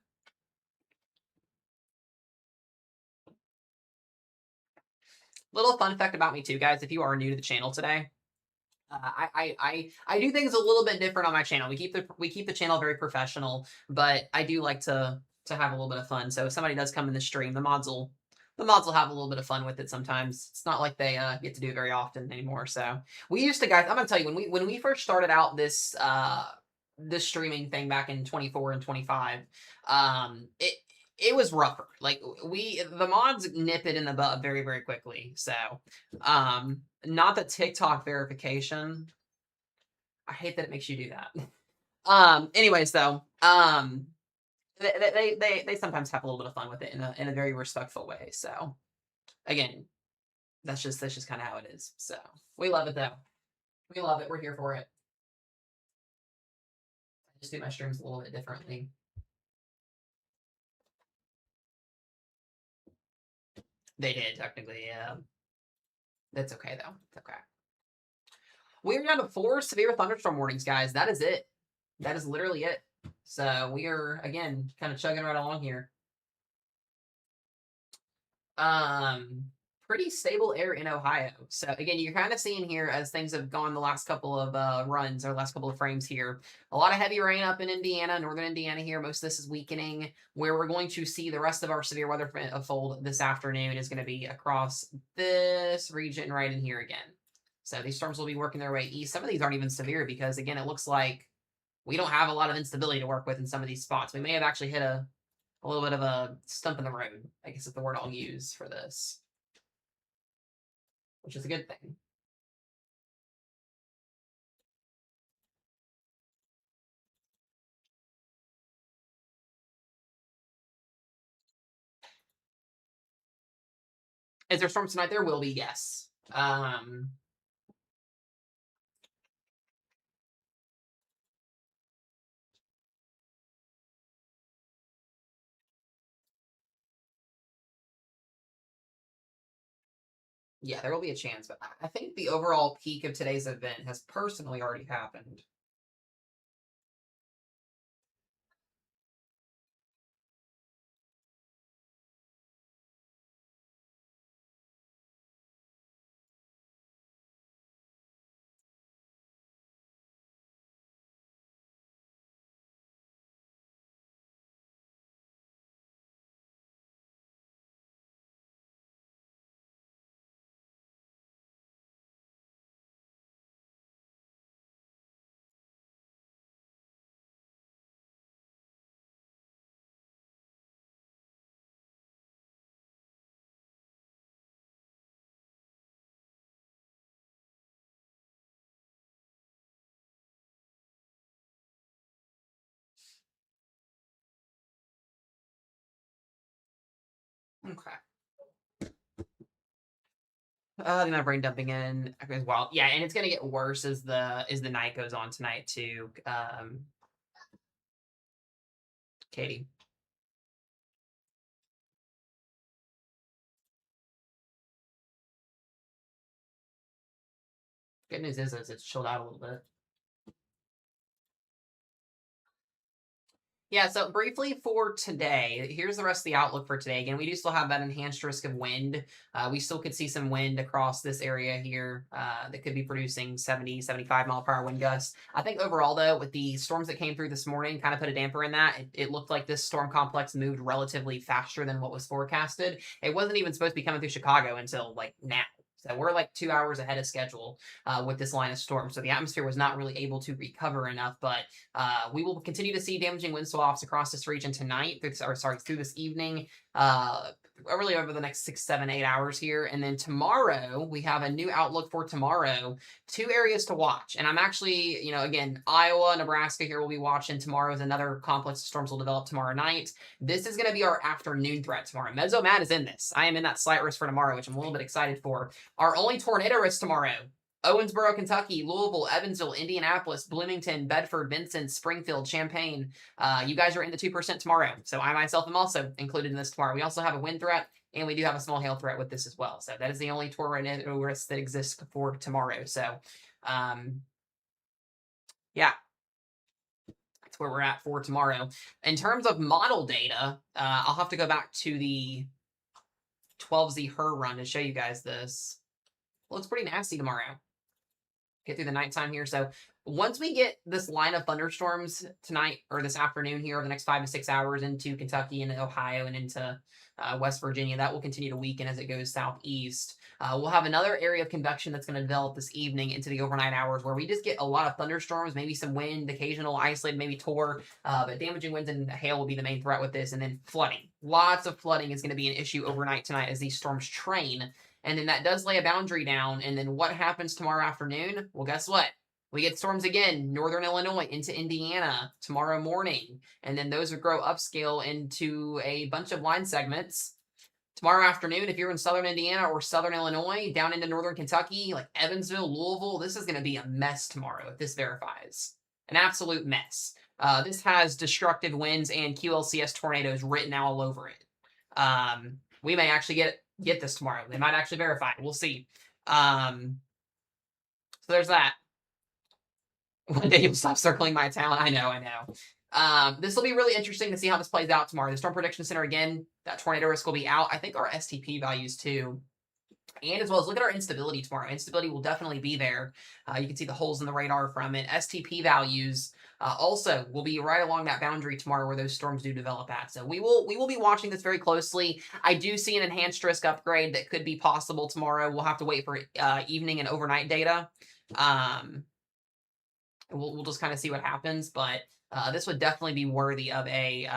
[SPEAKER 1] Little fun fact about me too, guys. If you are new to the channel today, I do things a little bit different on my channel. We keep the channel very professional, but I do like to have a little bit of fun. So if somebody does come in the stream, the mods will have a little bit of fun with it sometimes. It's not like they get to do it very often anymore. So we used to, guys. I'm gonna tell you, when we first started out this streaming thing back in 24 and 25, it was rougher. Like, the mods nip it in the butt very, very quickly. So not the TikTok verification. I hate that it makes you do that. Anyways, though, they sometimes have a little bit of fun with it in a very respectful way. So again, that's just kind of how it is. So we love it though. We love it. We're here for it. I just do my streams a little bit differently. They did technically, yeah. That's okay though. It's okay. We're down to 4 severe thunderstorm warnings, guys. That is it. That is literally it. So we are, again, kind of chugging right along here. Pretty stable air in Ohio. So again, you're kind of seeing here, as things have gone the last couple of runs, or last couple of frames here, a lot of heavy rain up in Indiana, northern Indiana here. Most of this is weakening. Where we're going to see the rest of our severe weather fold this afternoon is going to be across this region right in here again. So these storms will be working their way east. Some of these aren't even severe because, again, it looks like we don't have a lot of instability to work with in some of these spots. We may have actually hit a little bit of a stump in the road, I guess is the word I'll use for this, which is a good thing. Is there storms tonight? There will be, yes. Yeah, there will be a chance, but I think the overall peak of today's event has personally already happened. Okay. My brain dumping in as well. Yeah, and it's gonna get worse as the night goes on tonight too. Katie. Good news is it's chilled out a little bit. Yeah, so briefly for today, here's the rest of the outlook for today. Again, we do still have that enhanced risk of wind. We still could see some wind across this area here that could be producing 70, 75 mile per hour wind gusts. I think overall, though, with the storms that came through this morning, kind of put a damper in that. It looked like this storm complex moved relatively faster than what was forecasted. It wasn't even supposed to be coming through Chicago until like now. So we're like 2 hours ahead of schedule with this line of storm. So the atmosphere was not really able to recover enough, but we will continue to see damaging wind swaths across this region tonight, through this evening, really over the next 6, 7, 8 hours here. And then tomorrow, we have a new outlook for tomorrow, 2 areas to watch. And I'm actually, again, Iowa, Nebraska here will be watching. Tomorrow is another complex of storms will develop tomorrow night. This is going to be our afternoon threat tomorrow. Mesomat is in this. I am in that slight risk for tomorrow, which I'm a little bit excited for. Our only tornado risk tomorrow Owensboro, Kentucky, Louisville, Evansville, Indianapolis, Bloomington, Bedford, Vincent, Springfield, Champaign. You guys are in the 2% tomorrow. So I myself am also included in this tomorrow. We also have a wind threat, and we do have a small hail threat with this as well. So that is the only tornado risk that exists for tomorrow. So, yeah, that's where we're at for tomorrow. In terms of model data, I'll have to go back to the 12Z Her run to show you guys this. Looks pretty nasty tomorrow. Get through the nighttime here. So once we get this line of thunderstorms tonight or this afternoon here over the next 5 to 6 hours into Kentucky and Ohio and into West Virginia, that will continue to weaken as it goes southeast. We'll have another area of convection that's going to develop this evening into the overnight hours where we just get a lot of thunderstorms, maybe some wind, occasional isolated, maybe tor, but damaging winds and hail will be the main threat with this. And then flooding. Lots of flooding is going to be an issue overnight tonight as these storms train. And then that does lay a boundary down. And then what happens tomorrow afternoon? Well, guess what? We get storms again, northern Illinois into Indiana tomorrow morning. And then those would grow upscale into a bunch of line segments. Tomorrow afternoon, if you're in southern Indiana or southern Illinois, down into northern Kentucky, like Evansville, Louisville, this is going to be a mess tomorrow if this verifies. An absolute mess. This has destructive winds and QLCS tornadoes written all over it. We may actually get this tomorrow. They might actually verify it. We'll see. So there's that. One day you'll stop circling my town. I know. This will be really interesting to see how this plays out tomorrow. The Storm Prediction Center, again, that tornado risk will be out. I think our STP values too. And as well as look at our instability tomorrow. Instability will definitely be there. You can see the holes in the radar from it. STP values also will be right along that boundary tomorrow where those storms do develop at. So we will be watching this very closely. I do see an enhanced risk upgrade that could be possible tomorrow. We'll have to wait for evening and overnight data. We'll just kind of see what happens. But this would definitely be worthy of a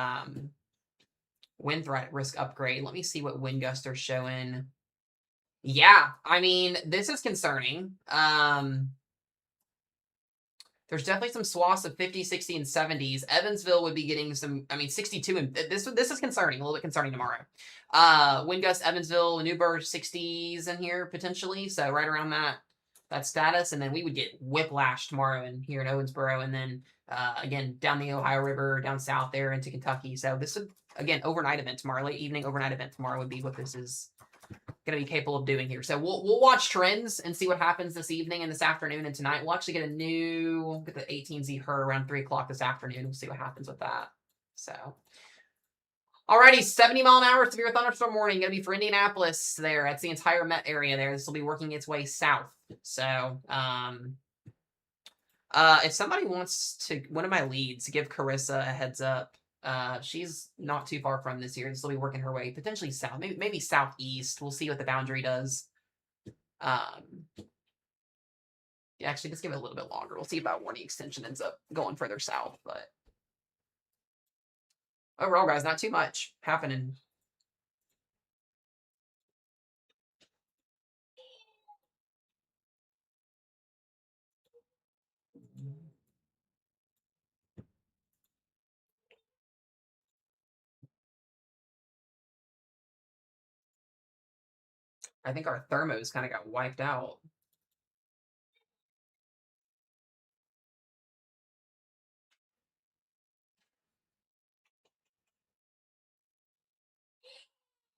[SPEAKER 1] wind threat risk upgrade. Let me see what wind gusts are showing. Yeah, I mean, this is concerning. There's definitely some swaths of 50, 60, and 70s. Evansville would be getting some, 62, and this is concerning, a little bit concerning tomorrow. Wind gust, Evansville, Newburgh, 60s in here, potentially, so right around that status, and then we would get whiplash tomorrow here in Owensboro, and then, again, down the Ohio River, down south there into Kentucky. So this would, again, overnight event tomorrow, late evening overnight event tomorrow would be what this is going to be capable of doing here. So we'll watch trends and see what happens this evening and this afternoon and tonight. We'll actually get the 18Z Her around 3 o'clock this afternoon. We'll see what happens with that. So, alrighty, 70 mile an hour severe thunderstorm warning going to be for Indianapolis there. That's the entire Met area there. This will be working its way south. So, if somebody wants to, one of my leads, give Carissa a heads up. She's not too far from this year. This will be working her way potentially south, maybe southeast. We'll see what the boundary does. Actually, just give it a little bit longer. We'll see if that warning extension ends up going further south. But overall, guys, not too much happening. I think our thermos kind of got wiped out.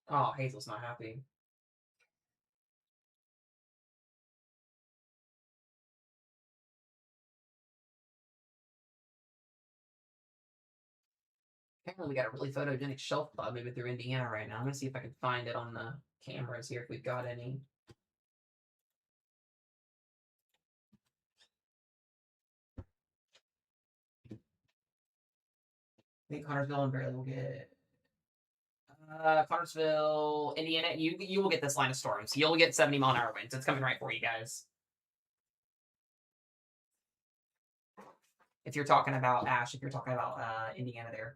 [SPEAKER 1] Oh, Hazel's not happy. Apparently, we got a really photogenic shelf club moving through Indiana right now. I'm gonna see if I can find it on the cameras here if we've got any. I think Huntersville and Barely will get. Cartersville, Indiana, you will get this line of storms. You'll get 70 mile an hour winds. It's coming right for you guys. If you're talking about Ash, if you're talking about Indiana there.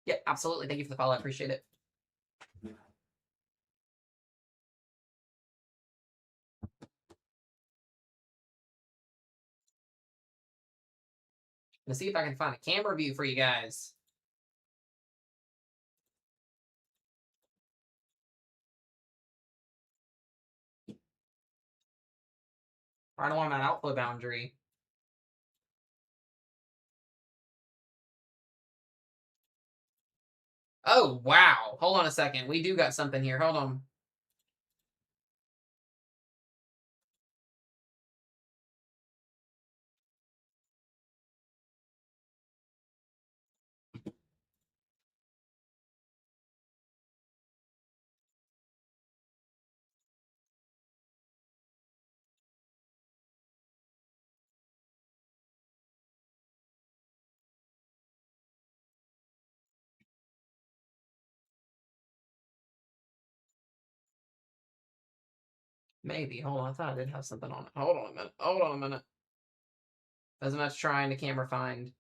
[SPEAKER 1] Yeah, absolutely. Thank you for the follow. I appreciate it. Let's see if I can find a camera view for you guys. Right along that outflow boundary. Oh, wow. Hold on a second. We do got something here. Hold on. Maybe. Hold on. I thought I did have something on it. Hold on a minute. Hold on a minute. As much trying to camera find.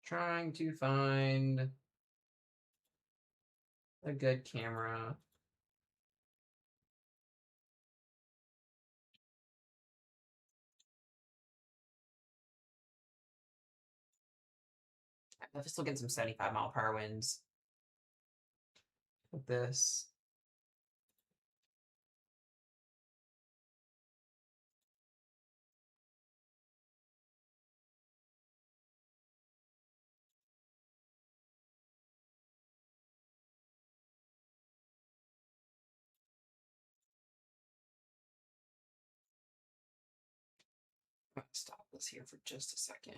[SPEAKER 1] Trying to find a good camera. I'm still getting some 75-mile-per-hour winds with this. I'm gonna stop this here for just a second.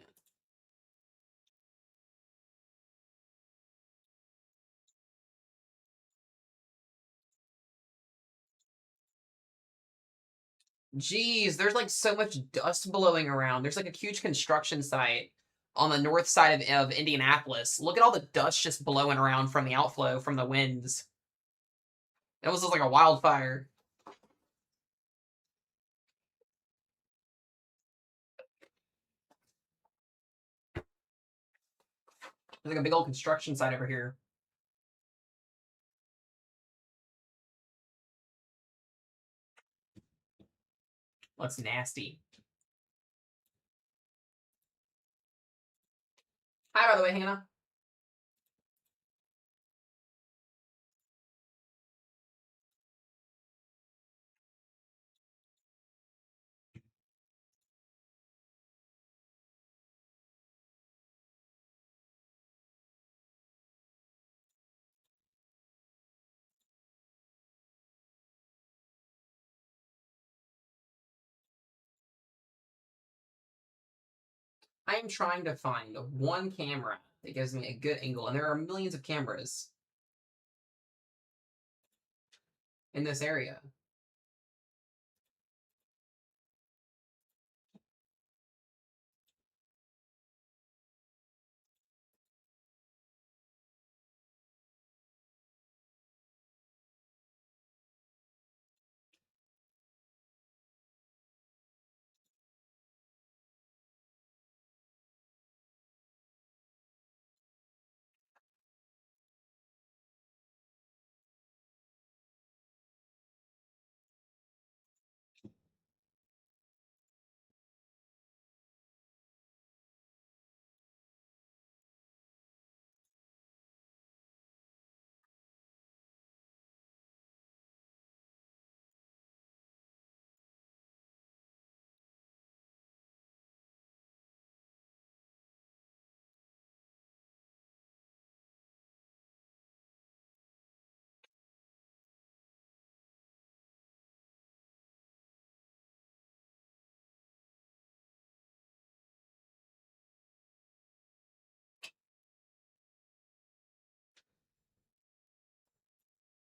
[SPEAKER 1] Jeez, there's like so much dust blowing around. There's like a huge construction site on the north side of Indianapolis. Look at all the dust just blowing around from the outflow from the winds. It was just like a wildfire. There's like a big old construction site over here. Looks nasty. Hi, by the way, Hannah. I am trying to find one camera that gives me a good angle, and there are millions of cameras in this area.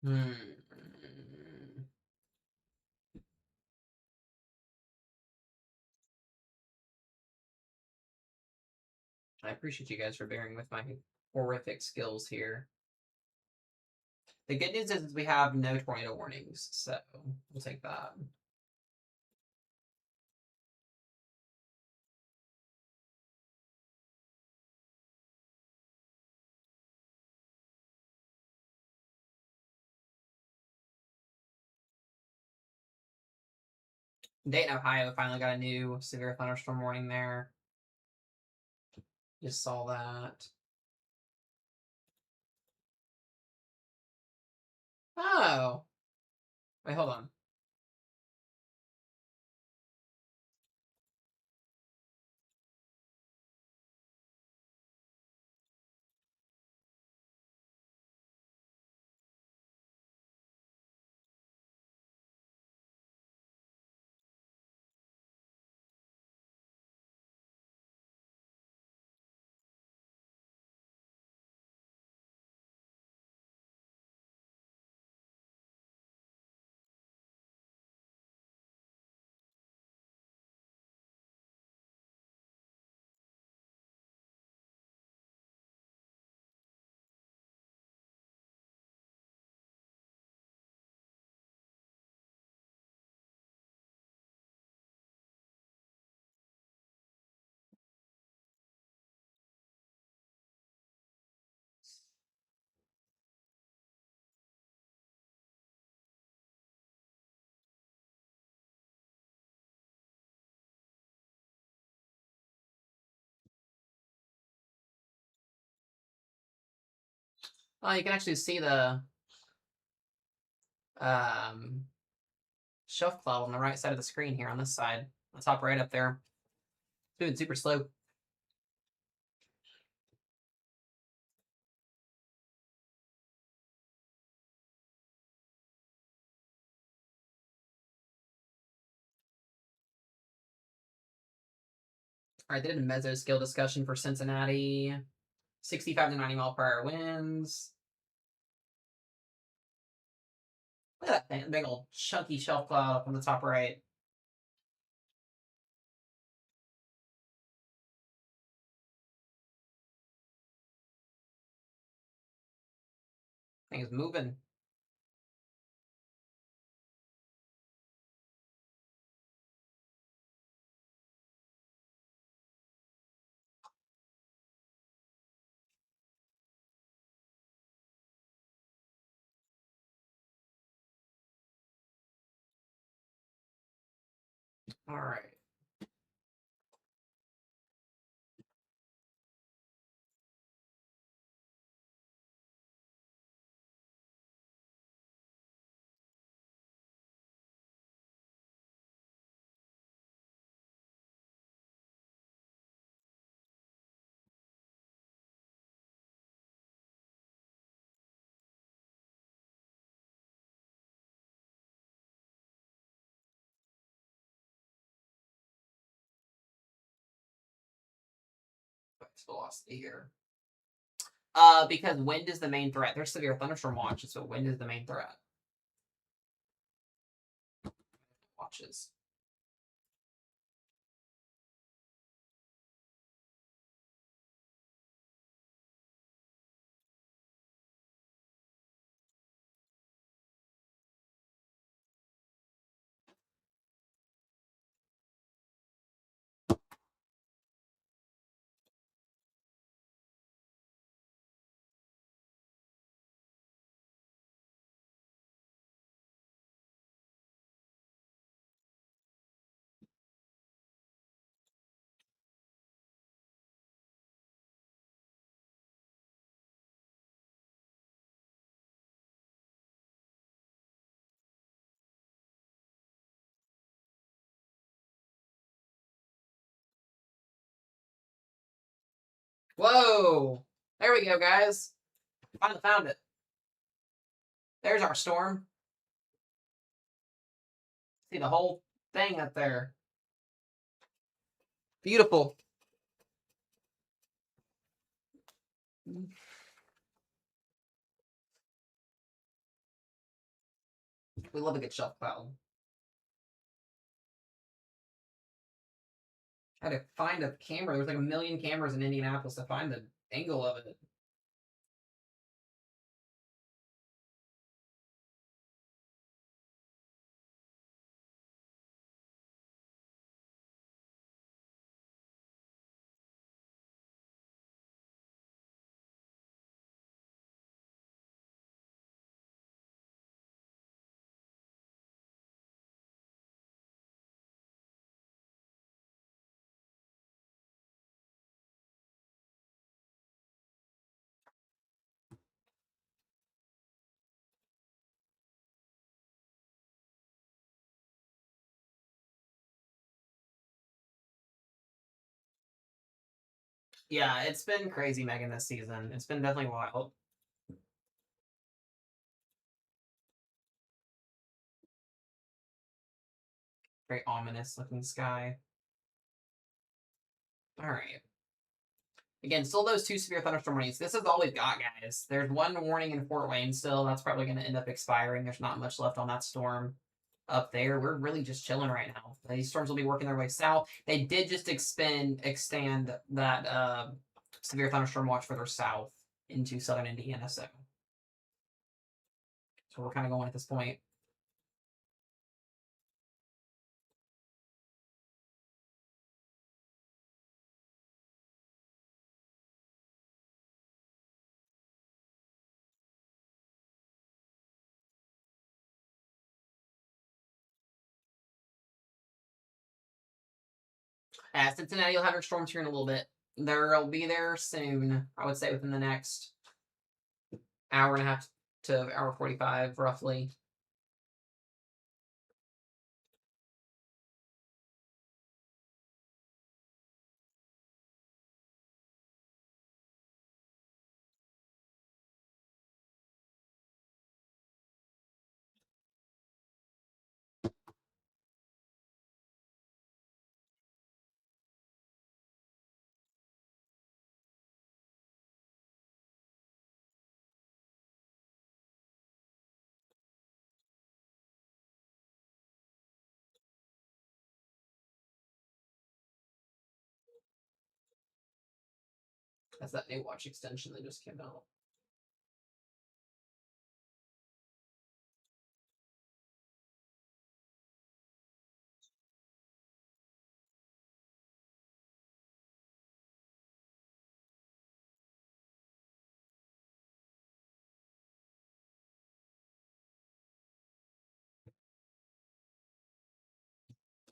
[SPEAKER 1] Hmm. I appreciate you guys for bearing with my horrific skills here. The good news is we have no tornado warnings, so we'll take that. Dayton, Ohio finally got a new severe thunderstorm warning there. Just saw that. Oh. Wait, hold on. Oh, you can actually see the um, shelf cloud on the right side of the screen here on this side. The top right up there. It's moving super slow. All right, they did a mesoscale discussion for Cincinnati. 65 to 90 mile per hour winds. Look at that thing, big old chunky shelf cloud up on the top right. Thing is moving. All right. What's velocity here? Because wind is the main threat. There's severe thunderstorm watches, so wind is the main threat. Watches. Whoa! There we go, guys. Finally found it. There's our storm. See the whole thing up there. Beautiful. We love a good shelf cloud. I had to find a camera. There's like a million cameras in Indianapolis to find the angle of it. Yeah, it's been crazy, Megan, this season. It's been definitely wild. Very ominous looking sky. All right. Again, still those 2 severe thunderstorm warnings. This is all we've got, guys. There's 1 warning in Fort Wayne still. That's probably going to end up expiring. There's not much left on that storm up there. We're really just chilling right now. These storms will be working their way south. They did just extend that severe thunderstorm watch further south into southern Indiana. So we're kind of going at this point. Cincinnati will have their storms here in a little bit. They'll be there soon. I would say within the next hour and a half to hour 45, roughly. That's that new watch extension that just came out.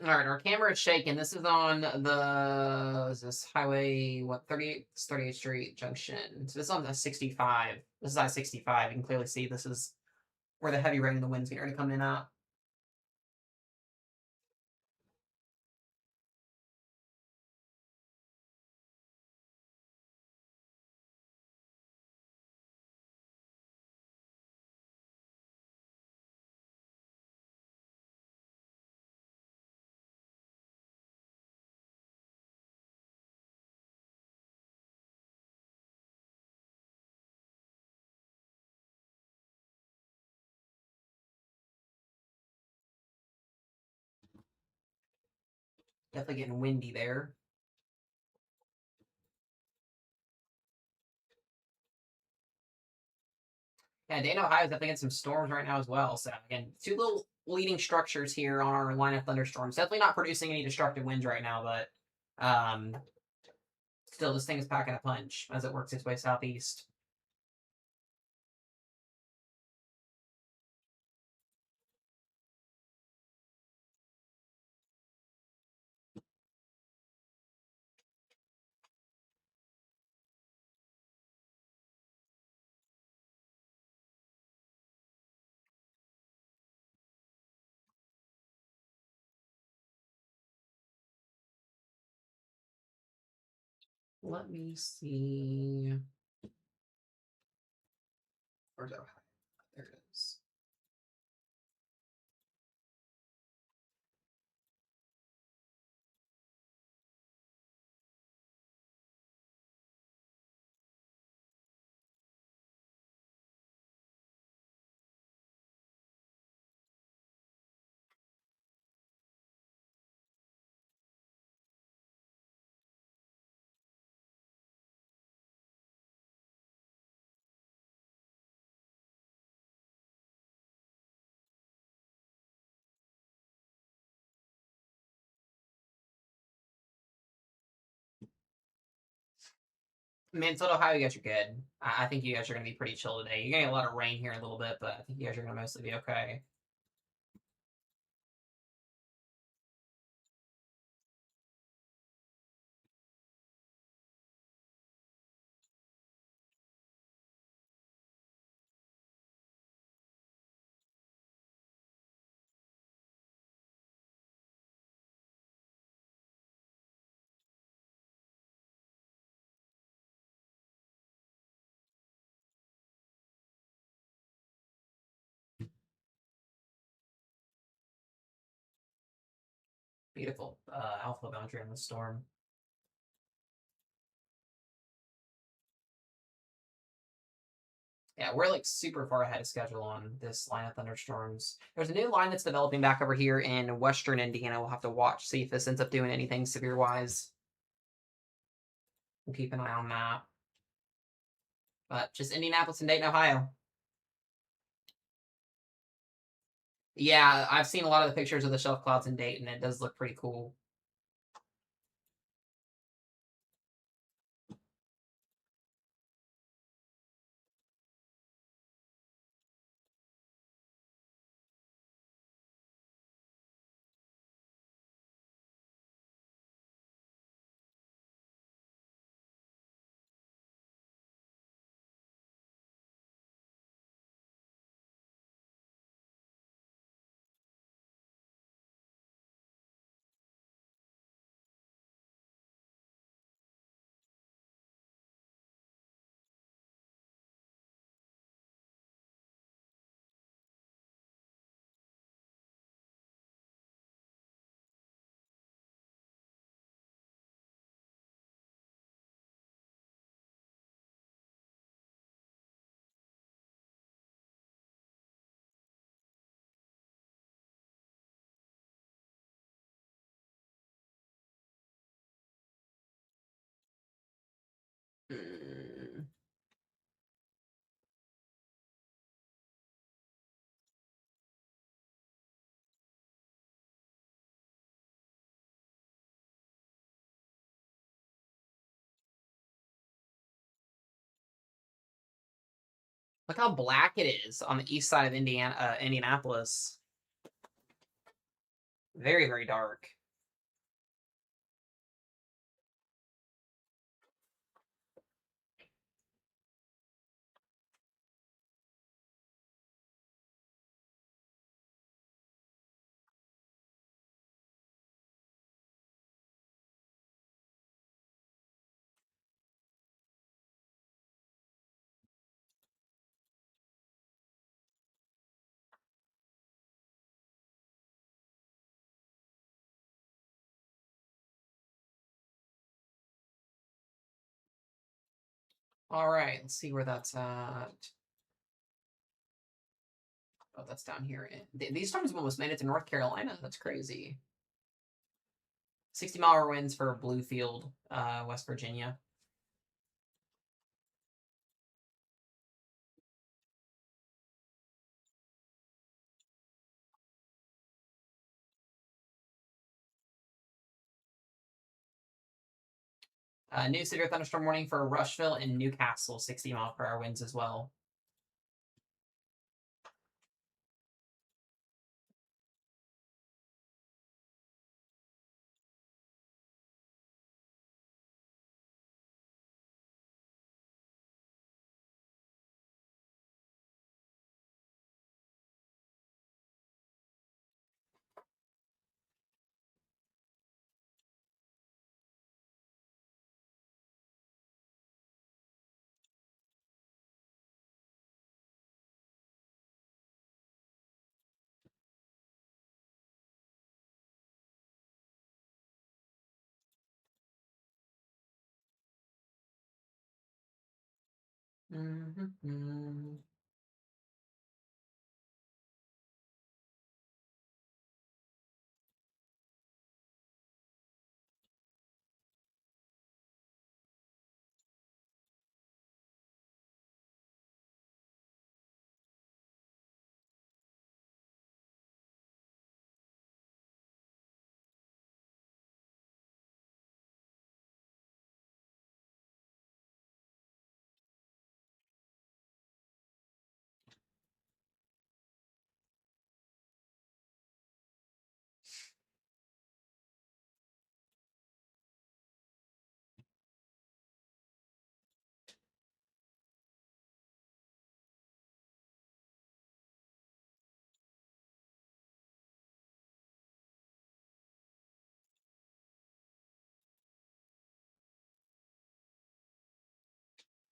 [SPEAKER 1] All right, our camera is shaking. This is on is this highway, what, 38th, 38th Street Junction. So this is on the 65. This is I-65. You can clearly see this is where the heavy rain and the wind's getting ready to come in at. Definitely getting windy there. Yeah, Dayton, Ohio is definitely getting some storms right now as well. So again, 2 little leading structures here on our line of thunderstorms. Definitely not producing any destructive winds right now, but still, this thing is packing a punch as it works its way southeast. Let me see. Where's Ohio? There it is. Minnesota, Ohio, you guys are good. I think you guys are going to be pretty chill today. You're getting a lot of rain here in a little bit, but I think you guys are going to mostly be okay. Beautiful. Alpha boundary in the storm. Yeah, we're like super far ahead of schedule on this line of thunderstorms. There's a new line that's developing back over here in western Indiana. We'll have to watch, see if this ends up doing anything severe wise. We'll keep an eye on that. But just Indianapolis and Dayton, Ohio. Yeah, I've seen a lot of the pictures of the shelf clouds in Dayton. It does look pretty cool. Mm. Look how black it is on the east side of Indianapolis. Very, very dark. All right, let's see where that's at. Oh, that's down here. These storms almost made it to North Carolina. That's crazy. 60-mile winds for Bluefield, West Virginia. New severe thunderstorm warning for Rushville and Newcastle, 60-mile-per-hour winds as well. Mm-hmm.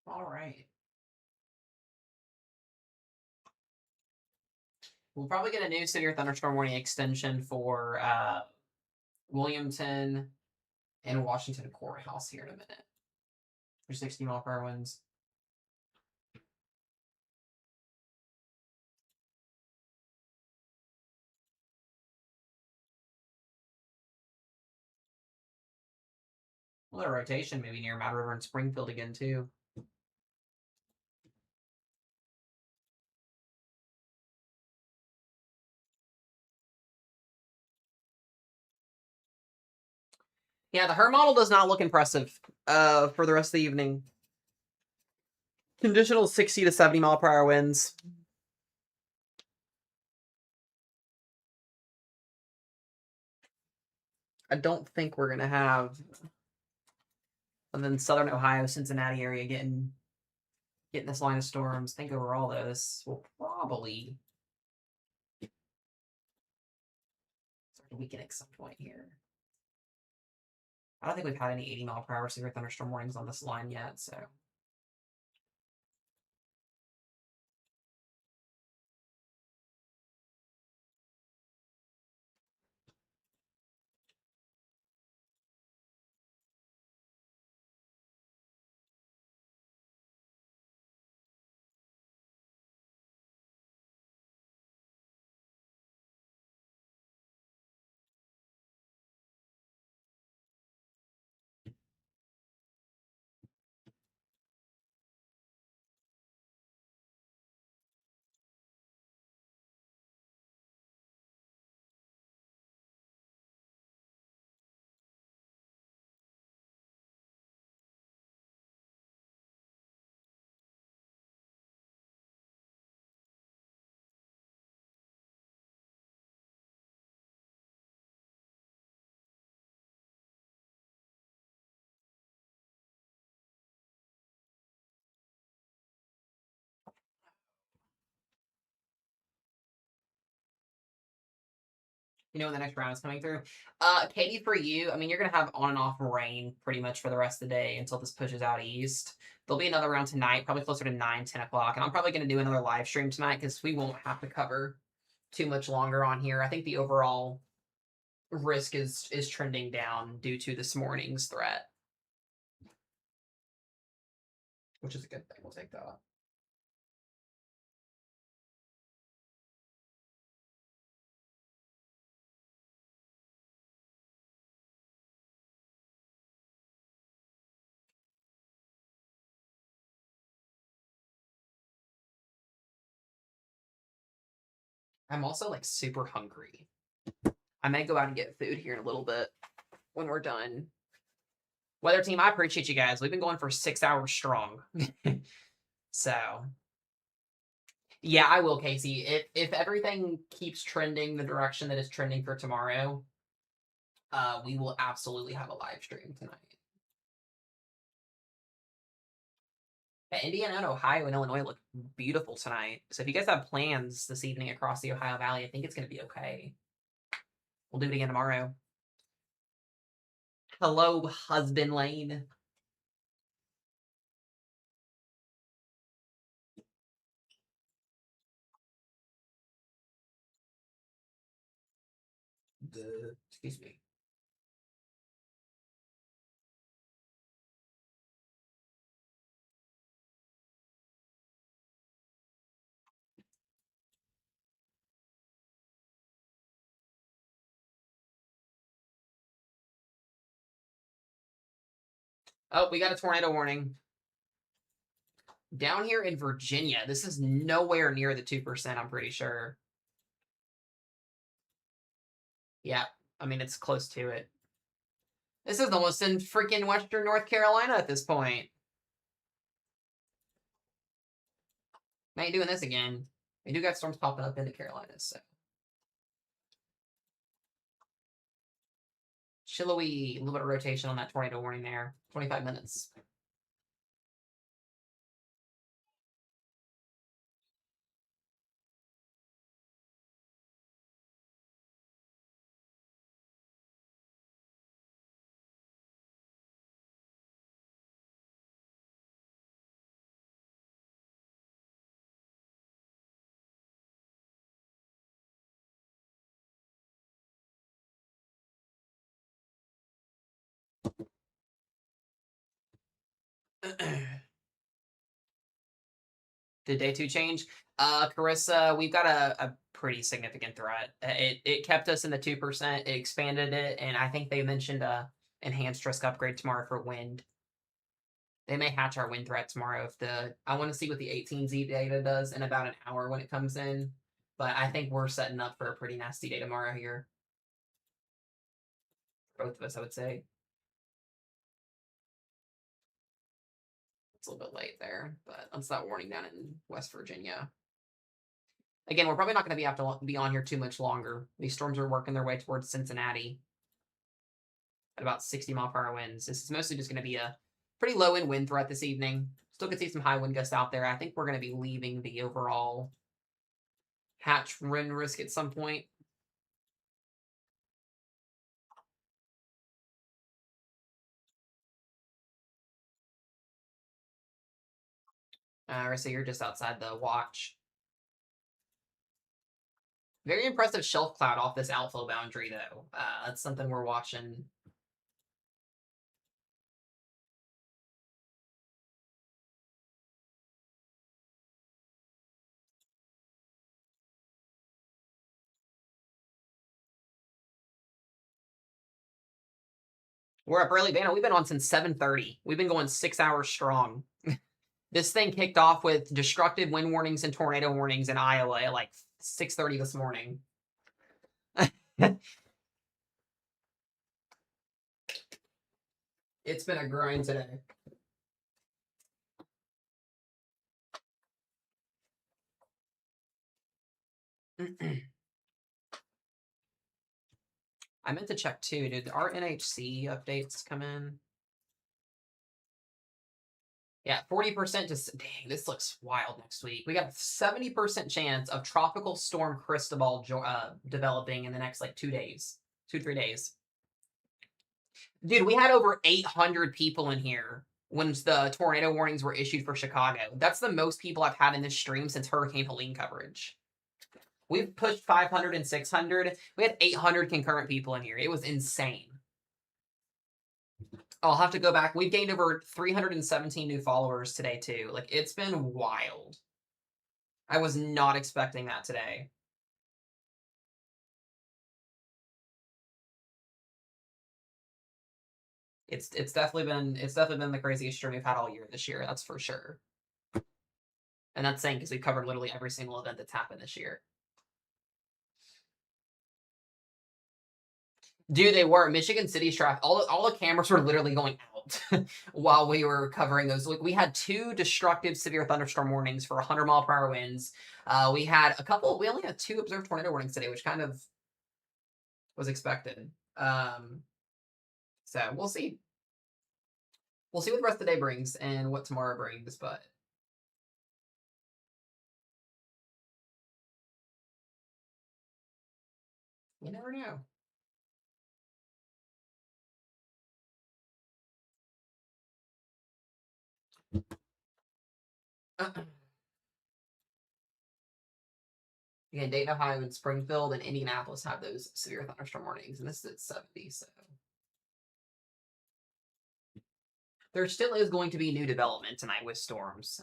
[SPEAKER 1] All right. We'll probably get a new severe thunderstorm warning extension for Williamton and Washington Courthouse here in a minute for 60 mile per hour winds. Well, a rotation maybe near Mad River and Springfield again too. Yeah, the HER model does not look impressive for the rest of the evening. Conditional 60 to 70 mile per hour winds. I don't think we're gonna have, and then Southern Ohio, Cincinnati area getting this line of storms. I think overall though, this will probably start to weaken at some point here. I don't think we've had any 80 mile per hour severe thunderstorm warnings on this line yet, so. You know when the next round is coming through. Katie, for you, I mean, you're gonna have on and off rain pretty much for the rest of the day until this pushes out east. There'll be another round tonight, probably closer to 9, 10 o'clock, and I'm probably gonna do another live stream tonight because we won't have to cover too much longer on here. I think the overall risk is trending down due to this morning's threat, which is a good thing. We'll take that. I'm also like super hungry. I may go out and get food here in a little bit when we're done. Weather team, I appreciate you guys. We've been going for 6 hours strong. So yeah, I will, Casey. If everything keeps trending the direction that it's trending for tomorrow, we will absolutely have a live stream tonight. Yeah, Indiana and Ohio and Illinois look beautiful tonight. So if you guys have plans this evening across the Ohio Valley, I think it's going to be okay. We'll do it again tomorrow. Hello, husband Lane. Excuse me. Oh, we got a tornado warning. Down here in Virginia, this is nowhere near the 2%, I'm pretty sure. Yeah, I mean, it's close to it. This is almost in freaking Western North Carolina at this point. I ain't doing this again. We do got storms popping up in the Carolinas, so. Chillowy, a little bit of rotation on that tornado warning there. 25 minutes. Did day 2 change? Carissa, we've got a pretty significant threat. It kept us in the 2%. It expanded it, and I think they mentioned a enhanced risk upgrade tomorrow for wind. They may hatch our wind threat tomorrow if the. I want to see what the 18Z data does in about an hour when it comes in. But I think we're setting up for a pretty nasty day tomorrow here. Both of us, I would say. It's a little bit late there, but that's that warning down in West Virginia. Again, we're probably not going to be have to be on here too much longer. These storms are working their way towards Cincinnati at about 60-mile-per-hour winds. This is mostly just going to be a pretty low wind threat this evening. Still could see some high wind gusts out there. I think we're going to be leaving the overall hatch wind risk at some point. So you're just outside the watch. Very impressive shelf cloud off this alpha boundary, though. That's something we're watching. We're up early, Vanna. We've been on since 7:30. We've been going 6 hours strong. This thing kicked off with destructive wind warnings and tornado warnings in Iowa at like 6:30 this morning. It's been a grind today. I meant to check too. Did our NHC updates come in? Yeah, 40% just dang, this looks wild next week. We got a 70% chance of tropical storm Cristobal developing in the next like 2 days. 2-3 days. Dude, we had over 800 people in here when the tornado warnings were issued for Chicago. That's the most people I've had in this stream since Hurricane Helene coverage. We've pushed 500 and 600. We had 800 concurrent people in here. It was insane. I'll have to go back. We've gained over 317 new followers today, too. Like, it's been wild. I was not expecting that today. It's definitely been the craziest stream we've had all year this year. That's for sure. And that's saying because we've covered literally every single event that's happened this year. Dude, they were. Michigan City's traffic. All the cameras were literally going out while we were covering those. We had 2 destructive severe thunderstorm warnings for 100-mile-per-hour winds. We had a couple. We only had 2 observed tornado warnings today, which kind of was expected. So we'll see. We'll see what the rest of the day brings and what tomorrow brings, but you never know. Again, Dayton, Ohio, and Springfield and Indianapolis have those severe thunderstorm warnings, and this is at 70, so there still is going to be new development tonight with storms.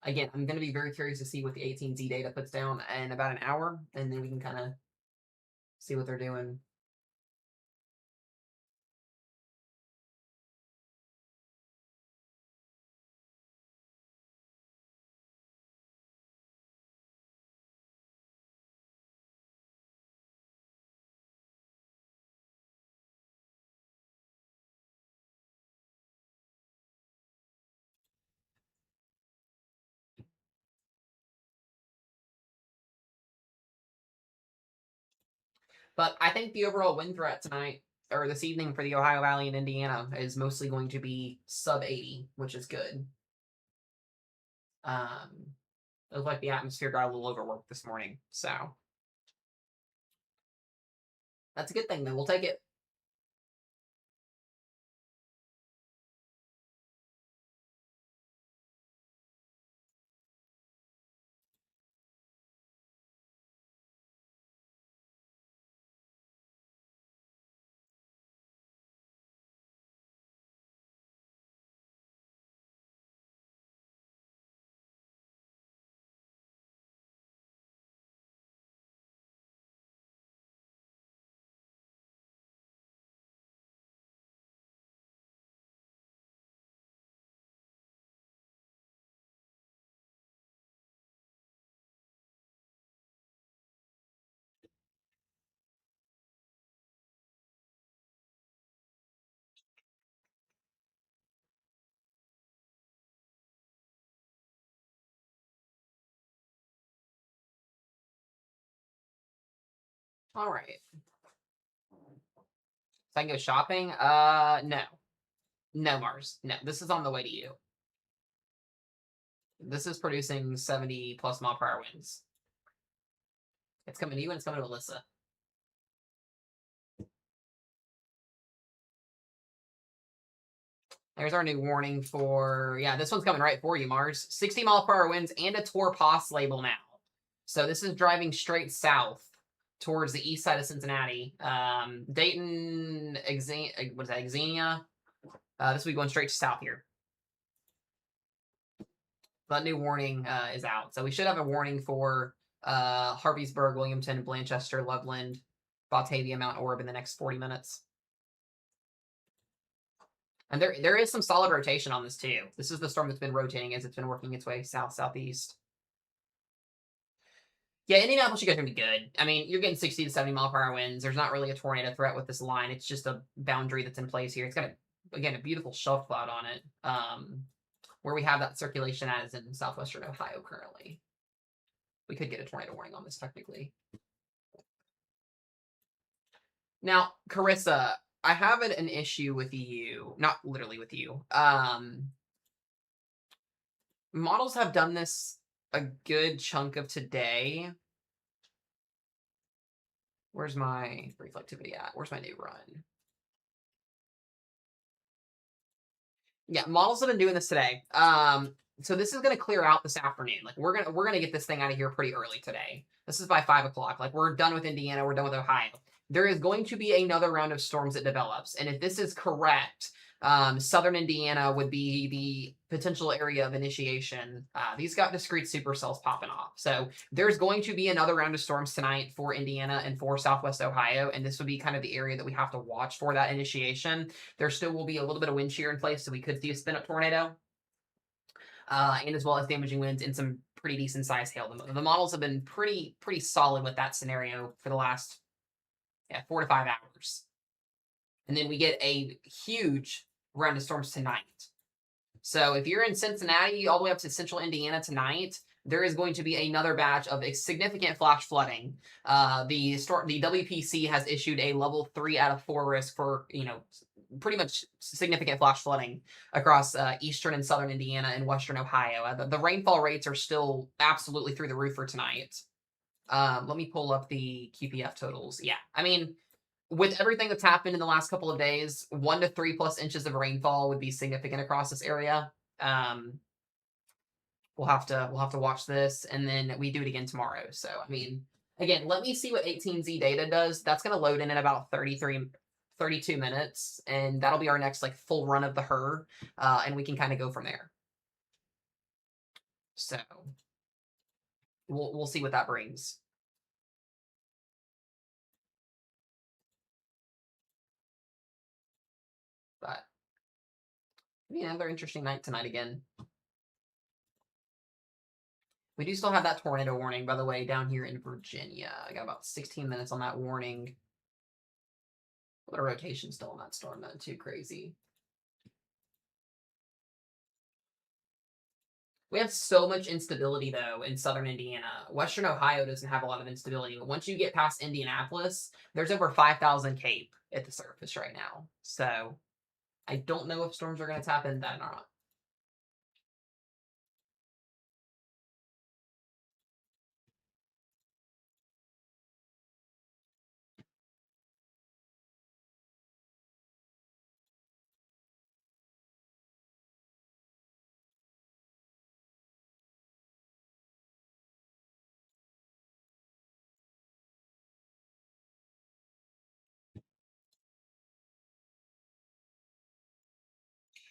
[SPEAKER 1] Again, I'm going to be very curious to see what the 18Z data puts down in about an hour, and then we can kind of see what they're doing. But I think the overall wind threat tonight or this evening for the Ohio Valley and Indiana is mostly going to be sub 80, which is good. It looked like the atmosphere got a little overworked this morning, so that's a good thing. Then we'll take it. All right. So I can go shopping. No, no, Mars. No, this is on the way to you. This is producing 70 plus mile per hour winds. It's coming to you and it's coming to Alyssa. There's our new warning for, yeah, this one's coming right for you, Mars. 60 mile per hour winds and a Tor Pos label now. So this is driving straight south towards the east side of Cincinnati. Dayton, what is that, Xenia? This will be going straight to south here. That new warning is out. So we should have a warning for Harveysburg, Williamton, Blanchester, Loveland, Batavia, Mount Orb in the next 40 minutes. And there is some solid rotation on this too. This is the storm that's been rotating as it's been working its way south-southeast. Yeah, Indianapolis, you guys are going to be good. I mean, you're getting 60 to 70 mile per hour winds. There's not really a tornado threat with this line. It's just a boundary that's in place here. It's got, again, a beautiful shelf cloud on it. Where we have that circulation at is in southwestern Ohio currently. We could get a tornado warning on this technically. Now, Carissa, I have an issue with you. Not literally with you. Models have done this a good chunk of today. Where's my reflectivity at? Where's my new run? Yeah, models have been doing this today. So this is gonna clear out this afternoon. Like we're gonna get this thing out of here pretty early today. This is by 5 o'clock. Like we're done with Indiana, we're done with Ohio. There is going to be another round of storms that develops, and if this is correct, southern Indiana would be the potential area of initiation. These got discrete supercells popping off. So there's going to be another round of storms tonight for Indiana and for Southwest Ohio, and this would be kind of the area that we have to watch for that initiation. There still will be a little bit of wind shear in place, so we could see a spin-up tornado, and as well as damaging winds and some pretty decent sized hail. The models have been pretty solid with that scenario for the last 4 to 5 hours. And then we get a huge round of storms tonight. So if you're in Cincinnati all the way up to central Indiana tonight, there is going to be another batch of significant flash flooding. The WPC has issued a level 3 out of 4 risk for, pretty much significant flash flooding across eastern and southern Indiana and western Ohio. The rainfall rates are still absolutely through the roof for tonight. Let me pull up the QPF totals. Yeah, I mean, with everything that's happened in the last couple of days, 1 to 3 plus inches of rainfall would be significant across this area. We'll have to watch this, and then we do it again tomorrow. So, I mean, again, let me see what 18Z data does. That's going to load in about 32 minutes, and that'll be our next like full run of the HER, and we can kind of go from there. So, we'll see what that brings. But yeah, another interesting night tonight again. We do still have that tornado warning, by the way, down here in Virginia. I got about 16 minutes on that warning. A little rotation still on that storm, not too crazy. We have so much instability, though, in southern Indiana. Western Ohio doesn't have a lot of instability, but once you get past Indianapolis, there's over 5,000 CAPE at the surface right now. So I don't know if storms are going to tap into that or not.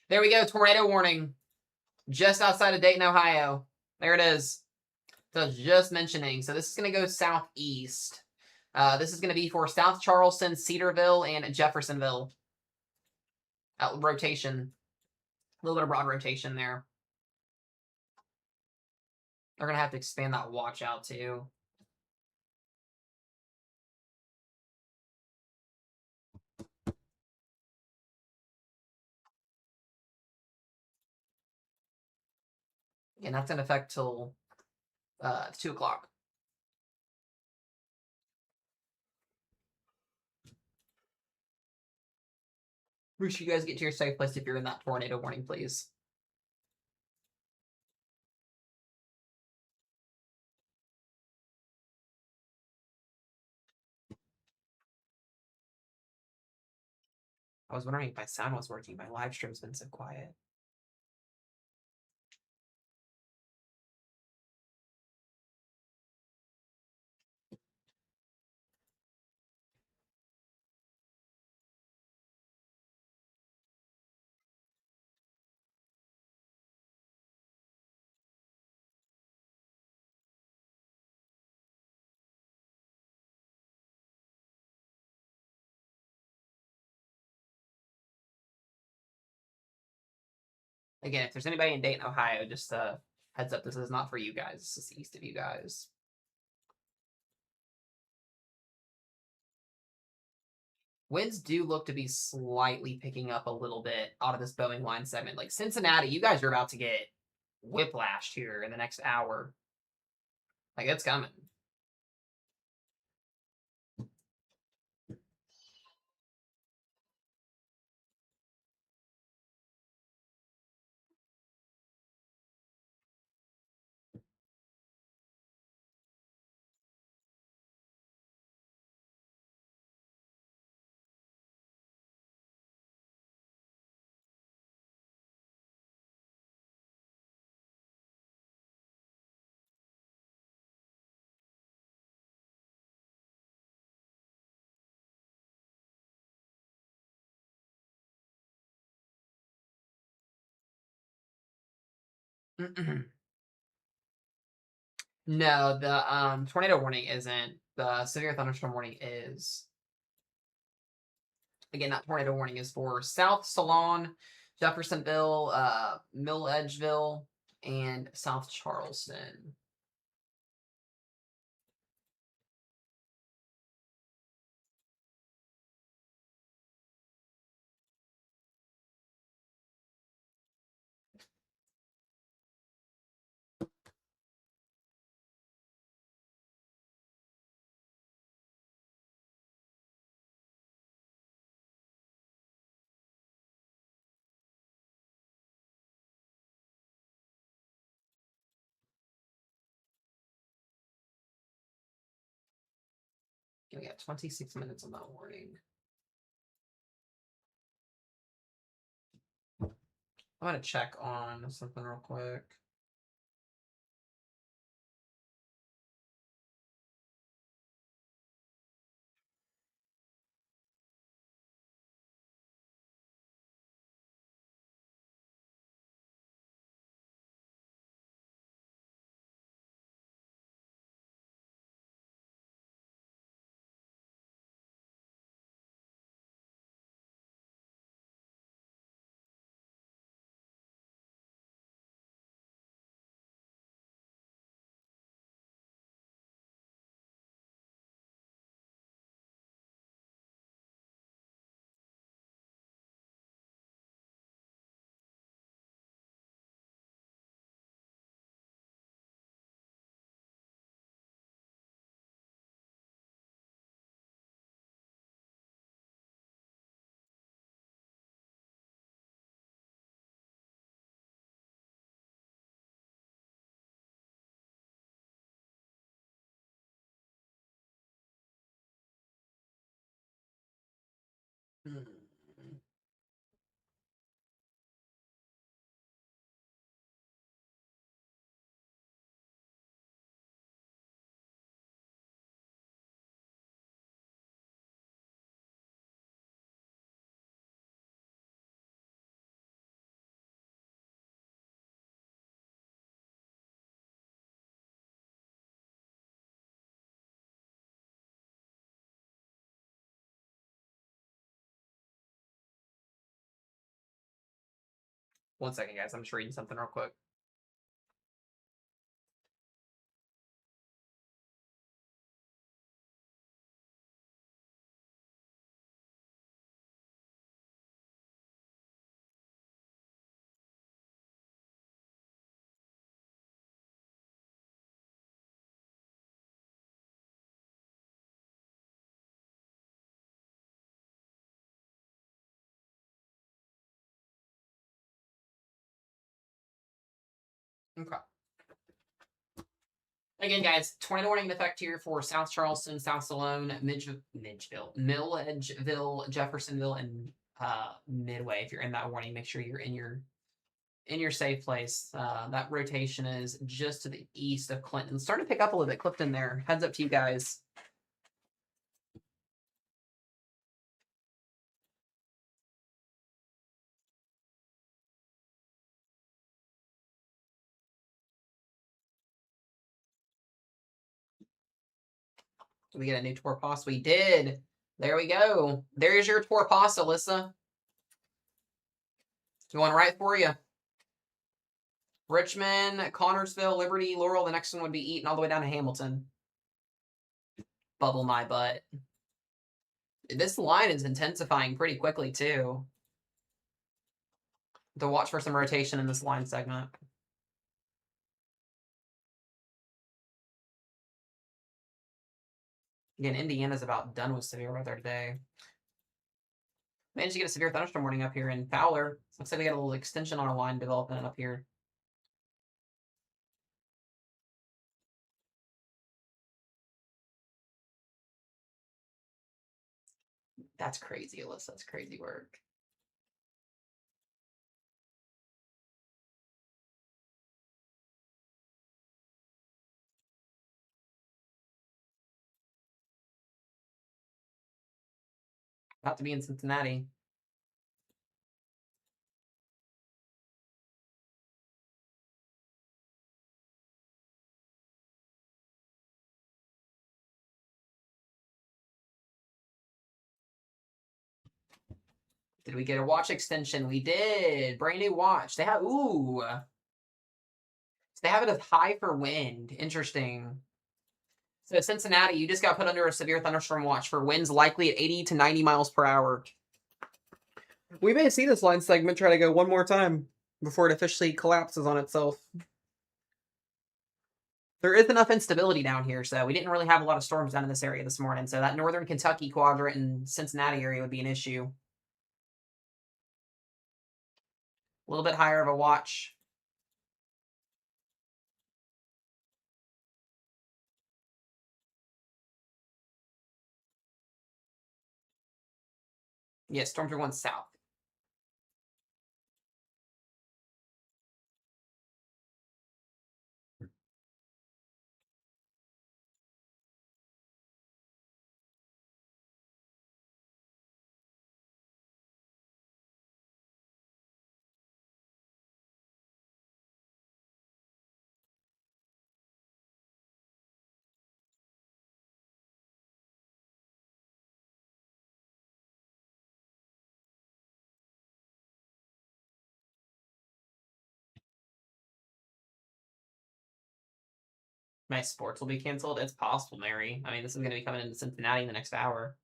[SPEAKER 1] There we go, tornado warning. Just outside of Dayton, Ohio. There it is. So I was just mentioning. So this is going to go southeast. This is going to be for South Charleston, Cedarville, and Jeffersonville. Rotation. A little bit of broad rotation there. They're going to have to expand that watch out too. And that's in effect till 2 o'clock. Make sure you guys get to your safe place if you're in that tornado warning, please. I was wondering if my sound was working. My live stream's been so quiet. Again, if there's anybody in Dayton, Ohio, just heads up, this is not for you guys. This is east of you guys. Winds do look to be slightly picking up a little bit out of this Boeing line segment. Like Cincinnati, you guys are about to get whiplashed here in the next hour. Like it's coming. No, the tornado warning isn't. The severe thunderstorm warning is. Again, that tornado warning is for South Salon, Jeffersonville, Mill Edgeville, and South Charleston. We got 26 minutes on that warning. I'm gonna check on something real quick. Hmm. One second, guys. I'm just reading something real quick. Okay. Again, guys, tornado warning in effect here for South Charleston, South Salone, Milledgeville, Jeffersonville, and Midway. If you're in that warning, make sure you're in your safe place. That rotation is just to the east of Clinton. It's starting to pick up a little bit. Clifton there. Heads up to you guys. Did we get a new tour pasta? We did. There we go. There's your tour pasta, Alyssa. Going right for you. Richmond, Connorsville, Liberty, Laurel. The next one would be Eaton all the way down to Hamilton. Bubble my butt. This line is intensifying pretty quickly, too. To watch for some rotation in this line segment. Again, Indiana's about done with severe weather today. Managed to get a severe thunderstorm warning up here in Fowler. Looks like we got a little extension on our line developing up here. That's crazy, Alyssa. That's crazy work. About to be in Cincinnati. Did we get a watch extension? We did. Brand new watch. They have they have it as high for wind. Interesting. So Cincinnati, you just got put under a severe thunderstorm watch for winds likely at 80 to 90 miles per hour. We may see this line segment try to go one more time before it officially collapses on itself. There is enough instability down here, so we didn't really have a lot of storms down in this area this morning. So that northern Kentucky quadrant and Cincinnati area would be an issue. A little bit higher of a watch. Yeah, storms are going south. My sports will be canceled. It's possible, Mary. I mean, this is going to be coming into Cincinnati in the next hour.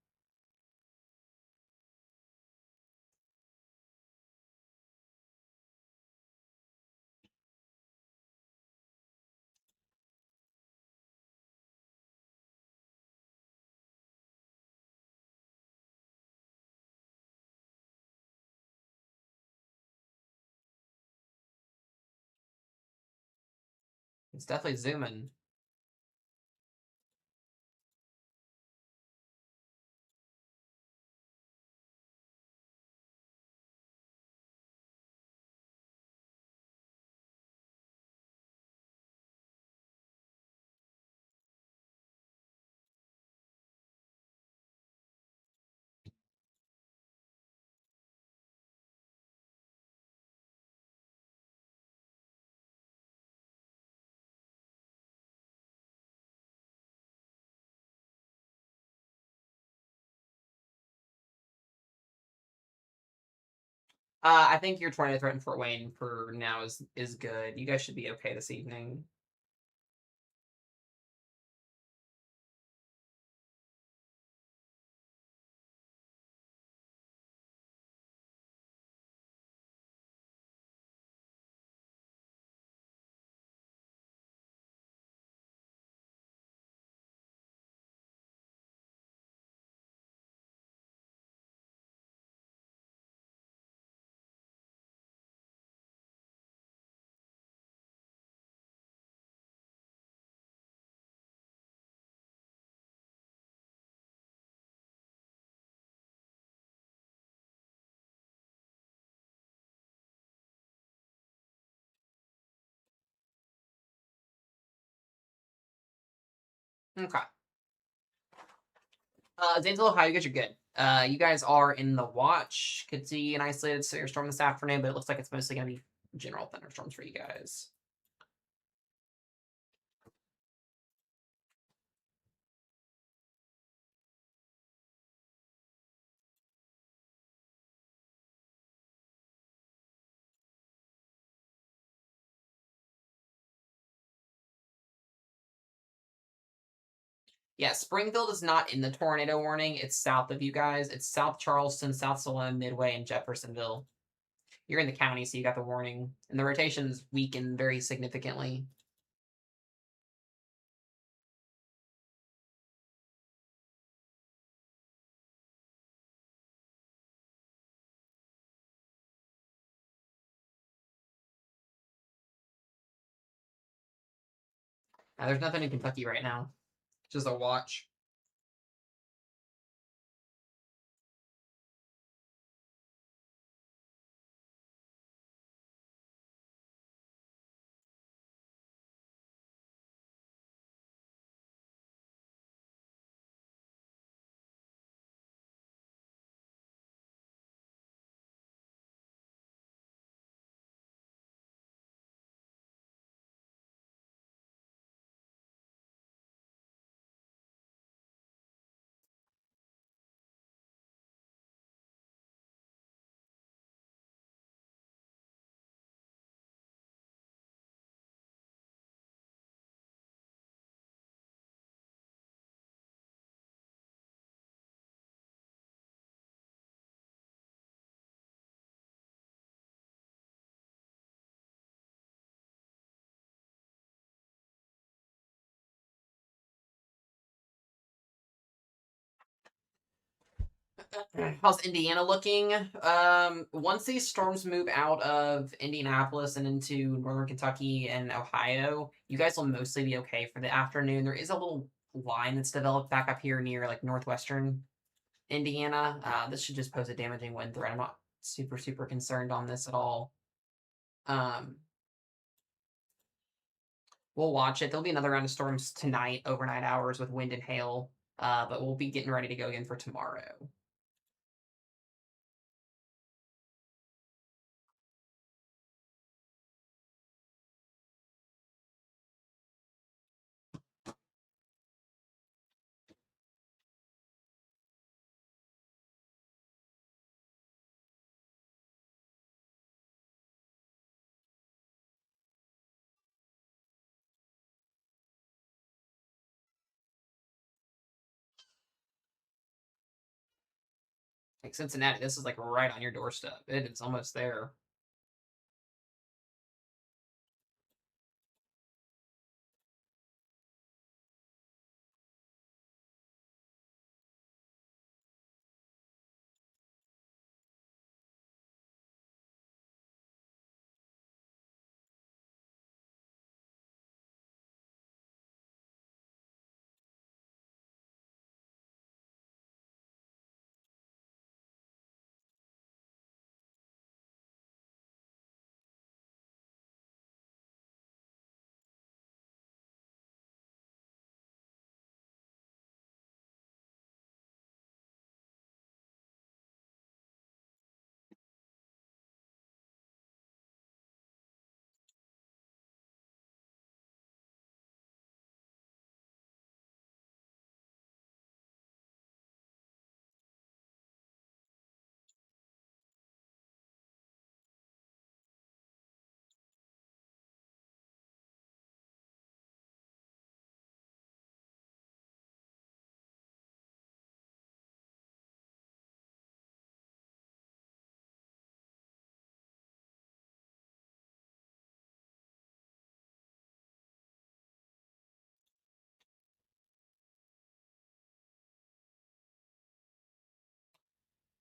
[SPEAKER 1] It's definitely zooming. I think your tornado threat in Fort Wayne for now is good. You guys should be okay this evening. Okay. Zanesville, Ohio, you guys are good. You guys are in the watch. Could see an isolated severe storm this afternoon, but it looks like it's mostly going to be general thunderstorms for you guys. Yeah, Springfield is not in the tornado warning. It's south of you guys. It's South Charleston, South Salem, Midway, and Jeffersonville. You're in the county, so you got the warning. And the rotation's weakened very significantly. There's nothing in Kentucky right now. Just a watch. How's Indiana looking? Once these storms move out of Indianapolis and into northern Kentucky and Ohio, you guys will mostly be okay for the afternoon. There is a little line that's developed back up here near like northwestern Indiana. This should just pose a damaging wind threat. I'm not super concerned on this at all. Um, we'll watch it. There'll be another round of storms tonight, overnight hours with wind and hail. But we'll be getting ready to go again for tomorrow. Like Cincinnati, this is like right on your doorstep. It's almost there.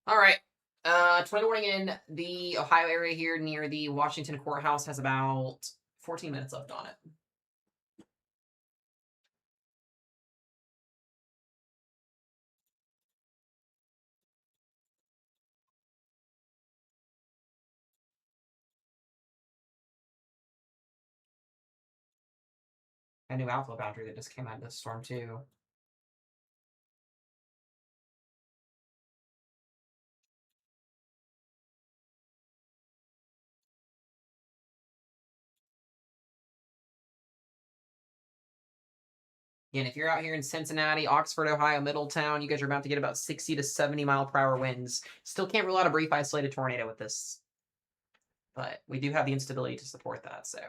[SPEAKER 1] All right. Tornado warning in the Ohio area here near the Washington courthouse has about 14 minutes left on it. A new alpha boundary that just came out of this storm too. And if you're out here in Cincinnati, Oxford, Ohio, Middletown, you guys are about to get about 60 to 70 mile per hour winds. Still can't rule out a brief isolated tornado with this, but we do have the instability to support that. So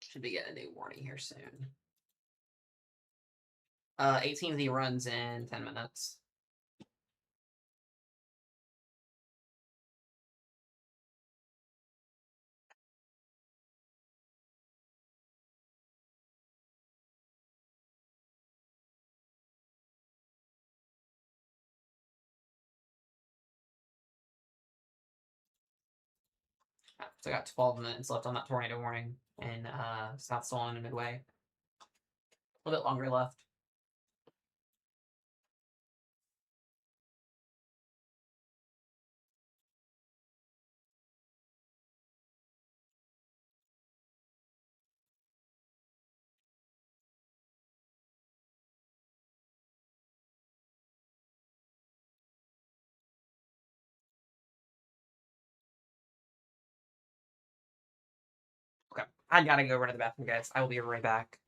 [SPEAKER 1] should be getting a new warning here soon. 18Z runs in 10 minutes. So I got 12 minutes left on that tornado warning in South Solon and Midway. A little bit longer left. Okay, I gotta go run to the bathroom, guys. I will be right back.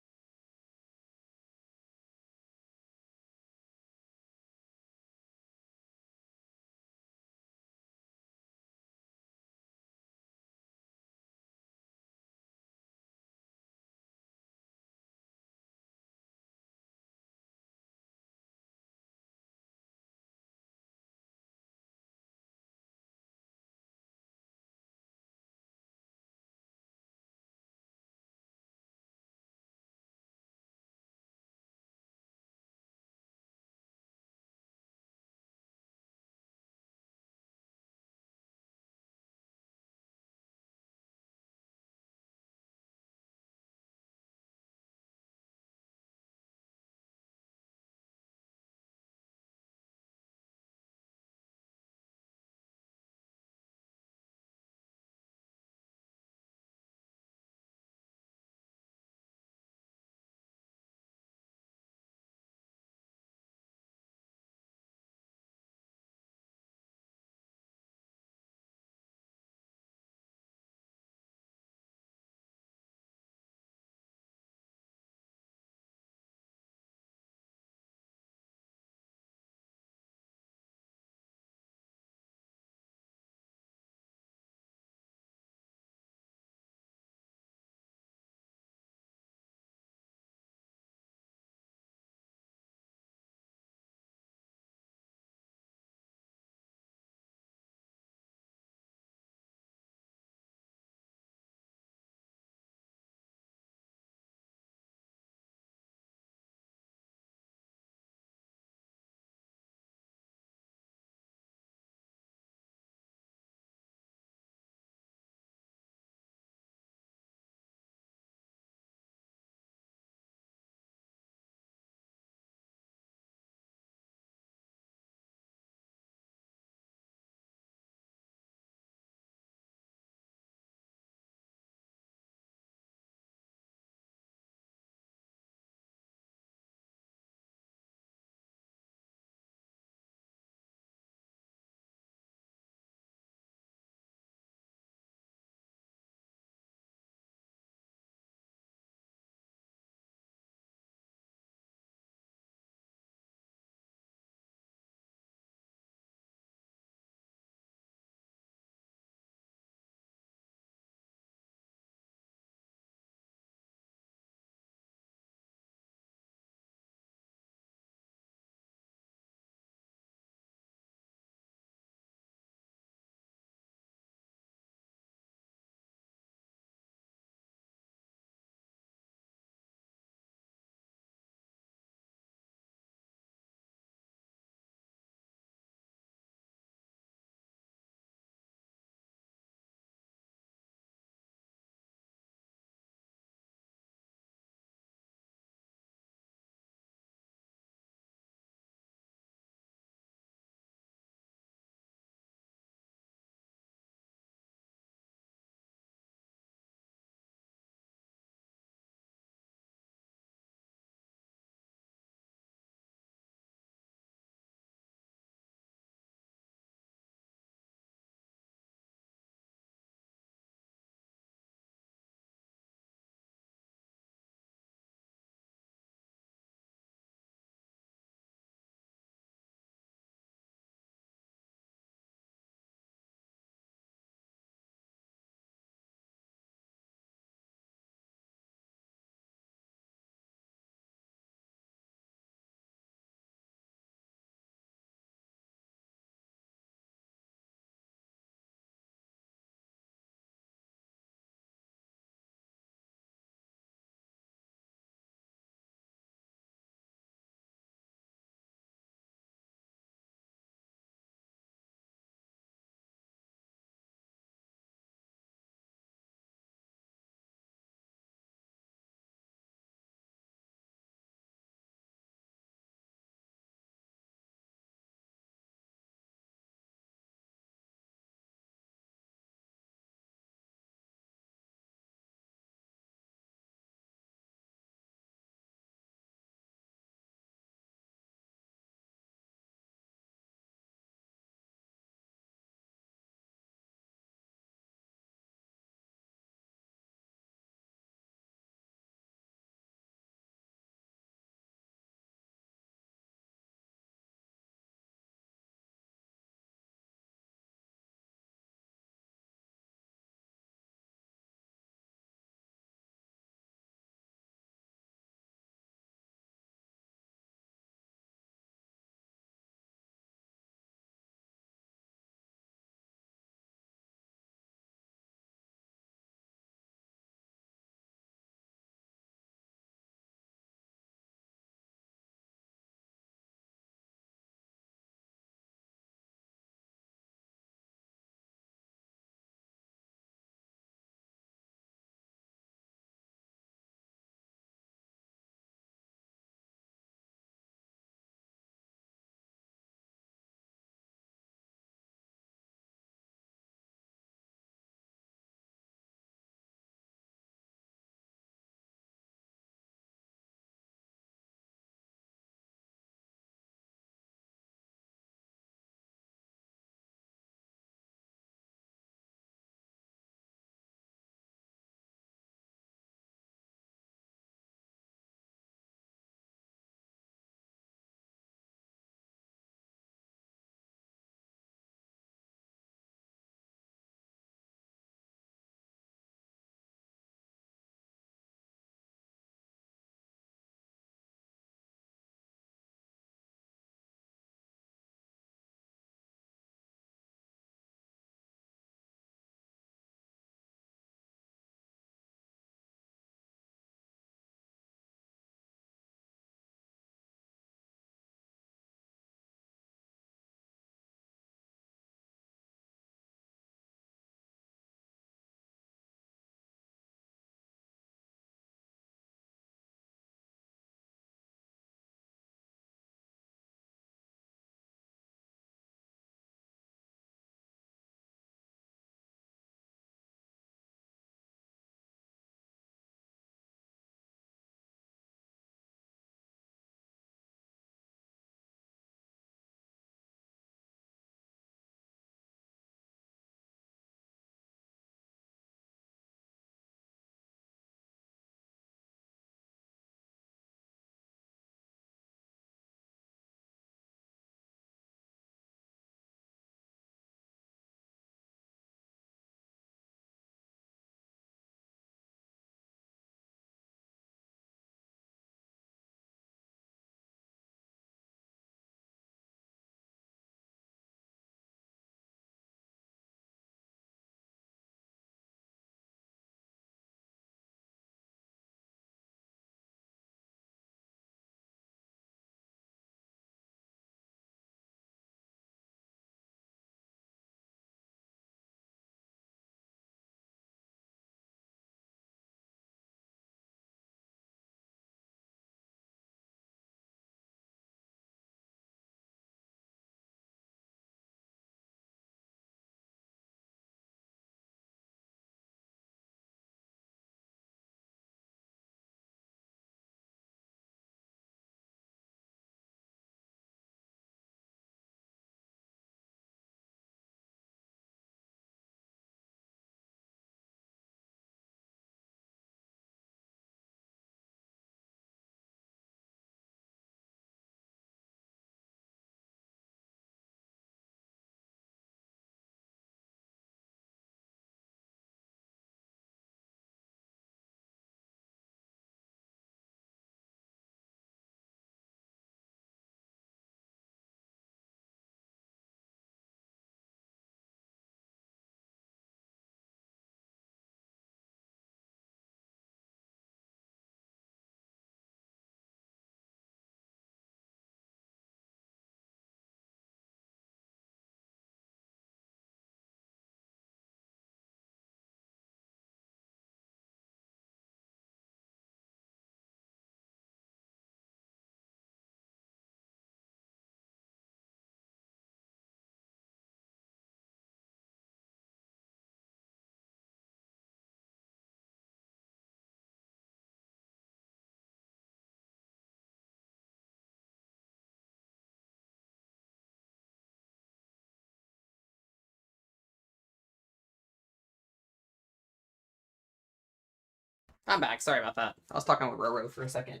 [SPEAKER 1] I'm back. Sorry about that. I was talking with Roro for a second.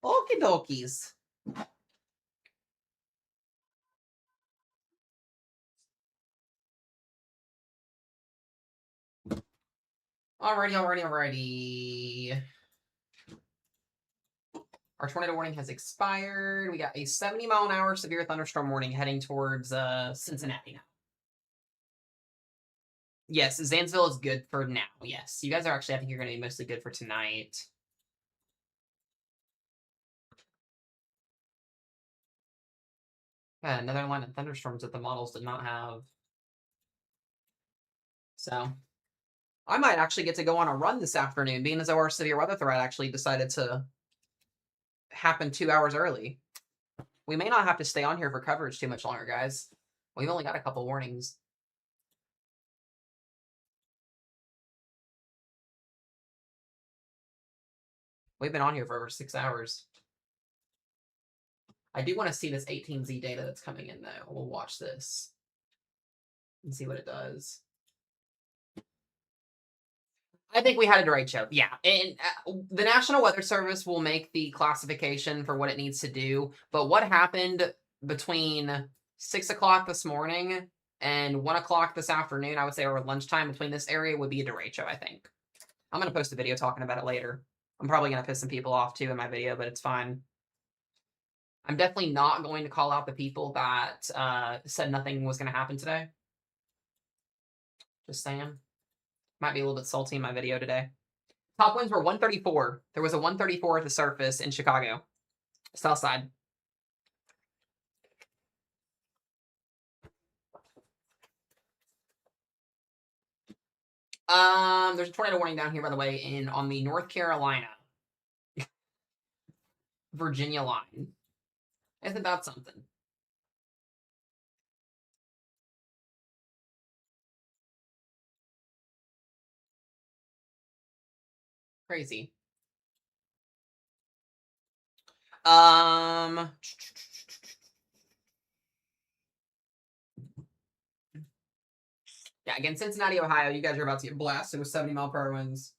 [SPEAKER 1] Okie dokies. Alrighty. Our tornado warning has expired. We got a 70-mile-an-hour severe thunderstorm warning heading towards Cincinnati now. Yes, Zanesville is good for now. Yes, you guys are actually, I think you're going to be mostly good for tonight. Yeah, another line of thunderstorms that the models did not have. So, I might actually get to go on a run this afternoon, being as though our severe weather threat actually decided to happen 2 hours early. We may not have to stay on here for coverage too much longer, guys. We've only got a couple warnings. We've been on here for over 6 hours. I do want to see this 18Z data that's coming in, though. We'll watch this and see what it does. I think we had a derecho. Yeah, and the National Weather Service will make the classification for what it needs to do. But what happened between 6 o'clock this morning and 1 o'clock this afternoon, I would say, or lunchtime between this area would be a derecho, I think. I'm going to post a video talking about it later. I'm probably going to piss some people off, too, in my video, but it's fine. I'm definitely not going to call out the people that said nothing was going to happen today. Just saying. Might be a little bit salty in my video today. Top winds were 134. There was a 134 at the surface in Chicago. South side. There's a tornado warning down here, by the way, on the North Carolina Virginia line. Isn't that something? Crazy. Yeah, again, Cincinnati, Ohio, you guys are about to get blasted with 70-mile-per-hour winds.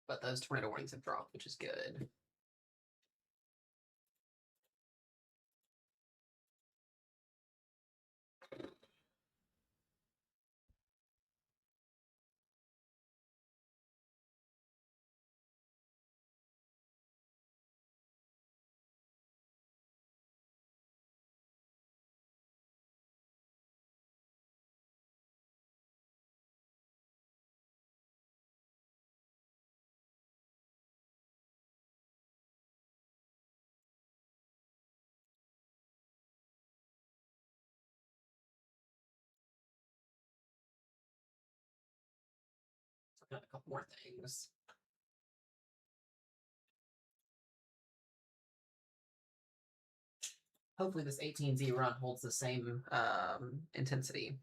[SPEAKER 1] But those tornado warnings have dropped, which is good. Got a couple more things. Hopefully this 18Z run holds the same intensity.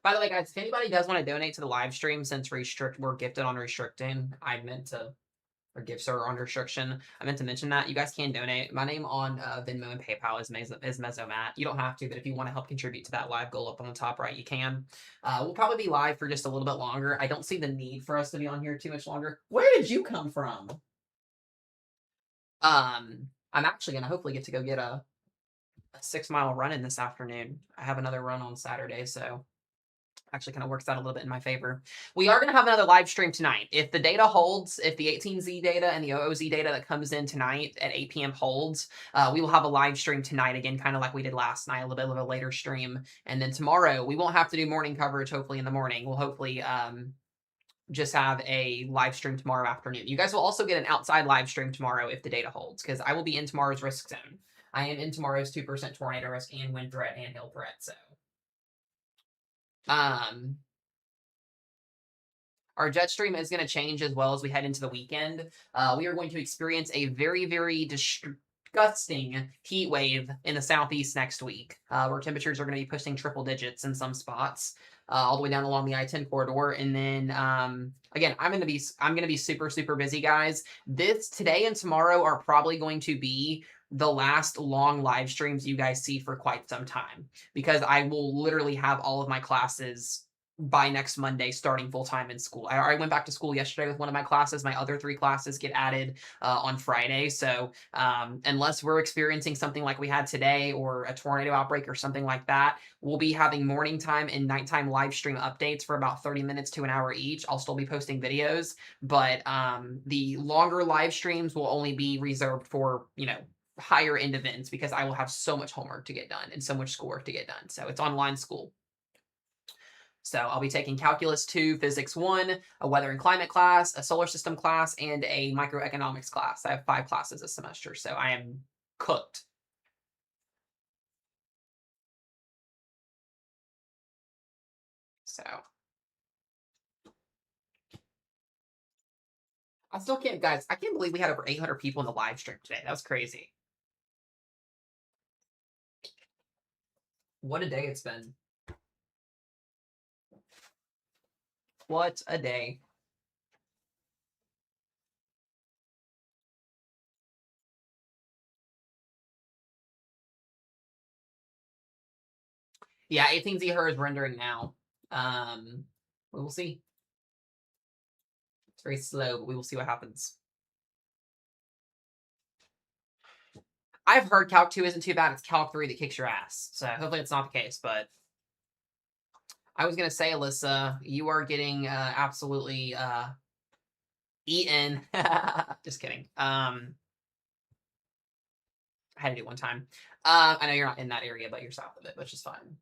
[SPEAKER 1] By the way, guys, if anybody does want to donate to the live stream, since we're gifted on restricting, or gifts are on restriction. I meant to mention that. You guys can donate. My name on Venmo and PayPal is Mesomat. You don't have to, but if you want to help contribute to that live goal up on the top right, you can. We'll probably be live for just a little bit longer. I don't see the need for us to be on here too much longer. Where did you come from? I'm actually going to hopefully get to go get a 6-mile run in this afternoon. I have another run on Saturday, so actually kind of works out a little bit in my favor. We are going to have another live stream tonight. If the data holds, if the 18Z data and the OOZ data that comes in tonight at 8 p.m. holds, we will have a live stream tonight again, kind of like we did last night, a little bit of a later stream. And then tomorrow, we won't have to do morning coverage, hopefully in the morning. We'll hopefully just have a live stream tomorrow afternoon. You guys will also get an outside live stream tomorrow if the data holds, because I will be in tomorrow's risk zone. I am in tomorrow's 2% tornado risk and wind threat and hail threat. So, our jet stream is going to change as well as we head into the weekend. We are going to experience a very, very disgusting heat wave in the southeast next week, where temperatures are going to be pushing triple digits in some spots, all the way down along the I-10 corridor. And then again, I'm going to be super, super busy, guys. This today and tomorrow are probably going to be the last long live streams you guys see for quite some time, because I will literally have all of my classes by next Monday starting full time in school. I already went back to school yesterday with one of my classes. My other 3 classes get added on Friday. So unless we're experiencing something like we had today, or a tornado outbreak or something like that, we'll be having morning time and nighttime live stream updates for about 30 minutes to an hour each. I'll still be posting videos, but the longer live streams will only be reserved for, higher end events, because I will have so much homework to get done and so much schoolwork to get done. So it's online school. So I'll be taking Calculus 2, Physics 1, a Weather and Climate class, a Solar System class, and a Microeconomics class. I have 5 classes this semester, so I am cooked. So I still can't, guys, I can't believe we had over 800 people in the live stream today. That was crazy. What a day it's been. What a day. Yeah, 18Z her is rendering now. We will see. It's very slow, but we will see what happens. I've heard Calc 2 isn't too bad. It's Calc 3 that kicks your ass. So hopefully it's not the case, but I was going to say, Alyssa, you are getting absolutely eaten. Just kidding. I had to do it one time. I know you're not in that area, but you're south of it, which is fine.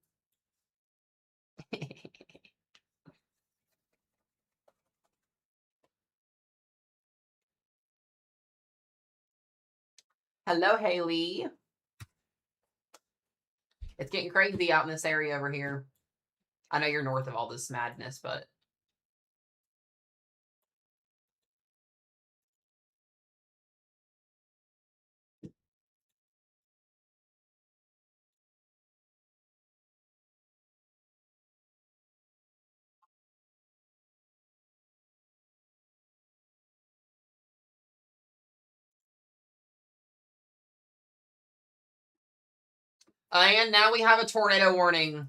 [SPEAKER 1] Hello, Haley. It's getting crazy out in this area over here. I know you're north of all this madness, but and now we have a tornado warning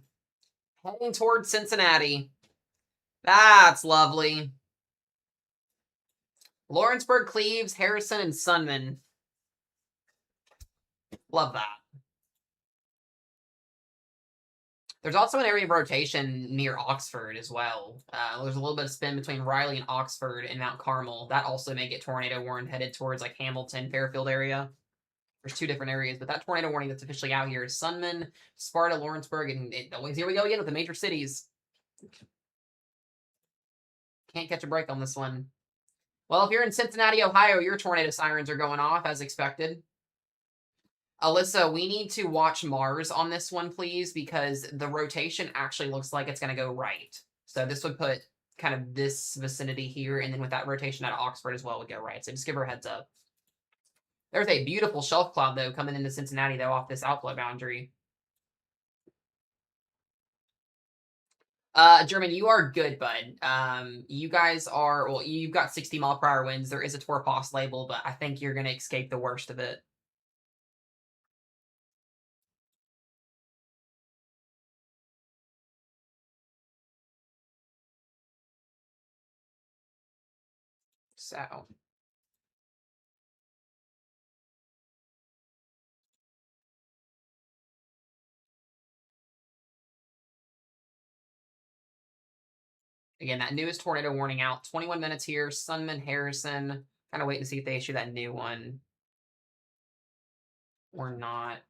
[SPEAKER 1] heading towards Cincinnati. That's lovely. Lawrenceburg, Cleves, Harrison, and Sunman. Love that. There's also an area of rotation near Oxford as well. There's a little bit of spin between Riley and Oxford and Mount Carmel. That also may get tornado warned headed towards like Hamilton, Fairfield area. There's 2 different areas, but that tornado warning that's officially out here is Sunman, Sparta, Lawrenceburg, and here we go again with the major cities. Can't catch a break on this one. Well, if you're in Cincinnati, Ohio, your tornado sirens are going off as expected. Alyssa, we need to watch Mars on this one, please, because the rotation actually looks like it's going to go right. So this would put kind of this vicinity here, and then with that rotation at Oxford as well would go right. So just give her a heads up. There's a beautiful shelf cloud, though, coming into Cincinnati, though, off this outflow boundary. German, you are good, bud. You guys are, well, you've got 60-mile-per-hour winds. There is a Torpos label, but I think you're going to escape the worst of it. So again, that newest tornado warning out. 21 minutes here. Sunman, Harrison. Kind of waiting to see if they issue that new one or not.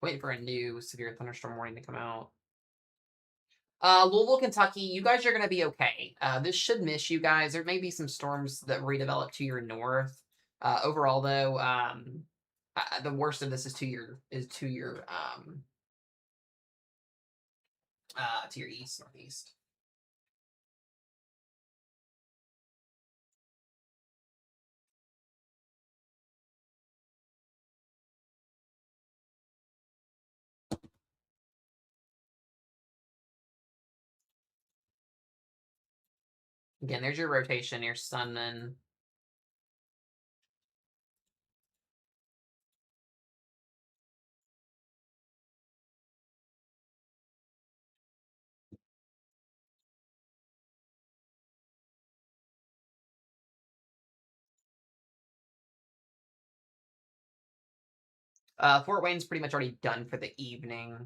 [SPEAKER 1] Waiting for a new severe thunderstorm warning to come out. Louisville, Kentucky, you guys are going to be okay. This should miss you guys. There may be some storms that redevelop to your north. Overall, though, the worst of this is to your east northeast. Again, there's your rotation, your sun then. Fort Wayne's pretty much already done for the evening.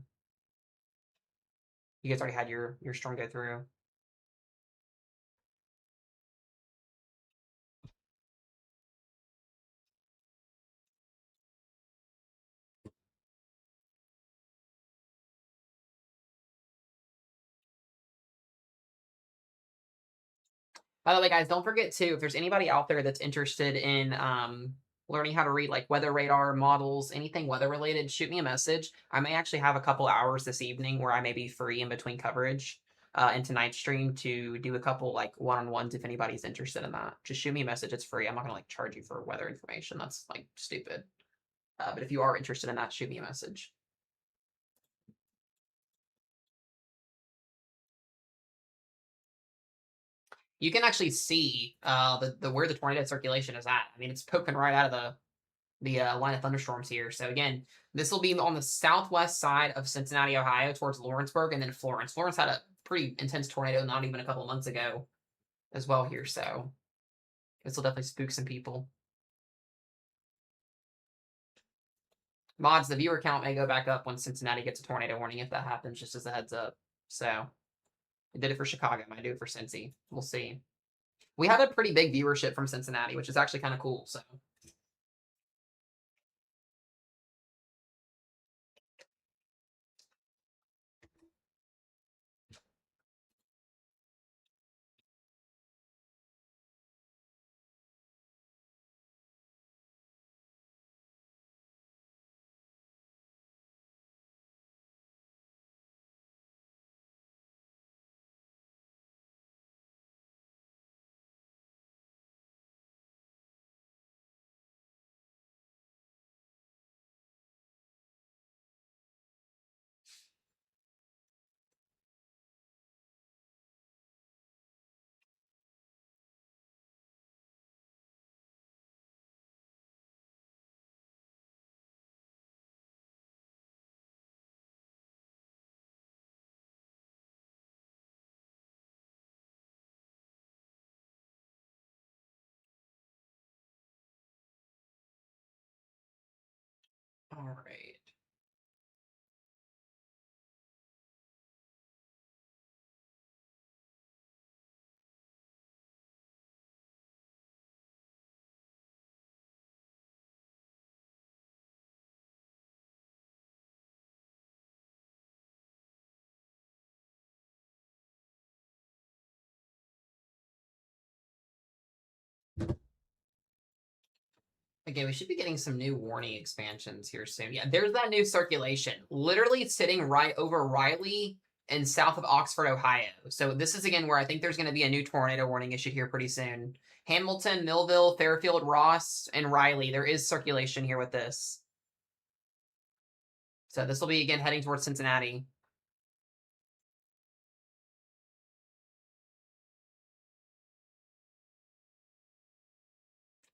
[SPEAKER 1] You guys already had your storm go through. By the way, guys, don't forget too, if there's anybody out there that's interested in learning how to read like weather radar models, anything weather related, shoot me a message. I may actually have a couple hours this evening where I may be free in between coverage and tonight's stream to do a couple like one-on-ones if anybody's interested in that. Just shoot me a message. It's free. I'm not gonna like charge you for weather information. That's like stupid. But if you are interested in that, shoot me a message. You can actually see the where the tornado circulation is at. I mean, it's poking right out of the line of thunderstorms here. So again, this will be on the southwest side of Cincinnati, Ohio, towards Lawrenceburg, and then Florence. Florence had a pretty intense tornado not even a couple months ago as well here. So this will definitely spook some people. Mods, the viewer count may go back up when Cincinnati gets a tornado warning if that happens, just as a heads up. So I did it for Chicago. I might do it for Cincy. We'll see. We have a pretty big viewership from Cincinnati, which is actually kind of cool. So all right. Again, we should be getting some new warning expansions here soon. Yeah, there's that new circulation. Literally sitting right over Riley and south of Oxford, Ohio. So this is again where I think there's going to be a new tornado warning issued here pretty soon. Hamilton, Millville, Fairfield, Ross, and Riley. There is circulation here with this. So this will be again heading towards Cincinnati.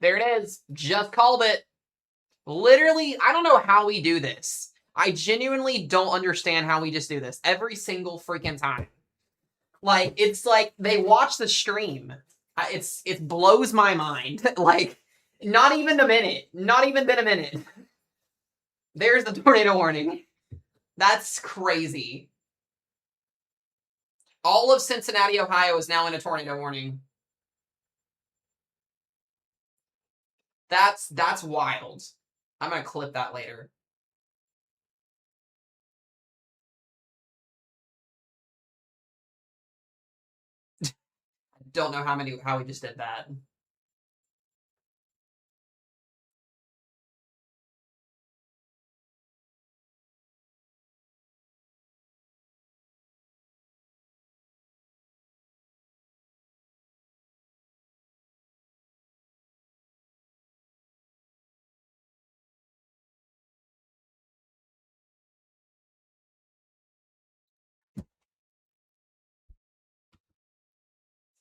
[SPEAKER 1] There it is. Just called it. Literally, I don't know how we do this. I genuinely don't understand how we just do this every single freaking time. Like, it's like they watch the stream. It blows my mind. Like, not even a minute. Not even been a minute. There's the tornado warning. That's crazy. All of Cincinnati, Ohio is now in a tornado warning. That's wild. I'm gonna clip that later. don't know how we just did that.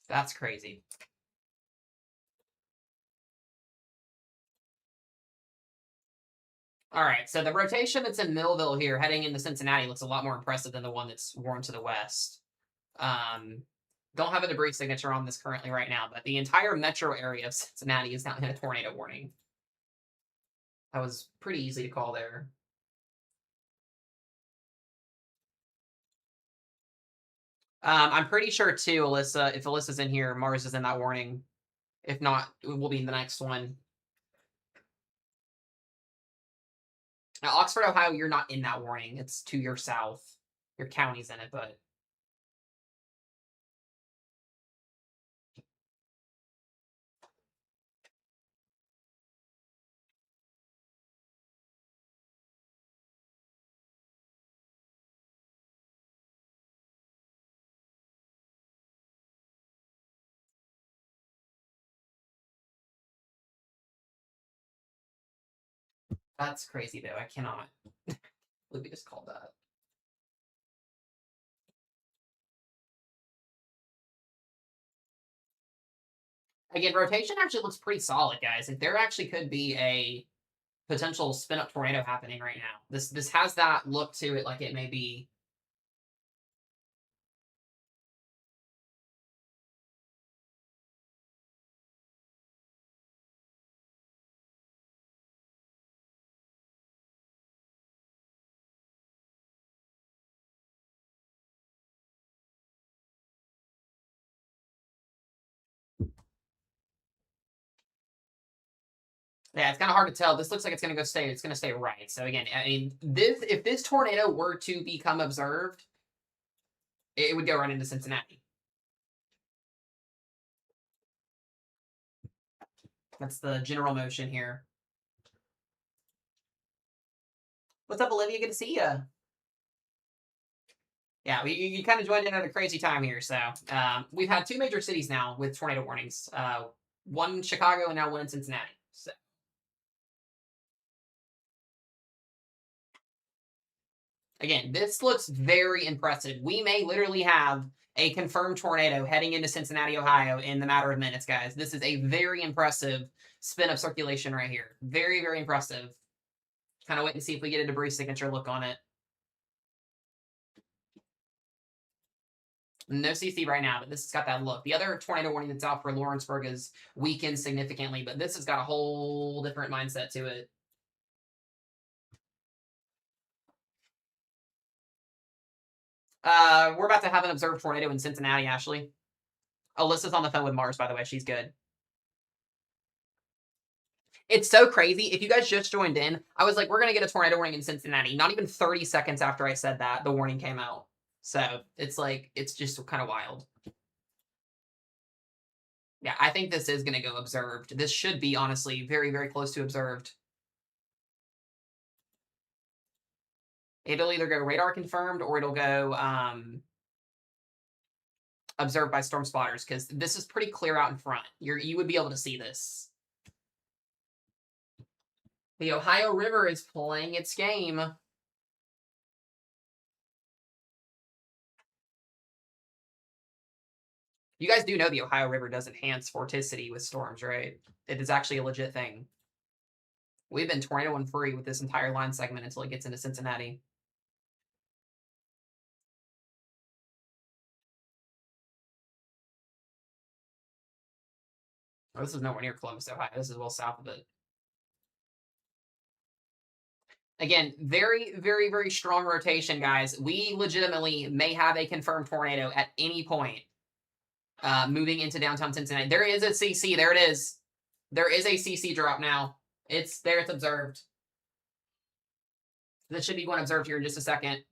[SPEAKER 1] That's crazy. All right, so the rotation that's in Millville here, heading into Cincinnati, looks a lot more impressive than the one that's worn to the west. Don't have a debris signature on this currently right now, but the entire metro area of Cincinnati is now in a tornado warning. That was pretty easy to call there. I'm pretty sure too, Alyssa. If Alyssa's in here, Mars is in that warning. If not, it will be in the next one. Now, Oxford, Ohio, you're not in that warning. It's to your south. Your county's in it, but that's crazy though. I cannot believe we just called that. Again, rotation actually looks pretty solid, guys. Like there actually could be a potential spin up tornado happening right now. This has that look to it, like it may be. Yeah, it's kind of hard to tell. This looks like it's going to go stay. It's going to stay right. So again, I mean, if this tornado were to become observed, it would go right into Cincinnati. That's the general motion here. What's up, Olivia? Good to see you. Yeah, you kind of joined in at a crazy time here. So we've had two major cities now with tornado warnings. One in Chicago and now one in Cincinnati. So again, this looks very impressive. We may literally have a confirmed tornado heading into Cincinnati, Ohio in the matter of minutes, guys. This is a very impressive spin of circulation right here. Very, very impressive. Kind of wait and see if we get a debris signature look on it. No CC right now, but this has got that look. The other tornado warning that's out for Lawrenceburg is weakened significantly, but this has got a whole different mindset to it. We're about to have an observed tornado in Cincinnati, Ashley. Alyssa's on the phone with Mars, by the way. She's good. It's so crazy. If you guys just joined in, I was like, we're going to get a tornado warning in Cincinnati. Not even 30 seconds after I said that, the warning came out. So it's like, it's just kind of wild. Yeah, I think this is going to go observed. This should be, honestly, very, very close to observed. It'll either go radar confirmed or it'll go observed by storm spotters, because this is pretty clear out in front. You would be able to see this. The Ohio River is playing its game. You guys do know the Ohio River does enhance vorticity with storms, right? It is actually a legit thing. We've been tornado and free with this entire line segment until it gets into Cincinnati. Oh, this is nowhere near Columbus, Ohio. This is well south of it. Again, very, very, very strong rotation, guys. We legitimately may have a confirmed tornado at any point moving into downtown Cincinnati. There is a CC. There it is. There is a CC drop now. It's there. It's observed. This should be one observed here in just a second.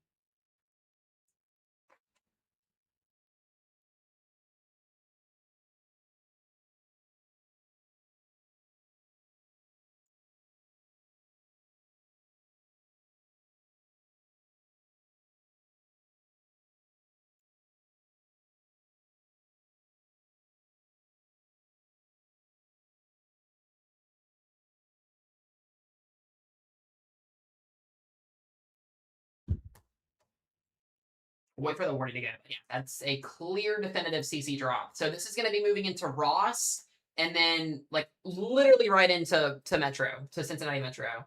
[SPEAKER 1] Wait for the warning to go. Yeah, that's a clear, definitive CC drop. So this is going to be moving into Ross, and then like literally right into Metro, to Cincinnati Metro.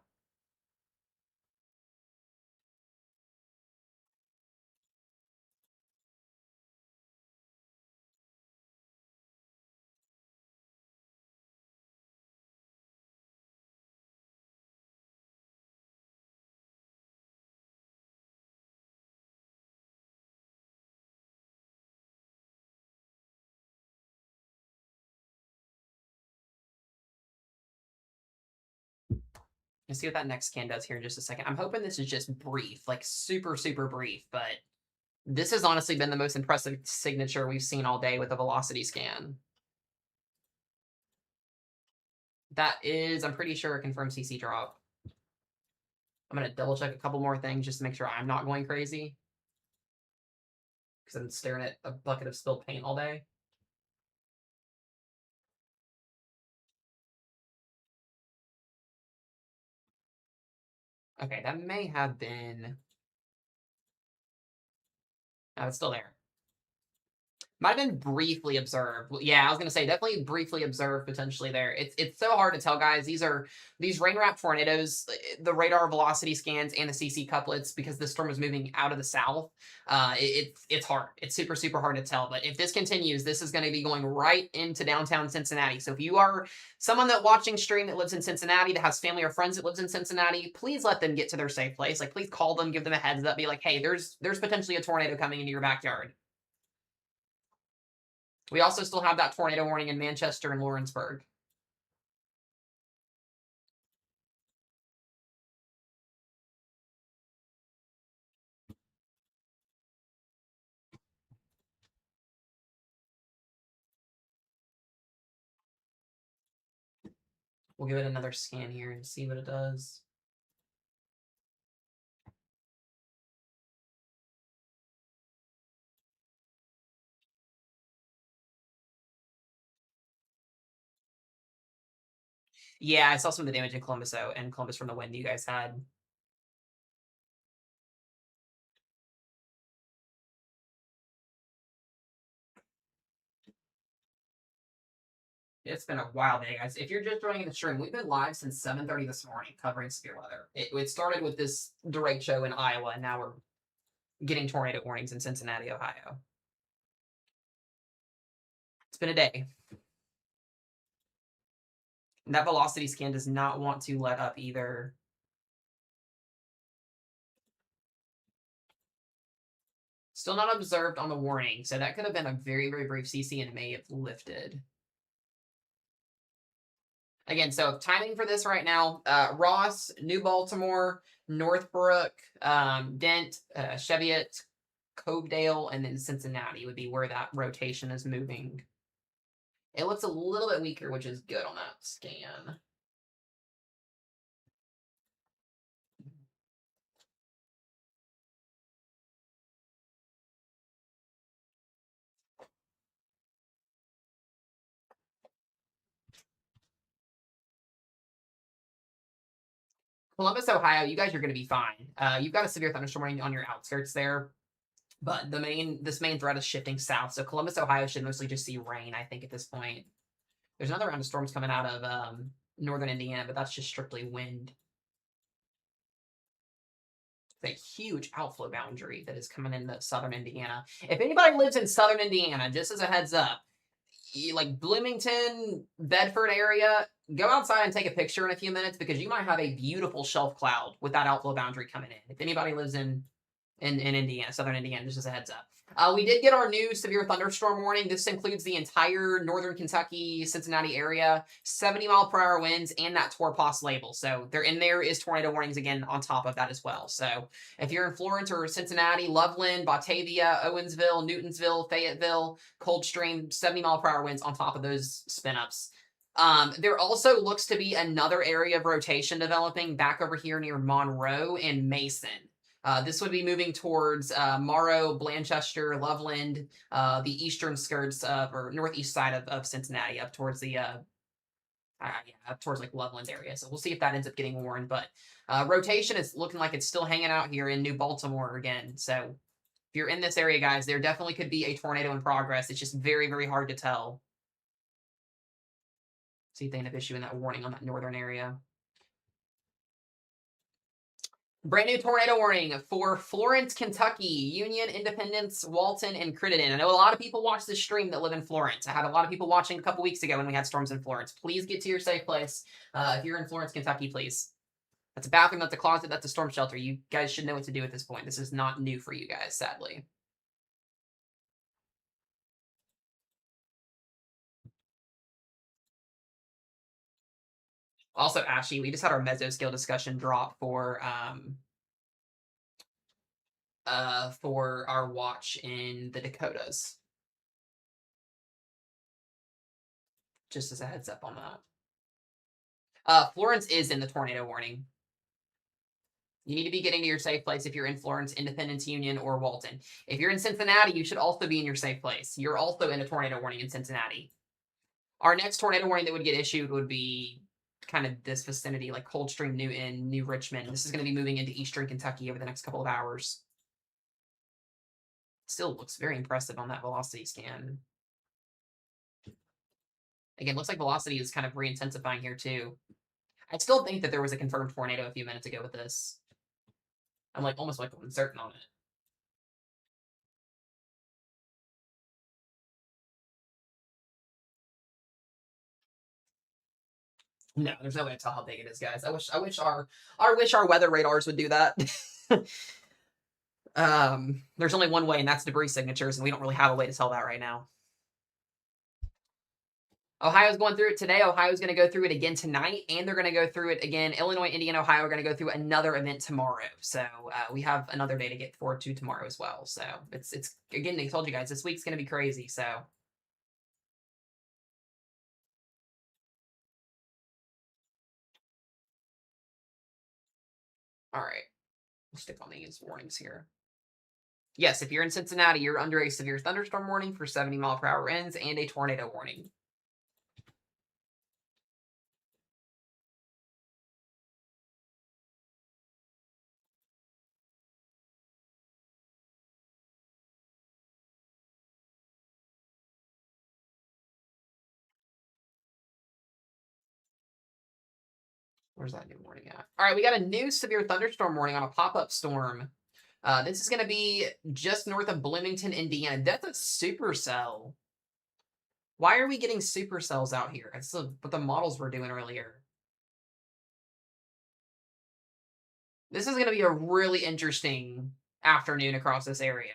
[SPEAKER 1] Let's see what that next scan does here in just a second. I'm hoping this is just brief, like super, super brief, but this has honestly been the most impressive signature we've seen all day with a velocity scan. That is, I'm pretty sure, a confirmed CC drop. I'm going to double check a couple more things just to make sure I'm not going crazy. Because I'm staring at a bucket of spilled paint all day. Okay, that may have been... Oh, it's still there. Might have been briefly observed. Yeah, I was gonna say definitely briefly observed potentially there. It's so hard to tell, guys. These rain wrap tornadoes, the radar velocity scans and the CC couplets, because the storm is moving out of the south. It's hard. It's super super hard to tell. But if this continues, this is going to be going right into downtown Cincinnati. So if you are someone that watching stream that lives in Cincinnati, that has family or friends that lives in Cincinnati, please let them get to their safe place. Like please call them, give them a heads up, be like, hey, there's potentially a tornado coming into your backyard. We also still have that tornado warning in Manchester and Lawrenceburg. We'll give it another scan here and see what it does. Yeah, I saw some of the damage in Columbus and Columbus from the wind you guys had. It's been a wild day, guys. If you're just joining the stream, we've been live since 7:30 this morning covering severe weather. It started with this Derecho in Iowa, and now we're getting tornado warnings in Cincinnati, Ohio. It's been a day. And that velocity scan does not want to let up either. Still not observed on the warning, so that could have been a very, very brief CC and it may have lifted. Again, so timing for this right now, Ross, New Baltimore, Northbrook, Dent, Cheviot, Covedale, and then Cincinnati would be where that rotation is moving. It looks a little bit weaker, which is good on that scan. Columbus, Ohio, you guys are going to be fine. You've got a severe thunderstorm on your outskirts there, but this main threat is shifting south. So Columbus, Ohio should mostly just see rain, I think, at this point. There's another round of storms coming out of northern Indiana, but that's just strictly wind. It's a huge outflow boundary that is coming into southern Indiana. If anybody lives in southern Indiana, just as a heads up, like Bloomington, Bedford area, go outside and take a picture in a few minutes because you might have a beautiful shelf cloud with that outflow boundary coming in. If anybody lives in Indiana, southern Indiana, just as a heads up. We did get our new severe thunderstorm warning. This includes the entire northern Kentucky, Cincinnati area, 70-mile-per-hour winds, and that Torpos label. So there is tornado warnings again on top of that as well. So if you're in Florence or Cincinnati, Loveland, Batavia, Owensville, Newtonsville, Fayetteville, Coldstream, 70-mile-per-hour winds on top of those spin-ups. There also looks to be another area of rotation developing back over here near Monroe and Mason. This would be moving towards Morrow, Blanchester, Loveland, the eastern skirts or northeast side of Cincinnati, up towards the up towards like Loveland area. So we'll see if that ends up getting warned. But rotation is looking like it's still hanging out here in New Baltimore again. So If you're in this area, guys, there definitely could be a tornado in progress. It's just very, very hard to tell. See if they end up issuing that warning on that northern area. Brand new tornado warning for Florence, Kentucky, Union, Independence, Walton, and Crittenden. I know a lot of people watch this stream that live in Florence. I had a lot of people watching a couple weeks ago when we had storms in Florence. Please get to your safe place. If you're in Florence, Kentucky, please. That's a bathroom, that's a closet, that's a storm shelter. You guys should know what to do at this point. This is not new for you guys, sadly. Also, Ashy, we just had our mesoscale discussion drop for our watch in the Dakotas. Just as a heads up on that. Florence is in the tornado warning. You need to be getting to your safe place if you're in Florence, Independence, Union, or Walton. If you're in Cincinnati, you should also be in your safe place. You're also in a tornado warning in Cincinnati. Our next tornado warning that would get issued would be kind of this vicinity, like Coldstream, Newton, New Richmond. This is going to be moving into eastern Kentucky over the next couple of hours. Still looks very impressive on that velocity scan. Again, looks like velocity is kind of re-intensifying here too. I still think that there was a confirmed tornado a few minutes ago with this. I'm like almost like uncertain on it. No, there's no way to tell how big it is, guys. I wish our weather radars would do that. There's only one way, and that's debris signatures, and we don't really have a way to tell that right now. Ohio's going through it today. Ohio's going to go through it again tonight, and they're going to go through it again. Illinois, Indiana, Ohio are going to go through another event tomorrow. So we have another day to get forward to tomorrow as well. So it's again, I told you guys, this week's going to be crazy. So. All right. We'll stick on these warnings here. Yes, if you're in Cincinnati, you're under a severe thunderstorm warning for 70-mile-per-hour winds and a tornado warning. Where's that new warning at? All right, we got a new severe thunderstorm warning on a pop-up storm. This is going to be just north of Bloomington, Indiana. That's a supercell. Why are we getting supercells out here? That's what the models were doing earlier. This is going to be a really interesting afternoon across this area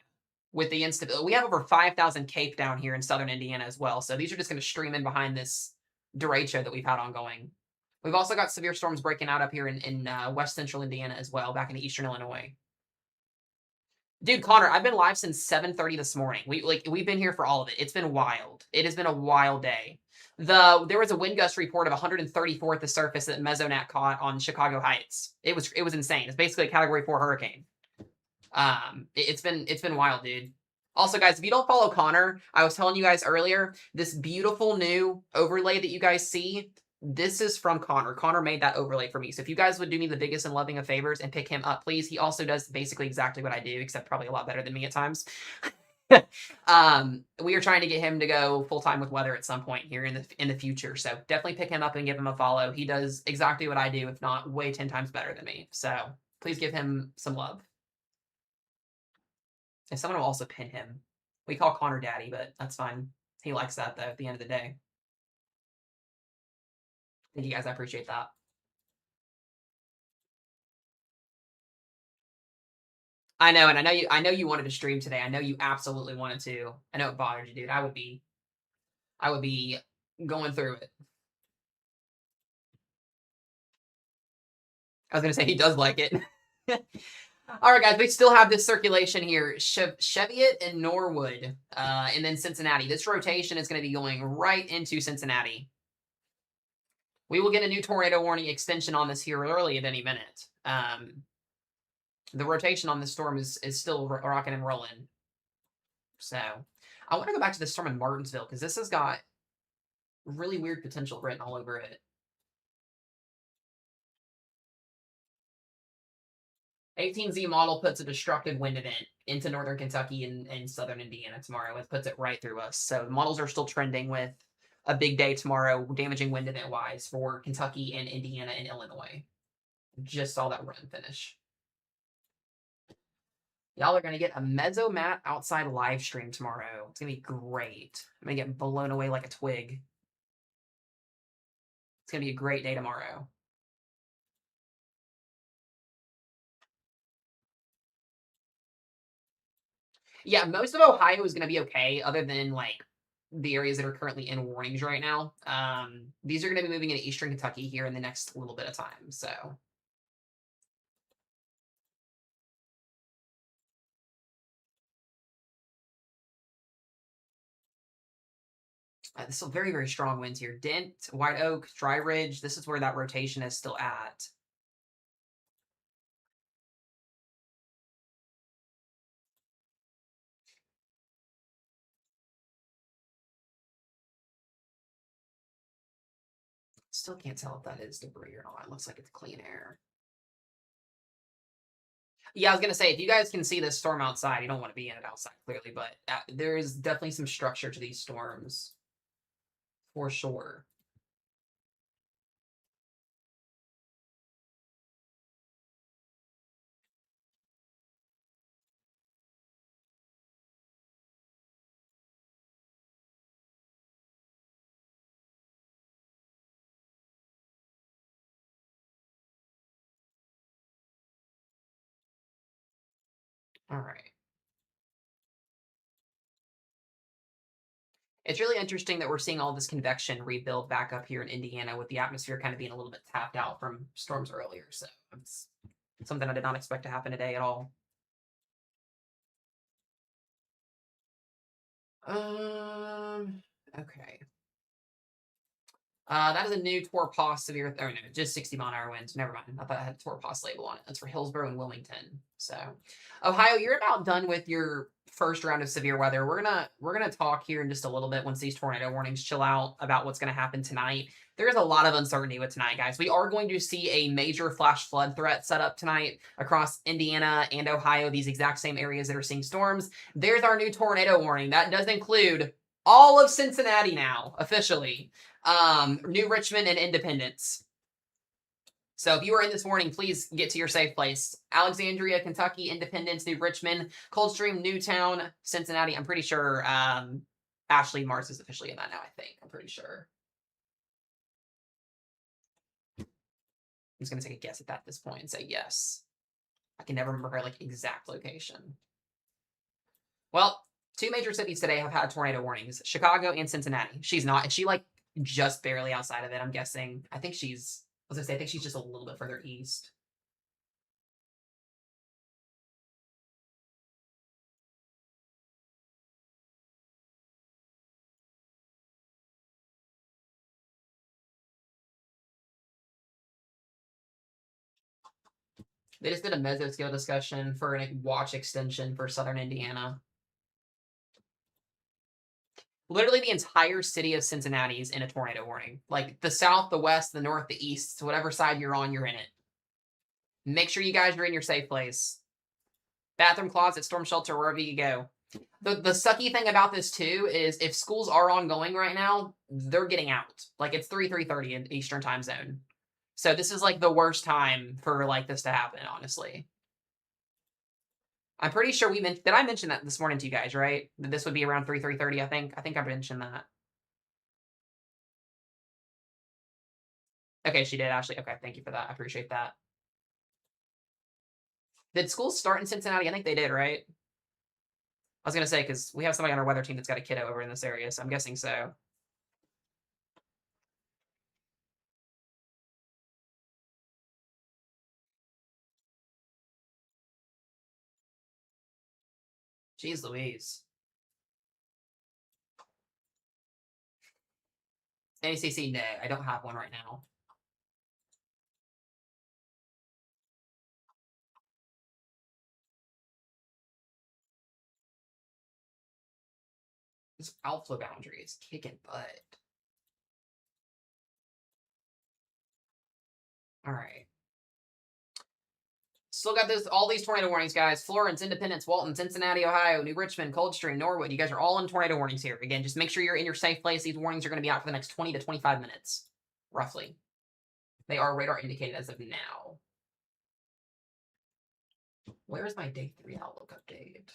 [SPEAKER 1] with the instability. We have over 5,000 CAPE down here in southern Indiana as well. So these are just going to stream in behind this derecho that we've had ongoing. We've also got severe storms breaking out up here in west central Indiana as well, back into eastern Illinois. Dude, Connor, I've been live since 7:30 this morning. We've been here for all of it. It's been wild. It has been a wild day. There was a wind gust report of 134 at the surface that Mesonat caught on Chicago Heights. It was insane. It's basically a Category 4 hurricane. It's been wild, dude. Also, guys, if you don't follow Connor, I was telling you guys earlier, this beautiful new overlay that you guys see, this is from Connor. Connor made that overlay for me. So if you guys would do me the biggest and loving of favors and pick him up, please. He also does basically exactly what I do, except probably a lot better than me at times. We are trying to get him to go full-time with weather at some point here in the future. So definitely pick him up and give him a follow. He does exactly what I do, if not way 10 times better than me. So please give him some love. And someone will also pin him. We call Connor Daddy, but that's fine. He likes that, though, at the end of the day. Thank you, guys. I appreciate that. I know, and I know you wanted to stream today. I know you absolutely wanted to. I know it bothered you, dude. I would be going through it. I was gonna say he does like it. All right, guys, we still have this circulation here. Cheviot and Norwood, and then Cincinnati. This rotation is going to be going right into Cincinnati. We will get a new tornado warning extension on this here early at any minute. The rotation on this storm is still rocking and rolling. So I want to go back to the storm in Martinsville because this has got really weird potential written all over it. 18Z model puts a destructive wind event into northern Kentucky and southern Indiana tomorrow. It puts it right through us. So the models are still trending with a big day tomorrow, damaging wind event wise for Kentucky and Indiana and Illinois. Just saw that run finish. Y'all are going to get a mezzo mat outside live stream tomorrow. It's going to be great. I'm going to get blown away like a twig. It's going to be a great day tomorrow. Yeah, most of Ohio is going to be okay, other than like the areas that are currently in warnings right now. These are going to be moving into eastern Kentucky here in the next little bit of time. So this is very, very strong winds here. Dent, White Oak, Dry Ridge. This is where that rotation is still at. Still can't tell if that is debris or not. It looks like it's clean air. Yeah, I was gonna say, if you guys can see this storm outside, you don't want to be in it outside, clearly, but there is definitely some structure to these storms, for sure. All right. It's really interesting that we're seeing all this convection rebuild back up here in Indiana with the atmosphere kind of being a little bit tapped out from storms earlier. So it's something I did not expect to happen today at all. Okay. That is a new Torpos severe. Oh no, just 60-mile-an-hour winds. Never mind. I thought I had a Torpos label on it. That's for Hillsborough and Wilmington. So, Ohio, you're about done with your first round of severe weather. We're gonna talk here in just a little bit once these tornado warnings chill out about what's gonna happen tonight. There is a lot of uncertainty with tonight, guys. We are going to see a major flash flood threat set up tonight across Indiana and Ohio, these exact same areas that are seeing storms. There's our new tornado warning. That does include all of Cincinnati now, officially. New Richmond and Independence. So if you are in this warning, please get to your safe place. Alexandria, Kentucky, Independence, New Richmond, Coldstream, Newtown, Cincinnati. I'm pretty sure Ashley Mars is officially in that now, I think. I'm pretty sure. I'm just going to take a guess at this point and say yes. I can never remember her like exact location. Well, two major cities today have had tornado warnings, Chicago and Cincinnati. She's not. Is she like just barely outside of it, I'm guessing? I think she's I think she's just a little bit further east. They just did a mesoscale discussion for a watch extension for southern Indiana. Literally the entire city of Cincinnati is in a tornado warning. Like the south, the west, the north, the east, whatever side you're on, you're in it. Make sure you guys are in your safe place. Bathroom, closet, storm shelter, wherever you go. The sucky thing about this too is if schools are ongoing right now, they're getting out. Like it's 3:30 in Eastern time zone. So this is like the worst time for like this to happen, honestly. I'm pretty sure did I mention that this morning to you guys, right? That this would be around 3:30, I think. I think I mentioned that. Okay, she did, Ashley. Okay, thank you for that. I appreciate that. Did schools start in Cincinnati? I think they did, right? I was gonna say, because we have somebody on our weather team that's got a kiddo over in this area, so I'm guessing so. Jeez Louise. NECC, no, I don't have one right now. This outflow boundary is kicking butt. All right. Still got all these tornado warnings, guys. Florence, Independence, Walton, Cincinnati, Ohio, New Richmond, Coldstream, Norwood. You guys are all in tornado warnings here. Again, just make sure you're in your safe place. These warnings are going to be out for the next 20 to 25 minutes, roughly. They are radar indicated as of now. Where is my day 3 outlook update?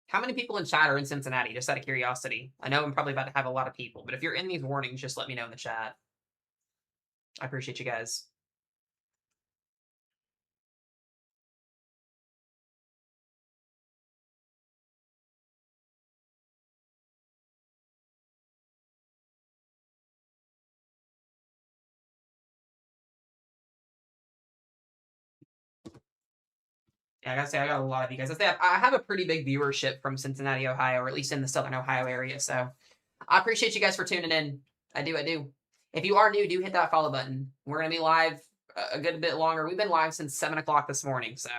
[SPEAKER 1] How many people in chat are in Cincinnati, just out of curiosity? I know I'm probably about to have a lot of people, but if you're in these warnings, just let me know in the chat. I appreciate you guys. Yeah, I gotta say, I got a lot of you guys. I have a pretty big viewership from Cincinnati, Ohio, or at least in the Southern Ohio area. So I appreciate you guys for tuning in. I do. If you are new, do hit that follow button. We're gonna be live a good bit longer. We've been live since 7 o'clock this morning, so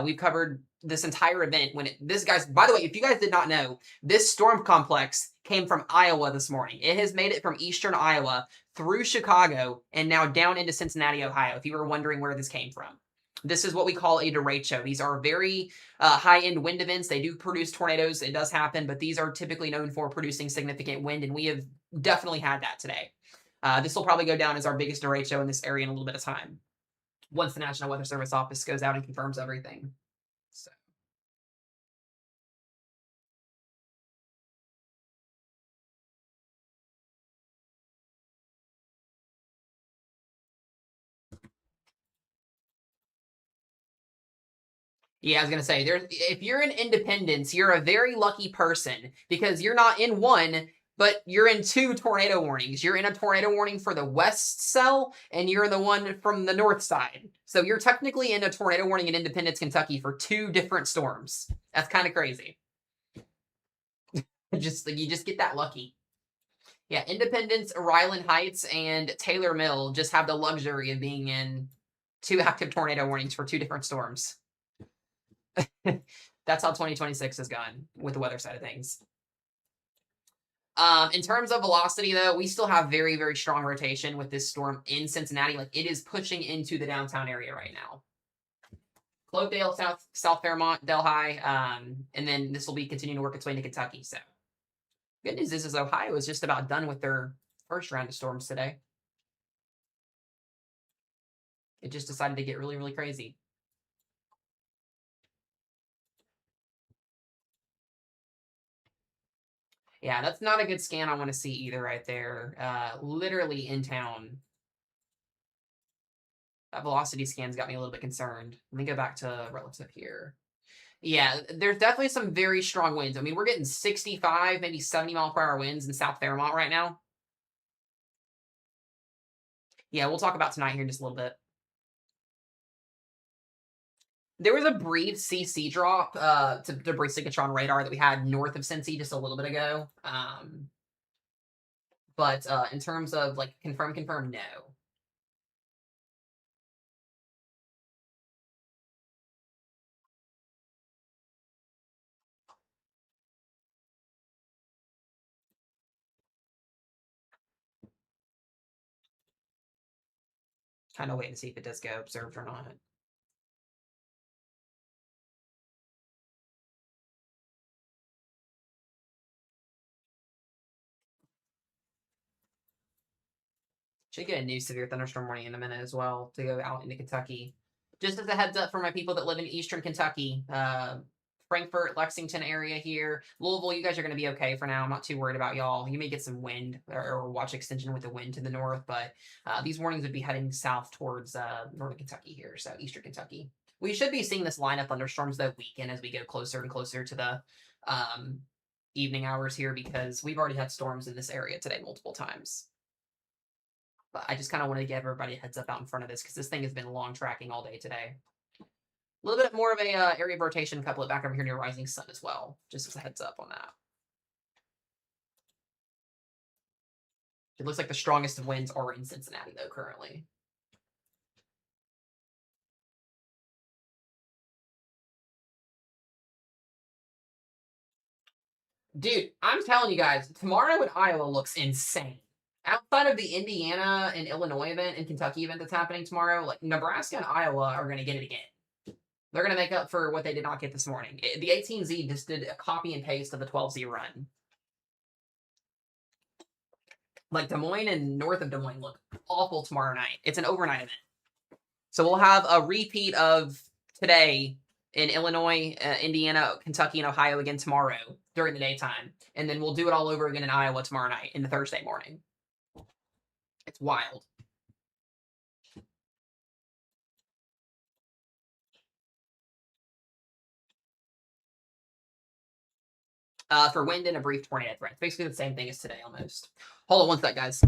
[SPEAKER 1] we've covered this entire event. This guys, by the way, if you guys did not know, this storm complex came from Iowa this morning. It has made it from eastern Iowa through Chicago and now down into Cincinnati, Ohio. If you were wondering where this came from. This is what we call a derecho. These are very high-end wind events. They do produce tornadoes. It does happen, but these are typically known for producing significant wind, and we have definitely had that today. This will probably go down as our biggest derecho in this area in a little bit of time, once the National Weather Service office goes out and confirms everything. So. Yeah, I was gonna say, if you're in Independence, you're a very lucky person because you're not in one, but you're in 2 tornado warnings. You're in a tornado warning for the west cell, and you're in the one from the north side. So you're technically in a tornado warning in Independence, Kentucky for 2 different storms. That's kind of crazy. You just get that lucky. Yeah, Independence, Ryland Heights, and Taylor Mill just have the luxury of being in 2 active tornado warnings for 2 different storms. That's how 2026 has gone with the weather side of things. In terms of velocity, though, we still have very, very strong rotation with this storm in Cincinnati. Like, it is pushing into the downtown area right now. Clovedale, South Fairmont, Delhi, and then this will be continuing to work its way into Kentucky. So, good news is Ohio is just about done with their first round of storms today. It just decided to get really, really crazy. Yeah, that's not a good scan I want to see either right there. Literally in town. That velocity scan's got me a little bit concerned. Let me go back to relative here. Yeah, there's definitely some very strong winds. I mean, we're getting 65, maybe 70 mile per hour winds in South Fairmont right now. Yeah, we'll talk about tonight here in just a little bit. There was a brief CC drop to debris signature on radar that we had north of Cincy just a little bit ago. But in terms of like confirm, no. Kind of wait and see if it does go observed or not. Should get a new severe thunderstorm warning in a minute as well to go out into Kentucky. Just as a heads up for my people that live in eastern Kentucky, Frankfort, Lexington area here. Louisville, you guys are going to be okay for now. I'm not too worried about y'all. You may get some wind or watch extension with the wind to the north, but these warnings would be heading south towards northern Kentucky here, so eastern Kentucky. We should be seeing this line of thunderstorms that weekend as we get closer and closer to the evening hours here because we've already had storms in this area today multiple times. But I just kind of wanted to give everybody a heads up out in front of this because this thing has been long tracking all day today. A little bit more of a area of rotation couplet back over here near Rising Sun as well, just as a heads up on that. It looks like the strongest winds are in Cincinnati, though, currently. Dude, I'm telling you guys, tomorrow in Iowa looks insane. Outside of the Indiana and Illinois event and Kentucky event that's happening tomorrow, like Nebraska and Iowa are going to get it again. They're going to make up for what they did not get this morning. The 18Z just did a copy and paste of the 12Z run. Like Des Moines and north of Des Moines look awful tomorrow night. It's an overnight event. So we'll have a repeat of today in Illinois, Indiana, Kentucky, and Ohio again tomorrow during the daytime. And then we'll do it all over again in Iowa tomorrow night in the Thursday morning. It's wild. For wind and a brief tornado threat. It's basically the same thing as today almost. Hold on one sec, guys.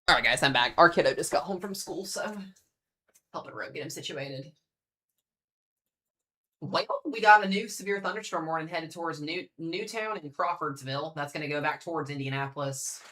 [SPEAKER 1] All right, guys, I'm back. Our kiddo just got home from school, so helping Rogue get him situated. Well, we got a new severe thunderstorm warning headed towards Newtown and Crawfordsville. That's going to go back towards Indianapolis.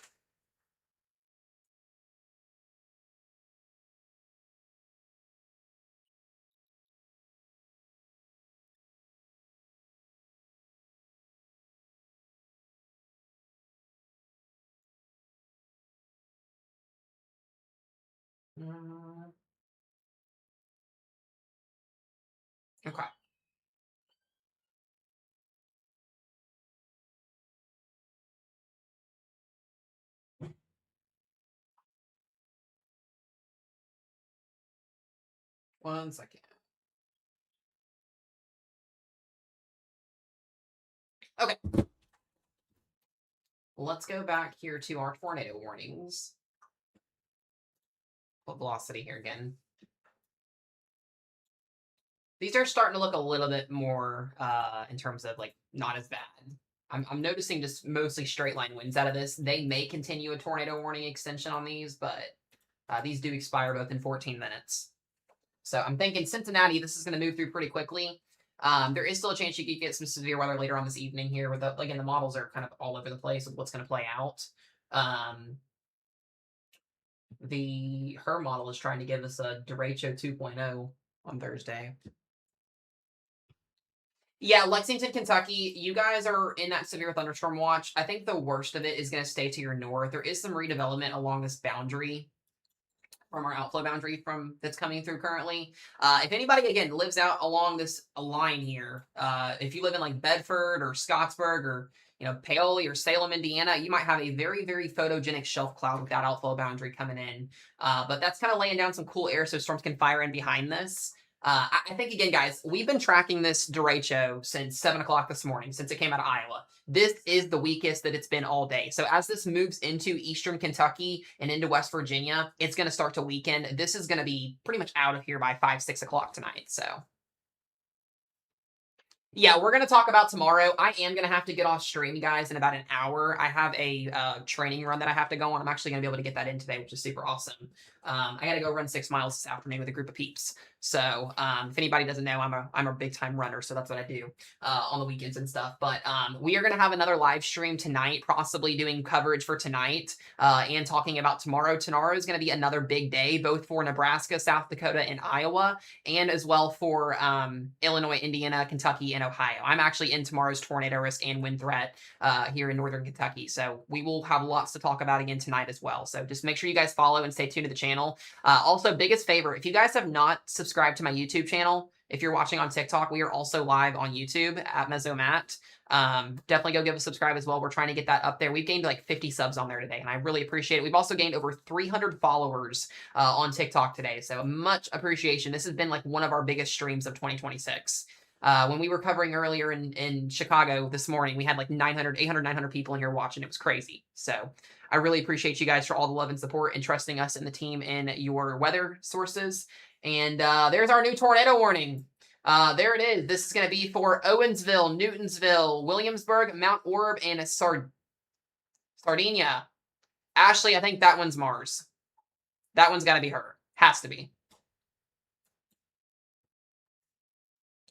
[SPEAKER 1] Mm, okay. One second. Okay. Let's go back here to our tornado warnings. Put velocity here again. These are starting to look a little bit more in terms of like not as bad. I'm noticing just mostly straight line winds out of this. They may continue a tornado warning extension on these, but these do expire both in 14 minutes. So I'm thinking Cincinnati, this is going to move through pretty quickly. There is still a chance you could get some severe weather later on this evening here. With again, the models are kind of all over the place with what's going to play out. Her model is trying to give us a Derecho 2.0 on Thursday. Yeah, Lexington, Kentucky, you guys are in that severe thunderstorm watch. I think the worst of it is going to stay to your north. There is some redevelopment along this boundary from our outflow boundary from that's coming through currently. If anybody again lives out along this line here, if you live in like Bedford or Scottsburg or Paoli or Salem, Indiana, you might have a very very photogenic shelf cloud with that outflow boundary coming in. But that's kind of laying down some cool air so storms can fire in behind this. I think again, guys, we've been tracking this derecho since 7 o'clock this morning, since it came out of Iowa. This is the weakest that it's been all day. So as this moves into eastern Kentucky and into West Virginia, it's going to start to weaken. This is going to be pretty much out of here by 5, 6 o'clock tonight. So yeah, we're going to talk about tomorrow. I am going to have to get off stream, guys, in about an hour. I have a training run that I have to go on. I'm actually going to be able to get that in today, which is super awesome. I got to go run 6 miles this afternoon with a group of peeps. So if anybody doesn't know, I'm a big time runner, so that's what I do on the weekends and stuff. But we are going to have another live stream tonight, possibly doing coverage for tonight and talking about tomorrow. Tomorrow is going to be another big day, both for Nebraska, South Dakota, and Iowa, and as well for Illinois, Indiana, Kentucky, and Ohio. I'm actually in tomorrow's tornado risk and wind threat here in northern Kentucky, so we will have lots to talk about again tonight as well. So just make sure you guys follow and stay tuned to the channel. Also, biggest favor, if you guys have not subscribed to my YouTube channel, if you're watching on TikTok, we are also live on YouTube at Mezzomat. Definitely go give a subscribe as well. We're trying to get that up there. We've gained like 50 subs on there today, and I really appreciate it. We've also gained over 300 followers on TikTok today, so much appreciation. This has been like one of our biggest streams of 2026. When we were covering earlier in Chicago this morning, we had like 800, 900 people in here watching. It was crazy. So I really appreciate you guys for all the love and support and trusting us and the team in your weather sources. And there's our new tornado warning. There it is. This is going to be for Owensville, Newtonsville, Williamsburg, Mount Orb, and Sardinia. Ashley, I think that one's Mars. That one's got to be her. Has to be.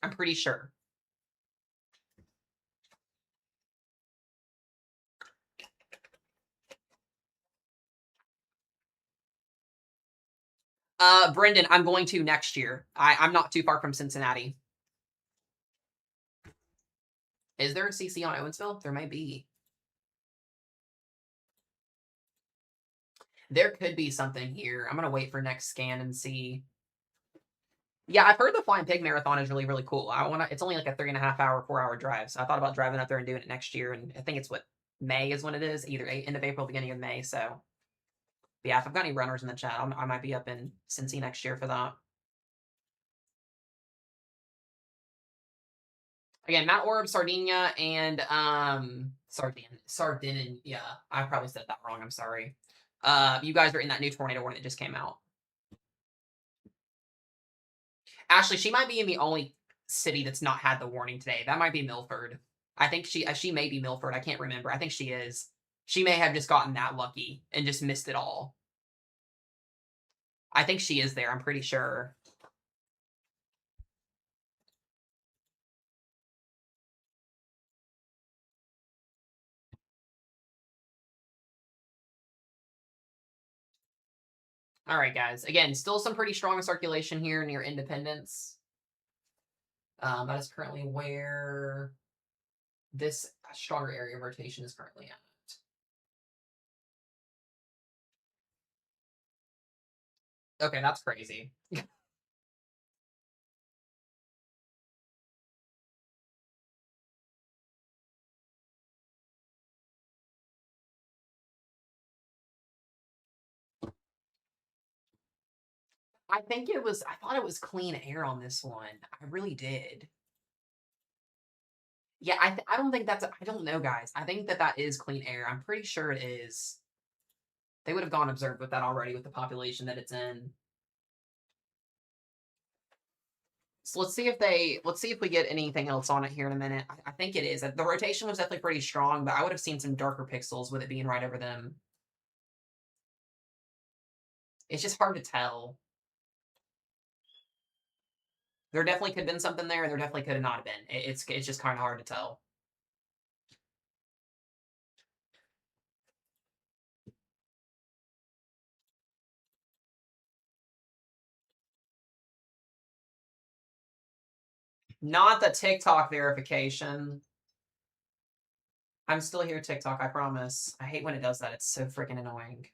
[SPEAKER 1] I'm pretty sure. Brendan, I'm going to next year. I'm not too far from Cincinnati. Is there a CC on Owensville? There may be. There could be something here. I'm gonna wait for next scan and see. Yeah, I've heard the Flying Pig Marathon is really, really cool. It's only like a 3.5 hour, 4 hour drive. So I thought about driving up there and doing it next year. And I think it's May is when it is, either end of April, beginning of May. So yeah, if I've got any runners in the chat, I might be up in Cincy next year for that. Again, Mount Orb, Sardinia, and Sardinian. Yeah, I probably said that wrong. I'm sorry. You guys are in that new tornado warning that just came out. Ashley, she might be in the only city that's not had the warning today. That might be Milford. I think she may be Milford. I can't remember. I think she is. She may have just gotten that lucky and just missed it all. I think she is there. I'm pretty sure. All right, guys. Again, still some pretty strong circulation here near Independence. That is currently where this stronger area of rotation is currently at. Okay, that's crazy. I think it was. I thought it was clean air on this one. I really did. Yeah, I don't think that's. I don't know, guys. I think that that is clean air. I'm pretty sure it is. They would have gone observed with that already with the population that it's in. So let's see if we get anything else on it here in a minute. I think it is. The rotation was definitely pretty strong, but I would have seen some darker pixels with it being right over them. It's just hard to tell. There definitely could have been something there, and there definitely could have not been. It's just kind of hard to tell. Not the TikTok verification. I'm still here, TikTok. I promise. I hate when it does that. It's so freaking annoying.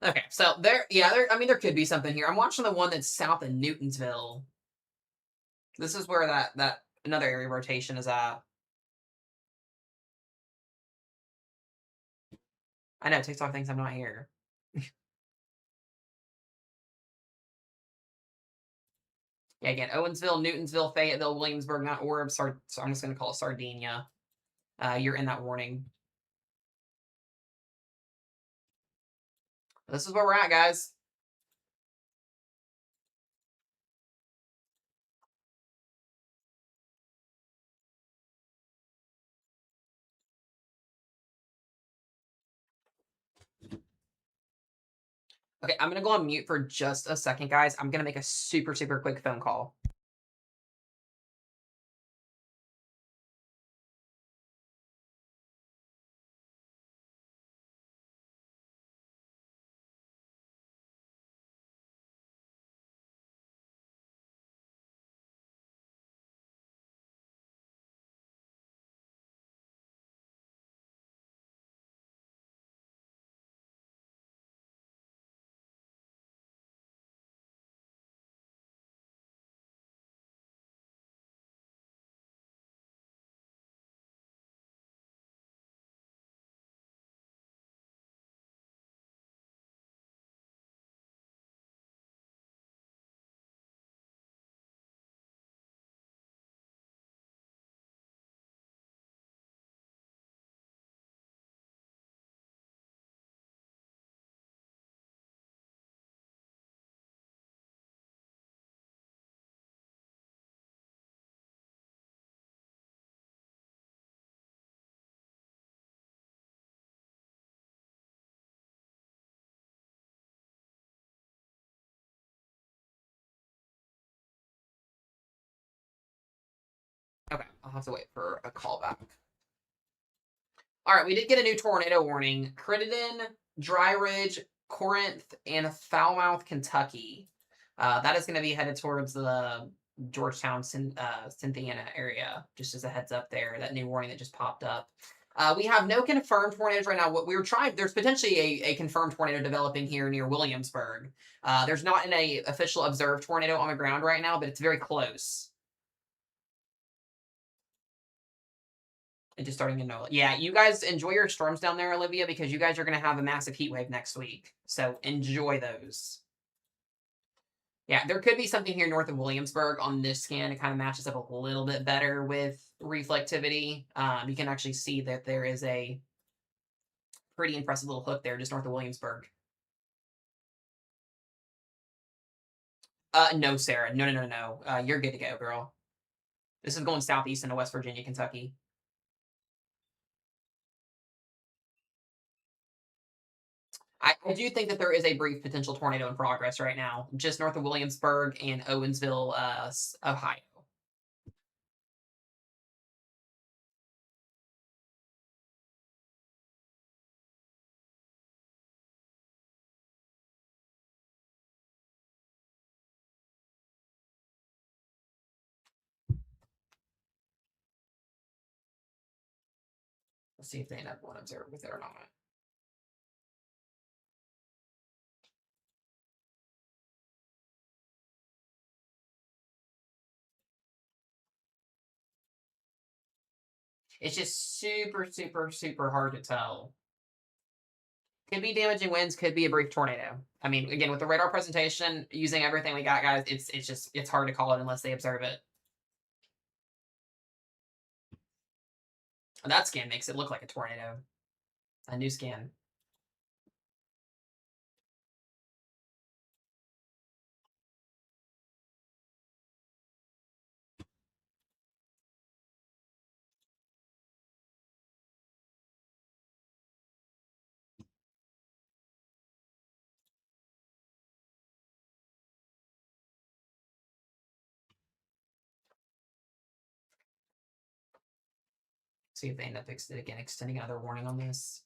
[SPEAKER 1] Okay, so yeah, I mean, there could be something here. I'm watching the one that's south of Newtonsville. This is where that another area rotation is at. I know TikTok thinks I'm not here. Yeah, again, Owensville, Newtonsville, Fayetteville, Williamsburg, not Orb. So I'm just going to call it Sardinia. You're in that warning. This is where we're at, guys. Okay, I'm going to go on mute for just a second, guys. I'm going to make a super, super quick phone call. Okay, I'll have to wait for a call back. All right, we did get a new tornado warning. Crittenden, Dry Ridge, Corinth, and Falmouth, Kentucky. That is going to be headed towards the Georgetown, Cynthiana area. Just as a heads up there, that new warning that just popped up. We have no confirmed tornadoes right now. What we were trying, there's potentially a confirmed tornado developing here near Williamsburg. There's not an official observed tornado on the ground right now, but it's very close. And just starting to know. Yeah, you guys enjoy your storms down there, Olivia, because you guys are going to have a massive heat wave next week. So enjoy those. Yeah, there could be something here north of Williamsburg on this scan. It kind of matches up a little bit better with reflectivity. You can actually see that there is a pretty impressive little hook there just north of Williamsburg. No, Sarah. No, no, no, no. You're good to go, girl. This is going southeast into West Virginia, Kentucky. I do think that there is a brief potential tornado in progress right now, just north of Williamsburg and Owensville, Ohio. Let's see if they end up one observed with it or not. It's just super, super, super hard to tell. Could be damaging winds, could be a brief tornado. I mean, again, with the radar presentation, using everything we got, guys, it's hard to call it unless they observe it. That scan makes it look like a tornado. A new scan. See if they end up extending another warning on this.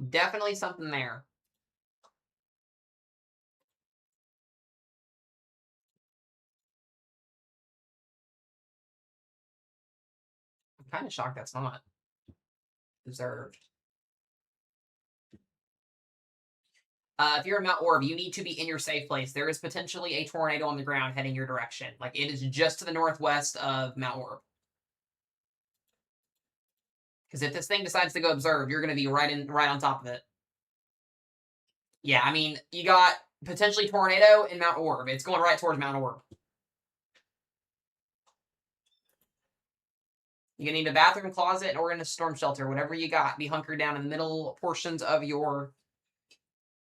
[SPEAKER 1] Definitely something there. I'm kind of shocked that's not observed. If you're in Mount Orb, you need to be in your safe place. There is potentially a tornado on the ground heading your direction. Like, it is just to the northwest of Mount Orb. Because if this thing decides to go observe, you're going to be right on top of it. Yeah, I mean, you got potentially tornado in Mount Orb. It's going right towards Mount Orb. You're gonna need a bathroom, closet, or in a storm shelter, whatever you got. Be hunkered down in the middle portions of your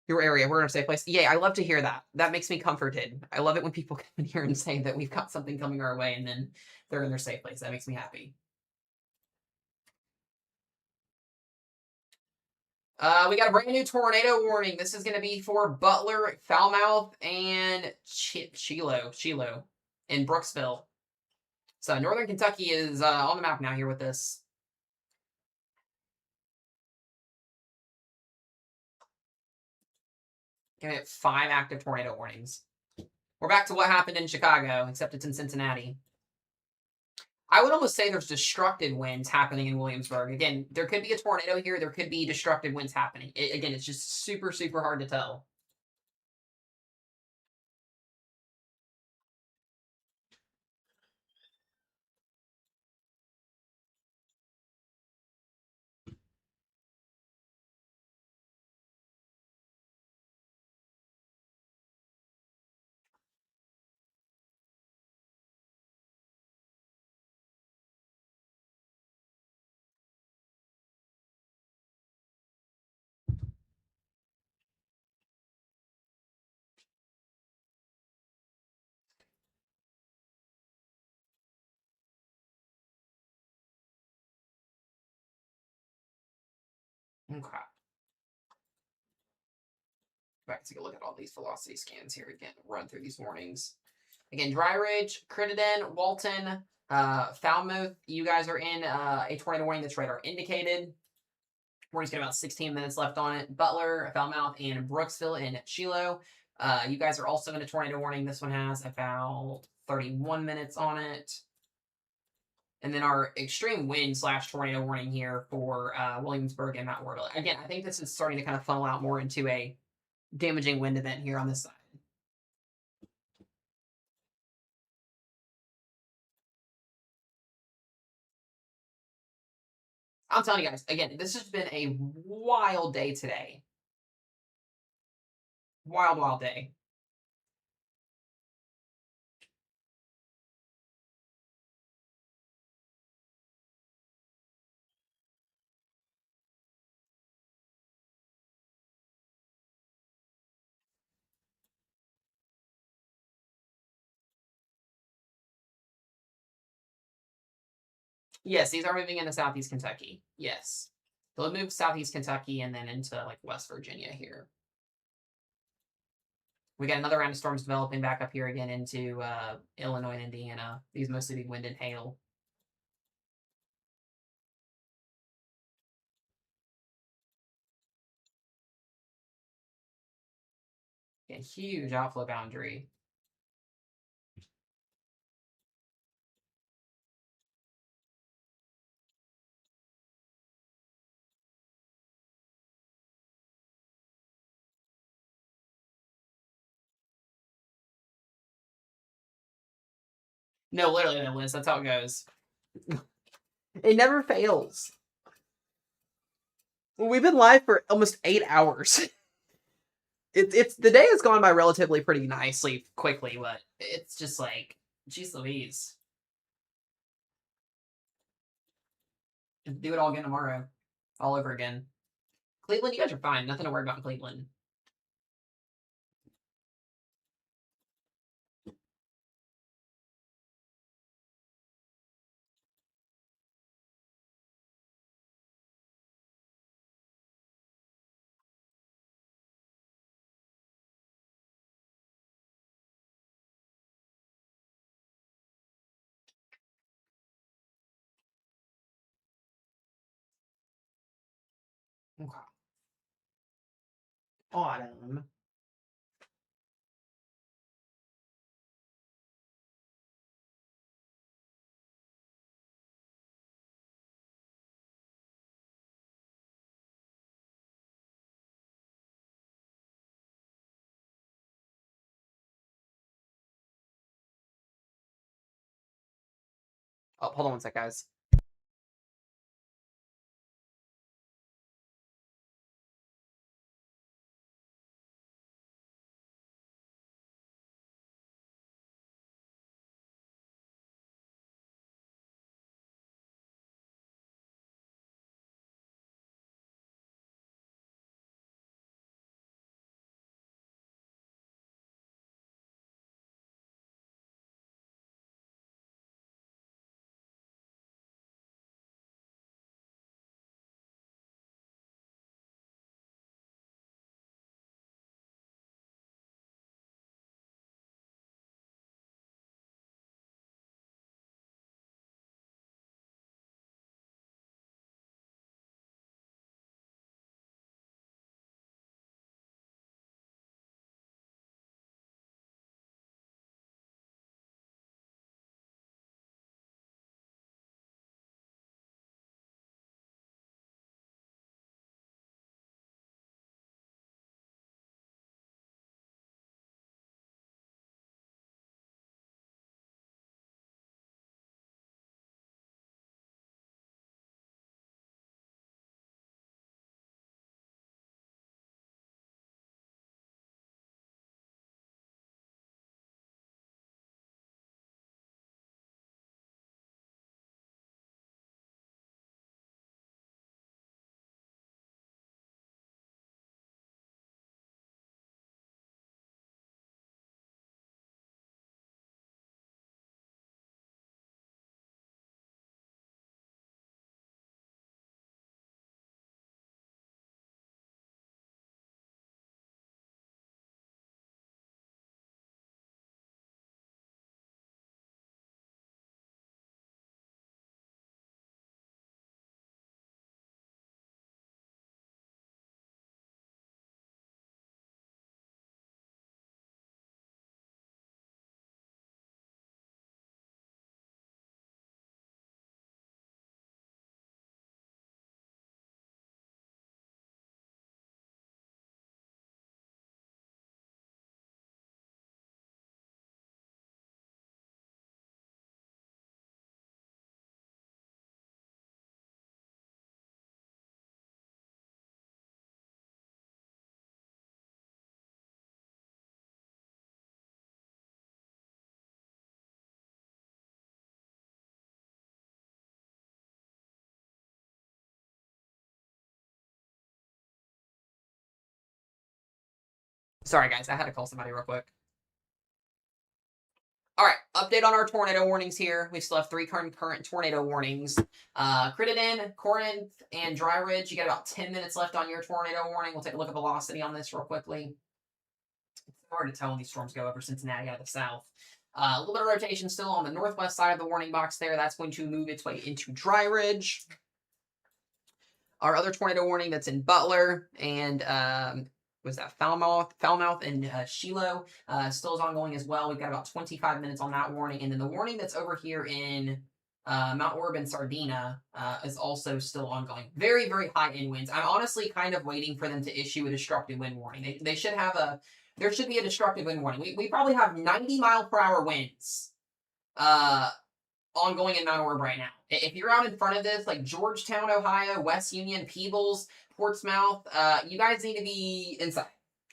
[SPEAKER 1] area. We're in a safe place. Yay, I love to hear that. That makes me comforted. I love it when people come in here and say that we've got something coming our way and then they're in their safe place. That makes me happy. We got a brand new tornado warning. This is going to be for Butler, Falmouth, and Shiloh in Brooksville. So Northern Kentucky is on the map now here with this. Gonna get 5 active tornado warnings. We're back to what happened in Chicago, except it's in Cincinnati. I would almost say there's destructive winds happening in Williamsburg. Again, there could be a tornado here. There could be destructive winds happening. Again, it's just super, super hard to tell. Okay. Back to take a look at all these velocity scans here again. Run through these warnings. Again, Dry Ridge, Crittenden, Walton, Falmouth. You guys are in a tornado warning that's radar indicated. Warning's got about 16 minutes left on it. Butler, Falmouth, and Brooksville in Shiloh. You guys are also in a tornado warning. This one has about 31 minutes on it. And then our extreme wind / tornado warning here for Williamsburg and Mount Orb. Again, I think this is starting to kind of funnel out more into a damaging wind event here on this side. I'm telling you guys, again, this has been a wild day today. Wild, wild day. Yes, these are moving into Southeast Kentucky. Yes. They'll move Southeast Kentucky and then into like West Virginia here. We got another round of storms developing back up here again into Illinois and Indiana. These mostly be wind and hail. A huge outflow boundary. No, literally, no, Liz. That's how it goes. It never fails. Well, we've been live for almost 8 hours. It's the day has gone by relatively pretty nicely quickly, but it's just like, geez Louise. Do it all again tomorrow. All over again. Cleveland, you guys are fine. Nothing to worry about in Cleveland. Okay. Autumn. Oh, hold on one sec, guys. Sorry, guys. I had to call somebody real quick. All right, update on our tornado warnings here. We still have 3 current tornado warnings. Crittenden, Corinth, and Dry Ridge. You got about 10 minutes left on your tornado warning. We'll take a look at velocity on this real quickly. It's hard to tell when these storms go over Cincinnati out of the south. A little bit of rotation still on the northwest side of the warning box there. That's going to move its way into Dry Ridge. Our other tornado warning that's in Butler and was that Falmouth and Shiloh still is ongoing as well. We've got about 25 minutes on that warning. And then the warning that's over here in Mount Orb and Sardina is also still ongoing. Very, very high wind winds. I'm honestly kind of waiting for them to issue a destructive wind warning. They should have there should be a destructive wind warning. We probably have 90-mile-per-hour winds ongoing in Mount Orb right now. If you're out in front of this, like Georgetown, Ohio, West Union, Peebles, Portsmouth, you guys need to be inside.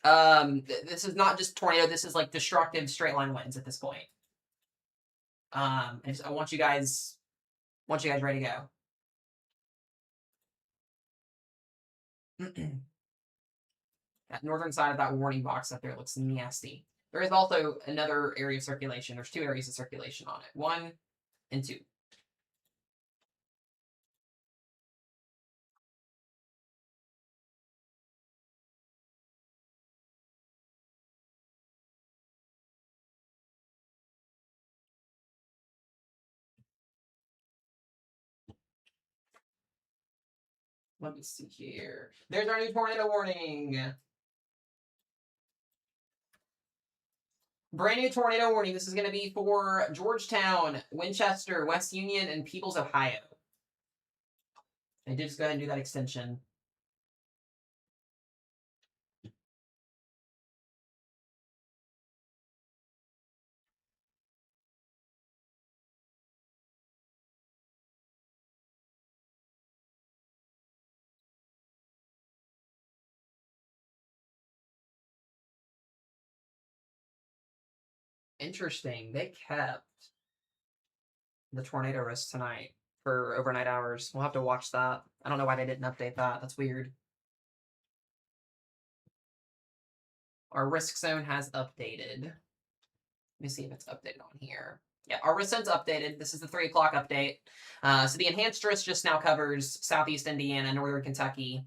[SPEAKER 1] This is not just tornado. This is like destructive straight line winds at this point. I want you guys ready to go. That northern side of that warning box up there looks nasty. There is also another area of circulation. There's 2 areas of circulation on it. 1 and 2. Let me see here. There's our new tornado warning. Brand new tornado warning. This is going to be for Georgetown, Winchester, West Union, and Peebles, Ohio. I did just go ahead and do that extension. Interesting. They kept the tornado risk tonight for overnight hours. We'll have to watch that. I don't know why they didn't update that. That's weird. Our risk zone has updated. Let me see if it's updated on here. Yeah, our risk zone's updated. This is the 3 o'clock update. So the enhanced risk just now covers Southeast Indiana, Northern Kentucky,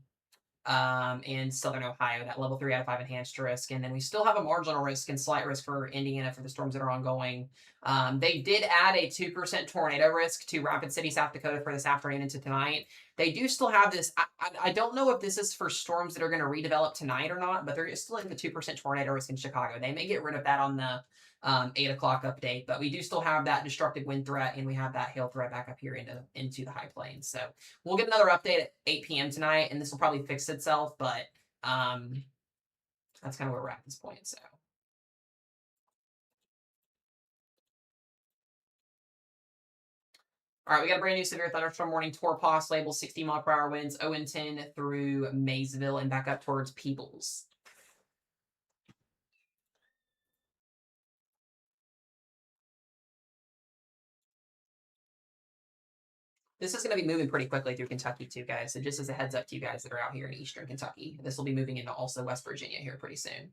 [SPEAKER 1] and Southern Ohio, that level 3 out of 5 enhanced risk. And then we still have a marginal risk and slight risk for Indiana for the storms that are ongoing. They did add a 2% tornado risk to Rapid City, South Dakota for this afternoon into tonight. They do still have this. I don't know if this is for storms that are going to redevelop tonight or not, but there is still like the 2% tornado risk in Chicago. They may get rid of that on the 8 o'clock update, but we do still have that destructive wind threat, and we have that hail threat back up here into the high plains. So we'll get another update at 8 p.m. tonight, and this will probably fix itself, but that's kind of where we're at this point. So all right, we got a brand new severe thunderstorm warning. Torpos label 60-mile-per-hour winds, 0 and 10 through Maysville and back up towards Peebles. This is going to be moving pretty quickly through Kentucky too, guys. So just as a heads up to you guys that are out here in eastern Kentucky, this will be moving into also West Virginia here pretty soon.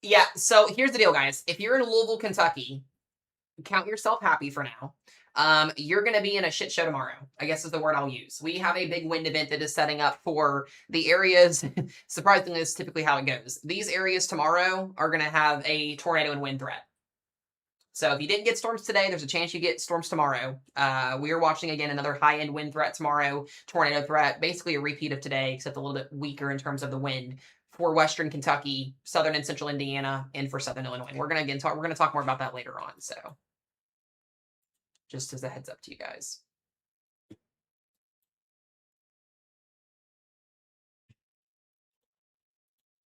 [SPEAKER 1] Yeah, so here's the deal, guys. If you're in Louisville, Kentucky, count yourself happy for now. You're going to be in a shit show tomorrow, I guess is the word I'll use. We have a big wind event that is setting up for the areas. Surprisingly, it's typically how it goes. These areas tomorrow are going to have a tornado and wind threat. So if you didn't get storms today, there's a chance you get storms tomorrow. We are watching again another high-end wind threat tomorrow, tornado threat, basically a repeat of today, except a little bit weaker in terms of the wind for Western Kentucky, Southern and Central Indiana, and for Southern Illinois. We're gonna talk more about that later on. So just as a heads up to you guys.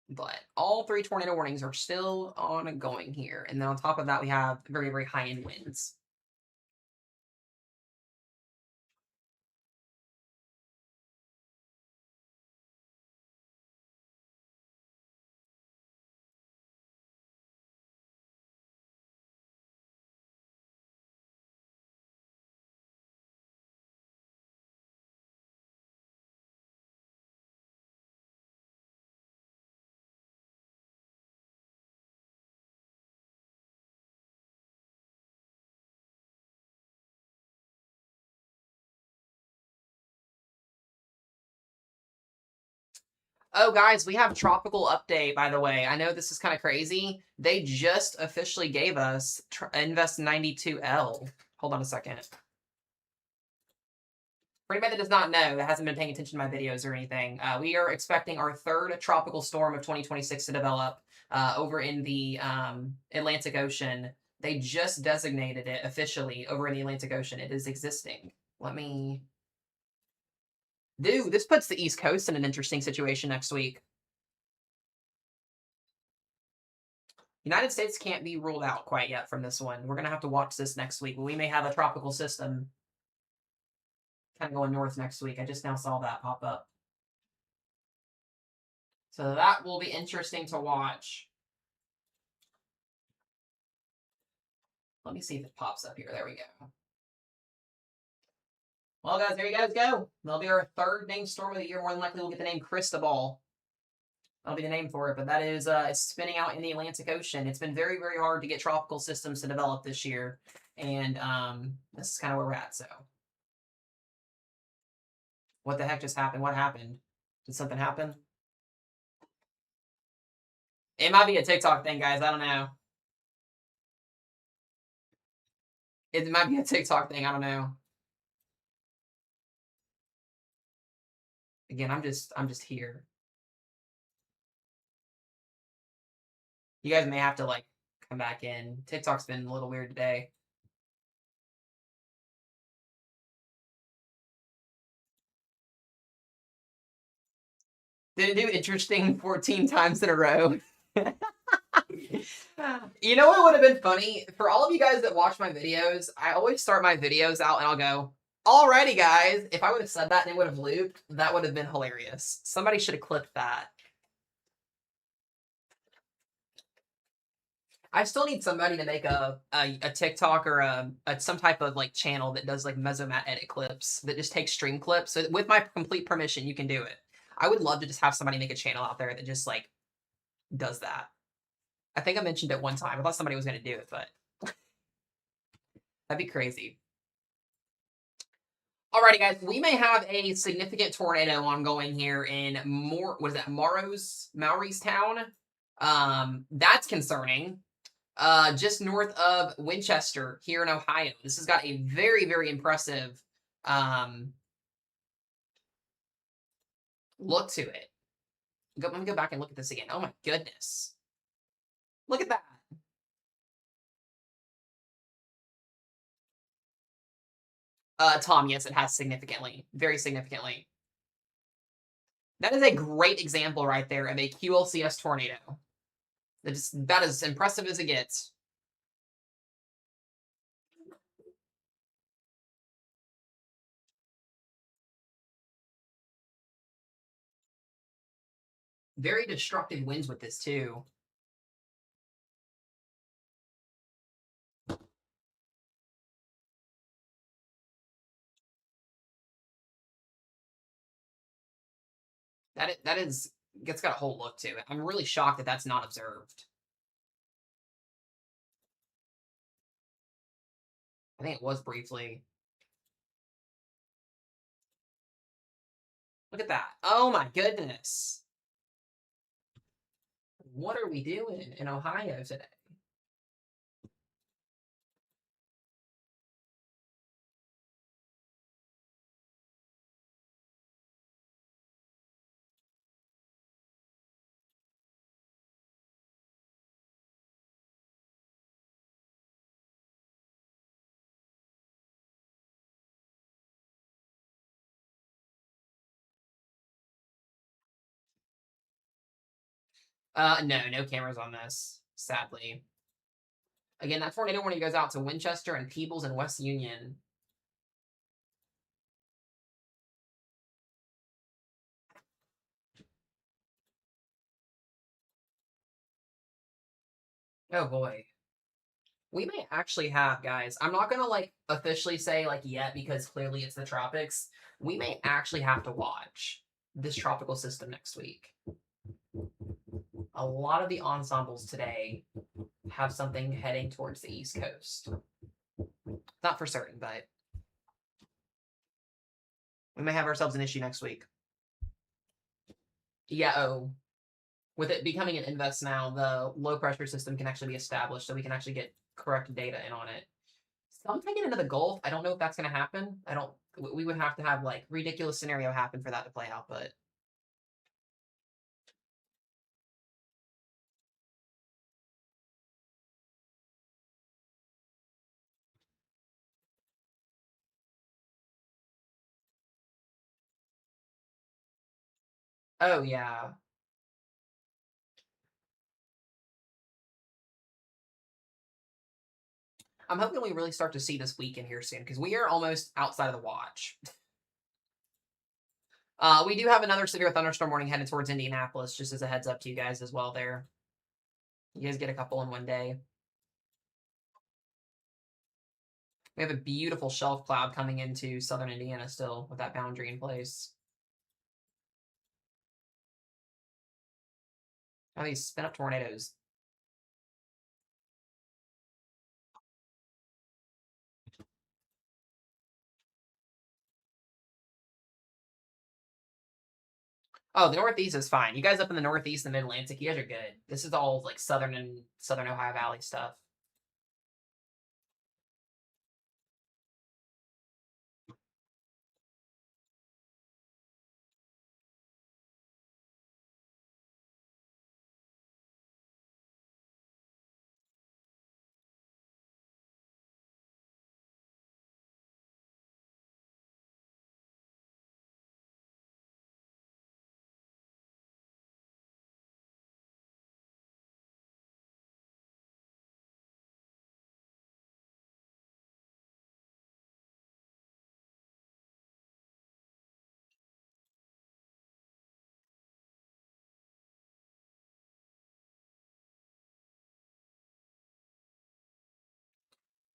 [SPEAKER 1] But all 3 tornado warnings are still ongoing here. And then on top of that, we have very, very high-end winds. Oh, guys, we have tropical update, by the way. I know this is kind of crazy. They just officially gave us Invest 92L. Hold on a second. For anybody that does not know, that hasn't been paying attention to my videos or anything, we are expecting our 3rd tropical storm of 2026 to develop over in the Atlantic Ocean. They just designated it officially over in the Atlantic Ocean. It is existing. Let me Dude, this puts the East Coast in an interesting situation next week. United States can't be ruled out quite yet from this one. We're gonna have to watch this next week. We may have a tropical system kind of going north next week. I just now saw that pop up. So that will be interesting to watch. Let me see if it pops up here. There we go. Well, guys, there you guys go. That'll be our third named storm of the year. More than likely, we'll get the name Cristobal. That'll be the name for it. But that is it's spinning out in the Atlantic Ocean. It's been very, very hard to get tropical systems to develop this year. And this is kind of where we're at. So what the heck just happened? What happened? Did something happen? It might be a TikTok thing, guys. I don't know. It might be a TikTok thing. I don't know. Again, I'm just here. You guys may have to like come back in. TikTok's been a little weird today. Did it do interesting 14 times in a row? You know what would have been funny? For all of you guys that watch my videos, I always start my videos out and I'll go, alrighty guys. If I would have said that and it would have looped, that would have been hilarious. Somebody should have clipped that. I still need somebody to make a TikTok or some type of like channel that does like Mesomat edit clips that just takes stream clips. So with my complete permission, you can do it. I would love to just have somebody make a channel out there that just like does that. I think I mentioned it one time. I thought somebody was going to do it, but that'd be crazy. Alrighty, guys. We may have a significant tornado ongoing here in Maurice Town. That's concerning. Just north of Winchester here in Ohio. This has got a very, very impressive look to it. Let me go back and look at this again. Oh my goodness. Look at that. Tom, yes, it has significantly. Very significantly. That is a great example right there of a QLCS tornado. That's about as impressive as it gets. Very destructive winds with this, too. It's got a whole look to it. I'm really shocked that that's not observed. I think it was briefly. Look at that. Oh my goodness. What are we doing in Ohio today? No cameras on this, sadly. Again, that tornado warning goes out to Winchester and Peebles and West Union. Oh boy. We may actually have, guys. I'm not gonna like officially say like yet because clearly it's the tropics. We may actually have to watch this tropical system next week. A lot of the ensembles today have something heading towards the East Coast. Not for certain, but we may have ourselves an issue next week. Yeah, with it becoming an invest now, the low pressure system can actually be established so we can actually get correct data in on it. So I'm taking into the Gulf. I don't know if that's going to happen. We would have to have like ridiculous scenario happen for that to play out, but Oh, yeah. I'm hoping we really start to see this weekend here soon because we are almost outside of the watch. We do have another severe thunderstorm warning headed towards Indianapolis, just as a heads up to you guys as well there. You guys get a couple in one day. We have a beautiful shelf cloud coming into southern Indiana still with that boundary in place. How these spin up tornadoes. Oh, the Northeast is fine. You guys up in the Northeast and Mid Atlantic, you guys are good. This is all like southern and southern Ohio Valley stuff.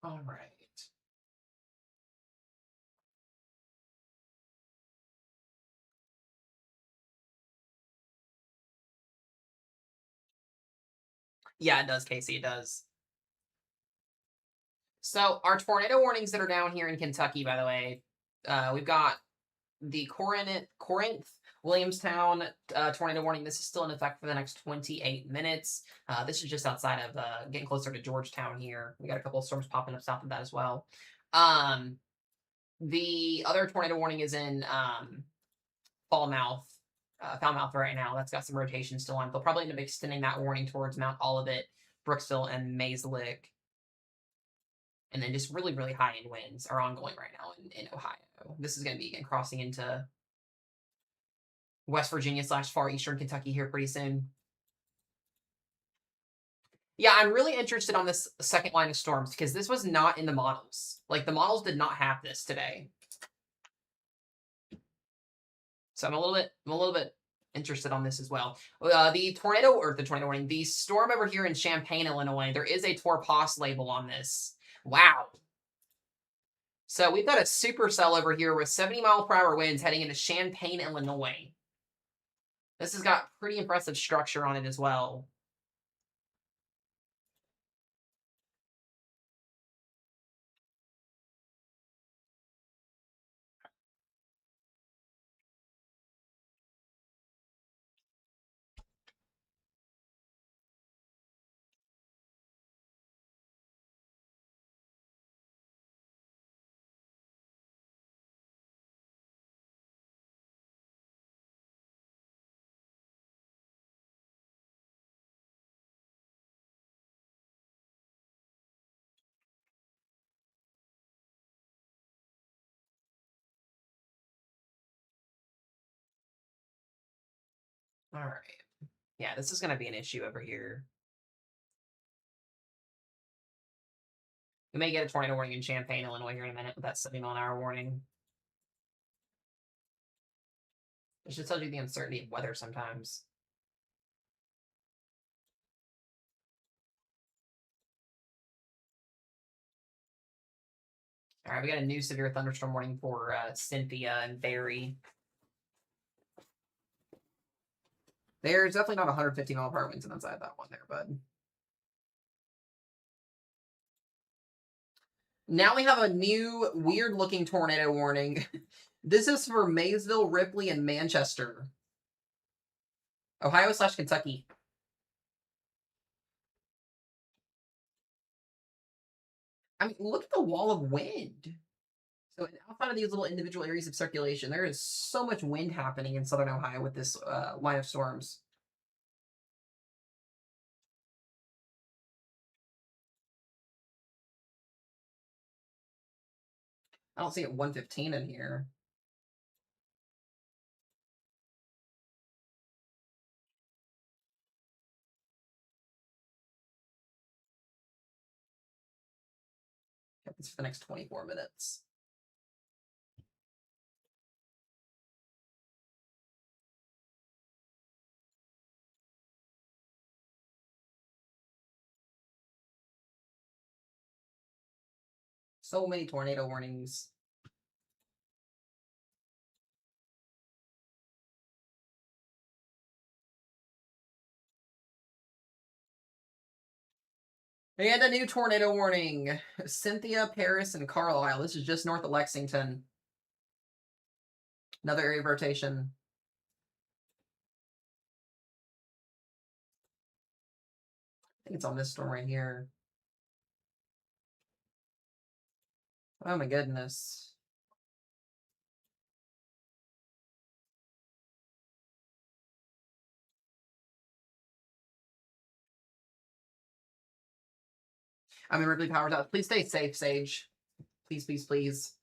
[SPEAKER 1] All right. Yeah, it does, Casey. It does. So our tornado warnings that are down here in Kentucky, by the way, we've got the Corinth, Williamstown tornado warning. This is still in effect for the next 28 minutes. This is just outside of getting closer to Georgetown here. We got a couple of storms popping up south of that as well. The other tornado warning is in Falmouth. Falmouth right now. That's got some rotation still on. They'll probably end up extending that warning towards Mount Olivet, Brooksville, and Maeslick. And then just really, really high end winds are ongoing right now in Ohio. This is going to be again crossing into West Virginia / far eastern Kentucky here pretty soon. Yeah, I'm really interested on this second line of storms because this was not in the models. Like the models did not have this today. So I'm a little bit interested on this as well. The tornado warning, the storm over here in Champaign, Illinois, there is a Torpos label on this. Wow. So we've got a supercell over here with 70-mile-per-hour winds heading into Champaign, Illinois. This has got pretty impressive structure on it as well. All right. Yeah, this is going to be an issue over here. We may get a tornado warning in Champaign, Illinois here in a minute with that 70-mile-an-hour warning. It just tells you the uncertainty of weather sometimes. All right, we got a new severe thunderstorm warning for Cynthia and Barry. There's definitely not 150-mile-per-hour winds inside that one there, bud. Now we have a new weird-looking tornado warning. This is for Maysville, Ripley, and Manchester, Ohio / Kentucky. I mean, look at the wall of wind. So outside of these little individual areas of circulation, there is so much wind happening in southern Ohio with this line of storms. I don't see it 115 in here. It's for the next 24 minutes. So many tornado warnings. And a new tornado warning. Cynthia, Paris, and Carlisle. This is just north of Lexington. Another area of rotation. I think it's on this storm right here. Oh my goodness. I mean, Ripley powers out. Please stay safe, Sage. Please, please, please.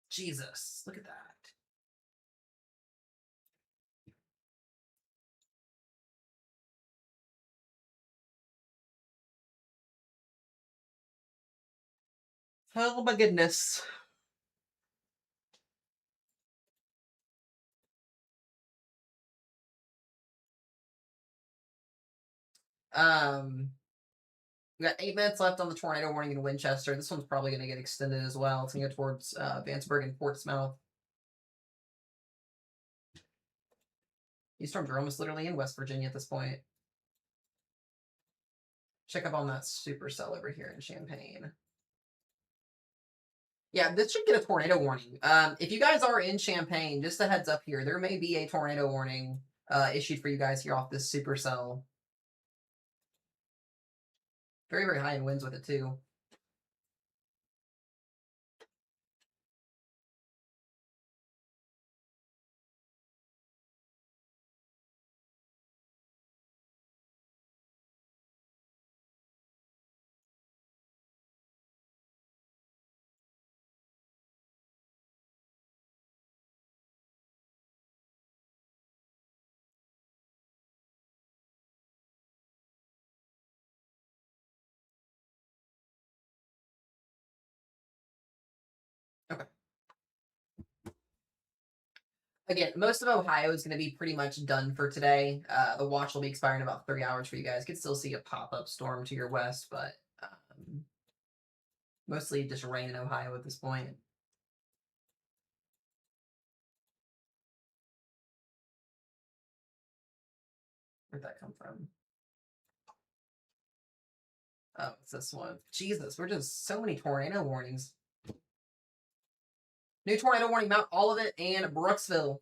[SPEAKER 1] Jesus, look at that. Oh my goodness. We got 8 minutes left on the tornado warning in Winchester. This one's probably going to get extended as well. It's going to go towards Vanceburg and Portsmouth. These storms are almost literally in West Virginia at this point. Check up on that supercell over here in Champaign. Yeah, this should get a tornado warning. If you guys are in Champaign, just a heads up here, there may be a tornado warning issued for you guys here off this supercell. Very, very high in winds with it, too. Okay. Again, most of Ohio is going to be pretty much done for today. The watch will be expiring in about 3 hours for you guys. You can still see a pop-up storm to your west, but mostly just rain in Ohio at this point. Where'd that come from? Oh, it's this one. Jesus, we're just so many tornado warnings. New tornado warning, Mount Olivet and Brooksville.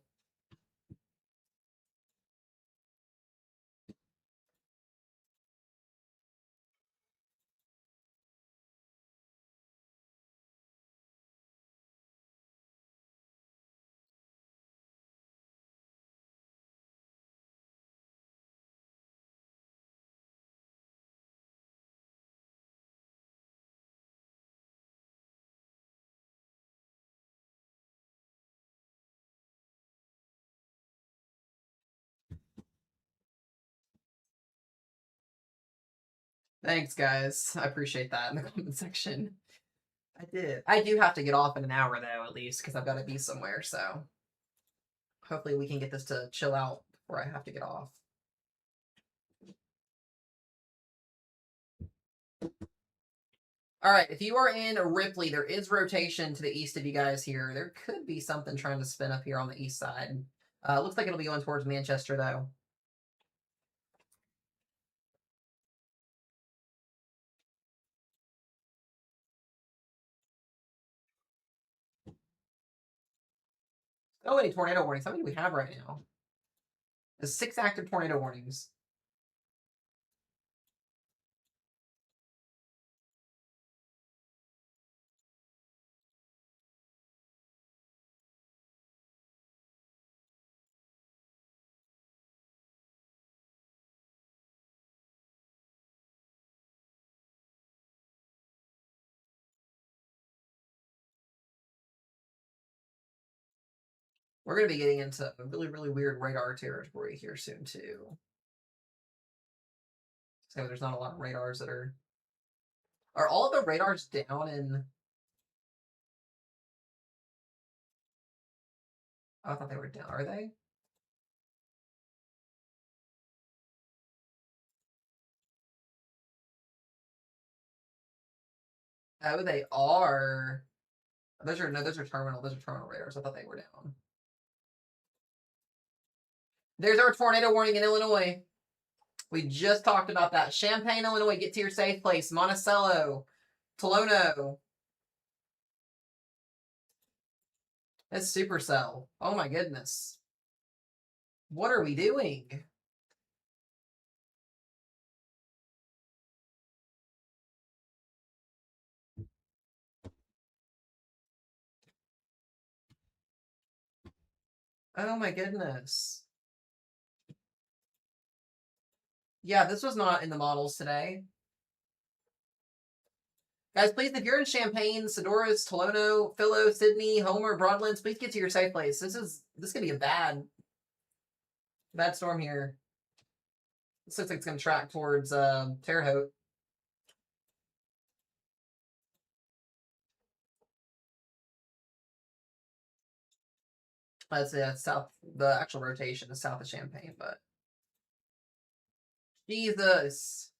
[SPEAKER 1] Thanks, guys. I appreciate that in the comment section. I did. I do have to get off in an hour, though, at least, because I've got to be somewhere, so hopefully we can get this to chill out before I have to get off. All right, if you are in Ripley, there is rotation to the east of you guys here. There could be something trying to spin up here on the east side. Looks like it'll be going towards Manchester, though. Oh, any tornado warnings? How many do we have right now? There's 6 active tornado warnings. We're going to be getting into really, really weird radar territory here soon, too. So there's not a lot of radars that are... Are all of the radars down in... Oh, I thought they were down. Are they? Oh, they are. Those are those are terminal. Those are terminal radars. I thought they were down. There's our tornado warning in Illinois. We just talked about that. Champaign, Illinois, get to your safe place. Monticello, Tolono. It's Supercell. Oh my goodness. What are we doing? Oh my goodness. Yeah, this was not in the models today. Guys, please, if you're in Champaign, Sedoras, Tolono, Philo, Sydney, Homer, Broadlands, please get to your safe place. This gonna be a bad storm here. This looks like it's gonna track towards Terre Haute. Let's say that's south. The actual rotation is south of Champaign, but Jesus.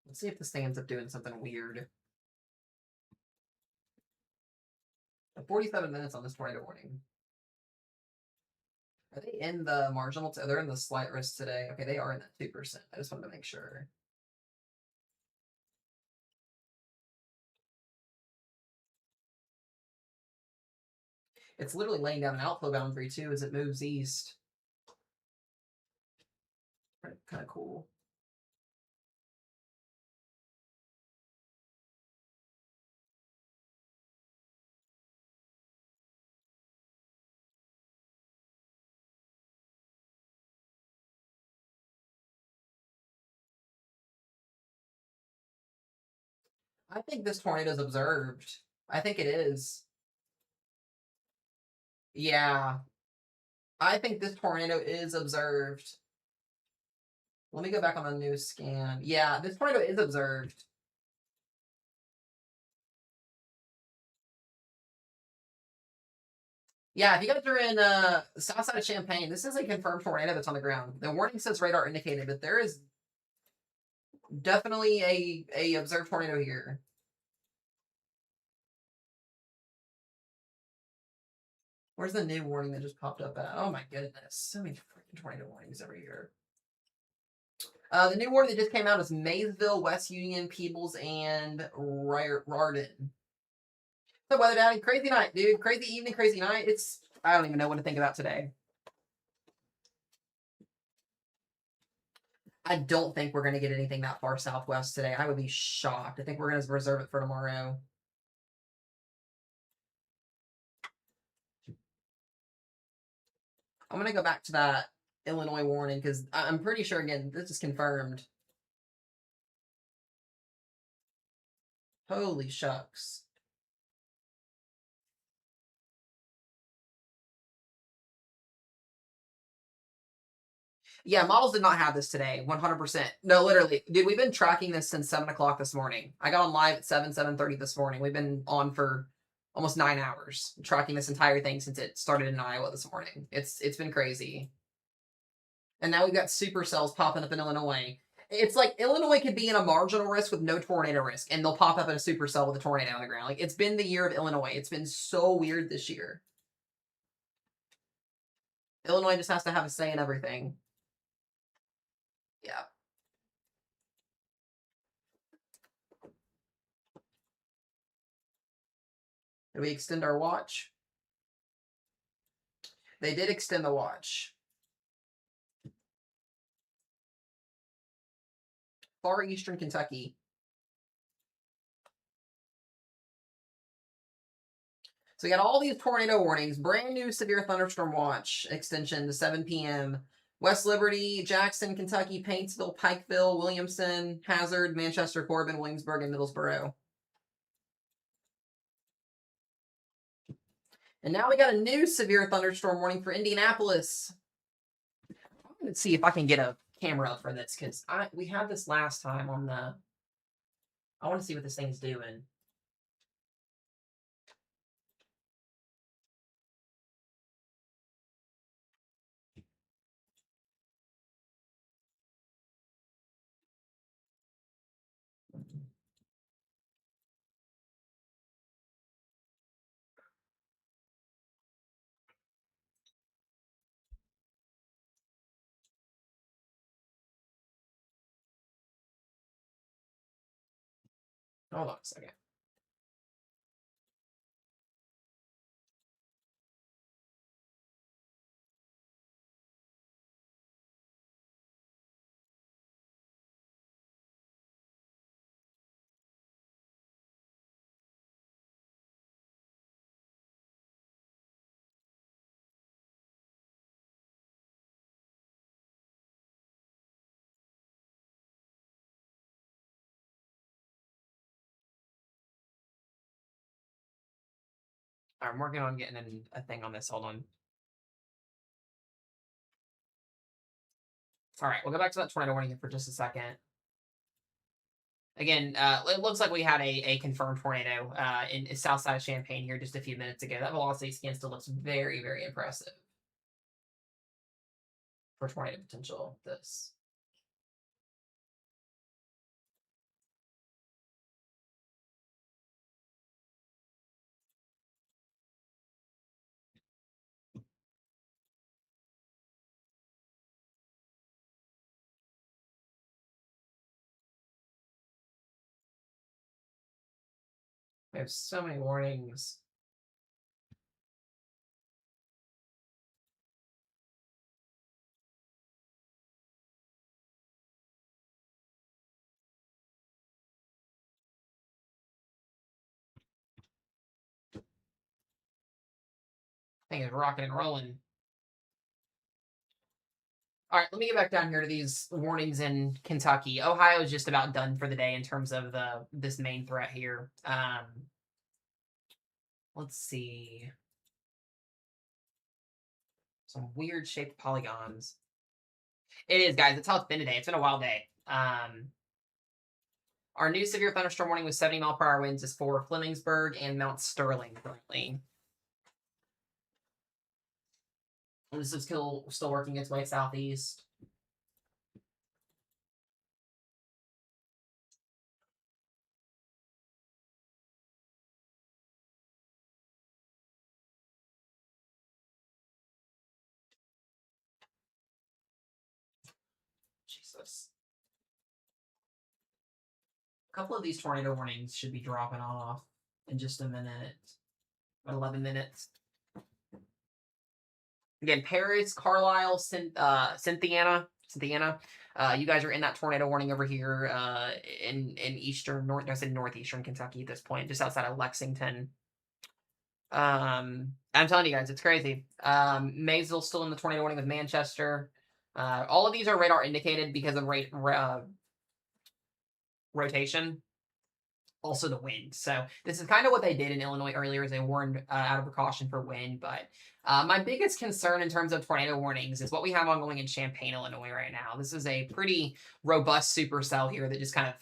[SPEAKER 1] Let's see if this thing ends up doing something weird. 47 minutes on this tornado warning. Are they in the marginal? They're in the slight risk today. Okay, they are in that 2%. I just wanted to make sure. It's literally laying down an outflow boundary too as it moves east. Kind of cool. I think this tornado is observed. I think it is. Yeah. I think this tornado is observed. Let me go back on the new scan. Yeah, this tornado is observed. Yeah, if you guys are in south side of Champaign, this is a confirmed tornado that's on the ground. The warning says radar indicated, but there is definitely a observed tornado here. Where's the new warning that just popped up at? Oh my goodness, so many freaking tornado warnings every year. The new warning that just came out is Maysville, West Union, Peebles, and Rardon. So weather daddy, crazy night, dude. Crazy evening, crazy night. I don't even know what to think about today. I don't think we're gonna get anything that far southwest today. I would be shocked. I think we're gonna reserve it for tomorrow. I'm gonna go back to that Illinois warning because I'm pretty sure again this is confirmed. Holy shucks. Yeah, models did not have this today. 100%. No, literally, dude. We've been tracking this since 7 o'clock this morning. I got on live at 7:30 this morning. We've been on for almost 9 hours tracking this entire thing since it started in Iowa this morning. It's been crazy. And now we've got supercells popping up in Illinois. It's like Illinois could be in a marginal risk with no tornado risk, and they'll pop up in a supercell with a tornado on the ground. Like, it's been the year of Illinois. It's been so weird this year. Illinois just has to have a say in everything. Yeah. Did we extend our watch? They did extend the watch. far eastern Kentucky. So we got all these tornado warnings. Brand new severe thunderstorm watch extension to 7 p.m. West Liberty, Jackson, Kentucky, Paintsville, Pikeville, Williamson, Hazard, Manchester, Corbin, Williamsburg, and Middlesboro. And now we got a new severe thunderstorm warning for Indianapolis. Let's see if I can get a camera up for this because we had this last time on the. I want to see what this thing's doing. Hold on a second. I'm working on getting a thing on this. Hold on. All right, we'll go back to that tornado warning here for just a second. Again, it looks like we had a confirmed tornado in south side of Champaign here just a few minutes ago. That velocity scan still looks very, very impressive for tornado potential. This. We have so many warnings. Thing is rocking and rolling. All right, let me get back down here to these warnings in Kentucky. Ohio is just about done for the day in terms of this main threat here. Let's see. Some weird shaped polygons. It is, guys. That's how it's been today. It's been a wild day. Our new severe thunderstorm warning with 70-mile-per-hour winds is for Flemingsburg and Mount Sterling currently. And this is still working its way southeast. Jesus. A couple of these tornado warnings should be dropping off in just a minute. About 11 minutes. Again, Paris, Carlisle, Cynthiana. You guys are in that tornado warning over here in eastern north. I said northeastern Kentucky at this point, just outside of Lexington. I'm telling you guys, it's crazy. Maysville's still in the tornado warning with Manchester. All of these are radar indicated because of rotation. Also the wind. So this is kind of what they did in Illinois earlier, is they warned out of precaution for wind. But my biggest concern in terms of tornado warnings is what we have ongoing in Champaign, Illinois right now. This is a pretty robust supercell here that just kind of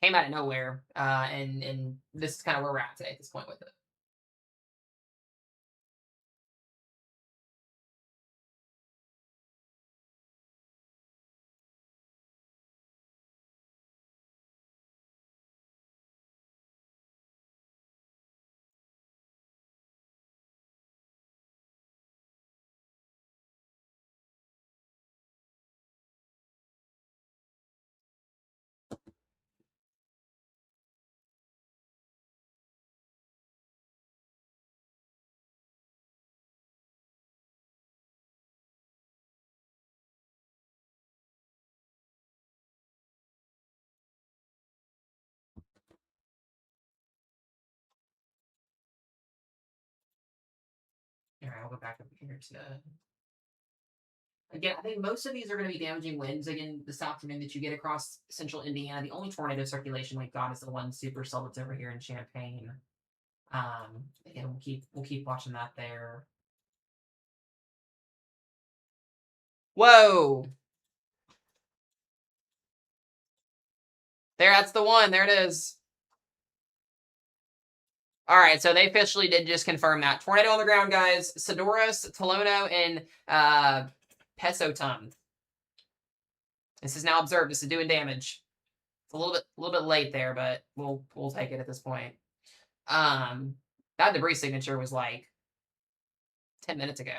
[SPEAKER 1] came out of nowhere, and this is kind of where we're at today at this point with it. I'll go back over here to. Again, I think most of these are going to be damaging winds again this afternoon that you get across central Indiana. The only tornado circulation we've got is the one supercell that's over here in Champaign. Again, we'll keep watching that there. Whoa! There, that's the one. There it is. All right, so they officially did just confirm that. Tornado on the ground, guys. Sidoris, Tolono, and Pesotum. This is now observed. This is doing damage. It's a little bit late there, but we'll take it at this point. That debris signature was like 10 minutes ago.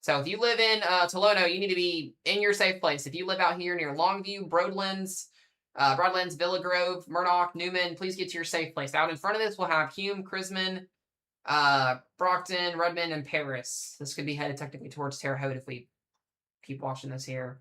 [SPEAKER 1] So if you live in Tolono, you need to be in your safe place. If you live out here near Longview, Broadlands, Villa Grove, Murdoch, Newman, please get to your safe place. Out in front of this, we'll have Hume, Crisman, Brockton, Redmond, and Paris. This could be headed technically towards Terre Haute if we keep watching this here.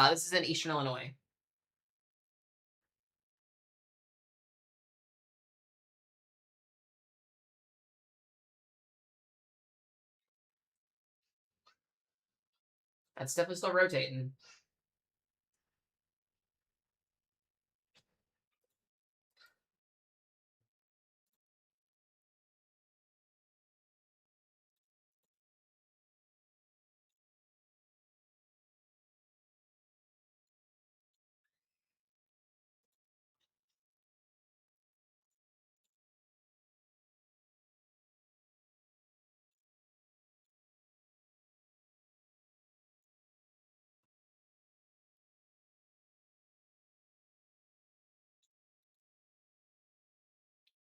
[SPEAKER 1] This is in Eastern Illinois. That's definitely still rotating.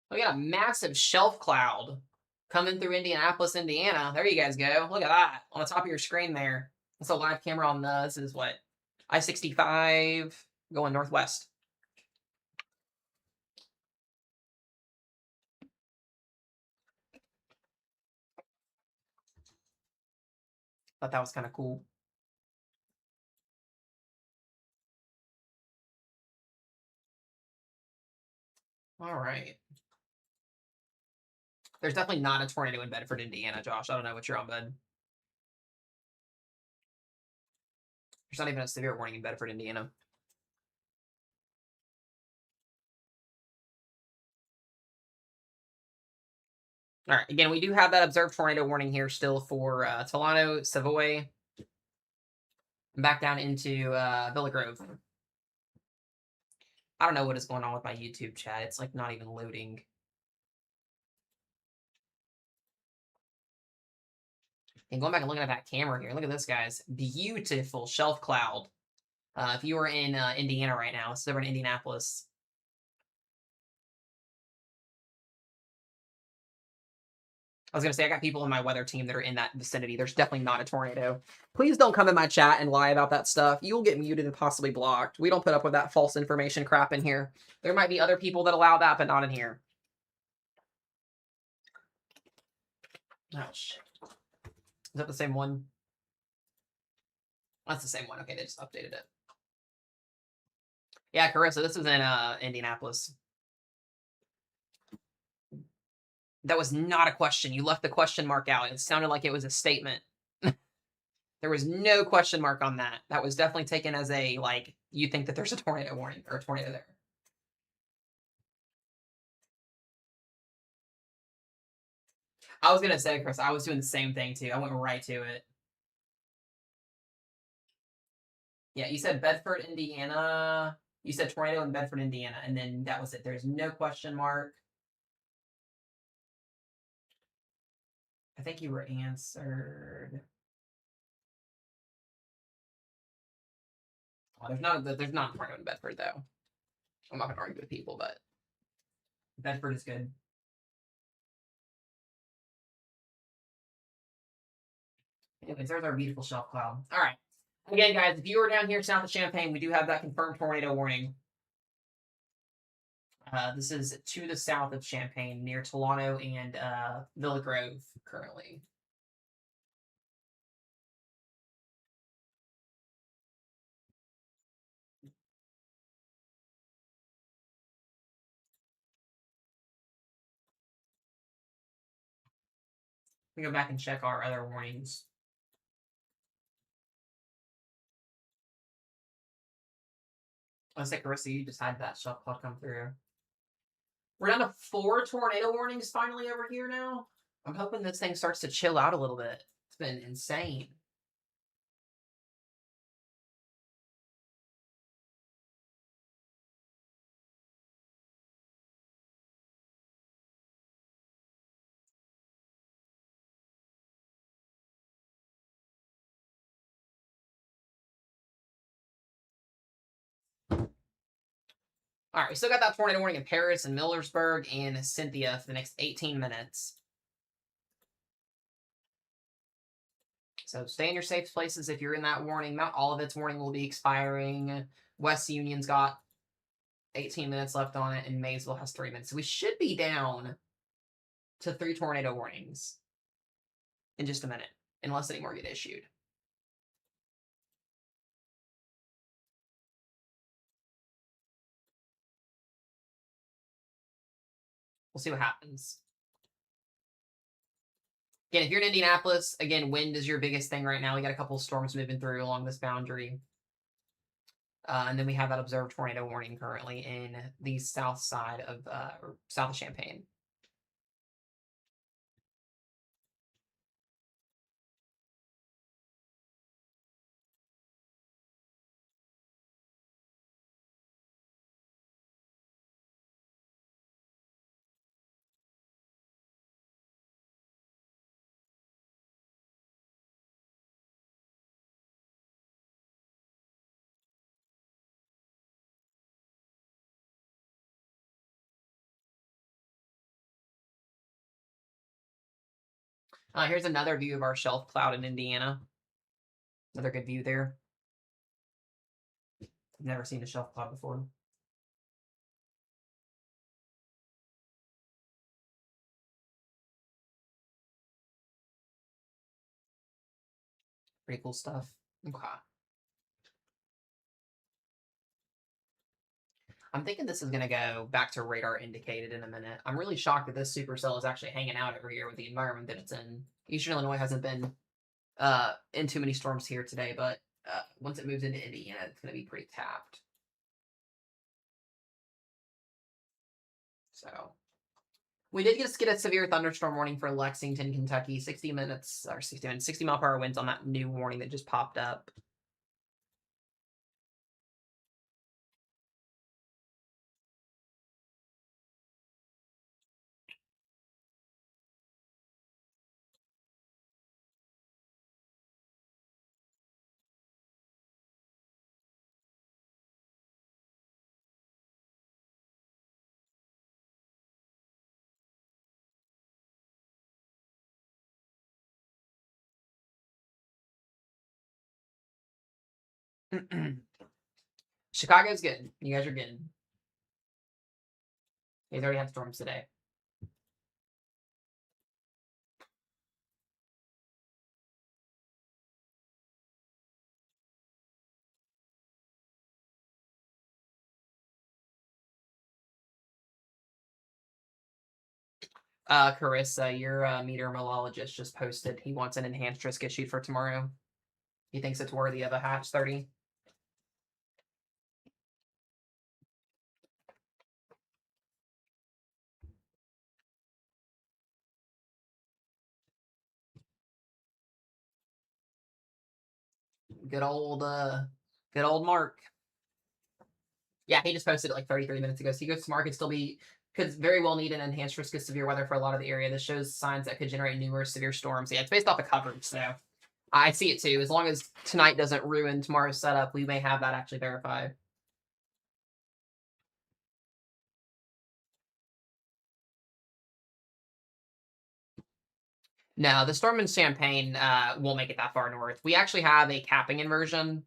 [SPEAKER 1] We got a massive shelf cloud coming through Indianapolis, Indiana. There you guys go. Look at that on the top of your screen there. That's a live camera on the, this is what, I-65 going northwest. Thought that was kind of cool. All right. There's definitely not a tornado in Bedford, Indiana, Josh. I don't know what you're on, bud. There's not even a severe warning in Bedford, Indiana. All right. Again, we do have that observed tornado warning here still for Tolano, Savoy, and back down into Villa Grove. I don't know what is going on with my YouTube chat. It's like not even loading. And going back and looking at that camera here, look at this, guys. Beautiful shelf cloud. If you were in Indiana right now, it's over in Indianapolis. I was going to say, I got people in my weather team that are in that vicinity. There's definitely not a tornado. Please don't come in my chat and lie about that stuff. You'll get muted and possibly blocked. We don't put up with that false information crap in here. There might be other people that allow that, but not in here. Oh, shit. Is that the same one? That's the same one. Okay, they just updated it. Yeah, Carissa, this is in Indianapolis. That was not a question. You left the question mark out. It sounded like it was a statement. There was no question mark on that. That was definitely taken as a, like, you think that there's a tornado warning or a tornado there. I was going to say, Chris, I was doing the same thing too. I went right to it. Yeah, you said Bedford, Indiana. You said tornado in Bedford, Indiana, and then that was it. There's no question mark. I think you were answered. Oh, there's not a tornado in Bedford though. I'm not gonna argue with people, but Bedford is good. Anyways, there's our beautiful shelf cloud. All right. Again, guys, if you are down here south of Champaign, we do have that confirmed tornado warning. This is to the south of Champaign, near Tolano and Villa Grove, currently. We go back and check our other warnings. Let's say, Carissa, you just had that shot clock come through. We're down to 4 tornado warnings finally over here now. I'm hoping this thing starts to chill out a little bit. It's been insane. All right, we still got that tornado warning in Paris and Millersburg and Cynthia for the next 18 minutes. So stay in your safe places if you're in that warning. Not all of its warning will be expiring. West Union's got 18 minutes left on it, and Maysville has 3 minutes. So we should be down to 3 tornado warnings in just a minute, unless any more get issued. We'll see what happens. Again, if you're in Indianapolis, again, wind is your biggest thing right now. We got a couple of storms moving through along this boundary. And then we have that observed tornado warning currently in the south side of south of Champaign. Here's another view of our shelf cloud in Indiana. Another good view there. I've never seen a shelf cloud before. Pretty cool stuff. Okay. I'm thinking this is going to go back to radar indicated in a minute. I'm really shocked that this supercell is actually hanging out every year with the environment that it's in. Eastern Illinois hasn't been in too many storms here today, but once it moves into Indiana, it's going to be pretty tapped. So we did just get a severe thunderstorm warning for Lexington, Kentucky. 60 minutes or 60 minutes, 60 mile per hour winds on that new warning that just popped up. Chicago's good. You guys are good. They've already had storms today. Carissa, your meteorologist just posted he wants an enhanced risk issued for tomorrow. He thinks it's worthy of a hatch 30. Good old Mark. Yeah, he just posted it like 33 minutes ago. So he goes, Mark could still be, could very well need an enhanced risk of severe weather for a lot of the area. This shows signs that could generate numerous severe storms. Yeah, it's based off of coverage, so I see it too. As long as tonight doesn't ruin tomorrow's setup, we may have that actually verified. No, the storm in Champaign won't make it that far north. We actually have a capping inversion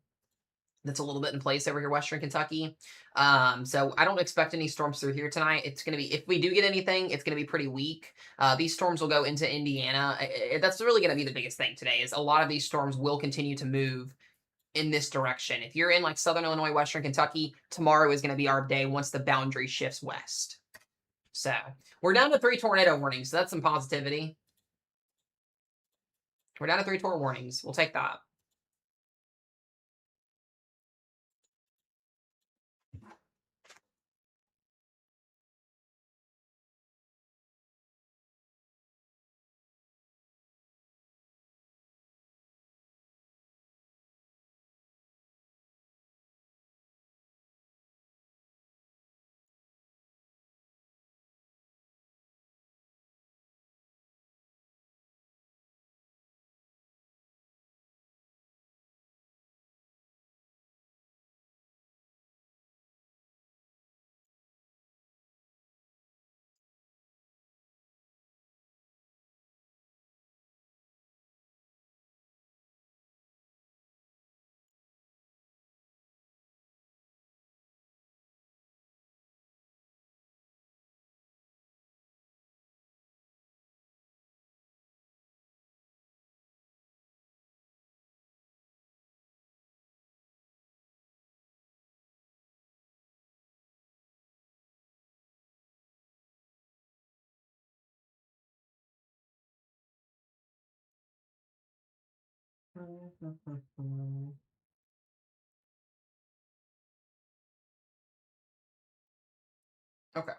[SPEAKER 1] that's a little bit in place over here, Western Kentucky. So I don't expect any storms through here tonight. It's going to be, if we do get anything, it's going to be pretty weak. These storms will go into Indiana. That's really going to be the biggest thing today is a lot of these storms will continue to move in this direction. If you're in like Southern Illinois, Western Kentucky, tomorrow is going to be our day once the boundary shifts west. So we're down to 3 tornado warnings. So that's some positivity. We're down to 3 tornado warnings. We'll take that. Okay.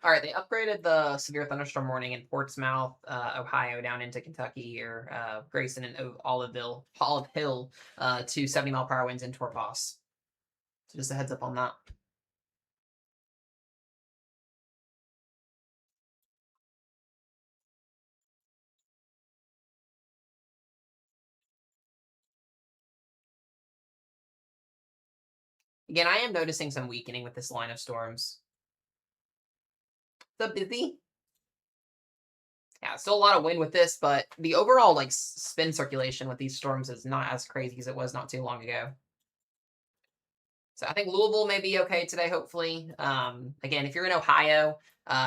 [SPEAKER 1] All right, they upgraded the severe thunderstorm warning in Portsmouth, Ohio, down into Kentucky or Grayson and Olive Hill, to 70-mile-per-hour winds in Torpos. So just a heads up on that. Again, I am noticing some weakening with this line of storms. So busy. Yeah, still a lot of wind with this, but the overall like spin circulation with these storms is not as crazy as it was not too long ago. So I think Louisville may be okay today, hopefully. Again, if you're in Ohio,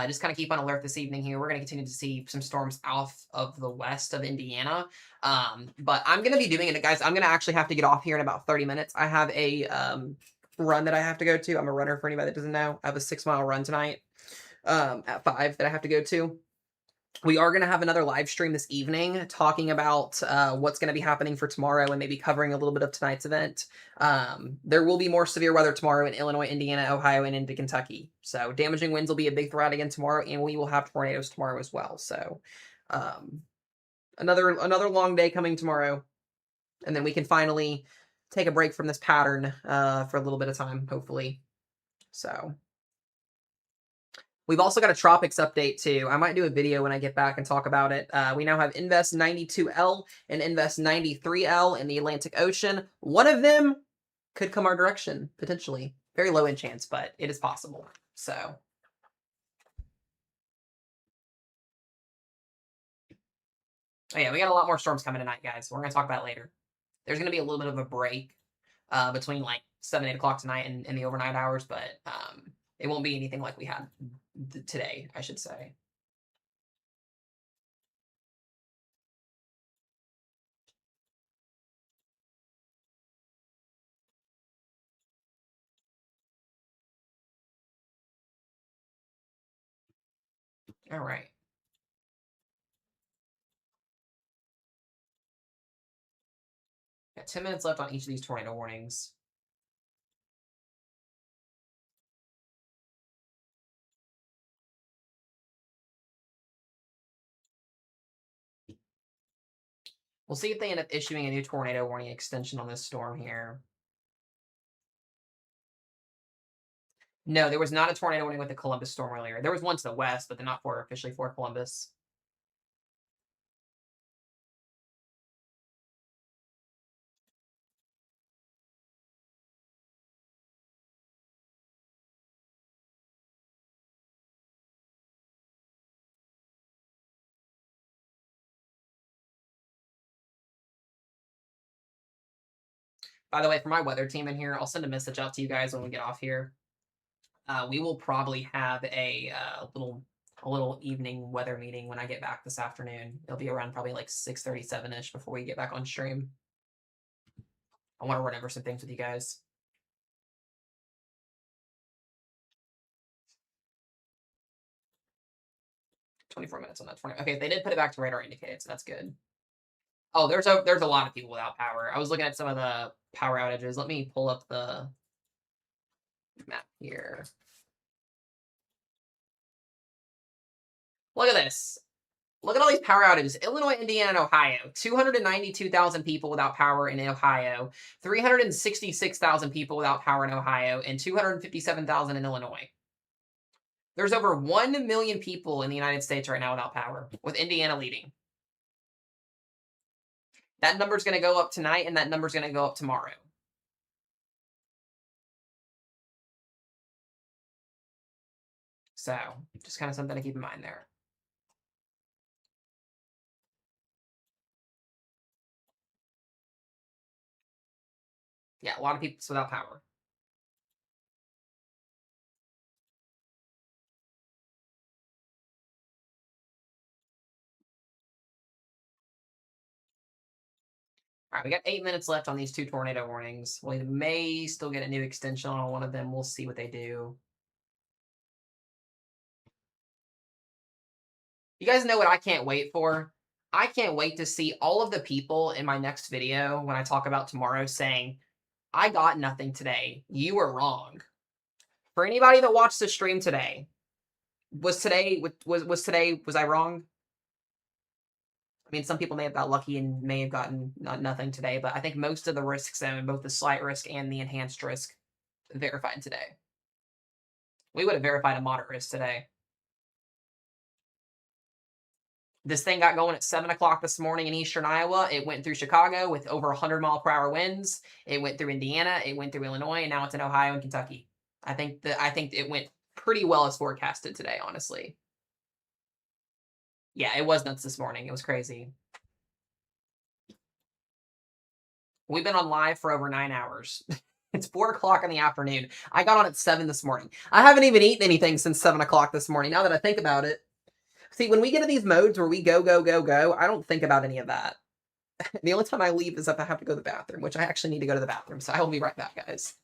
[SPEAKER 1] just kind of keep on alert this evening here. We're going to continue to see some storms off of the west of Indiana. But I'm going to be doing it, guys. I'm going to actually have to get off here in about 30 minutes. I have a run that I have to go to. I'm a runner for anybody that doesn't know. I have a 6-mile run tonight at 5 that I have to go to. We are going to have another live stream this evening talking about what's going to be happening for tomorrow and maybe covering a little bit of tonight's event. There will be more severe weather tomorrow in Illinois, Indiana, Ohio, and into Kentucky. So damaging winds will be a big threat again tomorrow, and we will have tornadoes tomorrow as well. So another long day coming tomorrow, and then we can finally take a break from this pattern for a little bit of time, hopefully. So we've also got a tropics update too. I might do a video when I get back and talk about it. We now have Invest 92L and Invest 93L in the Atlantic Ocean. One of them could come our direction, potentially. Very low in chance, but it is possible. So. Oh yeah, we got a lot more storms coming tonight, guys. We're going to talk about it later. There's going to be a little bit of a break between like 7, 8 o'clock tonight and the overnight hours, but it won't be anything like we had today, I should say. All right. Got 10 minutes left on each of these tornado warnings. We'll see if they end up issuing a new tornado warning extension on this storm here. No, there was not a tornado warning with the Columbus storm earlier. There was one to the west, but they're not officially for Columbus. By the way, for my weather team in here, I'll send a message out to you guys when we get off here. We will probably have a little evening weather meeting when I get back this afternoon. It'll be around probably like 6:37ish before we get back on stream. I want to run over some things with you guys. $24 on that 20. Okay, they did put it back to radar indicated, so that's good. Oh, there's a lot of people without power. I was looking at some of the power outages. Let me pull up the map here. Look at this. Look at all these power outages. Illinois, Indiana, and Ohio. 292,000 people without power in Ohio. 366,000 people without power in Ohio. And 257,000 in Illinois. There's over 1 million people in the United States right now without power, with Indiana leading. That number's going to go up tonight, and that number's going to go up tomorrow. So, just kind of something to keep in mind there. Yeah, a lot of people without power. All right, we got 8 minutes left on these 2 tornado warnings. We may still get a new extension on one of them. We'll see what they do. You guys know what I can't wait for? I can't wait to see all of the people in my next video when I talk about tomorrow saying, I got nothing today. You were wrong. For anybody that watched the stream today, was I wrong? I mean, some people may have got lucky and may have gotten nothing today, but I think most of the risks, both the slight risk and the enhanced risk, verified today. We would have verified a moderate risk today. This thing got going at 7 o'clock this morning in eastern Iowa. It went through Chicago with over 100-mile-per-hour winds. It went through Indiana. It went through Illinois, and now it's in Ohio and Kentucky. I think it went pretty well as forecasted today, honestly. Yeah, it was nuts this morning. It was crazy. We've been on live for over 9 hours. It's 4 o'clock in the afternoon. I got on at 7 this morning. I haven't even eaten anything since 7 o'clock this morning, now that I think about it. See, when we get in these modes where we go, I don't think about any of that. The only time I leave is if I have to go to the bathroom, which I actually need to go to the bathroom, so I will be right back, guys.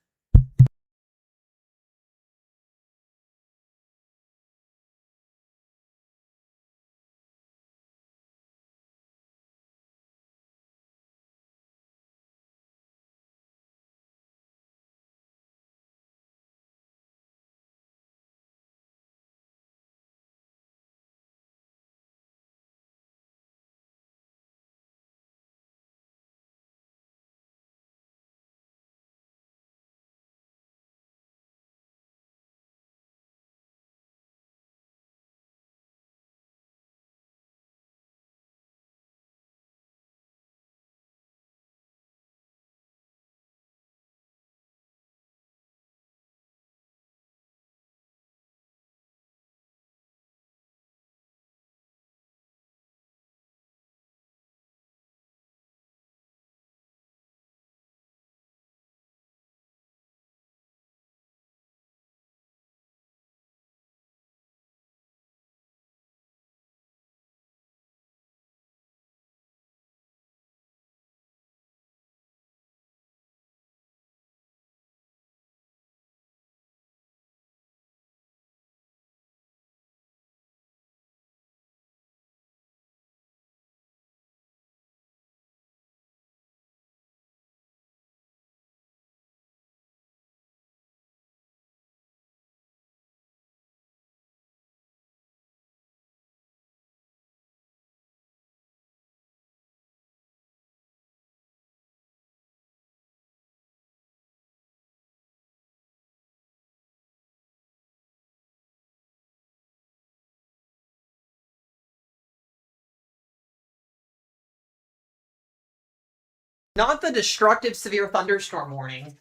[SPEAKER 1] Not the destructive severe thunderstorm warning.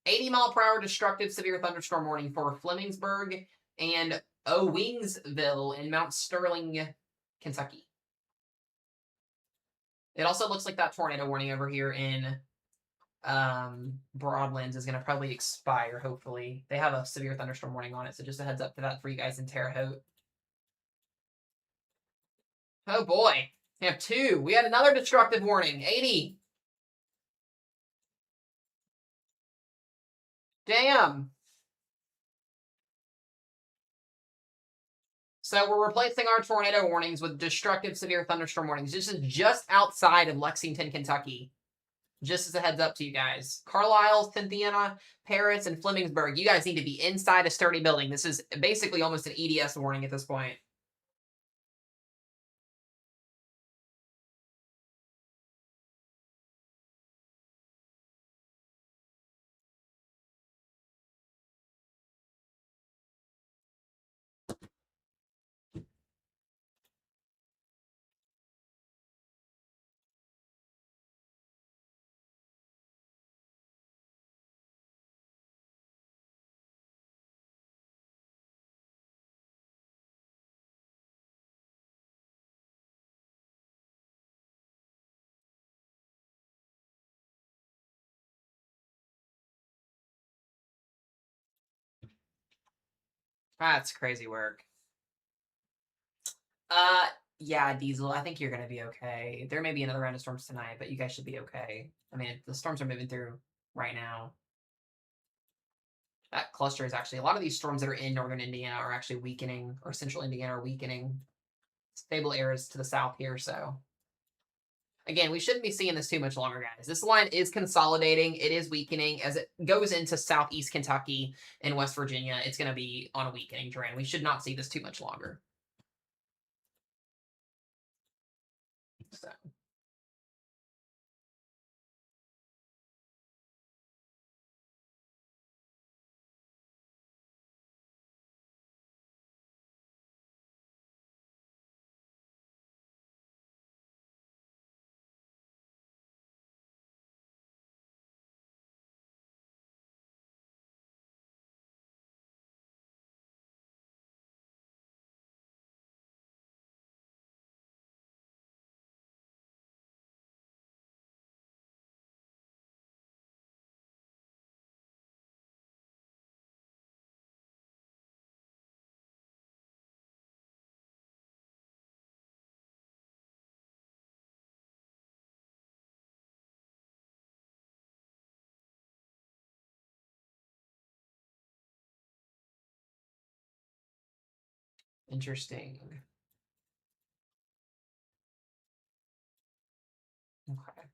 [SPEAKER 1] 80-mile-per-hour destructive severe thunderstorm warning for Flemingsburg and Owingsville in Mount Sterling, Kentucky. It also looks like that tornado warning over here in Broadlands is going to probably expire, hopefully. They have a severe thunderstorm warning on it, so just a heads up for that for you guys in Terre Haute. Oh boy. We have two. We had another destructive warning. 80. Damn. So we're replacing our tornado warnings with destructive severe thunderstorm warnings. This is just outside of Lexington, Kentucky. Just as a heads up to you guys. Carlisle, Cynthiana, Paris, and Flemingsburg. You guys need to be inside a sturdy building. This is basically almost an EDS warning at this point. That's crazy work. Uh, yeah, Diesel, I think you're going to be okay. There may be another round of storms tonight, but you guys should be okay. I mean, the storms are moving through right now. That cluster is actually, a lot of these storms that are in northern Indiana are actually weakening, or central Indiana are weakening. Stable areas to the south here, so. Again, we shouldn't be seeing this too much longer, guys. This line is consolidating. It is weakening. As it goes into southeast Kentucky and West Virginia, it's going to be on a weakening trend. We should not see this too much longer. So. Interesting. Okay.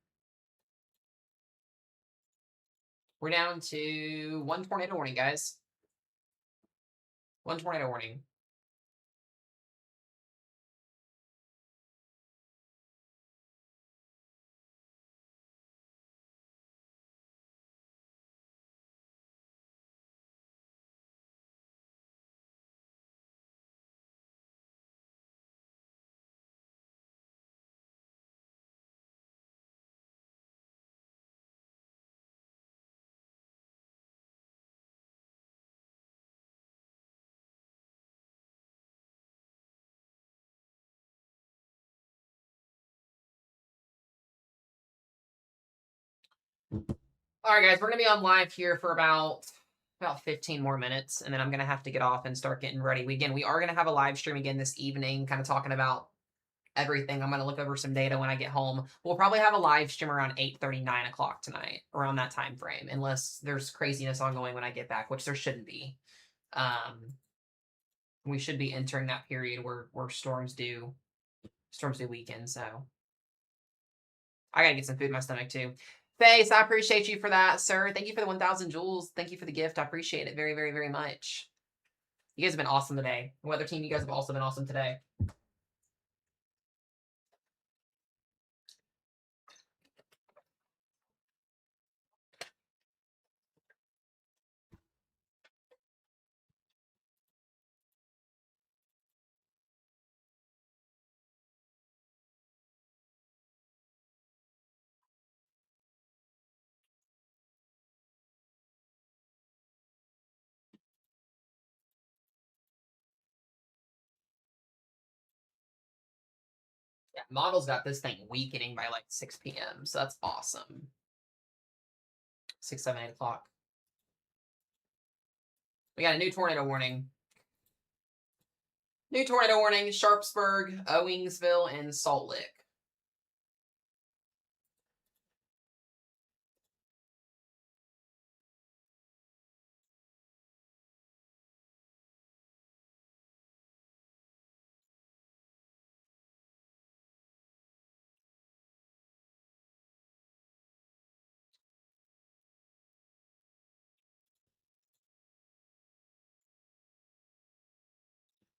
[SPEAKER 1] We're down to one tornado warning, guys. One tornado warning. All right, guys, we're gonna be on live here for about 15 more minutes, and then I'm gonna have to get off and start getting ready. We are gonna have a live stream again this evening, kind of talking about everything. I'm gonna look over some data when I get home. We'll probably have a live stream around 8:30, 9 o'clock tonight, around that time frame, unless there's craziness ongoing when I get back, which there shouldn't be. We should be entering that period where storms do weaken. So I gotta get some food in my stomach too. Face, I appreciate you for that, sir. Thank you for the 1,000 jewels. Thank you for the gift. I appreciate it very, very, very much. You guys have been awesome today. Weather team, you guys have also been awesome today. Yeah, model's got this thing weakening by like 6 p.m. So that's awesome. 6, 7, 8 o'clock. We got a new tornado warning. New tornado warning: Sharpsburg, Owingsville, and Salt Lick.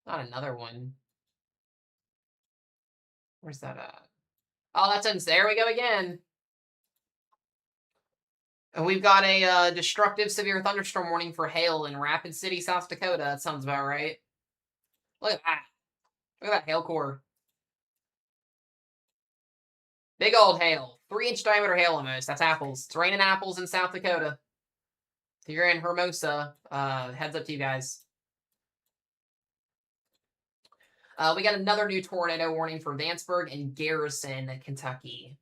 [SPEAKER 1] Not another one. Where's that at? Oh, that's in. There we go again. And we've got a destructive severe thunderstorm warning for hail in Rapid City, South Dakota. That sounds about right. Look at that. Look at that hail core. Big old hail. 3-inch diameter hail almost. That's apples. It's raining apples in South Dakota. If you're in Hermosa, heads up to you guys. We got another new tornado warning for Vanceburg and Garrison, Kentucky.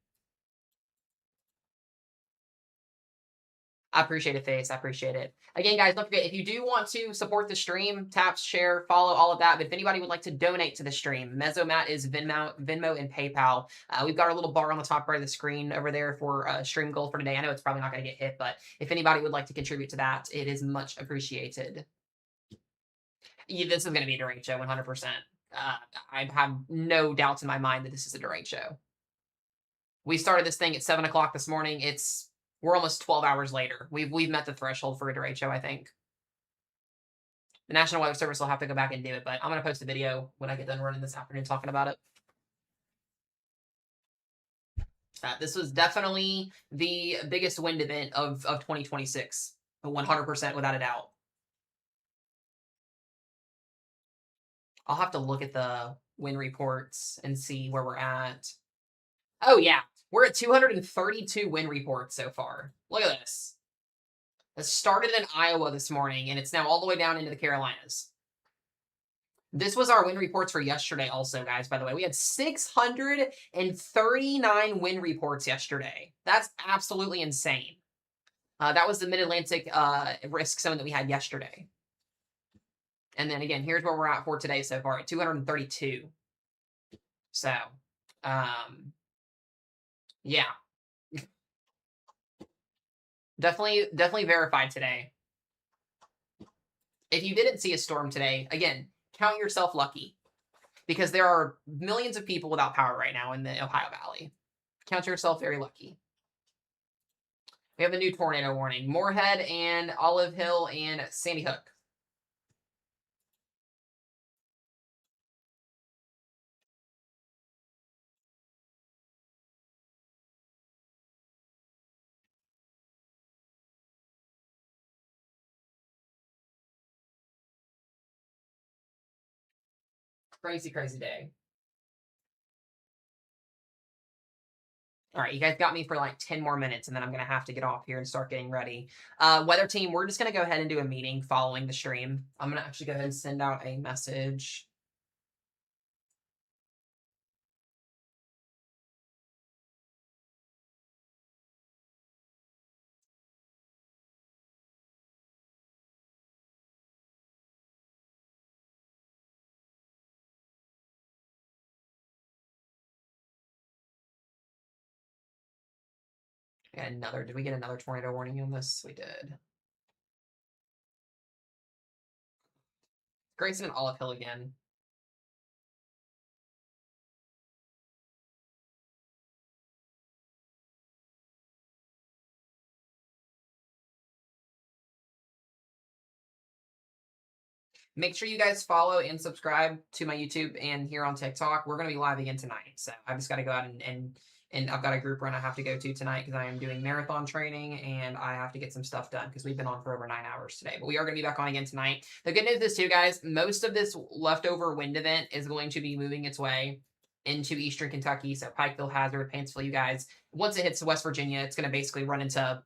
[SPEAKER 1] I appreciate it, Face. I appreciate it. Again, guys, don't forget, if you do want to support the stream, tap, share, follow, all of that. But if anybody would like to donate to the stream, Mesomat is Venmo, and PayPal. We've got our little bar on the top right of the screen over there for stream goal for today. I know it's probably not going to get hit, but if anybody would like to contribute to that, it is much appreciated. Yeah, this is going to be a Derecho, 100%. I have no doubts in my mind that this is a Derecho. We started this thing at 7 o'clock this morning. We're almost 12 hours later. We've met the threshold for a derecho, I think. The National Weather Service will have to go back and do it, but I'm going to post a video when I get done running this afternoon talking about it. This was definitely the biggest wind event of 2026, 100% without a doubt. I'll have to look at the wind reports and see where we're at. Oh, yeah. We're at 232 wind reports so far. Look at this. It started in Iowa this morning, and it's now all the way down into the Carolinas. This was our wind reports for yesterday also, guys, by the way. We had 639 wind reports yesterday. That's absolutely insane. That was the Mid-Atlantic risk zone that we had yesterday. And then, again, here's where we're at for today so far, at 232. So, yeah. Definitely verified today. If you didn't see a storm today, again, count yourself lucky, because there are millions of people without power right now in the Ohio Valley. Count yourself very lucky. We have a new tornado warning: Moorhead and Olive Hill and Sandy Hook. Crazy, crazy day. All right, you guys got me for like 10 more minutes, and then I'm going to have to get off here and start getting ready. Weather team, we're just going to go ahead and do a meeting following the stream. I'm going to actually go ahead and send out a message. Did we get another tornado warning on this? We did. Grayson and Olive Hill again. Make sure you guys follow and subscribe to my YouTube and here on TikTok. We're going to be live again tonight. So I've just got to go out and I've got a group run I have to go to tonight because I am doing marathon training and I have to get some stuff done because we've been on for over 9 hours today. But we are going to be back on again tonight. The good news is too, guys, most of this leftover wind event is going to be moving its way into eastern Kentucky. So Pikeville, Hazard, Paintsville, you guys. Once it hits West Virginia, it's going to basically run into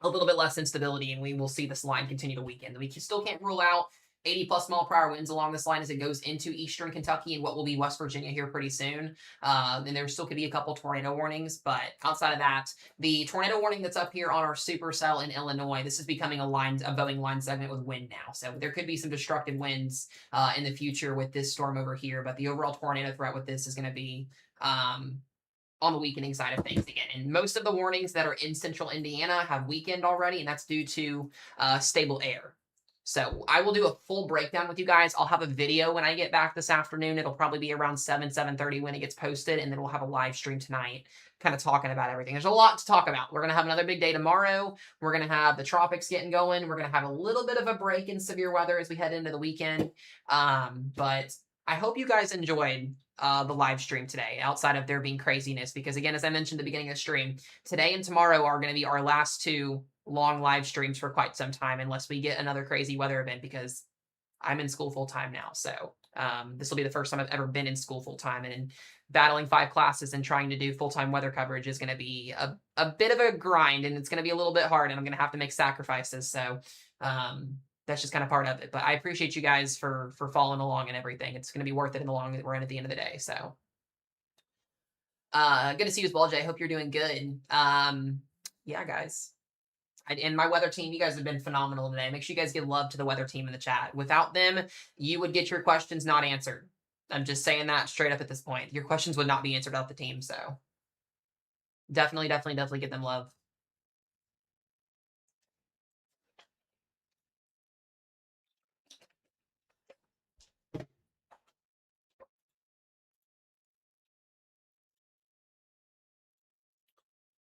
[SPEAKER 1] a little bit less instability, and we will see this line continue to weaken. We still can't rule out 80+ mile per hour winds along this line as it goes into eastern Kentucky and what will be West Virginia here pretty soon. And there still could be a couple tornado warnings, but outside of that, the tornado warning that's up here on our supercell in Illinois, this is becoming a Boeing line segment with wind now. So there could be some destructive winds in the future with this storm over here, but the overall tornado threat with this is going to be on the weakening side of things again. And most of the warnings that are in central Indiana have weakened already, and that's due to stable air. So I will do a full breakdown with you guys. I'll have a video when I get back this afternoon. It'll probably be around 7:30 when it gets posted, and then we'll have a live stream tonight kind of talking about everything. There's a lot to talk about. We're going to have another big day tomorrow. We're going to have the tropics getting going. We're going to have a little bit of a break in severe weather as we head into the weekend. But I hope you guys enjoyed the live stream today, outside of there being craziness, because again, as I mentioned at the beginning of the stream, today and tomorrow are going to be our last two long live streams for quite some time, unless we get another crazy weather event, because I'm in school full time now. So this will be the first time I've ever been in school full time, and battling 5 classes and trying to do full-time weather coverage is going to be a bit of a grind, and it's going to be a little bit hard, and I'm going to have to make sacrifices. So that's just kind of part of it. But I appreciate you guys for following along and everything. It's going to be worth it in the long run at the end of the day. So good to see you as well, Jay. Hope you're doing good. Yeah, guys. And my weather team, you guys have been phenomenal today. Make sure you guys give love to the weather team in the chat. Without them, you would get your questions not answered. I'm just saying that straight up at this point. Your questions would not be answered without the team. So definitely give them love.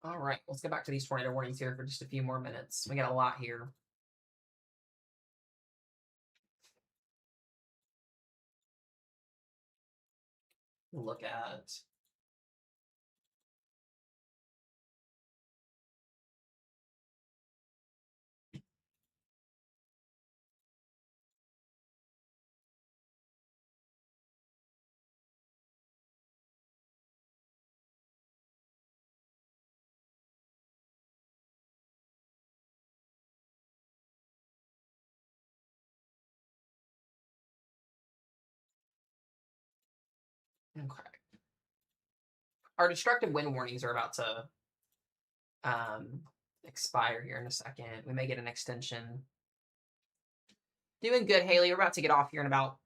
[SPEAKER 1] All right, let's get back to these tornado warnings here for just a few more minutes. We got a lot here. Look at okay. Our destructive wind warnings are about to expire here in a second. We may get an extension. Doing good, Haley. We're about to get off here in about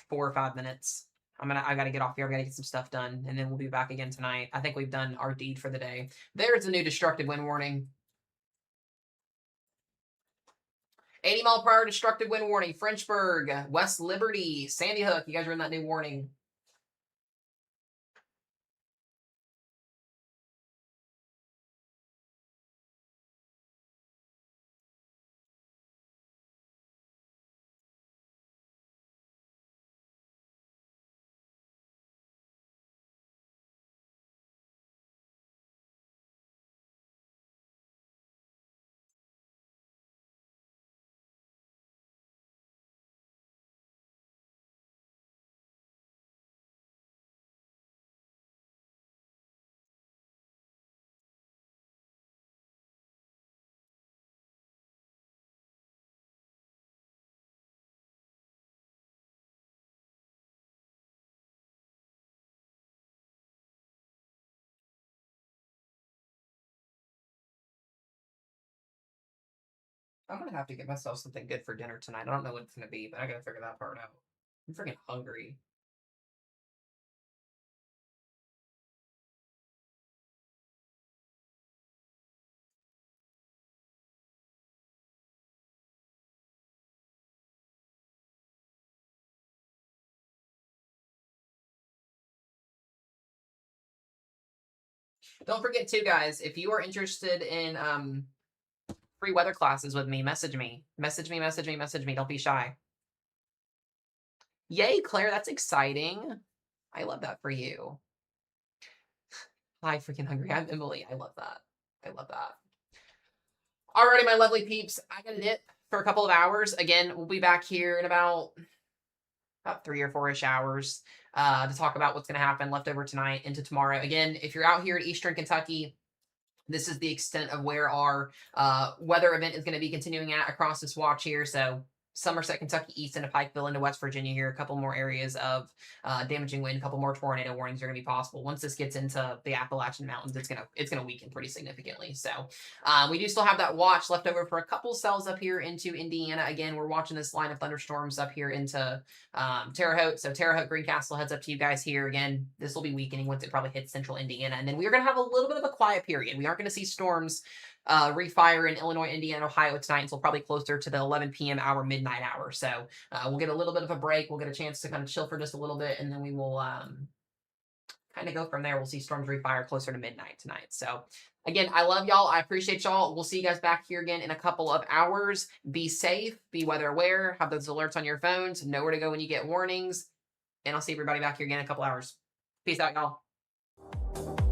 [SPEAKER 1] 4 or 5 minutes. I gotta get off here. I gotta get some stuff done, and then we'll be back again tonight. I think we've done our deed for the day. There's a new destructive wind warning. 80-mile-per-hour destructive wind warning. Frenchburg, West Liberty, Sandy Hook. You guys are in that new warning. I'm gonna have to get myself something good for dinner tonight. I don't know what it's gonna be, but I gotta figure that part out. I'm freaking hungry. Don't forget too, guys, if you are interested in free weather classes with me, message me. Message me. Don't be shy. Yay, Claire, that's exciting. I love that for you. Hi, freaking hungry. I'm Emily. I love that. Alrighty, my lovely peeps. I gotta dip for a couple of hours. Again, we'll be back here in about 3 or 4-ish hours to talk about what's going to happen left over tonight into tomorrow. Again, if you're out here at Eastern Kentucky, this is the extent of where our weather event is going to be continuing at across this watch here. So Somerset, Kentucky, east into Pikeville into West Virginia here. A couple more areas of damaging wind. A couple more tornado warnings are going to be possible. Once this gets into the Appalachian Mountains, it's gonna weaken pretty significantly. So we do still have that watch left over for a couple cells up here into Indiana. Again, we're watching this line of thunderstorms up here into Terre Haute. So Terre Haute, Greencastle, heads up to you guys here. Again, this will be weakening once it probably hits central Indiana. And then we're going to have a little bit of a quiet period. We aren't going to see storms refire in Illinois, Indiana, Ohio tonight until probably closer to the 11 p.m. hour, midnight hour. So we'll get a little bit of a break. We'll get a chance to kind of chill for just a little bit, and then we will kind of go from there. We'll see storms refire closer to midnight tonight. So again, I love y'all. I appreciate y'all. We'll see you guys back here again in a couple of hours. Be safe, be weather aware, have those alerts on your phones, know where to go when you get warnings, and I'll see everybody back here again in a couple hours. Peace out, y'all.